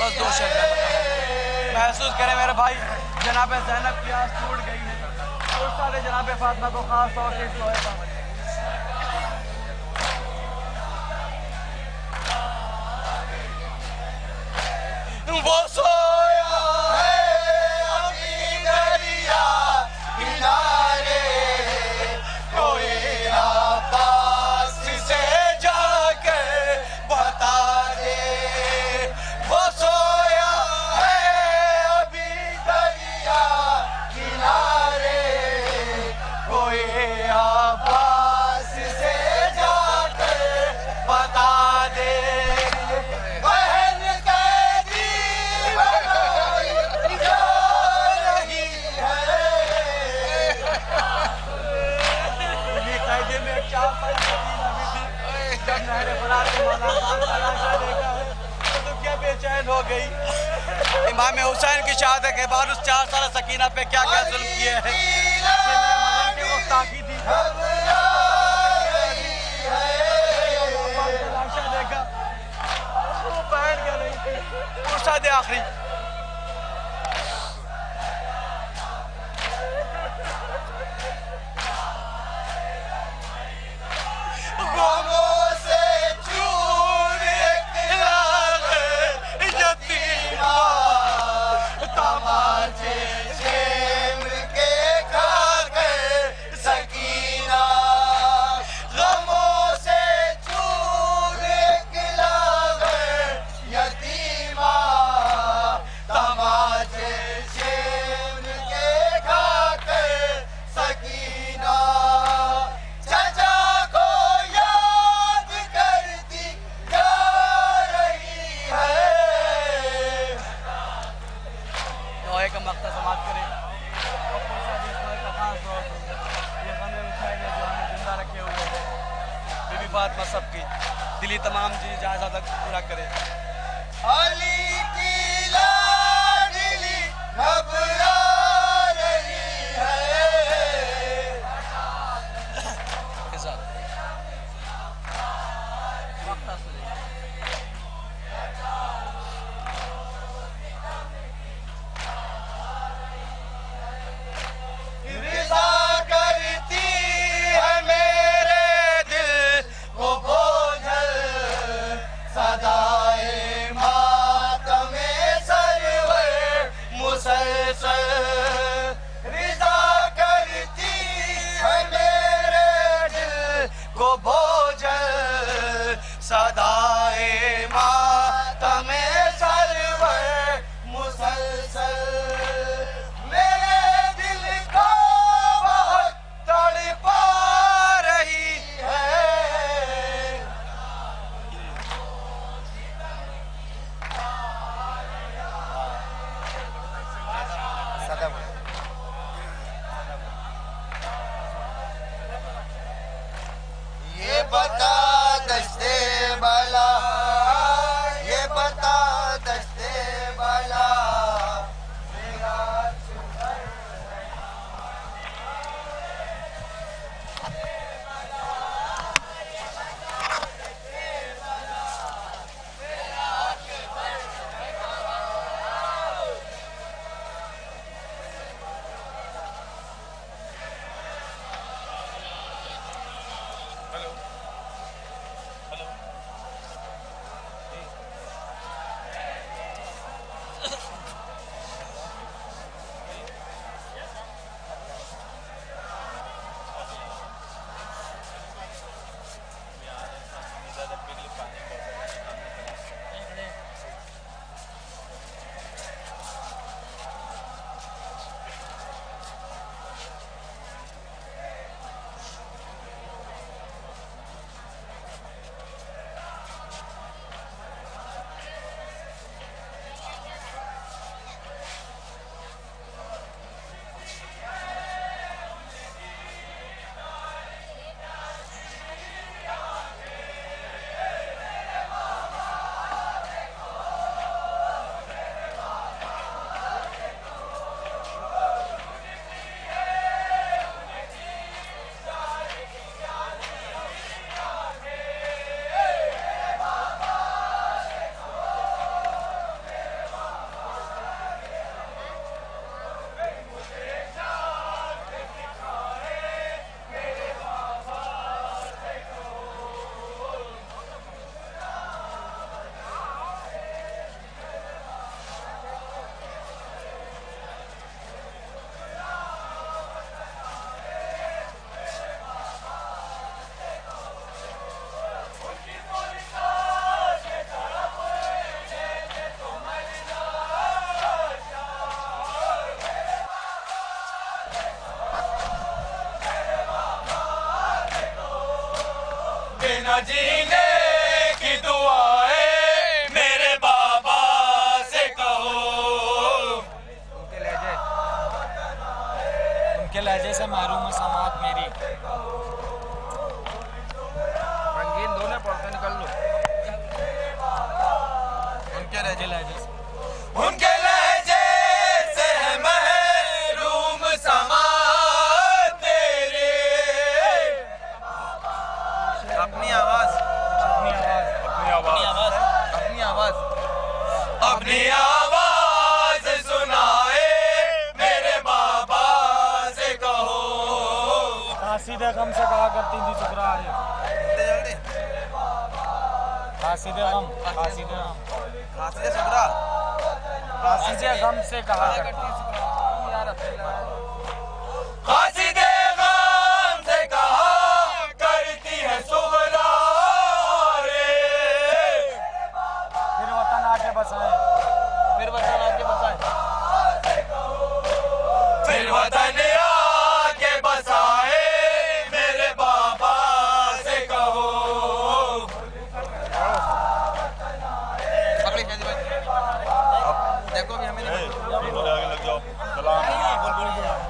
बस दो शब्द महसूस करे मेरा भाई जनाब ज़ैनब की आस टूट गई है और सारे जनाब फातिमा को खास तौर से इस लोहे का वो सोया है अभी दरिया किनारे, कोई आपास से जाके बता दे। वो सोया है अभी दरिया किनारे, कोई आपास से जाके बता दे। बेचैन हो गई। इमाम हुसैन की शहादत के बाद उस 4 साल सकीना पे क्या क्या जुल्म किए हैं वो ताकी थी। देखा वो बैठ गई मुर्शद आखिरी फातिमा सबकी दिली तमाम जी जहाँ तक पूरा करे। अली की लाडली घबरा रही है। रिज़ा करती है मेरे दिल को बोझल सदाए मातमे सरवर मुसलसल। रिज़ा करती है मेरे दिल को बोझल सदाए मातमे सरवर मुसलसल। मेरे दिल को बहुत तड़पा रही है। ये बता दस्ते बला, ये बता दस्ते बला। बिना जीने की दुआएं मेरे बाबा से कहो। उनके लहजे से महरूम है समात मेरी। रंगीन दोने पढ़ते निकल लो। उनके लहजे से उनके लहजे से है महरूम समात मेरी। अपनी आवाज अपनी आवाज अपनी आवाज अपनी आवाज सुनाए मेरे बाबा से कहो। सीधे गम से कहा करती थी शुक्रा है। सीधे गम सीधे शुक्रा सीधे गम से कहा करती सीधे गम से कहा करती है शुक्रा रे। फिर वतन आके बसाए, फिर वतन आके बसाए, फिर वतन आके बसाए मेरे बाबा से कहो। देखो भी हमें आगे लग जाओ। सलाम।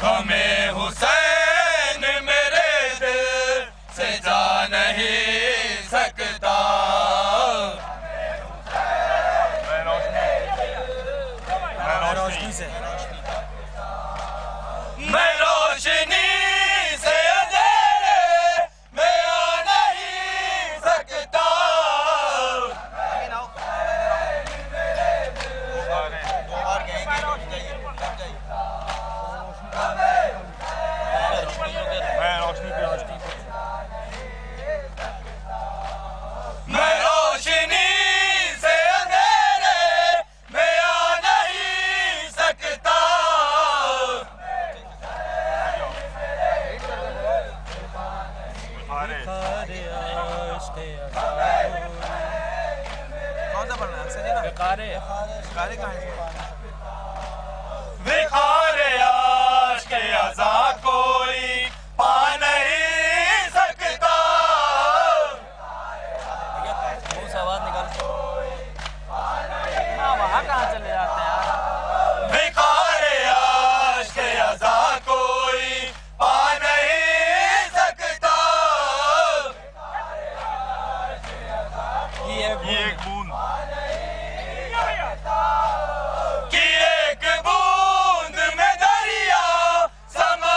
हमें हुसैन मेरे दिल से जा नहीं सकता। मैं रोशनी से अंधेरे में आ नहीं सकता। मैं रोशनी से अंधेरे में आ नहीं सकता। कौन सा पढ़ना है अक्सर ना? विकारे कहाँ है? विकारे आश के अज़ा कोई पा नहीं सकता। मुंह से आवाज निकाल। वहाँ कहाँ चले जाते हैं यार? विकारे आश के अज़ा कोई पा नहीं सकता। ये एक बूंद की एक बूंद में दरिया समा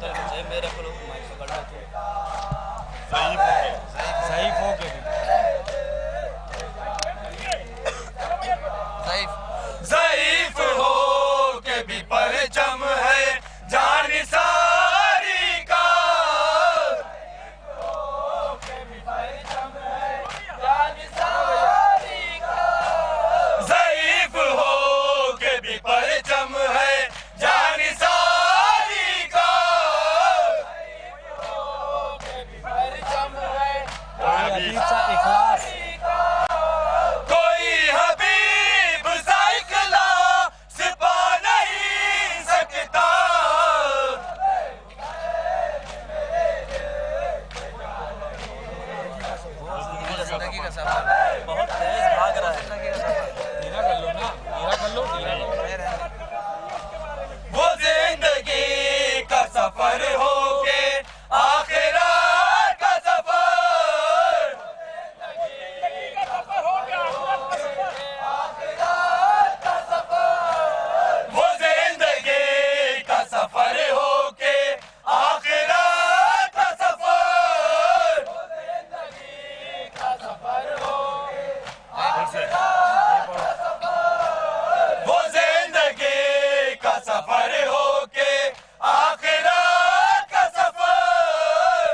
मेरा खोलो माइक पकड़ लो ज़ईफ़ हो के ज़ईफ़ हो के भी परचम है जान सारी का। ज़ईफ़ हो के भी परचम है जान सारी का। इखलास कोई हबीब सा इखलास पा नहीं सकता। जिंदगी का सफर बहुत तेज भाग रहा है। धीरा कर लो ना, धीरा कर लो, धीरा कर लो। वो जिंदगी का सफर हो के आखिरत का सफर। वो जिंदगी का सफर हो के आखिरत का सफर। वो जिंदगी का सफर हो के आखिरत का सफर।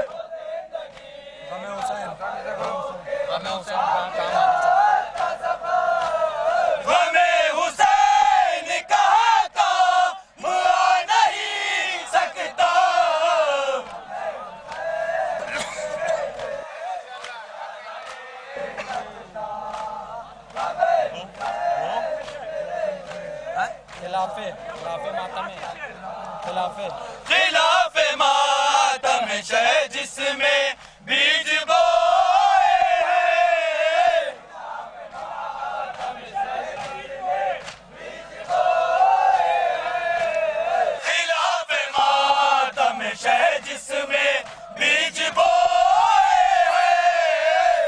गमे हुसैन कहा काम आ नहीं सकता। खिलाफे मातम खिलाफे खिलाफे मातम शह जिसमें बीज बोए हैं। खिलाफे मातम शह जिसमें बीज बोए हैं।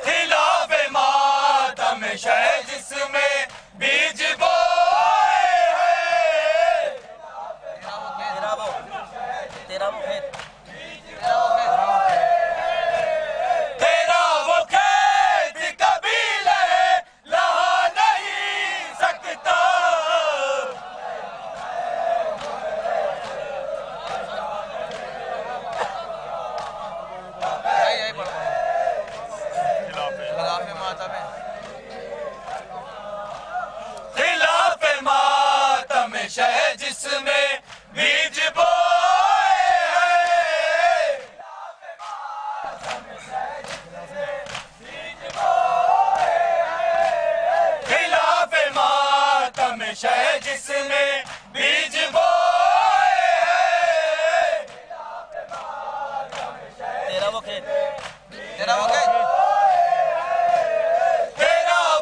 खिलाफे मातम शह जिसमें बीज बोए हैं। तेरा वो खेत तेरा वो खेत कभी लहा नहीं सकता। खिलाफे मातम शह जिसमें बीज बोए हैं। खिलाफे मातम शह जिसमें बीज बोए हैं। तेरा वो खेत तेरा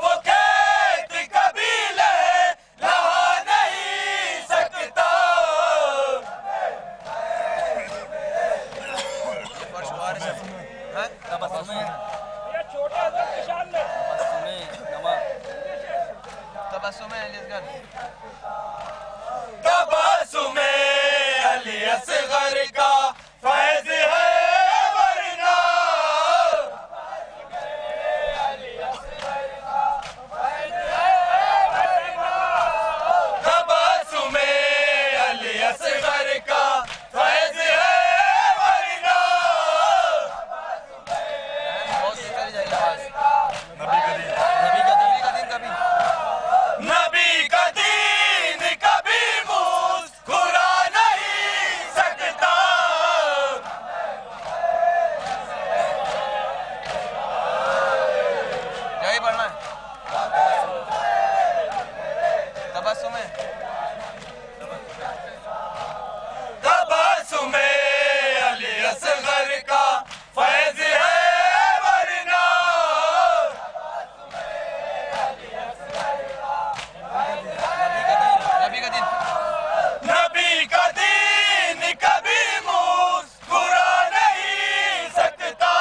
वो खेत कभी लहा नहीं सकता। तबस्सुमे अली असगर का फैज़ है वरना। तबस्सुमे अली असगर का फैज़ है वरना। नबी का दीन कभी मुस्कुरा नहीं सकता। यही पढ़ना है। तबस्सुमे अली असगर का फैज़ है वरना। नबी का दीन कभी मुस्कुरा नहीं सकता।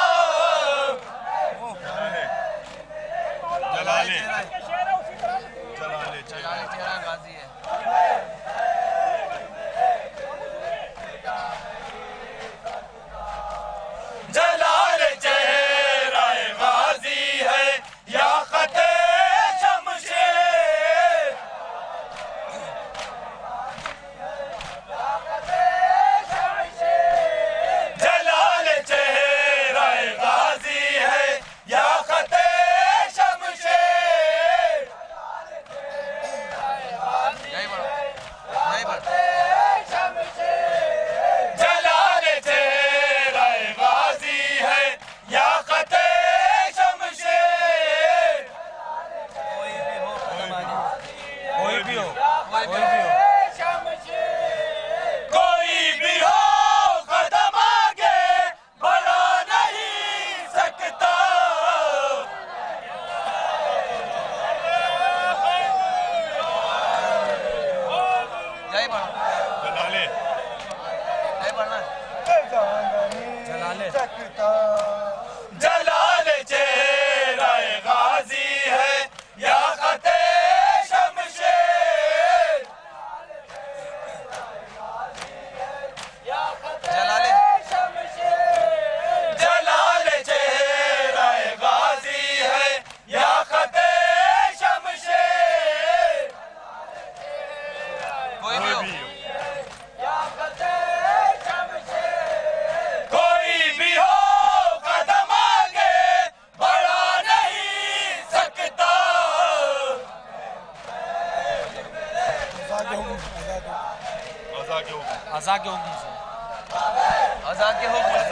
कोई भी हो कदम आगे बढ़ा नहीं सकता। जय बड़ा जलाले जय बड़ा जलाले जलाले चेहरा गाजी है या खते शमशेर। जलाले जलाले चेहरा गाजी है या खते शमशेर। कोई भी हो कोई भी हो कदम आगे बढ़ा नहीं सकता। अज़ा के हुक्म से अज़ा के हुक्म से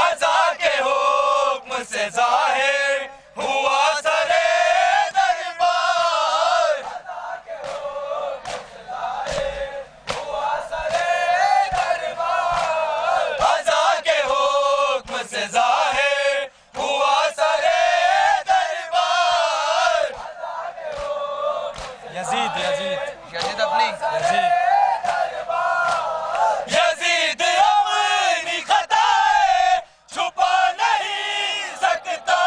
अज़ा के हुक्म से ज़ाहिर हुआ सरे दरबार। अज़ा के हुक्म से ज़ाहिर हुआ सरे दरबार। यजीद यजीद यजीद अपनी यजीद यजीद अपनी खताएं छुपा नहीं सकता।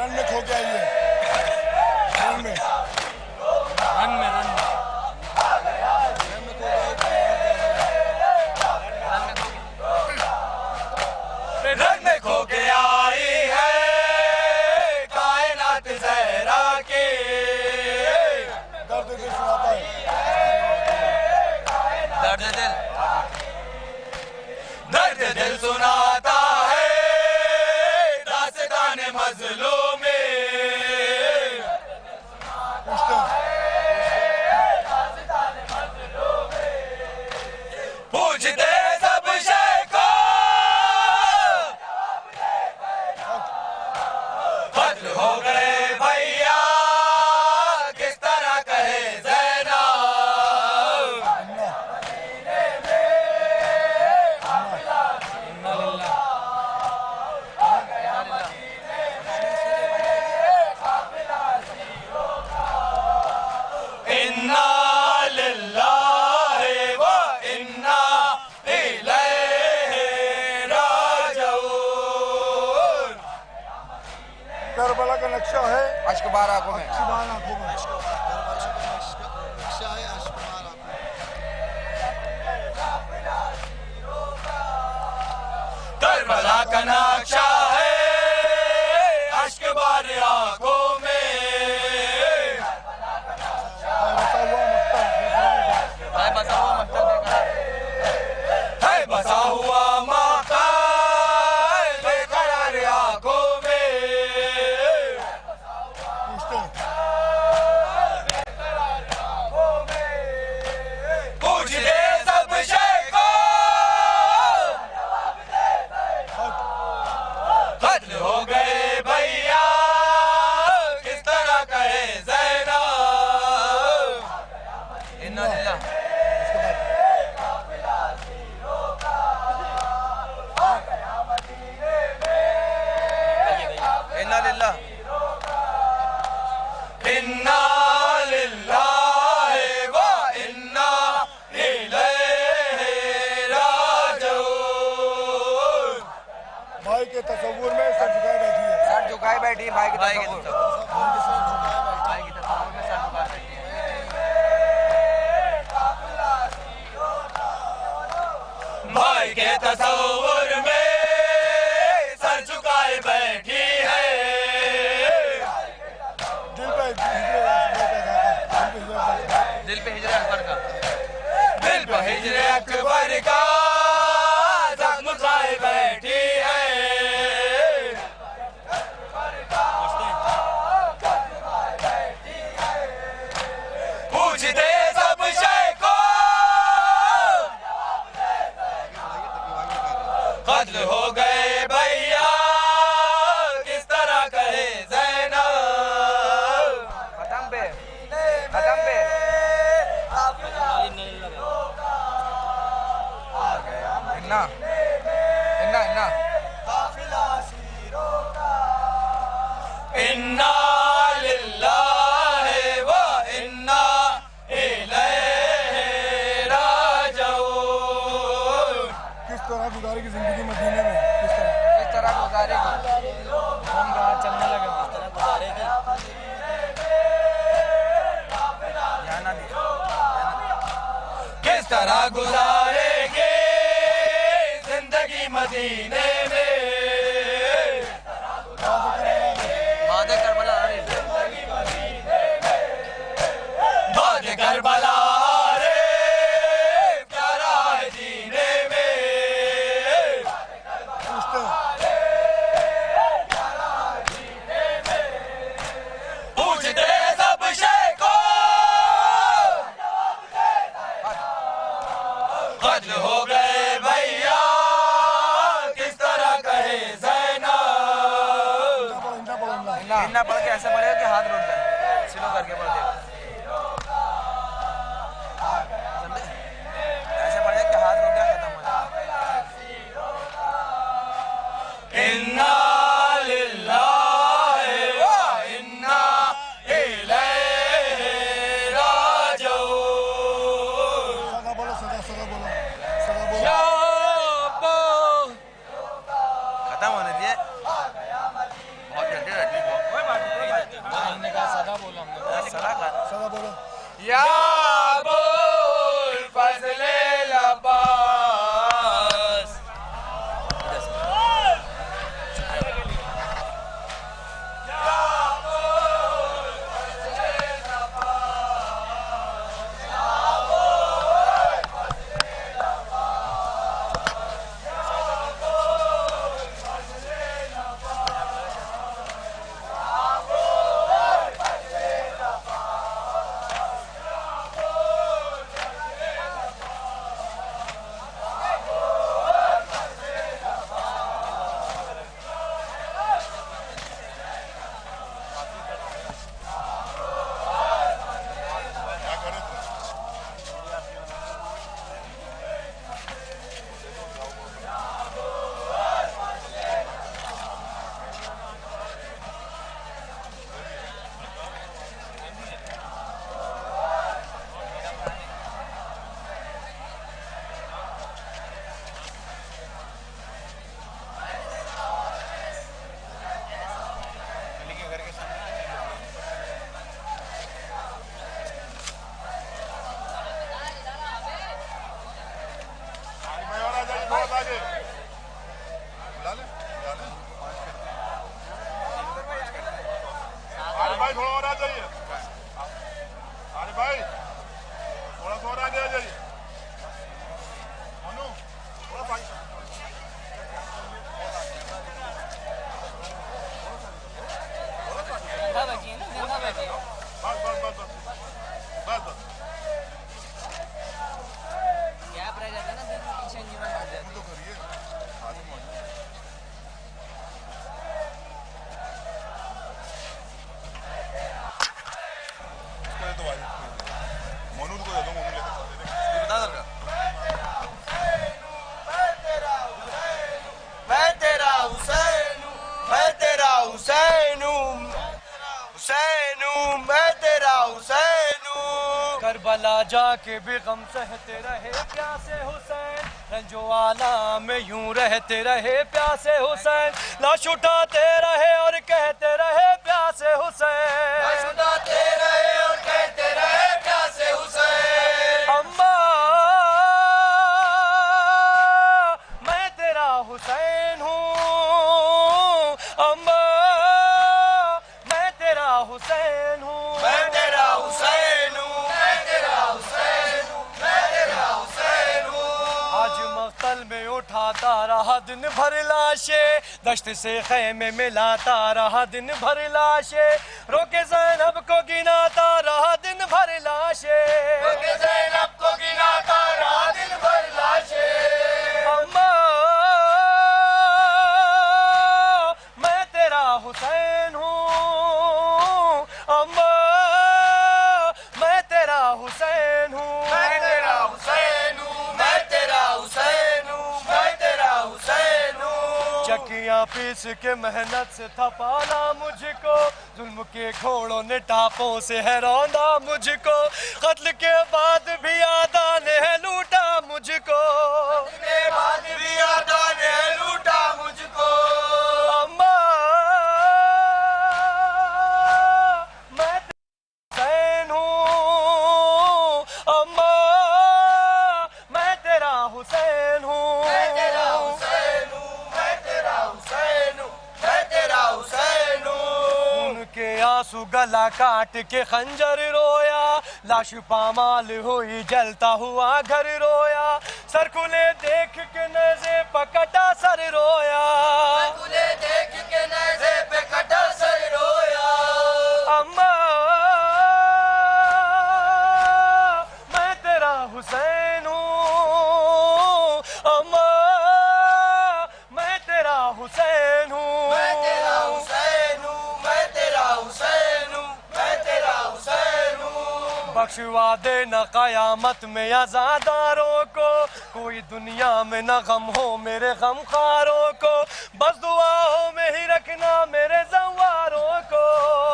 रन में खो के आई है, रन में रन में खो के आई है कायनात जहरा के। दर्द दिल सुनाता है, दर्द दिल सुनाता है दास्तान मजलूम में। पूछते सब शय को कत्ल हो गए भैया किस तरह कहे ज़ैनब। इन्ना लिल्लाहि व इन्ना इलैहि राजिऊन। करबला का नक्शा है अश्कबार आंखों में, अश्कबार आंखों में। करबला का नक्शा है अश्कबार आंखों में। है बसा हुआ मकान बेकरार आंखों में। पूछते सब शय को कत्ल हो गए भैया किस तरह कहे ज़ैनब। इन्ना लिल्लाह इन्ना लिल्लाह इन्ना लिल्लाहि व इन्ना इलैहि राजिऊन। भाई के तस्वुर में सर झुकाए बैठी है, सर झुकाए बैठी भाई के तस्वुर में, भाई के तस्वुर में सर झुकाए बैठी है। दिल पे हिजर अकबर का, दिल पे हिजर अकबर का जख्म खाए बैठी है। पूछते सब शय को कत्ल हो गए भैया किस तरह कहे ज़ैनब। खत्म पे, खत्म पे। इन्ना इन्ना इन्ना इन्ना लिल्लाहि व इन्ना इलैहि राजिऊन। किस तरह गुजारेगी जिंदगी मदीने में, किस तरह गुजारेगी, हम रात चलने लगे किस तरह गुजारेगी। किस तरह गुजारेगी जिंदगी मदीने में। बादे करबला बादे करबला रे प्यारा है जीने में। पूछते सब शय को कत्ल हो गए भैया किस तरह कहे ज़ैनब। इन्ना पढ़ के ऐसे पढ़ेगा कि हाथ रुक जाए, स्लो करके पढ़ दे, ऐसे पढ़ेगा कि हाथ रुक जाए, खत्म हो जाए। इन्ना लिल्लाहि व इन्ना इलैहि राजिऊन। सदा बोलो, सदा सदा बोलो, सदा बोलो। खत्म होने दिए, बहुत जल्दी रहती है। करबला जाके भी गम सहते रहे प्यासे हुसैन, रंजो आला में यूं रहते रहे प्यासे हुसैन, लाश उठाते रहे और कहते रहे प्यासे हुसैन, लाश उठाते रहे और कहते रहे प्यासे हुसैन। अम्मा मैं तेरा हुसैन हूँ, अम्मा मैं तेरा हुसैन हूँ, मैं तेरा हुसैन हूँ, मैं तेरा हुसैन हूँ, मैं तेरा हुसैन हूँ। आज मख्तल में उठाता रहा दिन भर लाशे, दश्त से खैमे में लाता रहा दिन भर लाशे, रोके ज़ैनब को गिनाता रहा दिन भर लाशे, रोके ज़ैनब को गिनाता रहा दिन भर लाशे। अम्मा मैं तेरा हुसैन हूँ, अम्मा मैं तेरा हुसैन हूँ, मैं तेरा हुसैन हूँ, मैं तेरा हुसैन हूँ, मैं तेरा हुसैन हूँ। चकियाँ पीस के मेहनत से थपाना मुझको, जुल्म के घोड़ों ने टापों से है रौंदा मुझको, कत्ल के बाद भी आदा ने है लूटा मुझको, के बाद भी आदा ने लूटा मुझको। अम्मा मैं हुसैन हूँ, अम्मा मैं तेरा हुसैन हूँ, मैं तेरा हुसैन हूँ, मैं तेरा हुसैन हूँ, मैं तेरा हुसैन हूँ। उनके आंसू गला काट के खंजर रोया, लाश पामाल हुई जलता हुआ घर रोया, सर खुले देख के नेज़े पकटा सर रोया, सर खुले देख के नेज़े पे कटा सर रोया। अम्मा मैं तेरा हुसैन हूँ, अम्मा मैं तेरा हुसैन हूँ, मैं तेरा हुसैन हूँ, मैं तेरा हुसैन हूँ, मैं तेरा हुसैन हूँ। बख्शवा देना कयामत में आज़ादारों को, कोई दुनिया में न गम हो मेरे गमखारों को, बस दुआओं में ही रखना मेरे ज़वारों को,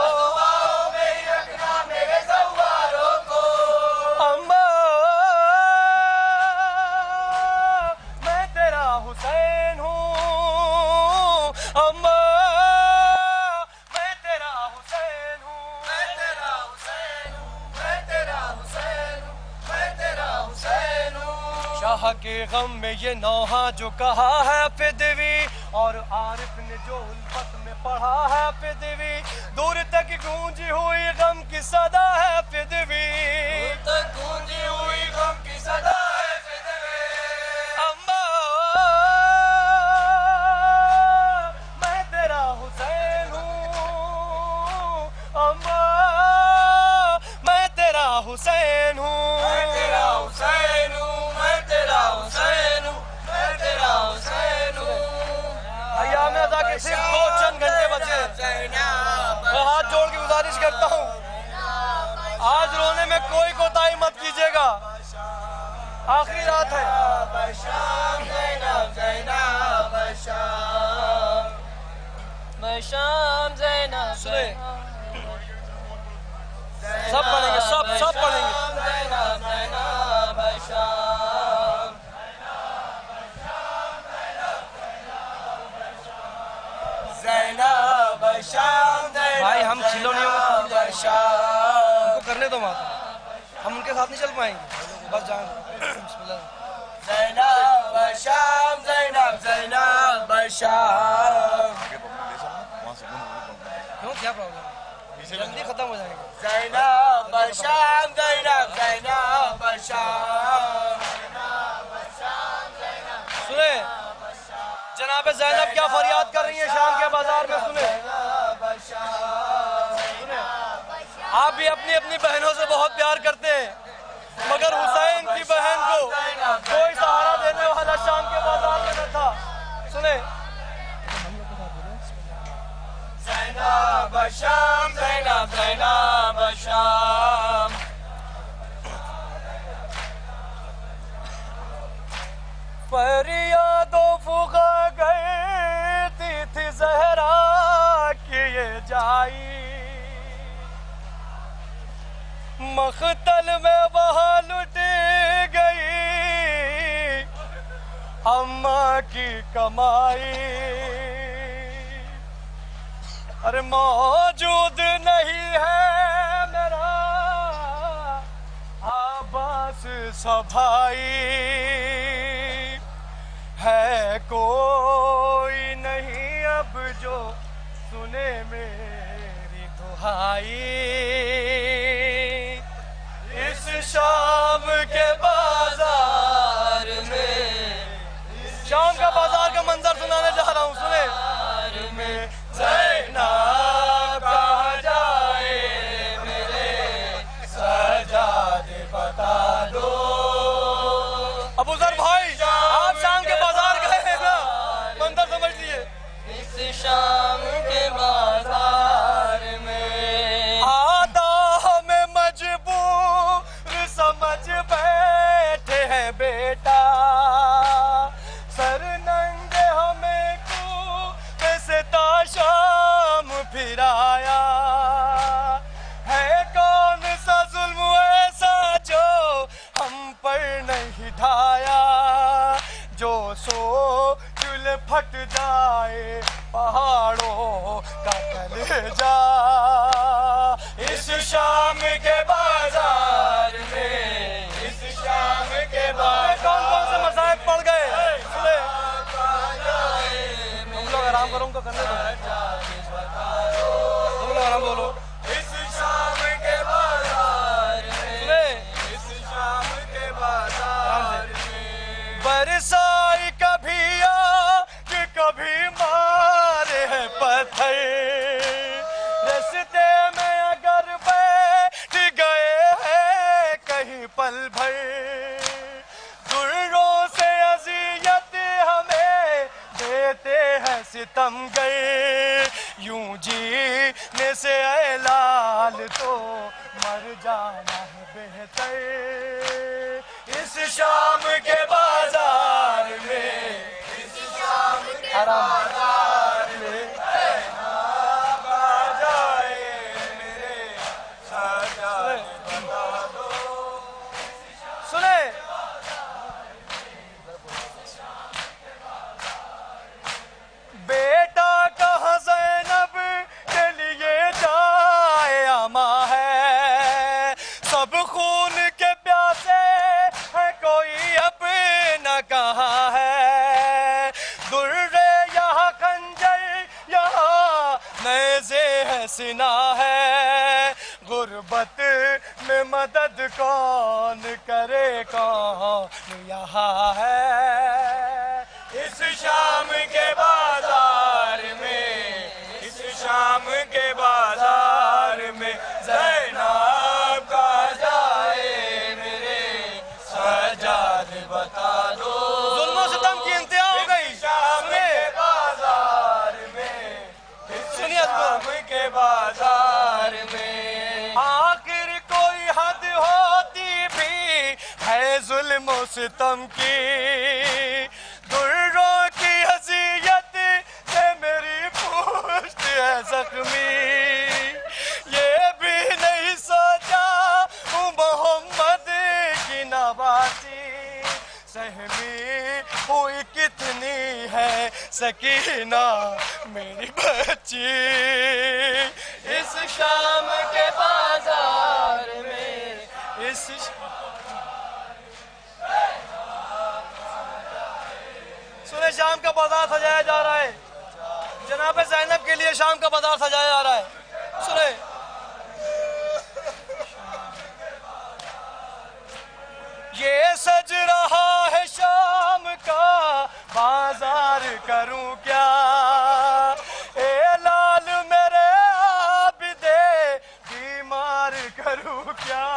दुआओं में ही रखना मेरे ज़वारों को। अम्मा मैं तेरा हुसैन हूँ, अम्मा मैं तेरा हुसैन हूँ, मैं तेरा हुसैन हूँ, मैं तेरा हुसैन हूँ, मैं तेरा हुसैन हूँ। शाह के गम में ये नौहा जो कहा है फिदवी, और आरिफ ने जो उल्फत में पढ़ा है फिदवी, दूर तक गूंजी हुई गम की सदा है फिदवी, दूर तक गूंजी हुई गम की सदा है फिदवी। अम्मा मैं तेरा हुसैन हूँ, अम्मा मैं तेरा हुसैन हूँ, मैं तेरा हुसैन हूँ, मैं तेरा हुसैन हूँ, मैं तेरा हुसैन हूँ। अय्याम अज़ा के सिर्फ 2 घंटे बचे, मैं हाथ जोड़ के गुजारिश करता हूँ, आज रोने में कोई कोताही मत कीजिएगा, आखिरी रात है। बशाम ज़ैनब ज़ैनब बशाम, बशाम ज़ैनब सुने सब पढ़ेंगे, सब पढ़ेंगे। ज़ैनब ज़ैनब बशाम, ज़ैनब बशाम, भाई हम खिलौनियों में बशाम। उनको करने दो माता, हम उनके साथ नहीं चल पाएंगे, बस जान। ज़ैनब बशाम, ज़ैनब ज़ैनब बशाम। क्यों क्या प्रॉब्लम है? जल्दी खत्म हो जाएंगे। ज़ैनब बशाम, ज़ैनब ज़ैनब बशाम। सुने जनाब ज़ैनब क्या फरियाद कर रही है शाम के बाजार में, सुने आप भी अपनी अपनी बहनों से बहुत प्यार करते हैं, मगर हुसैन की बहन को कोई सहारा देने वाला शाम के बाजार में न था। सुने ज़ैनब बशाम, ज़ैनब ज़ैनब बशाम। फरियादों फुगा गई थी ज़हरा की ये जाई, मख्तल में वहाँ लुट गई अम्मा की कमाई। अरे मौजूद नहीं है मेरा आबास सभाई, है कोई नहीं अब जो सुने मेरी दुहाई। इस शाम के बाजार में, शाम का बाजार का मंजर सुनाने जा रहा हूँ, सुने में ज़ैनब कहाँ जाए मेरे सजादे बता दो। अबू ज़र भाई आप शाम के बाजार गए हैं ना, मंजर समझ लिए। इस शाम के बाजार में आदा हमें मजबूर समझ बैठे हैं बेटा, सर नंगे हमें कुएं से ताशाम फिराया। है कौन सा जुल्म ऐसा जो हम पर नहीं ढाया, जो सोच फट जाए पहाड़ों का कलेजा। इस शाम के बाजार में, इस शाम के बाजार कौन कौन से मसाइब पड़ गए सुने। तुम लोग आराम करो, उनको करने दो, तुम लोग आराम बोलो। इस शाम के बाजार में, सुने इस शाम के बाजार में बरसाई कभी कि कभी मारे हैं पत्थर। रास्ते में अगर बैठ गए हैं कहीं पल भर, दुर्रों से अजियत हमें देते हैं सितमगर। यूं जीने से ऐ लाल तो मर जाना है बेहतर। इस शाम के बाजार में, इस शाम के बाजार में ज़ैनब आ जाए मेरे सजादे बता दो। सुने बेटा कहाँ ज़ैनब के लिए जाए अमा है, सब खून के प्यासे है कोई अपना कहाँ है। दुर्रे यहाँ खंजर यहाँ नेज़े है सिना है, गुर्बत में मदद कौन करे कौन यहाँ है। इस शाम के बाजार में, इस शाम के बाजार में ज़ैनब कहाँ जाए मेरे सजादे बता दो। जुल्म सितम की इंतहा हो गई शाम के बाजार में, सुनिए शाम के बाजार में। आखिर कोई हद होती भी है जुल्म सितम की, दुर्रों की अज़ियत से मेरी पुश्त है जख्मी। ये भी नहीं सोचा हूँ मोहम्मद की नवासी, सहमी हुई कितनी है सकीना मेरी बच्ची। इस शाम के बाजार में, इस सुने शाम का बाजार सजाया जा रहा है, जनाब ज़ैनब के लिए शाम का बाजार सजाया जा रहा है। सुने ये सज रहा है शाम का बाजार, करूं क्या ए लाल मेरे आबिदे बीमार, करूं क्या।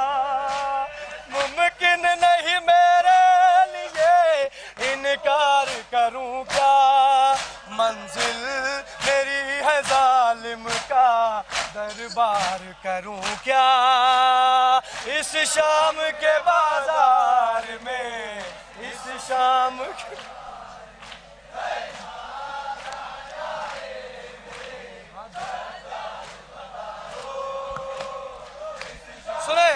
मुमकिन नहीं मेरे लिए इनकार, करूं क्या। मंजिल मेरी है जालिम का दरबार, करूं क्या। इस शाम के बाजार में, इस शाम के सुने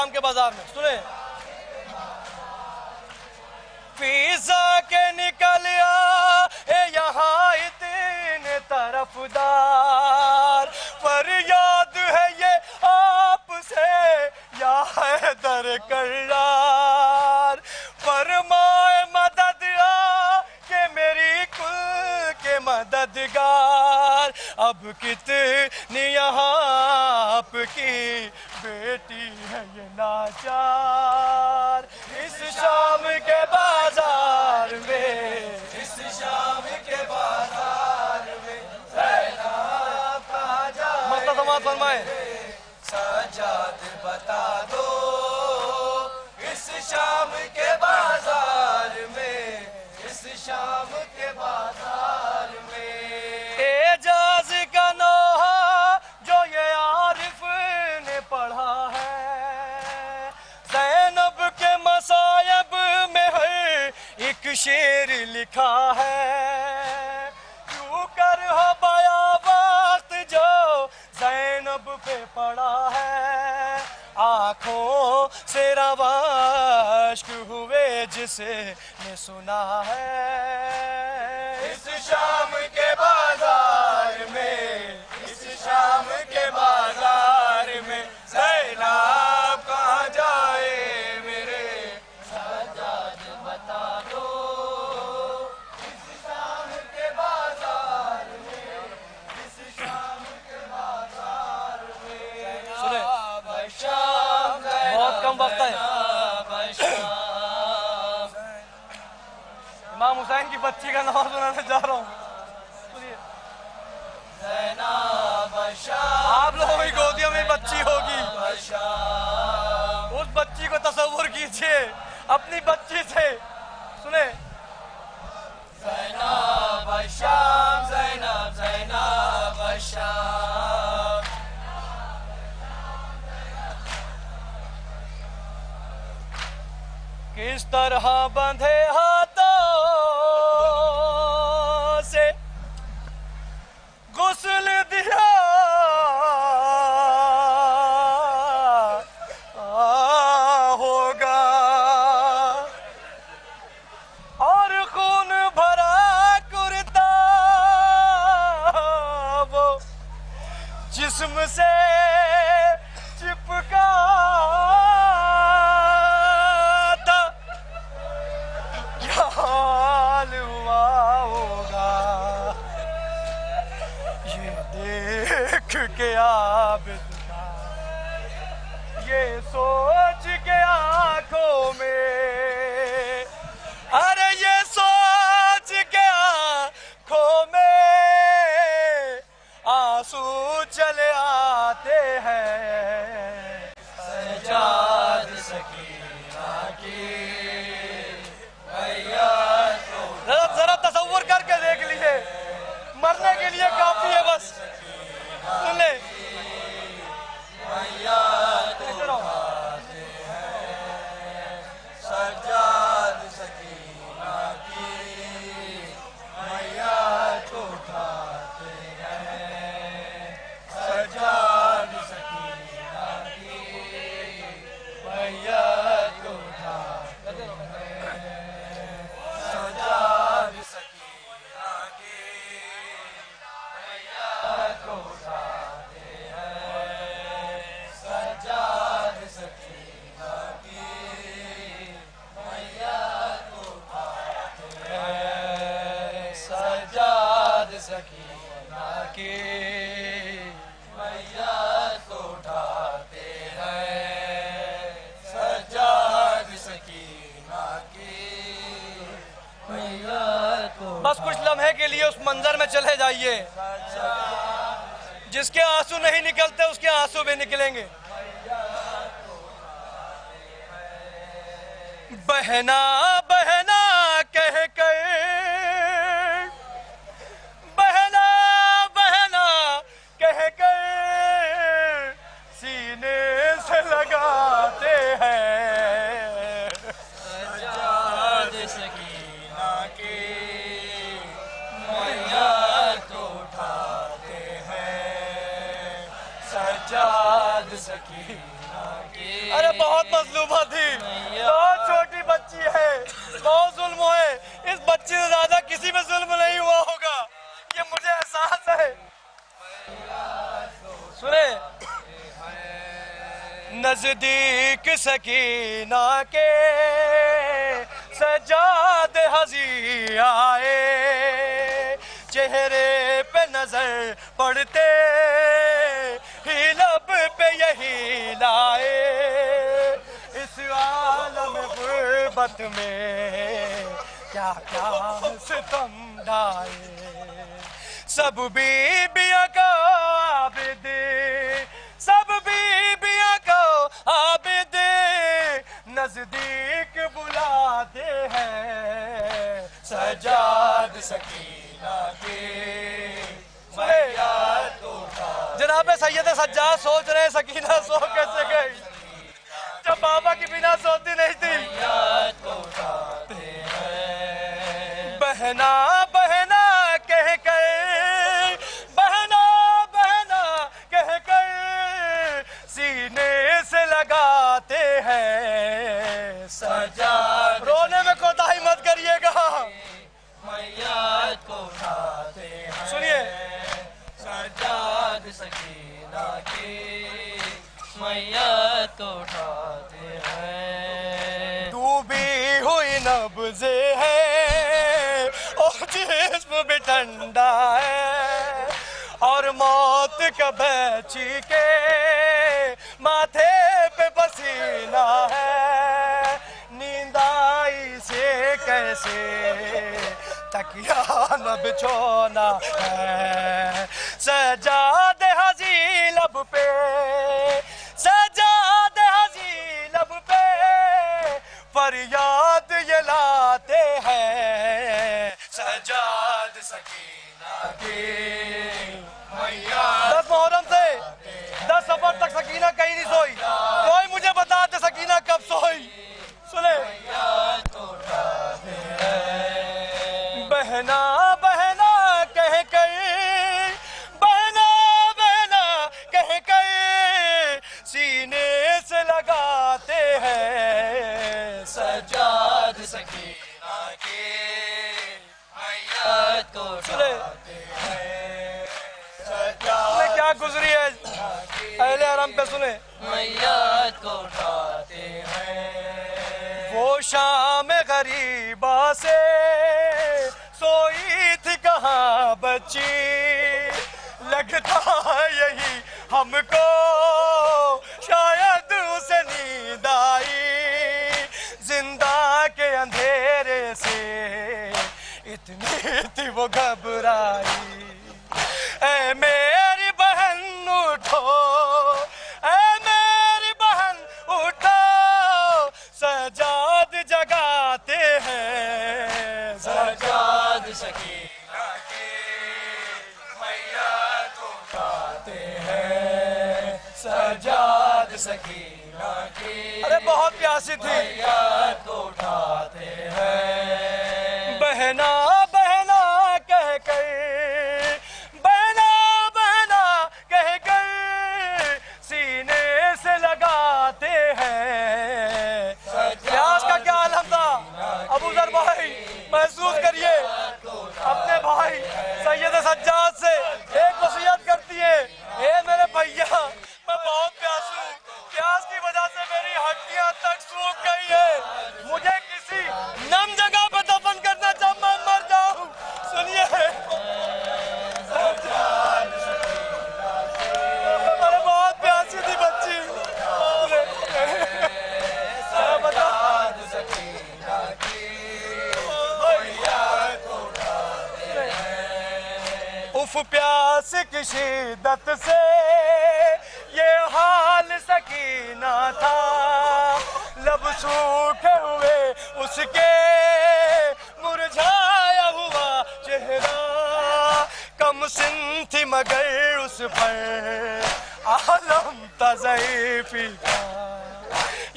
शाम के बाजार में। सुने, पिज़्ज़ा के निकल आए यहाँ इतने तरफदार, पर याद है ये आपसे या हैदर करार, फरमाए मदद के मेरी कुल के मददगार, अब कितनी यहाँ आपकी बेटी है ये लाचार। इस शाम के बाजार में, इस शाम के बाजार में ज़ैनब कहाँ जाए, मस्ता समाज फरमाए। सजाद बता दो इस शाम के बाजार में, इस शाम के बाजार में एजाज का नोहा जो ये आरिफ ने पढ़ा है, ज़ैनब के मसायब में है एक शेर लिखा है, क्यों कर हो बया वक्त जो ज़ैनब पे पड़ा है, आँखों से रवाश्क हुए जिसे ने सुना है। इस शाम के बाजार में, इस शाम के बाजार में ज़ैनब कहाँ जाए मेरे सजाद बता दो, इस शाम के बाजार में, इस शाम के बाजार में। सुने, बहुत कम वक्त है। इमाम हुसैन की बच्ची का नाम सुनाने जा रहा हूँ। आप लोगों की गोदियों में बच्ची होगी, उस बच्ची को तसव्वुर कीजिए अपनी बच्ची से। सुने, ज़ैनब शाम, ज़ैनब ज़ैनब शाम, किस तरह बंधे हाथों से गुस्ल दिया होगा, और खून भरा कुर्ता वो जिस्म से चिपका था, क्या हाल हुआ होगा ये देख के आबिद का, ये सोच के आंखों में, अरे ये सोच के आंखों में आंसू चले आते हैं। सजाद सकीना की जरा तसव्वुर करके देख लीजिए, मरने के लिए काफी है बस। सुन ले, सजाद सकीना की मैया को उठाते हैं, सजाद सकीना की मैया को उठाते हैं, सजाद सकीना की मैया को उठाते हैं, सजाद सकीना की मैया को उठाते हैं, सजाद सकीना की मैया को उठाते हैं, सजाद सकीना की मैया को। बस कुछ लम्हे के लिए उस मंजर में चले जाइए, जिसके आंसू नहीं निकलते उसके आंसू भी निकलेंगे। बहना बहना कह कर, बहना बहना कह कर सीने से लगाते हैं, सजाद सकीना की मैया को उठाते हैं, सजाद सकीना की अरे बहुत मजलूमा थी, बहुत छोटी बच्ची है, बहुत जुल्म हुए। इस बच्ची से ज्यादा किसी में जुल्म नहीं हुआ होगा, ये मुझे एहसास है। सुने, नजदीक सकीना के सजाद हजी आए, चेहरे पे नजर पड़ते ही लब पे यही लाए। इस आलम गुर्बत में क्या क्या सितम ढाए, सब बीबियां को आबिद, सब बीबियां को आबिद नजदीक बुलाते हैं सजाद सकीना के। जनाब सैयद सज्जाद सोच रहे सकीना सो कैसे गई जब बाबा की बिना सोती नहीं थी। बहना बहना कह कर, बहना बहना कह कर सीने से लगाते हैं सजाद। रोने में कोताही मत करिएगा, मैयाद को उठाते हैं। सुनिए, सजाद सकीना की मैयाद को उठाते हैं। डूबी हुई नब्ज़े है और जिस्म भी ठंडा है, और मौत का बैची के माथे पे पसीना है। नींद आई से कैसे तकिया न बिछोना है, सजाद हजी लब पे, सजाद हजी लब पे फरियाद ये लाते हैं सजाद सकीना की मैया। 10 मुहर्रम से 10 सफर तक सकीना कहीं नहीं सोई, कोई मुझे बता दे सकीना कब सोई। सुने, बहना बहना कह कर, बहना बहना कह कर सीने से लगाते हैं सजाद सकीना के मैयाद को उठाते हैं सजाद। क्या गुजरी है अहले हरम पे, सुने, मैयाद को उठाते हैं। वो शाम गरीबा से सोई थी कहाँ बच्ची, लगता है यही हमको शायद उसे नींद आई। जिंदा के अंधेरे से इतनी थी वो घबराई। ऐ मेरी बहन उठो, ऐ मेरी बहन उठो, सजाद जगाते हैं सजाद सकीना के मैयाद को उठाते हैं सजाद सकीना की। अरे बहुत प्यासी थी, मैयाद को उठाते हैं। बहना बहना कह कर, बहना बहना कह कर सीने से लगाते हैं। प्यास का क्या आलम था अबू जर भाई, महसूस करिए। अपने भाई सैयद सज्जाद से एक वसीयत करती है, ए मेरे भैया मैं बहुत प्यास हूँ, प्यास की वजह से मेरी हड्डियाँ तक सूख गई है, मुझे किसी नम जगह पे दफन करना जब मैं मर जाऊँ। सुनिए, अरे बहुत प्यासी थी बच्ची। उफ प्यास की शिद्दत से ये हाल सकीना था, लब सूखे हुए उसके मुरझाया हुआ चेहरा। कम सिन थी मगर उस पर आलम था ज़ईफ़ी का।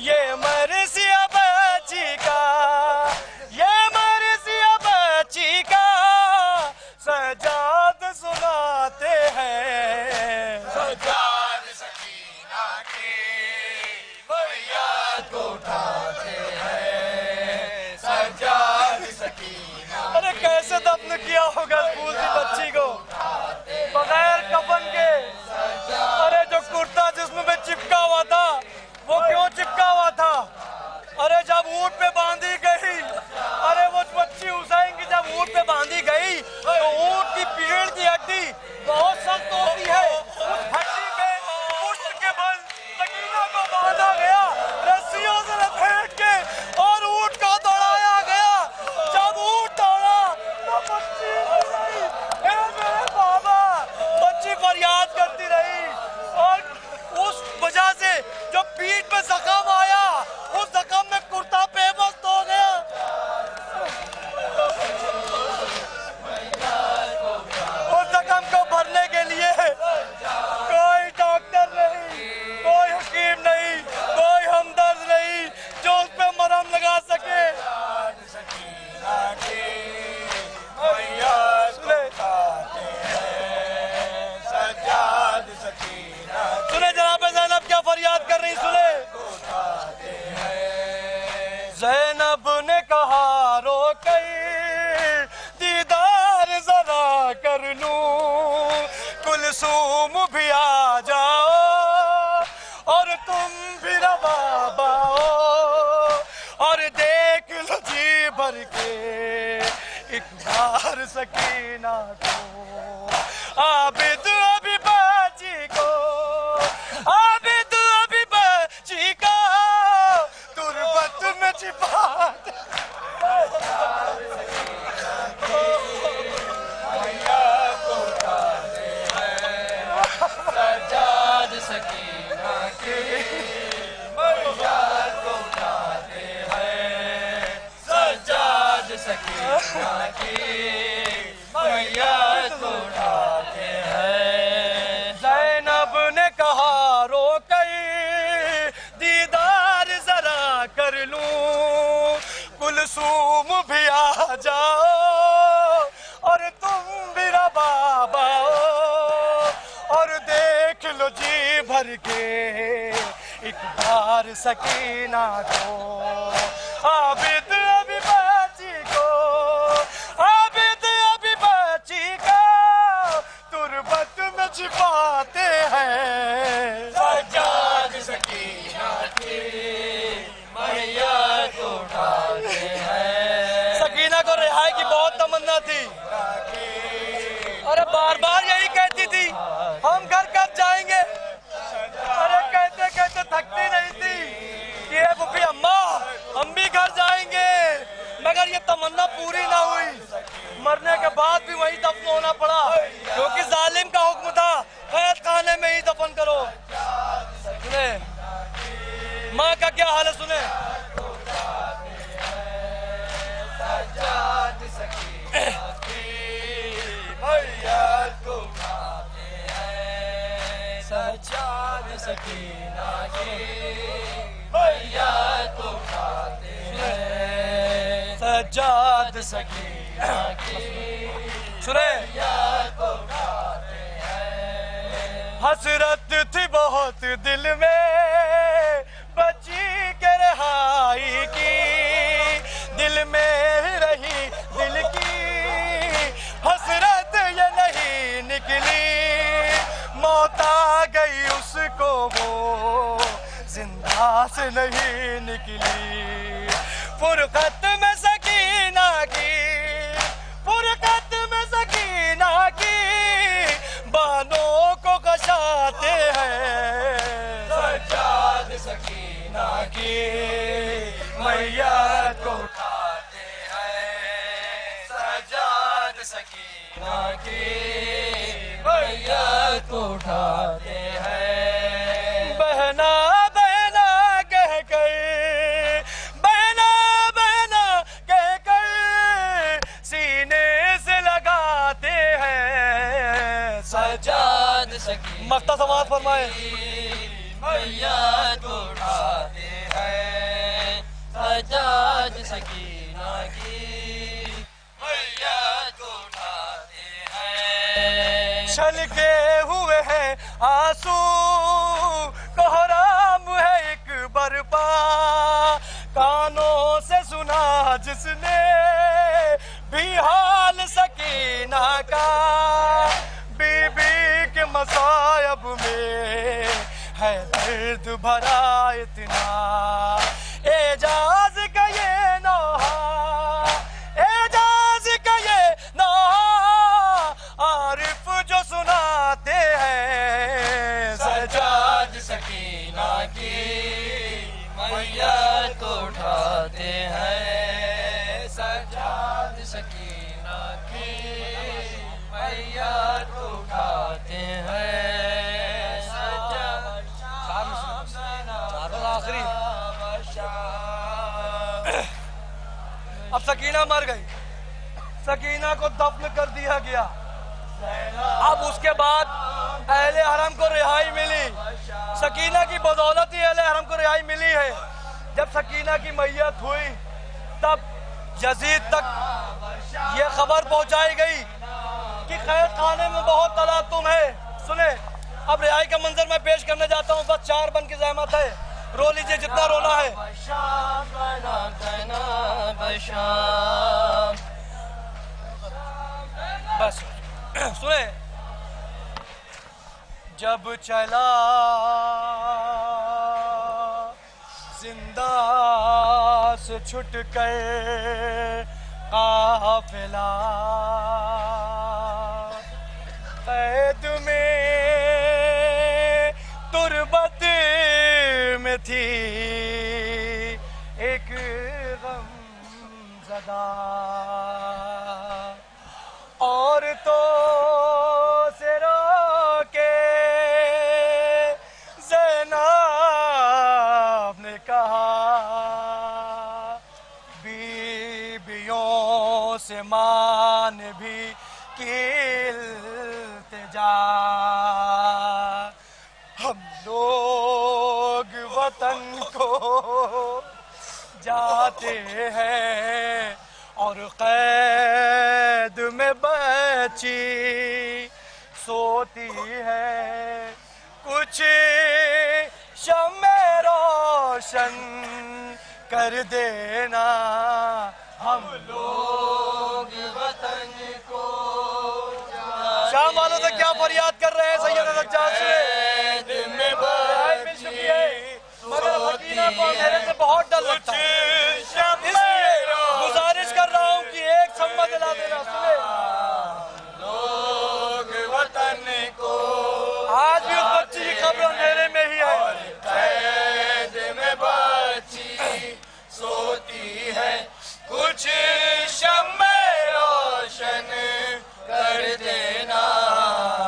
ये मरसिया बच्ची का, ये मरसिया बच्ची का सजाद सुनाते हैं सजाद सकीना के मैया। दफन किया होगा इस फूलती बच्ची को बगैर कफन के। अरे जो कुर्ता जिस्म में चिपका हुआ था वो क्यों चिपका हुआ था? अरे जब ऊँट पे बांधी गई, अरे वो बच्ची हुसैन की जब ऊँट पे बांधी गई तो ऊँट की पीड़ की हड्डी बहुत सख्त होती है। उस हड्डी पे पुष्ट के बल सकीना को बांधा गया रस्सियों से लपेट के और ऊँट को दौड़ाया गया। जब ऊँट दौड़ा तो बच्ची रही, हे मेरे बाबा, बच्ची फरियाद करती रही और उस वजह से जो पीठ पे जख्म आया उस जख्म में कुर्ता बेबस हो गया। उस जख्म को भरने के लिए कोई डॉक्टर नहीं, कोई हकीम नहीं, कोई हमदर्द नहीं जो उस पे मरहम लगा सके। सुने जनाब ज़ैनब क्या फरियाद कर रही, सुने। ज़ैनब ने कहा रो कई दीदार जरा कर लूं, कुलसूम भी आ जाओ और तुम भी रवाब आओ और देख लो जी भर के एक बार सकीना को, आबिद अभी बाजी को, आबिद अभी बाजी को तुरबत में छिपा सजाद सकीना की मैया को उठाते हैं, सजाद सकीना की मैया को उठाते हैं। ज़ैनब ने कहा रो कई दीदार जरा कर लूं, कुलसूम भी आ जाओ और तुम भी रबाब आओ और देख लो जी भर के एक बार सकीना को, आबिद अभी बाजी को, आबिद अभी बाजी को तुरबत में छिपाते हैं। सजाद सकीना की मैया को उठाते हैं। सकीना को रिहाई की बहुत तमन्ना थी, अरे बार बार यही कहती थी हम घर कब जाएंगे। अरे कहते कहते थकती नहीं थी कि ये बुफी अम्मा हम भी घर जाएंगे, मगर ये तमन्ना पूरी ना हुई। मरने के बाद भी वही दफन होना पड़ा क्योंकि जालिम का हुक्म था कैद खाने में ही दफन करो। सुने माँ का क्या हाल है, सुने। सजाद सकीना की मैया को उठाते हैं, सजाद सकीना की मैया को उठाते हैं, सजाद सकीना की सुने मैया को उठाते हैं। हसरत थी बहुत दिल में बची के रहाई की, दिल में ही रही दिल की हसरत ये नहीं निकली, मौत आ गई उसको वो जिंदा से नहीं निकली। फुरकत में सकीना की, फुरकत में सकीना की बानों को कशाते हैं। सजाद सकीना की मैया को उठाते हैं, सजाद सकीना की मैया को उठाते हैं। बहना बहना कह कर, बहना बहना कह कर सीने से लगाते हैं। सजाद सकीना मख्ता समाज फरमाए। मैया को उठाते हैं, सजाद सकीना की मैया को उठाते हैं। छलके हुए हैं आंसू कोहराम है एक बरपा, कानों से सुना जिसने भी हाल सक मसायब में है दर्द भरा इतना, एजाज का ये नौहा, एजाज का ये नौहा, आरिफ जो सुनाते हैं। सजाद सकीना की मैयत उठाते हैं, सजाद सकीना की मैयत उठाते हैं। आखिरी अब सकीना मर गई, सकीना को दफन कर दिया गया। अब उसके बाद अहले हरम को रिहाई मिली, सकीना की बदौलत ही अहले हरम को रिहाई मिली है। जब सकीना की मैयत हुई तब यजीद तक ये खबर पहुंचाई गई कि कैद खाने में बहुत तलातुम है। सुने, अब रिहाई का मंजर मैं पेश करने जाता हूँ, बस 4 बन की ज़हमत है, रो लीजिए जितना रोना है। बस सुने, जब चला जिंदा से छुट कर काफिला, कैद में तुरबत में थी एक गमज़दा, औरतों से रोके ज़ैनब ने कहा, बीबियों से मान भी की इल्तिजा, हम लोग वतन को जाते हैं और कैद में बच्ची सोती है, कुछ शम्मे रोशन कर देना, हम लोग वतन को। शाम वालों से क्या फरियाद कर रहे हैं सैयद सज्जाद से? मिल चुकी है, मगर सकीना को अंधेरे से बहुत डर लगता है, इसलिए गुजारिश कर रहा हूँ कि एक सम्मा दिला देना। सुने, लोग वतन को आज भी उस बच्ची की खबर अंधेरे में ही है, कैद में बच्ची सोती है, कुछ शम्मे रोशन कर देना।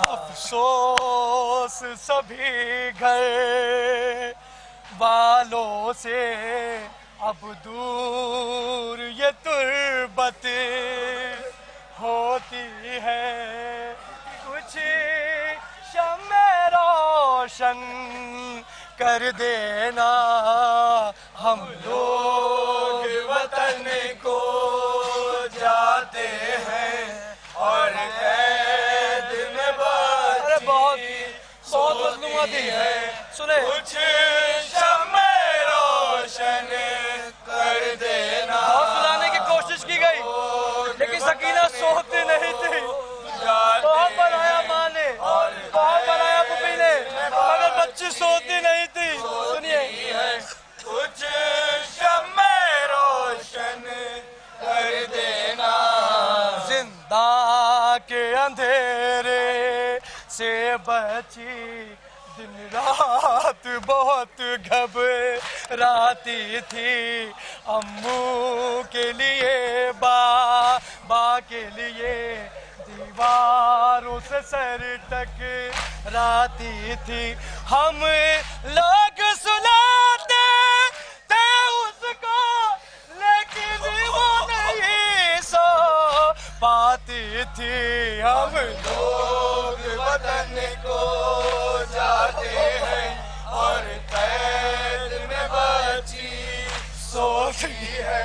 अफसोस सभी घर वालों से अब दूर ये तुरबत होती है, कुछ शम्मे रोशन कर देना, हम लोग वतन को जाते हैं और कैद में बच्ची बहुत मजलूमा थी है। सुने, कुछ शम्मे रोशन कर देना। बहुत सुलाने की कोशिश की गई लेकिन सकीना सोती नहीं थी, बहुत बनाया माँ ने, बहुत बनाया पुपी ने, मगर बच्ची सोती नहीं थी। सुनिए, कुछ शम्मे रोशन कर देना, जिंदा के अंधेरे से बची दिन रात बहुत घबराती थी, अम्मू के लिए बाबा के लिए दीवारों से सर टकराती थी, हम लोग सुनाते थे उसको लेकिन वो नहीं सो पाती थी, हम लोग वतन को जाते हैं और कैद में बच्ची सोती है,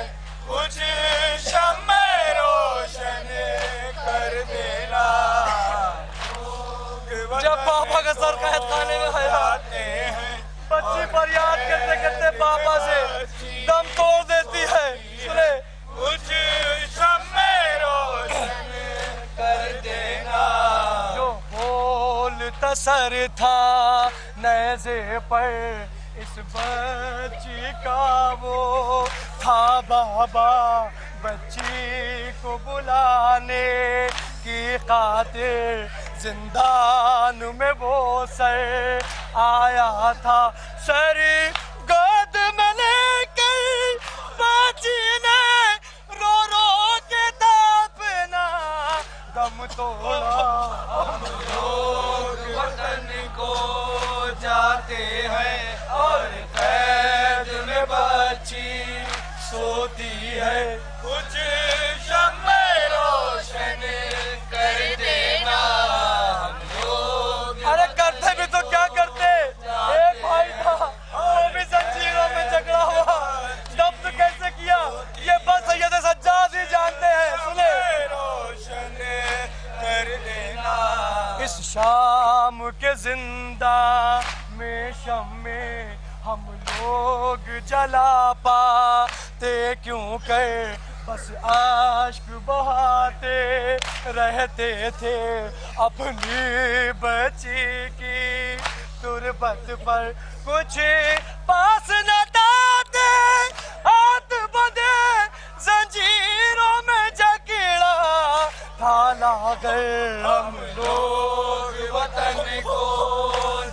कुछ शम्मे रोशन कर देना। जब पापा का सर कैद खाने में आते हैं, बच्ची फरियाद करते करते पापा से दम तोड़ देती है। सुने, कुछ शम्मे रोशन कर देना, जो बोल तसल्ली असर था नेज़े पर इस बच्ची का वो था बाबा बच्ची को बुलाने की खातिर जिंदान में वो सर आया था सर गोद में लेकर बच्ची ने रो रो के अपना दम तोड़ा। हम लोग वतन को जाते हैं और कैद में बच्ची सोती है कुछ शम्मे रोशन कर देना हम लोग। अरे करते भी तो क्या करते, एक भाई था वो भी जंजीरों में जकड़ा हुआ, जब्त कैसे किया ये बस सैयद सज्जाद ही जानते हैं। सुने रोशन कर देना इस शाम के जिंदा में शम्मे हम लोग जला पाते क्यों कर बस आश्क बहाते रहते थे अपनी बच्ची की तुरबत पर कुछ पास न लाते हाथ बंधे जंजीरों में जकड़ा था लागल। हम लोग वतन को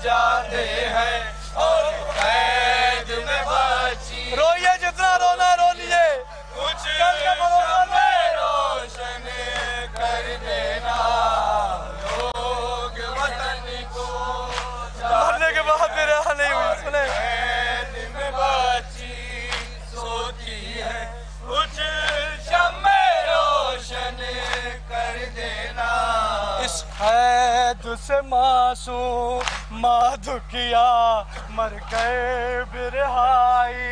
जाते हैं और कैद में बच्ची रोइए जितना रोना रो लिए कुछ रोशन कर देना लोग वतन को मरने के बाद मेरे यहाँ नहीं हुई। सुने कैद में बच्ची सोती है कुछ शम्मे रोशन कर देना इस कैद से मासूम माधुकिया मर गए बिरहाई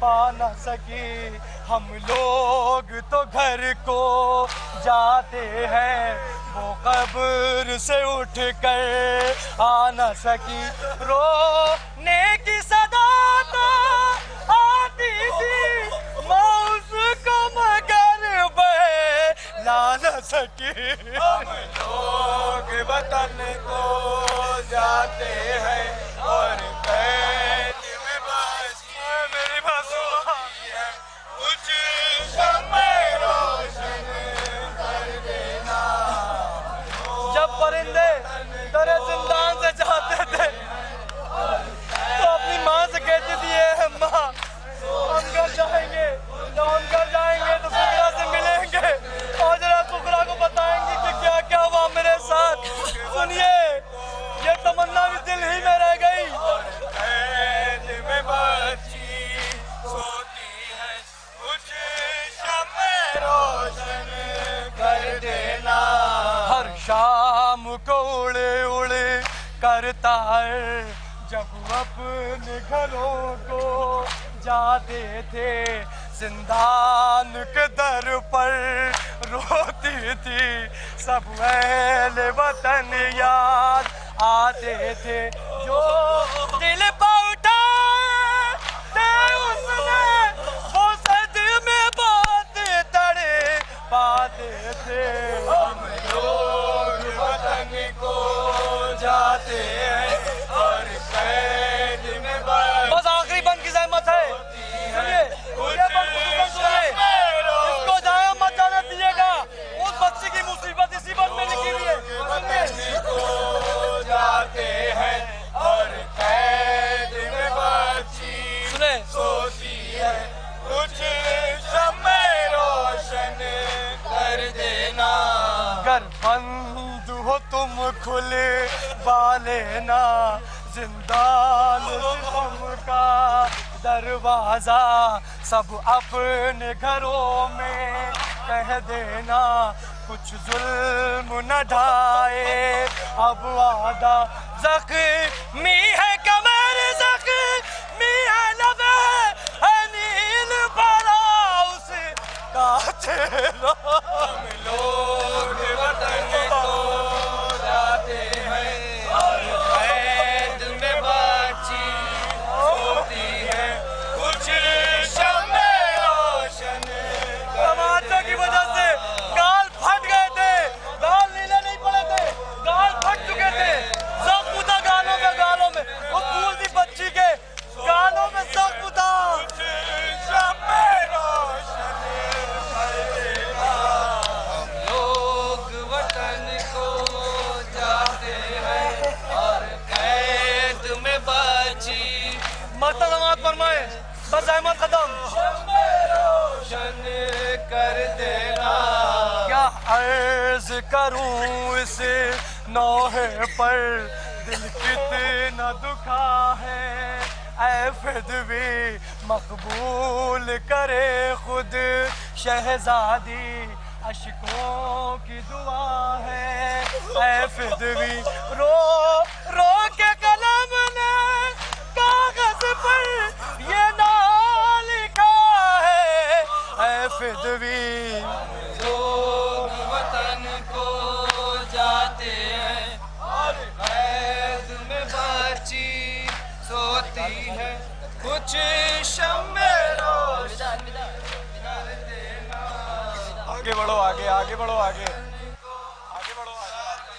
पा न सकी हम लोग तो घर को जाते हैं वो कब्र से उठ कर आ न सकी रोने की सदा तो आती थी मौज को मगर ला न सकी। हम लोग वतन को जाते हैं और कैद में बच्ची मेरी मासूमा कुछ शम्मे रोशन कर देना। जब परिंदे तेरे जिंदान से जाते थे तो अपनी माँ से कहती थी ए माँ हम घर जाएंगे, जब हम घर जाएंगे तो सुकरा से मिलेंगे और जरा सुकरा को बताएंगे कि क्या क्या हुआ मेरे साथ। सुनिए ये तमन्ना भी दिल ही में रह गई। कैद में बच्ची सोती है कुछ शम्मे रोशन कर देना। हर शाम को उड़े उड़े करता है जब अपने घरों को जाते थे जिंदान के दर पर रोती थी सब अहले वतन याद आते थे जो दिल पर उठाए थे उसने वो सद में बात तड़े पाते थे। हम लोग वतन को जाते हैं और कैद में बस आखिरी बंद की जहमत है। सुनिए इसको जाया मत जाने दिएगा, उस बच्ची की मुसीबत इसी बंद में लिखी हुई है। जाते हैं और कैद में बच्ची सोती है कुछ शम्मे रोशन कर देना। घर बंद हो तुम खुले वाले ना जिंदान सितम का दरवाजा सब अपने घरों में कह देना कुछ जुल्म न ढाए अब वादा जख्मी है कमर जख्मी है लबे है नील भरा उस का चेहरा। हम लोग वतन को जाते हैं और कैद में बच्ची सोती है कुछ शम्मे रोशन। टमाटर की वजह से गाल फट गए थे, गाल नीले नहीं पड़े थे, गाल फट चुके थे, जख्म करूं इस नौहे पर, दिल कितना दुखा है ऐ फिदवी, मकबूल करे खुद शहजादी, अशकों की दुआ है ऐ फिदवी। रो रो के कलम ने कागज पर ये ना लिखा है ऐ फिदवी। लोग वतन को जाते हैं और कैद में बची सोती है, कुछ शम्मे रोशन कर देना। आगे बढ़ो, आगे आगे बढ़ो, आगे आगे बढ़ो, आगे बढ़ो।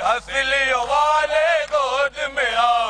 हसलियों वाले गोद में आओ,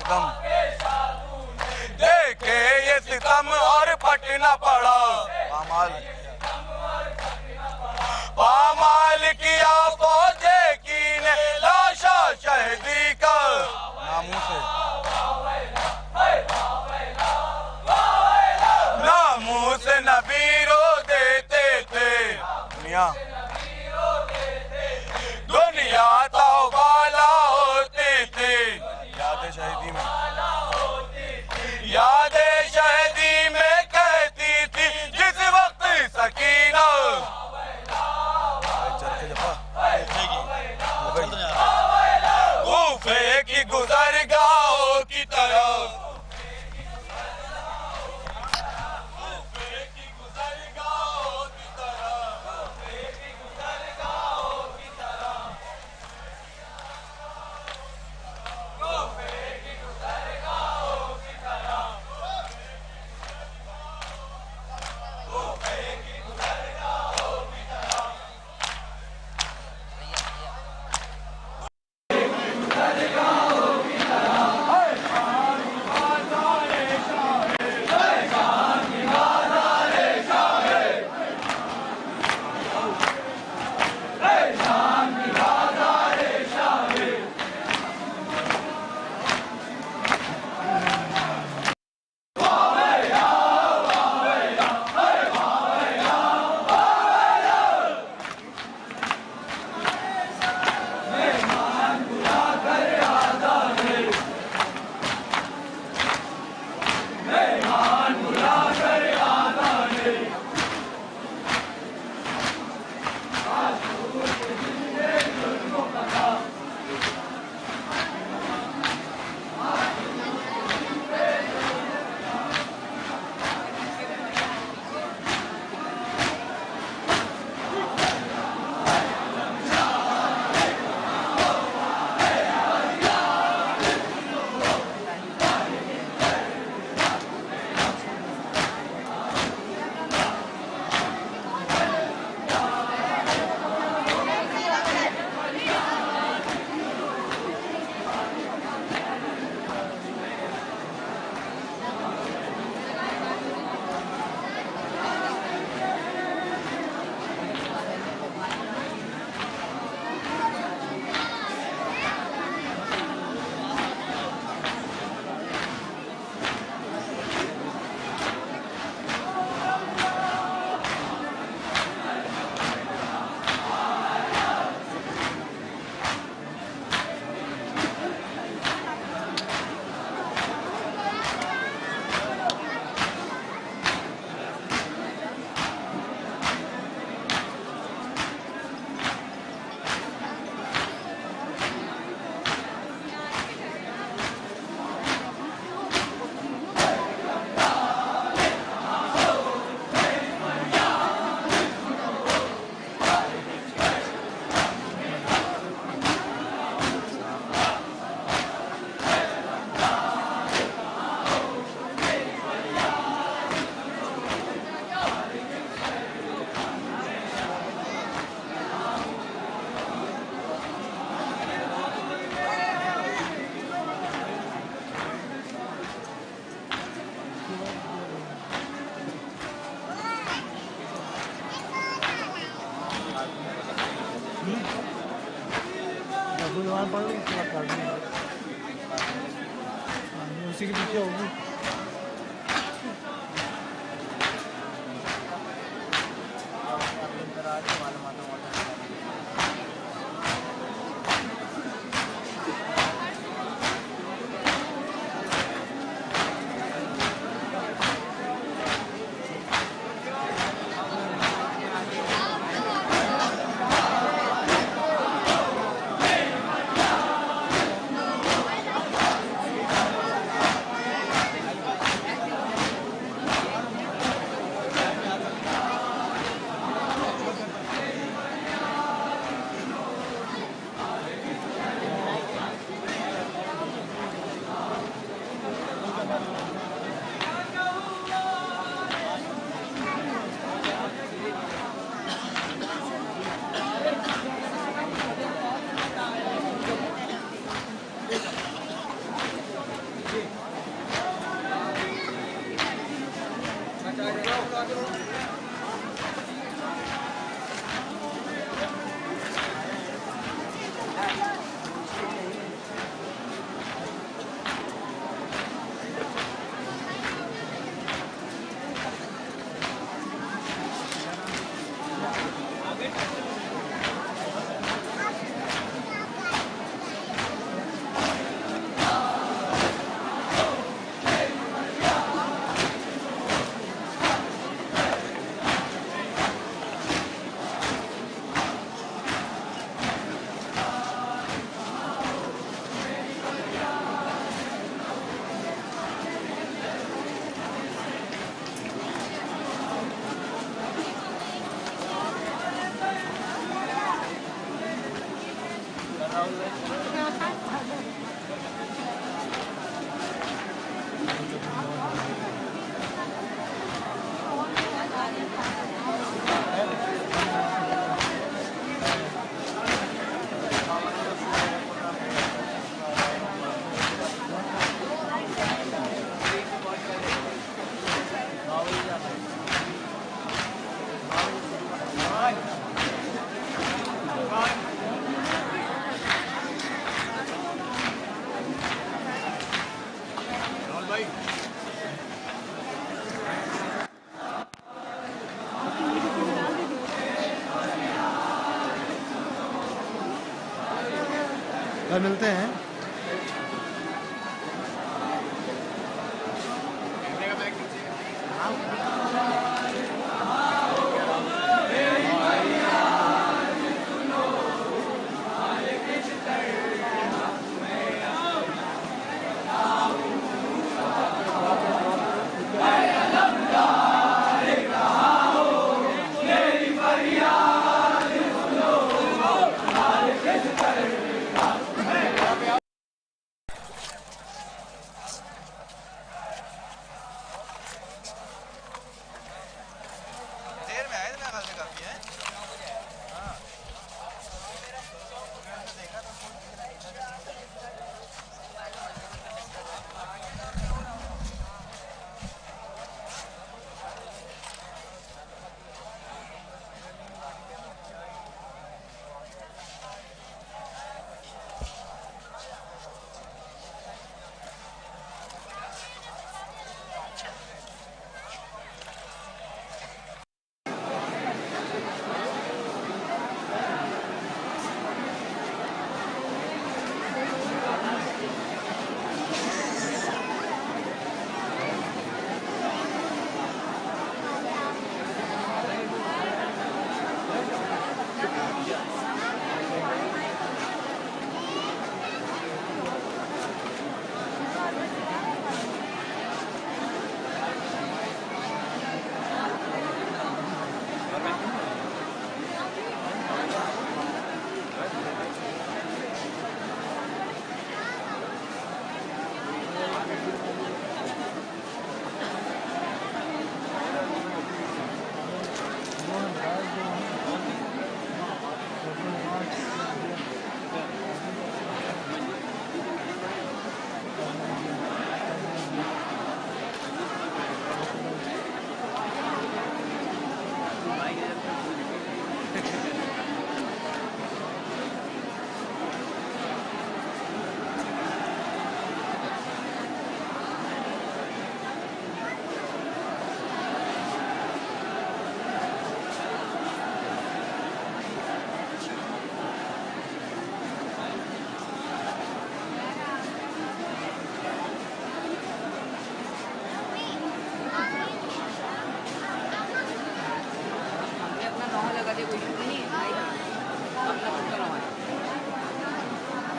सितम, देखे ये सितम और फटना पड़ा। पामाल किया फौजे की ने लाशा शहीदी का नामूस नबीरो देते थे। दुनिया तौबाला होती थी। यादें शहीदी में, यादें शहीदी में कहती थी जिस वक्त सकीना कूफे की गुजरगाहों की तरफ, उसी के पीछे होगी। कल मिलते हैं।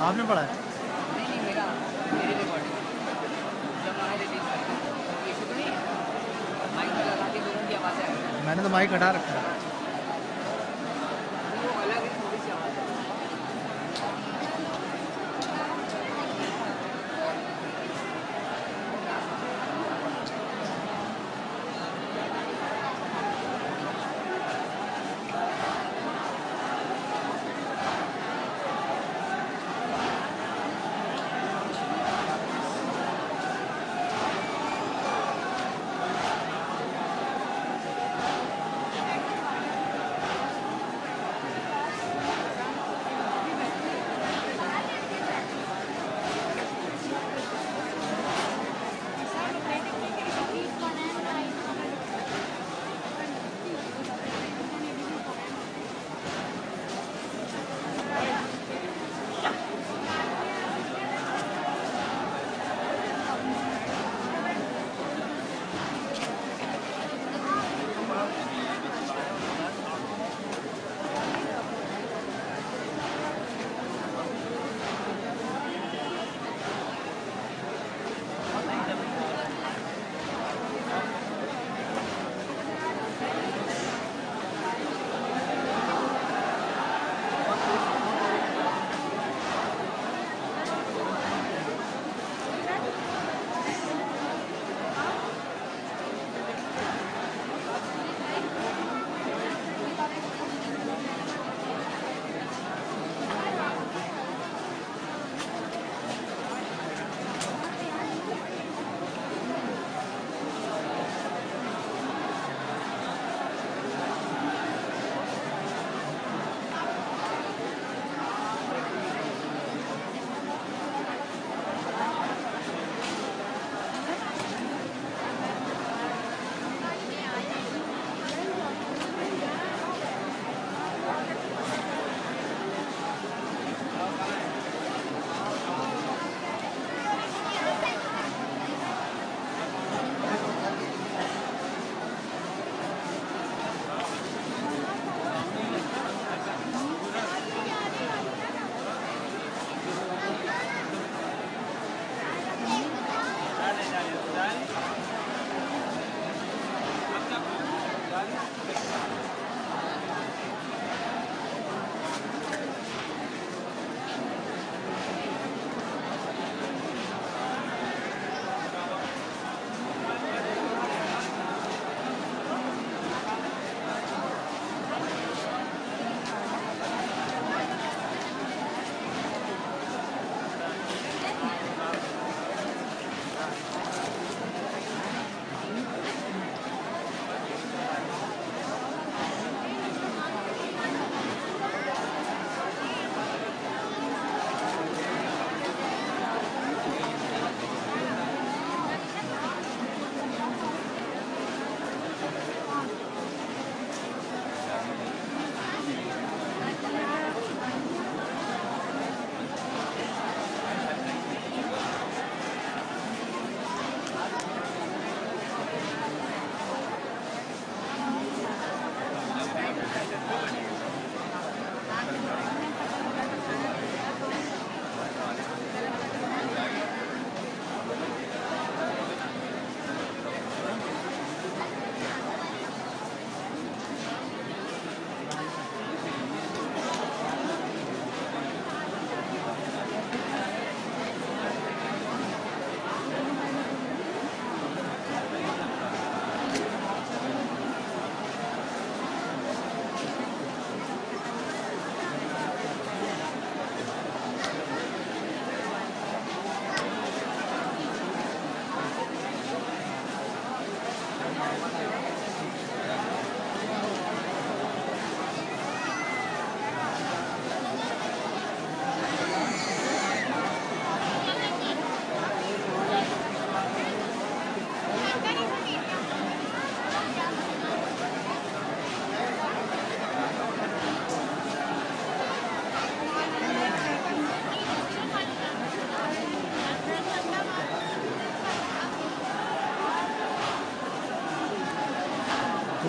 आपने पढ़ा है? नहीं मेरा मेरी रिकॉर्डिंग जब मैंने रिलीज करके तो इशू तो नहीं है माइक में लगा के दोनों की आवाज़ें आ रही मैंने तो माइक हटा रखा है। वो अलग है थोड़ी सी आवाज़ है।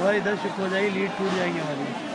थोड़ा इधर शिफ्ट हो जाएगी, लीड टूट जाएगी हमारी।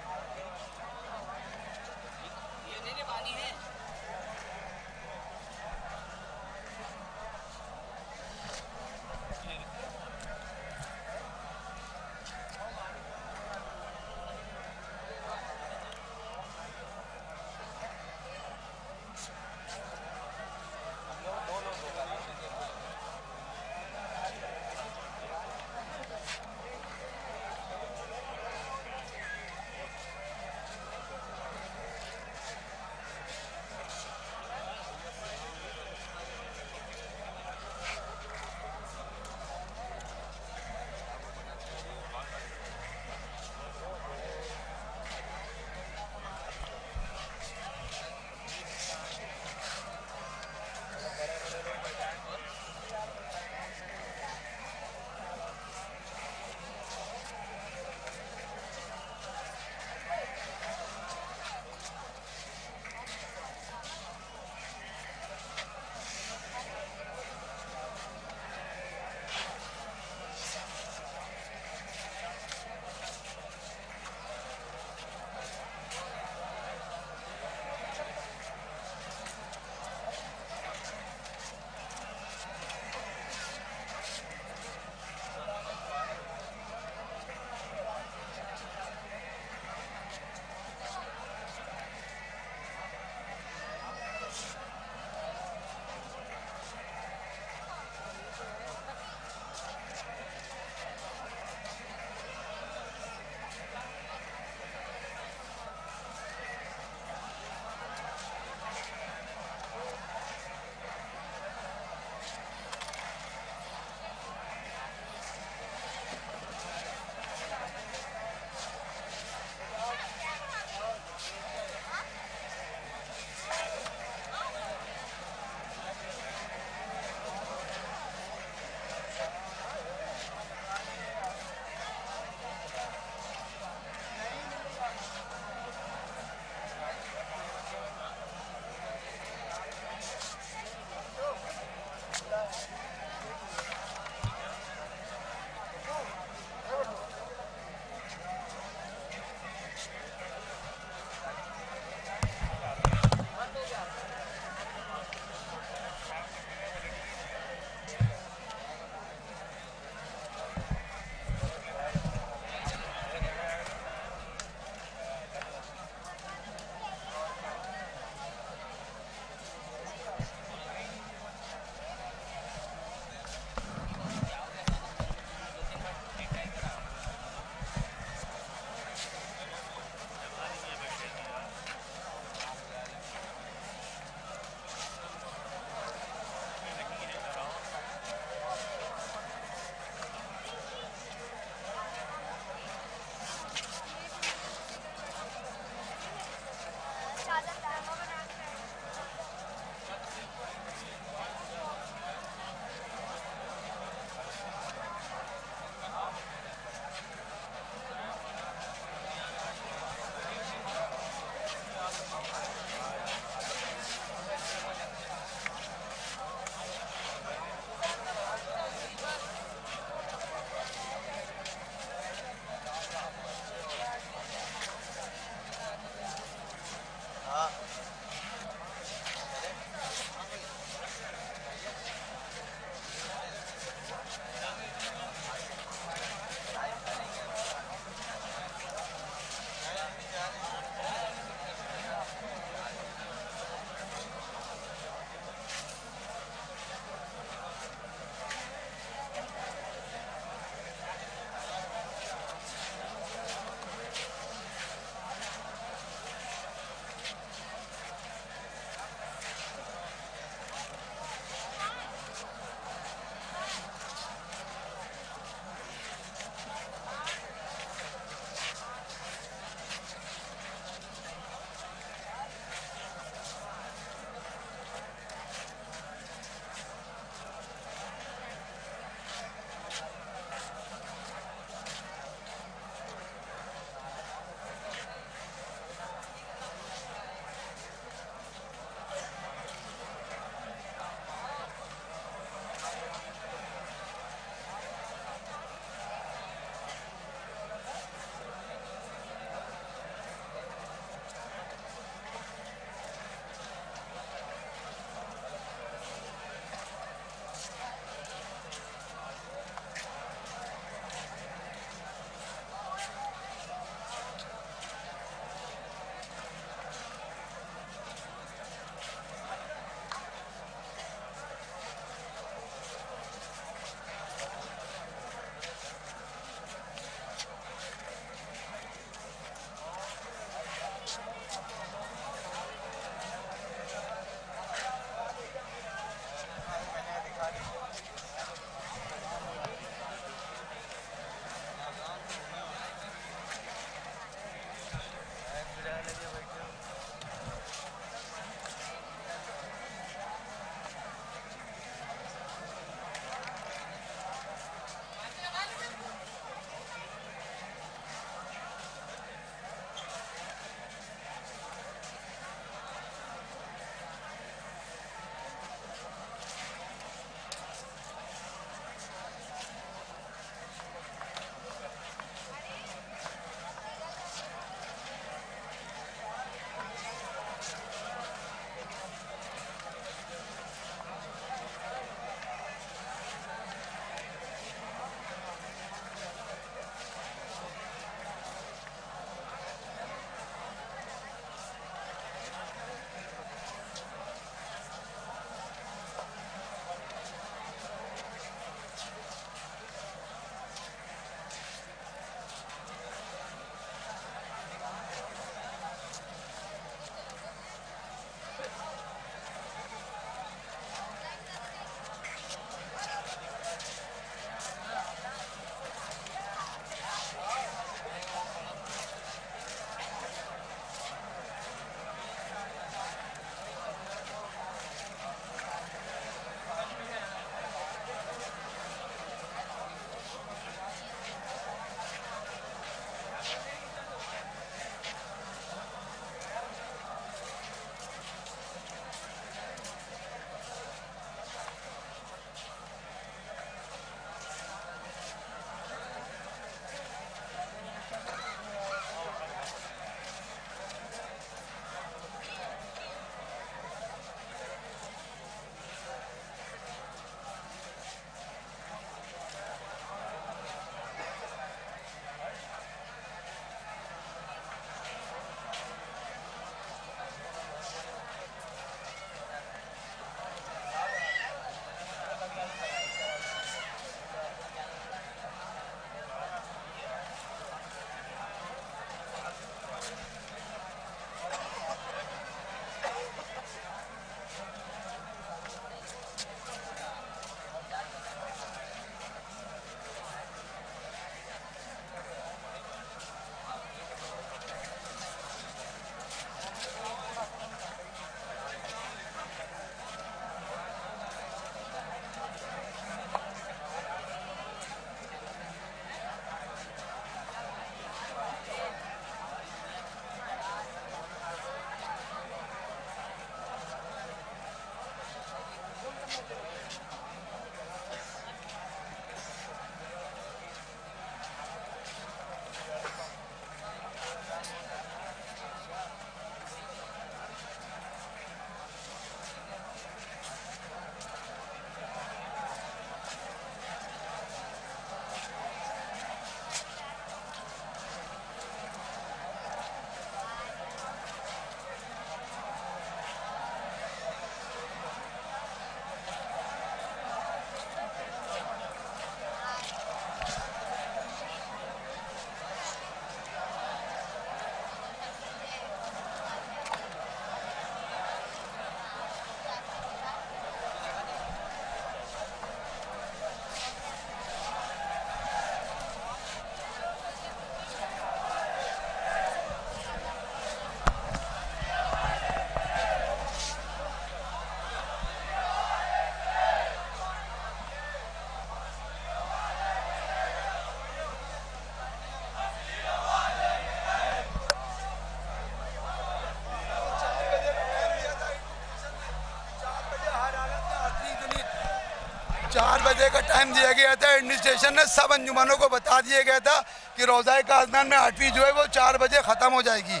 4 बजे का टाइम दिया गया था। एडमिनिस्ट्रेशन ने सब अंजुमनों को बता दिया गया था कि रोज़ाए काज़नान में 8वीं जो है वो 4 बजे ख़त्म हो जाएगी,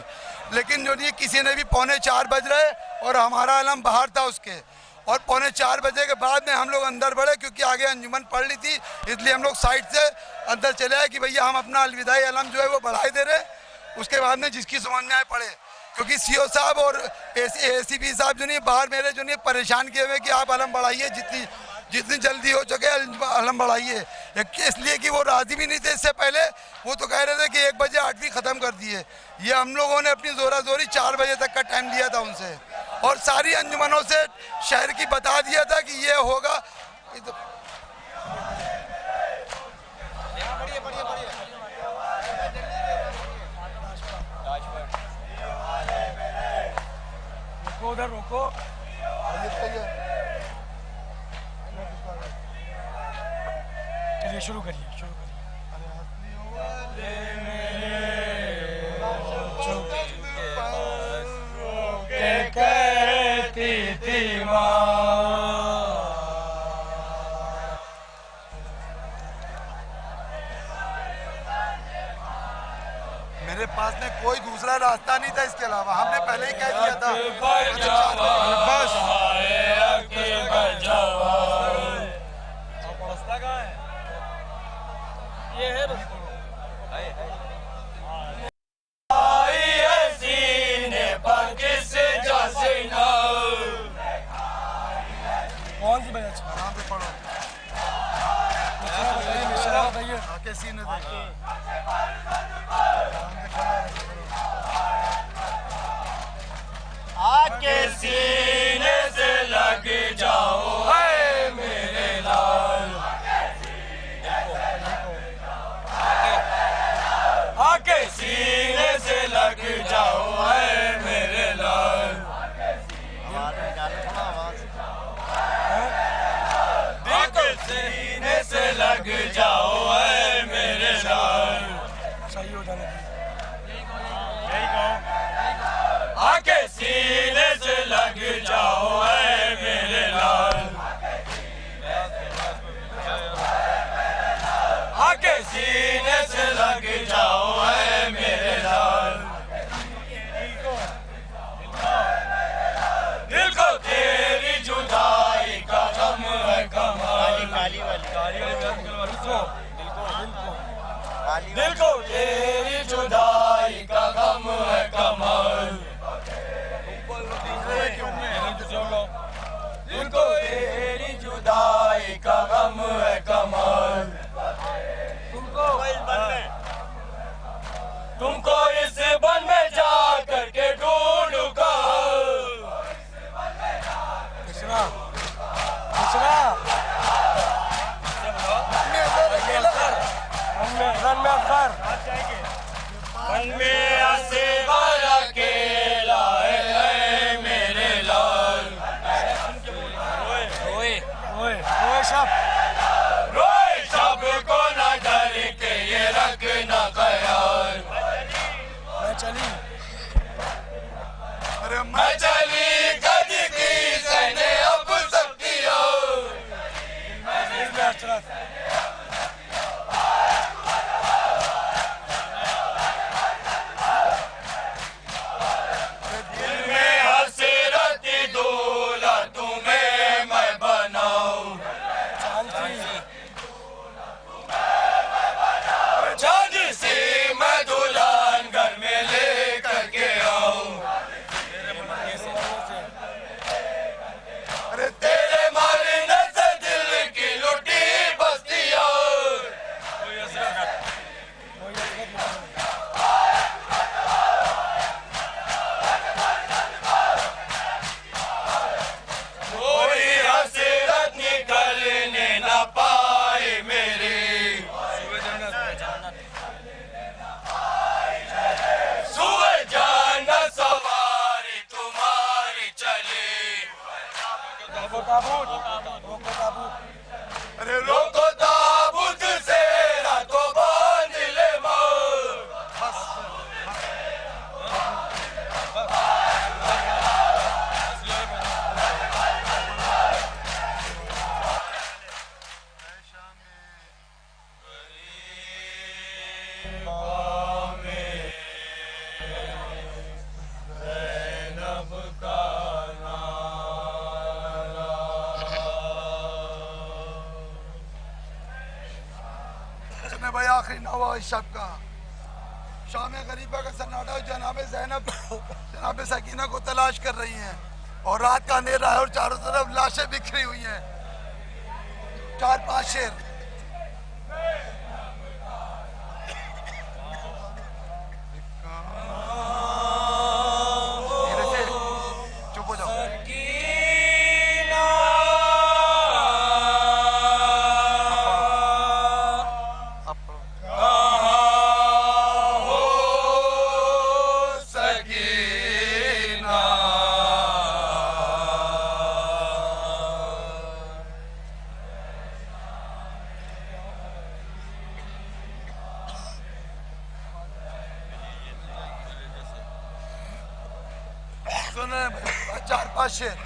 लेकिन जो नहीं किसी ने भी 3:45 बज रहे और हमारा अलम बाहर था उसके, और 3:45 बजे के बाद में हम लोग अंदर बढ़े क्योंकि आगे अंजुमन पढ़ ली थी, इसलिए हम लोग साइड से अंदर चले आए कि भैया हम अपना अलविदाई अलम जो है वो बढ़ाई दे रहे। उसके बाद में जिसकी समझ में आए पढ़े, क्योंकि सीओ साहब और एसीपी साहब जो नहीं बाहर मेरे जो नहीं परेशान किए हुए कि आप अलम बढ़ाइए, जितनी जल्दी हो सके अलम बढ़ाइए, इसलिए कि वो राजी भी नहीं थे इससे पहले। वो तो कह रहे थे कि 1 बजे 8वीं ख़त्म कर दिए। ये हम लोगों ने अपनी ज़ोरा ज़ोरी 4 बजे तक का टाइम लिया था उनसे, और सारी अंजुमनों से शहर की बता दिया था कि ये होगा। उधर रोको, चलिए शुरू करिए। कहती थी मेरे पास में कोई दूसरा रास्ता नहीं था इसके अलावा, हमने पहले ही कह दिया था। बस ये है कौन सी बजा आराम से पढ़ो। आके सीने आके सीने से लग जाओ है मेरे लाल, आके सीने से लग जाओ है मेरे लाल। आके सीने से लग जाओ है मेरे लाल। सही हो जाने आके सीने से लग जाओ है मेरे लाल, आके सीने से लग जाओ है मेरे लाल। दिल को तेरी जुदाई का गम है कमाल, दिल को तेरी जुदाई का गम है कमाल, दिल को तेरी जुदाई का गम है कमाल। तुमको इस बन में जा करके ढूंढूंगा, मन में ऐसे बारा केला है मेरे लाल। रोए शब को न डर के ये रखना ख्याल। मैं चली कद की सहने अब सकती हो, दिल में हसरत दूल्हा तुम्हें मैं बनाऊं, चांद सी मैं दुल्हन घर में लेकर के आऊं। अरे तेरे मारने से दिल की लुटी बस्तियां, कोई हसरत निकलने न पाए मेरी, सुबह जाना सवारी तुम्हारी चली। अरे रोको ताबूत से रातों बांध ले भाई आखिरी नवा इस शब का शाम गरीबा का सन्नाटा जनाब ज़ैनब जनाब सकीना को तलाश कर रही हैं और रात का अंधेरा है और चारों तरफ लाशें बिखरी हुई हैं। 4-5 शेर चुप हो जाओ। सुने 4-5 शेर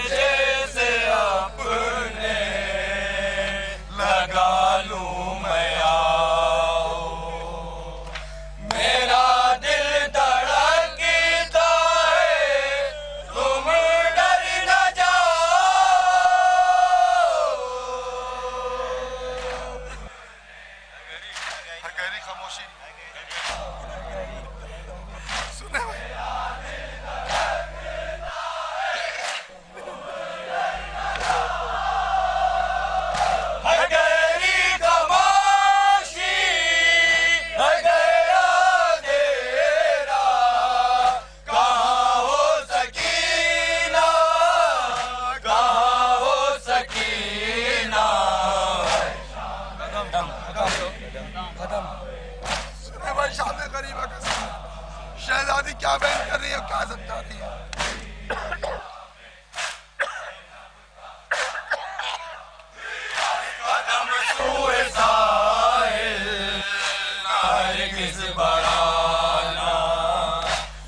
जैसे अपने लगा लूं मैं आओ, मेरा दिल धड़कता है तुम डर न गहरी खामोशी सुने शहजादी क्या बयान कर रही है, क्या समझा रही है? कदम छुए साहिल किस बढ़ाना,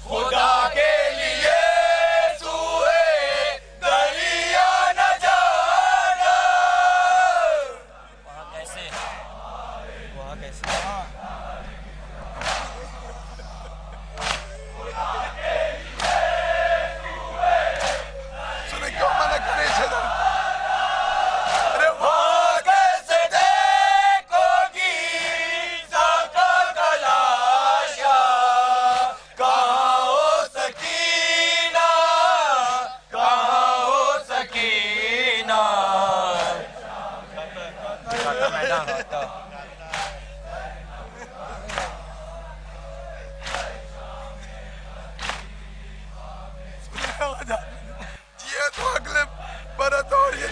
खुदा के लिए सूए दरिया न जाना। वहाँ कैसे सुने क्यों मना करे शहजादी? अरे वहाँ कैसे देखोगी साका कलाशा, कहाँ हो सकीना, कहाँ हो सकीना। ये तो अगले बरत और ये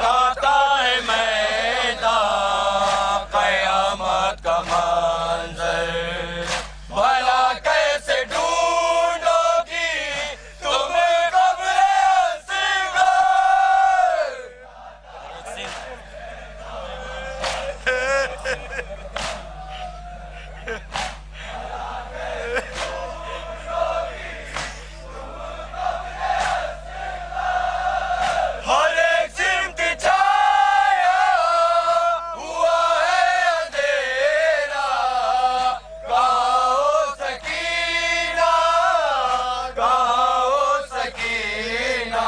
गाता है मैदान क़यामत का मंज़र, भला कैसे ढूंढोगी तुम क़ब्र हर एक सिमत छाया हुआ है अंधेरा, कहाँ हो सकीना, कहाँ हो सकीना।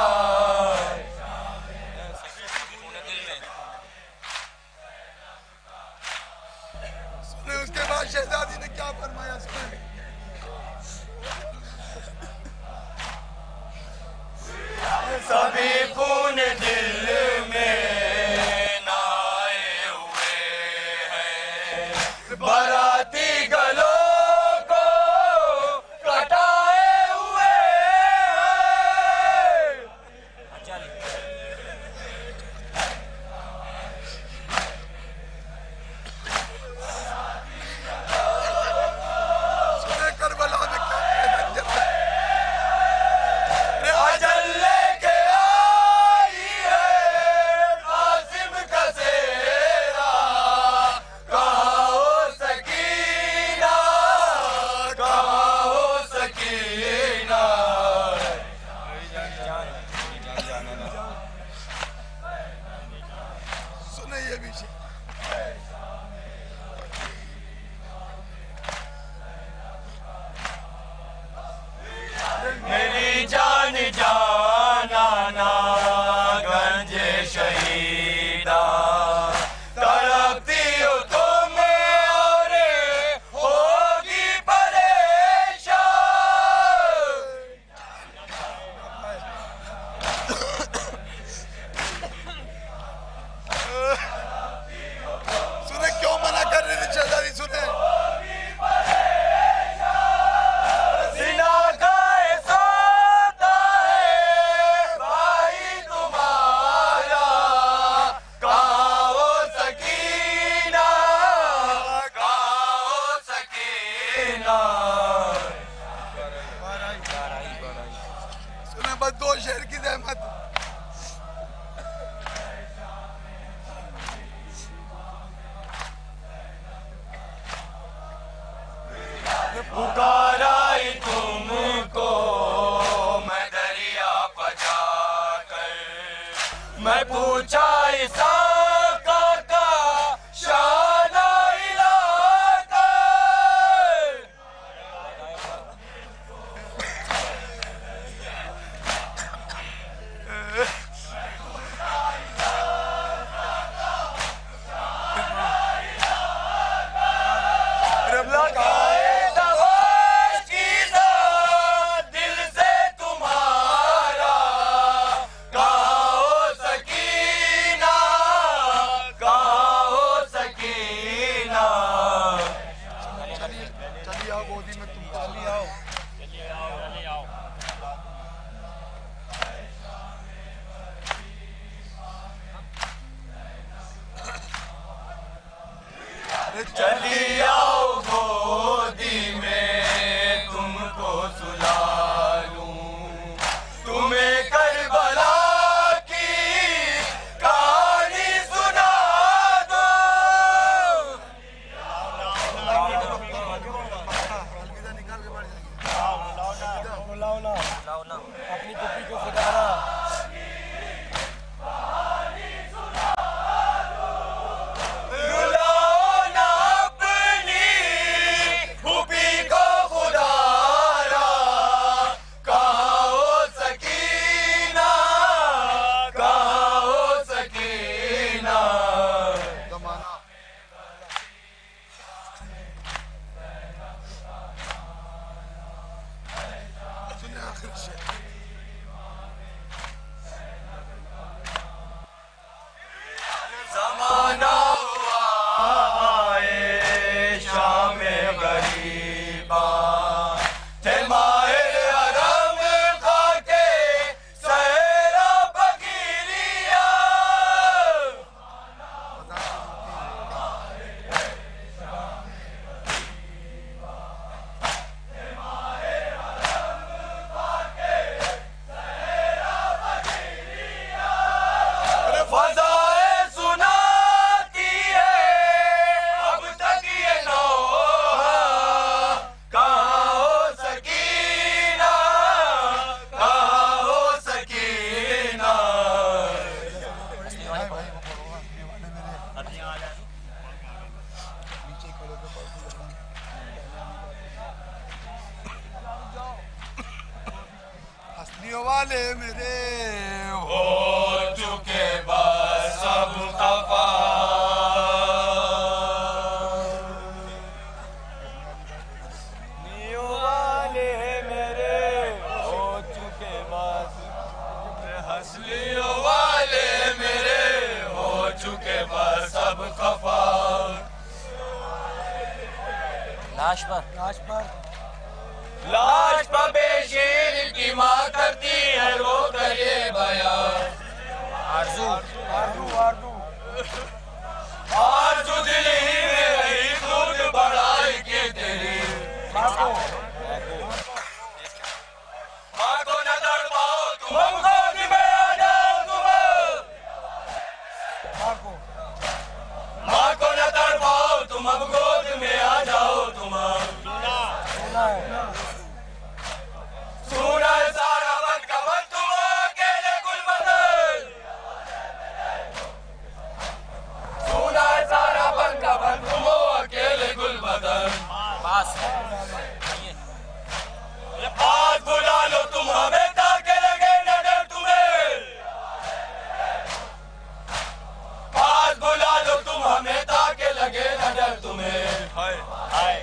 सुने उसके बाद शहजादी ने सकीना। सुने बस 2 शेर की जहमत। पुकारा तुमको मैं दरिया पजा कर, मैं पूछा ईसा का शाना इलाका। चली आओ गोदी में तुमको सुला लूं, तुम्हें करबला की कहानी सुना दो। अपनी कुप्पी को खुदारा ज़माना आए शाम गरीबा, थे माहिर हरम खाके सहरा फकीरिया। फज़ाएं सुनाती है अब तक ये नौहा, कहाँ हो सकीना, कहाँ हो सकीना। हंसने वाले मेरे हो चुके बस सब खफा, नियो वाले मेरे हो चुके बस, हंसलियों वाले मेरे हो चुके बस सब खफा। लाश पर लाश पर बेशीर की माँ करती है रो कर ये बयान। आरज़ू आरज़ू दिल ही में रही दूध बढ़ाई के तेरी माँ को न तड़पाओ तुम गोद में आ जाओ तुम, माँ को न तड़पाओ तुम अब गोद में आ जाओ तुम। सुना है सारा बन का बन तुम अकेले गुलबदन, सुना है सारा बन का बन तुम अकेले गुलबदन। पास बुला लो तुम हमें ताके लगे न डर तुम्हें, पास बुला लो तुम हमें ताके लगे न डर तुम्हें। हाय हाय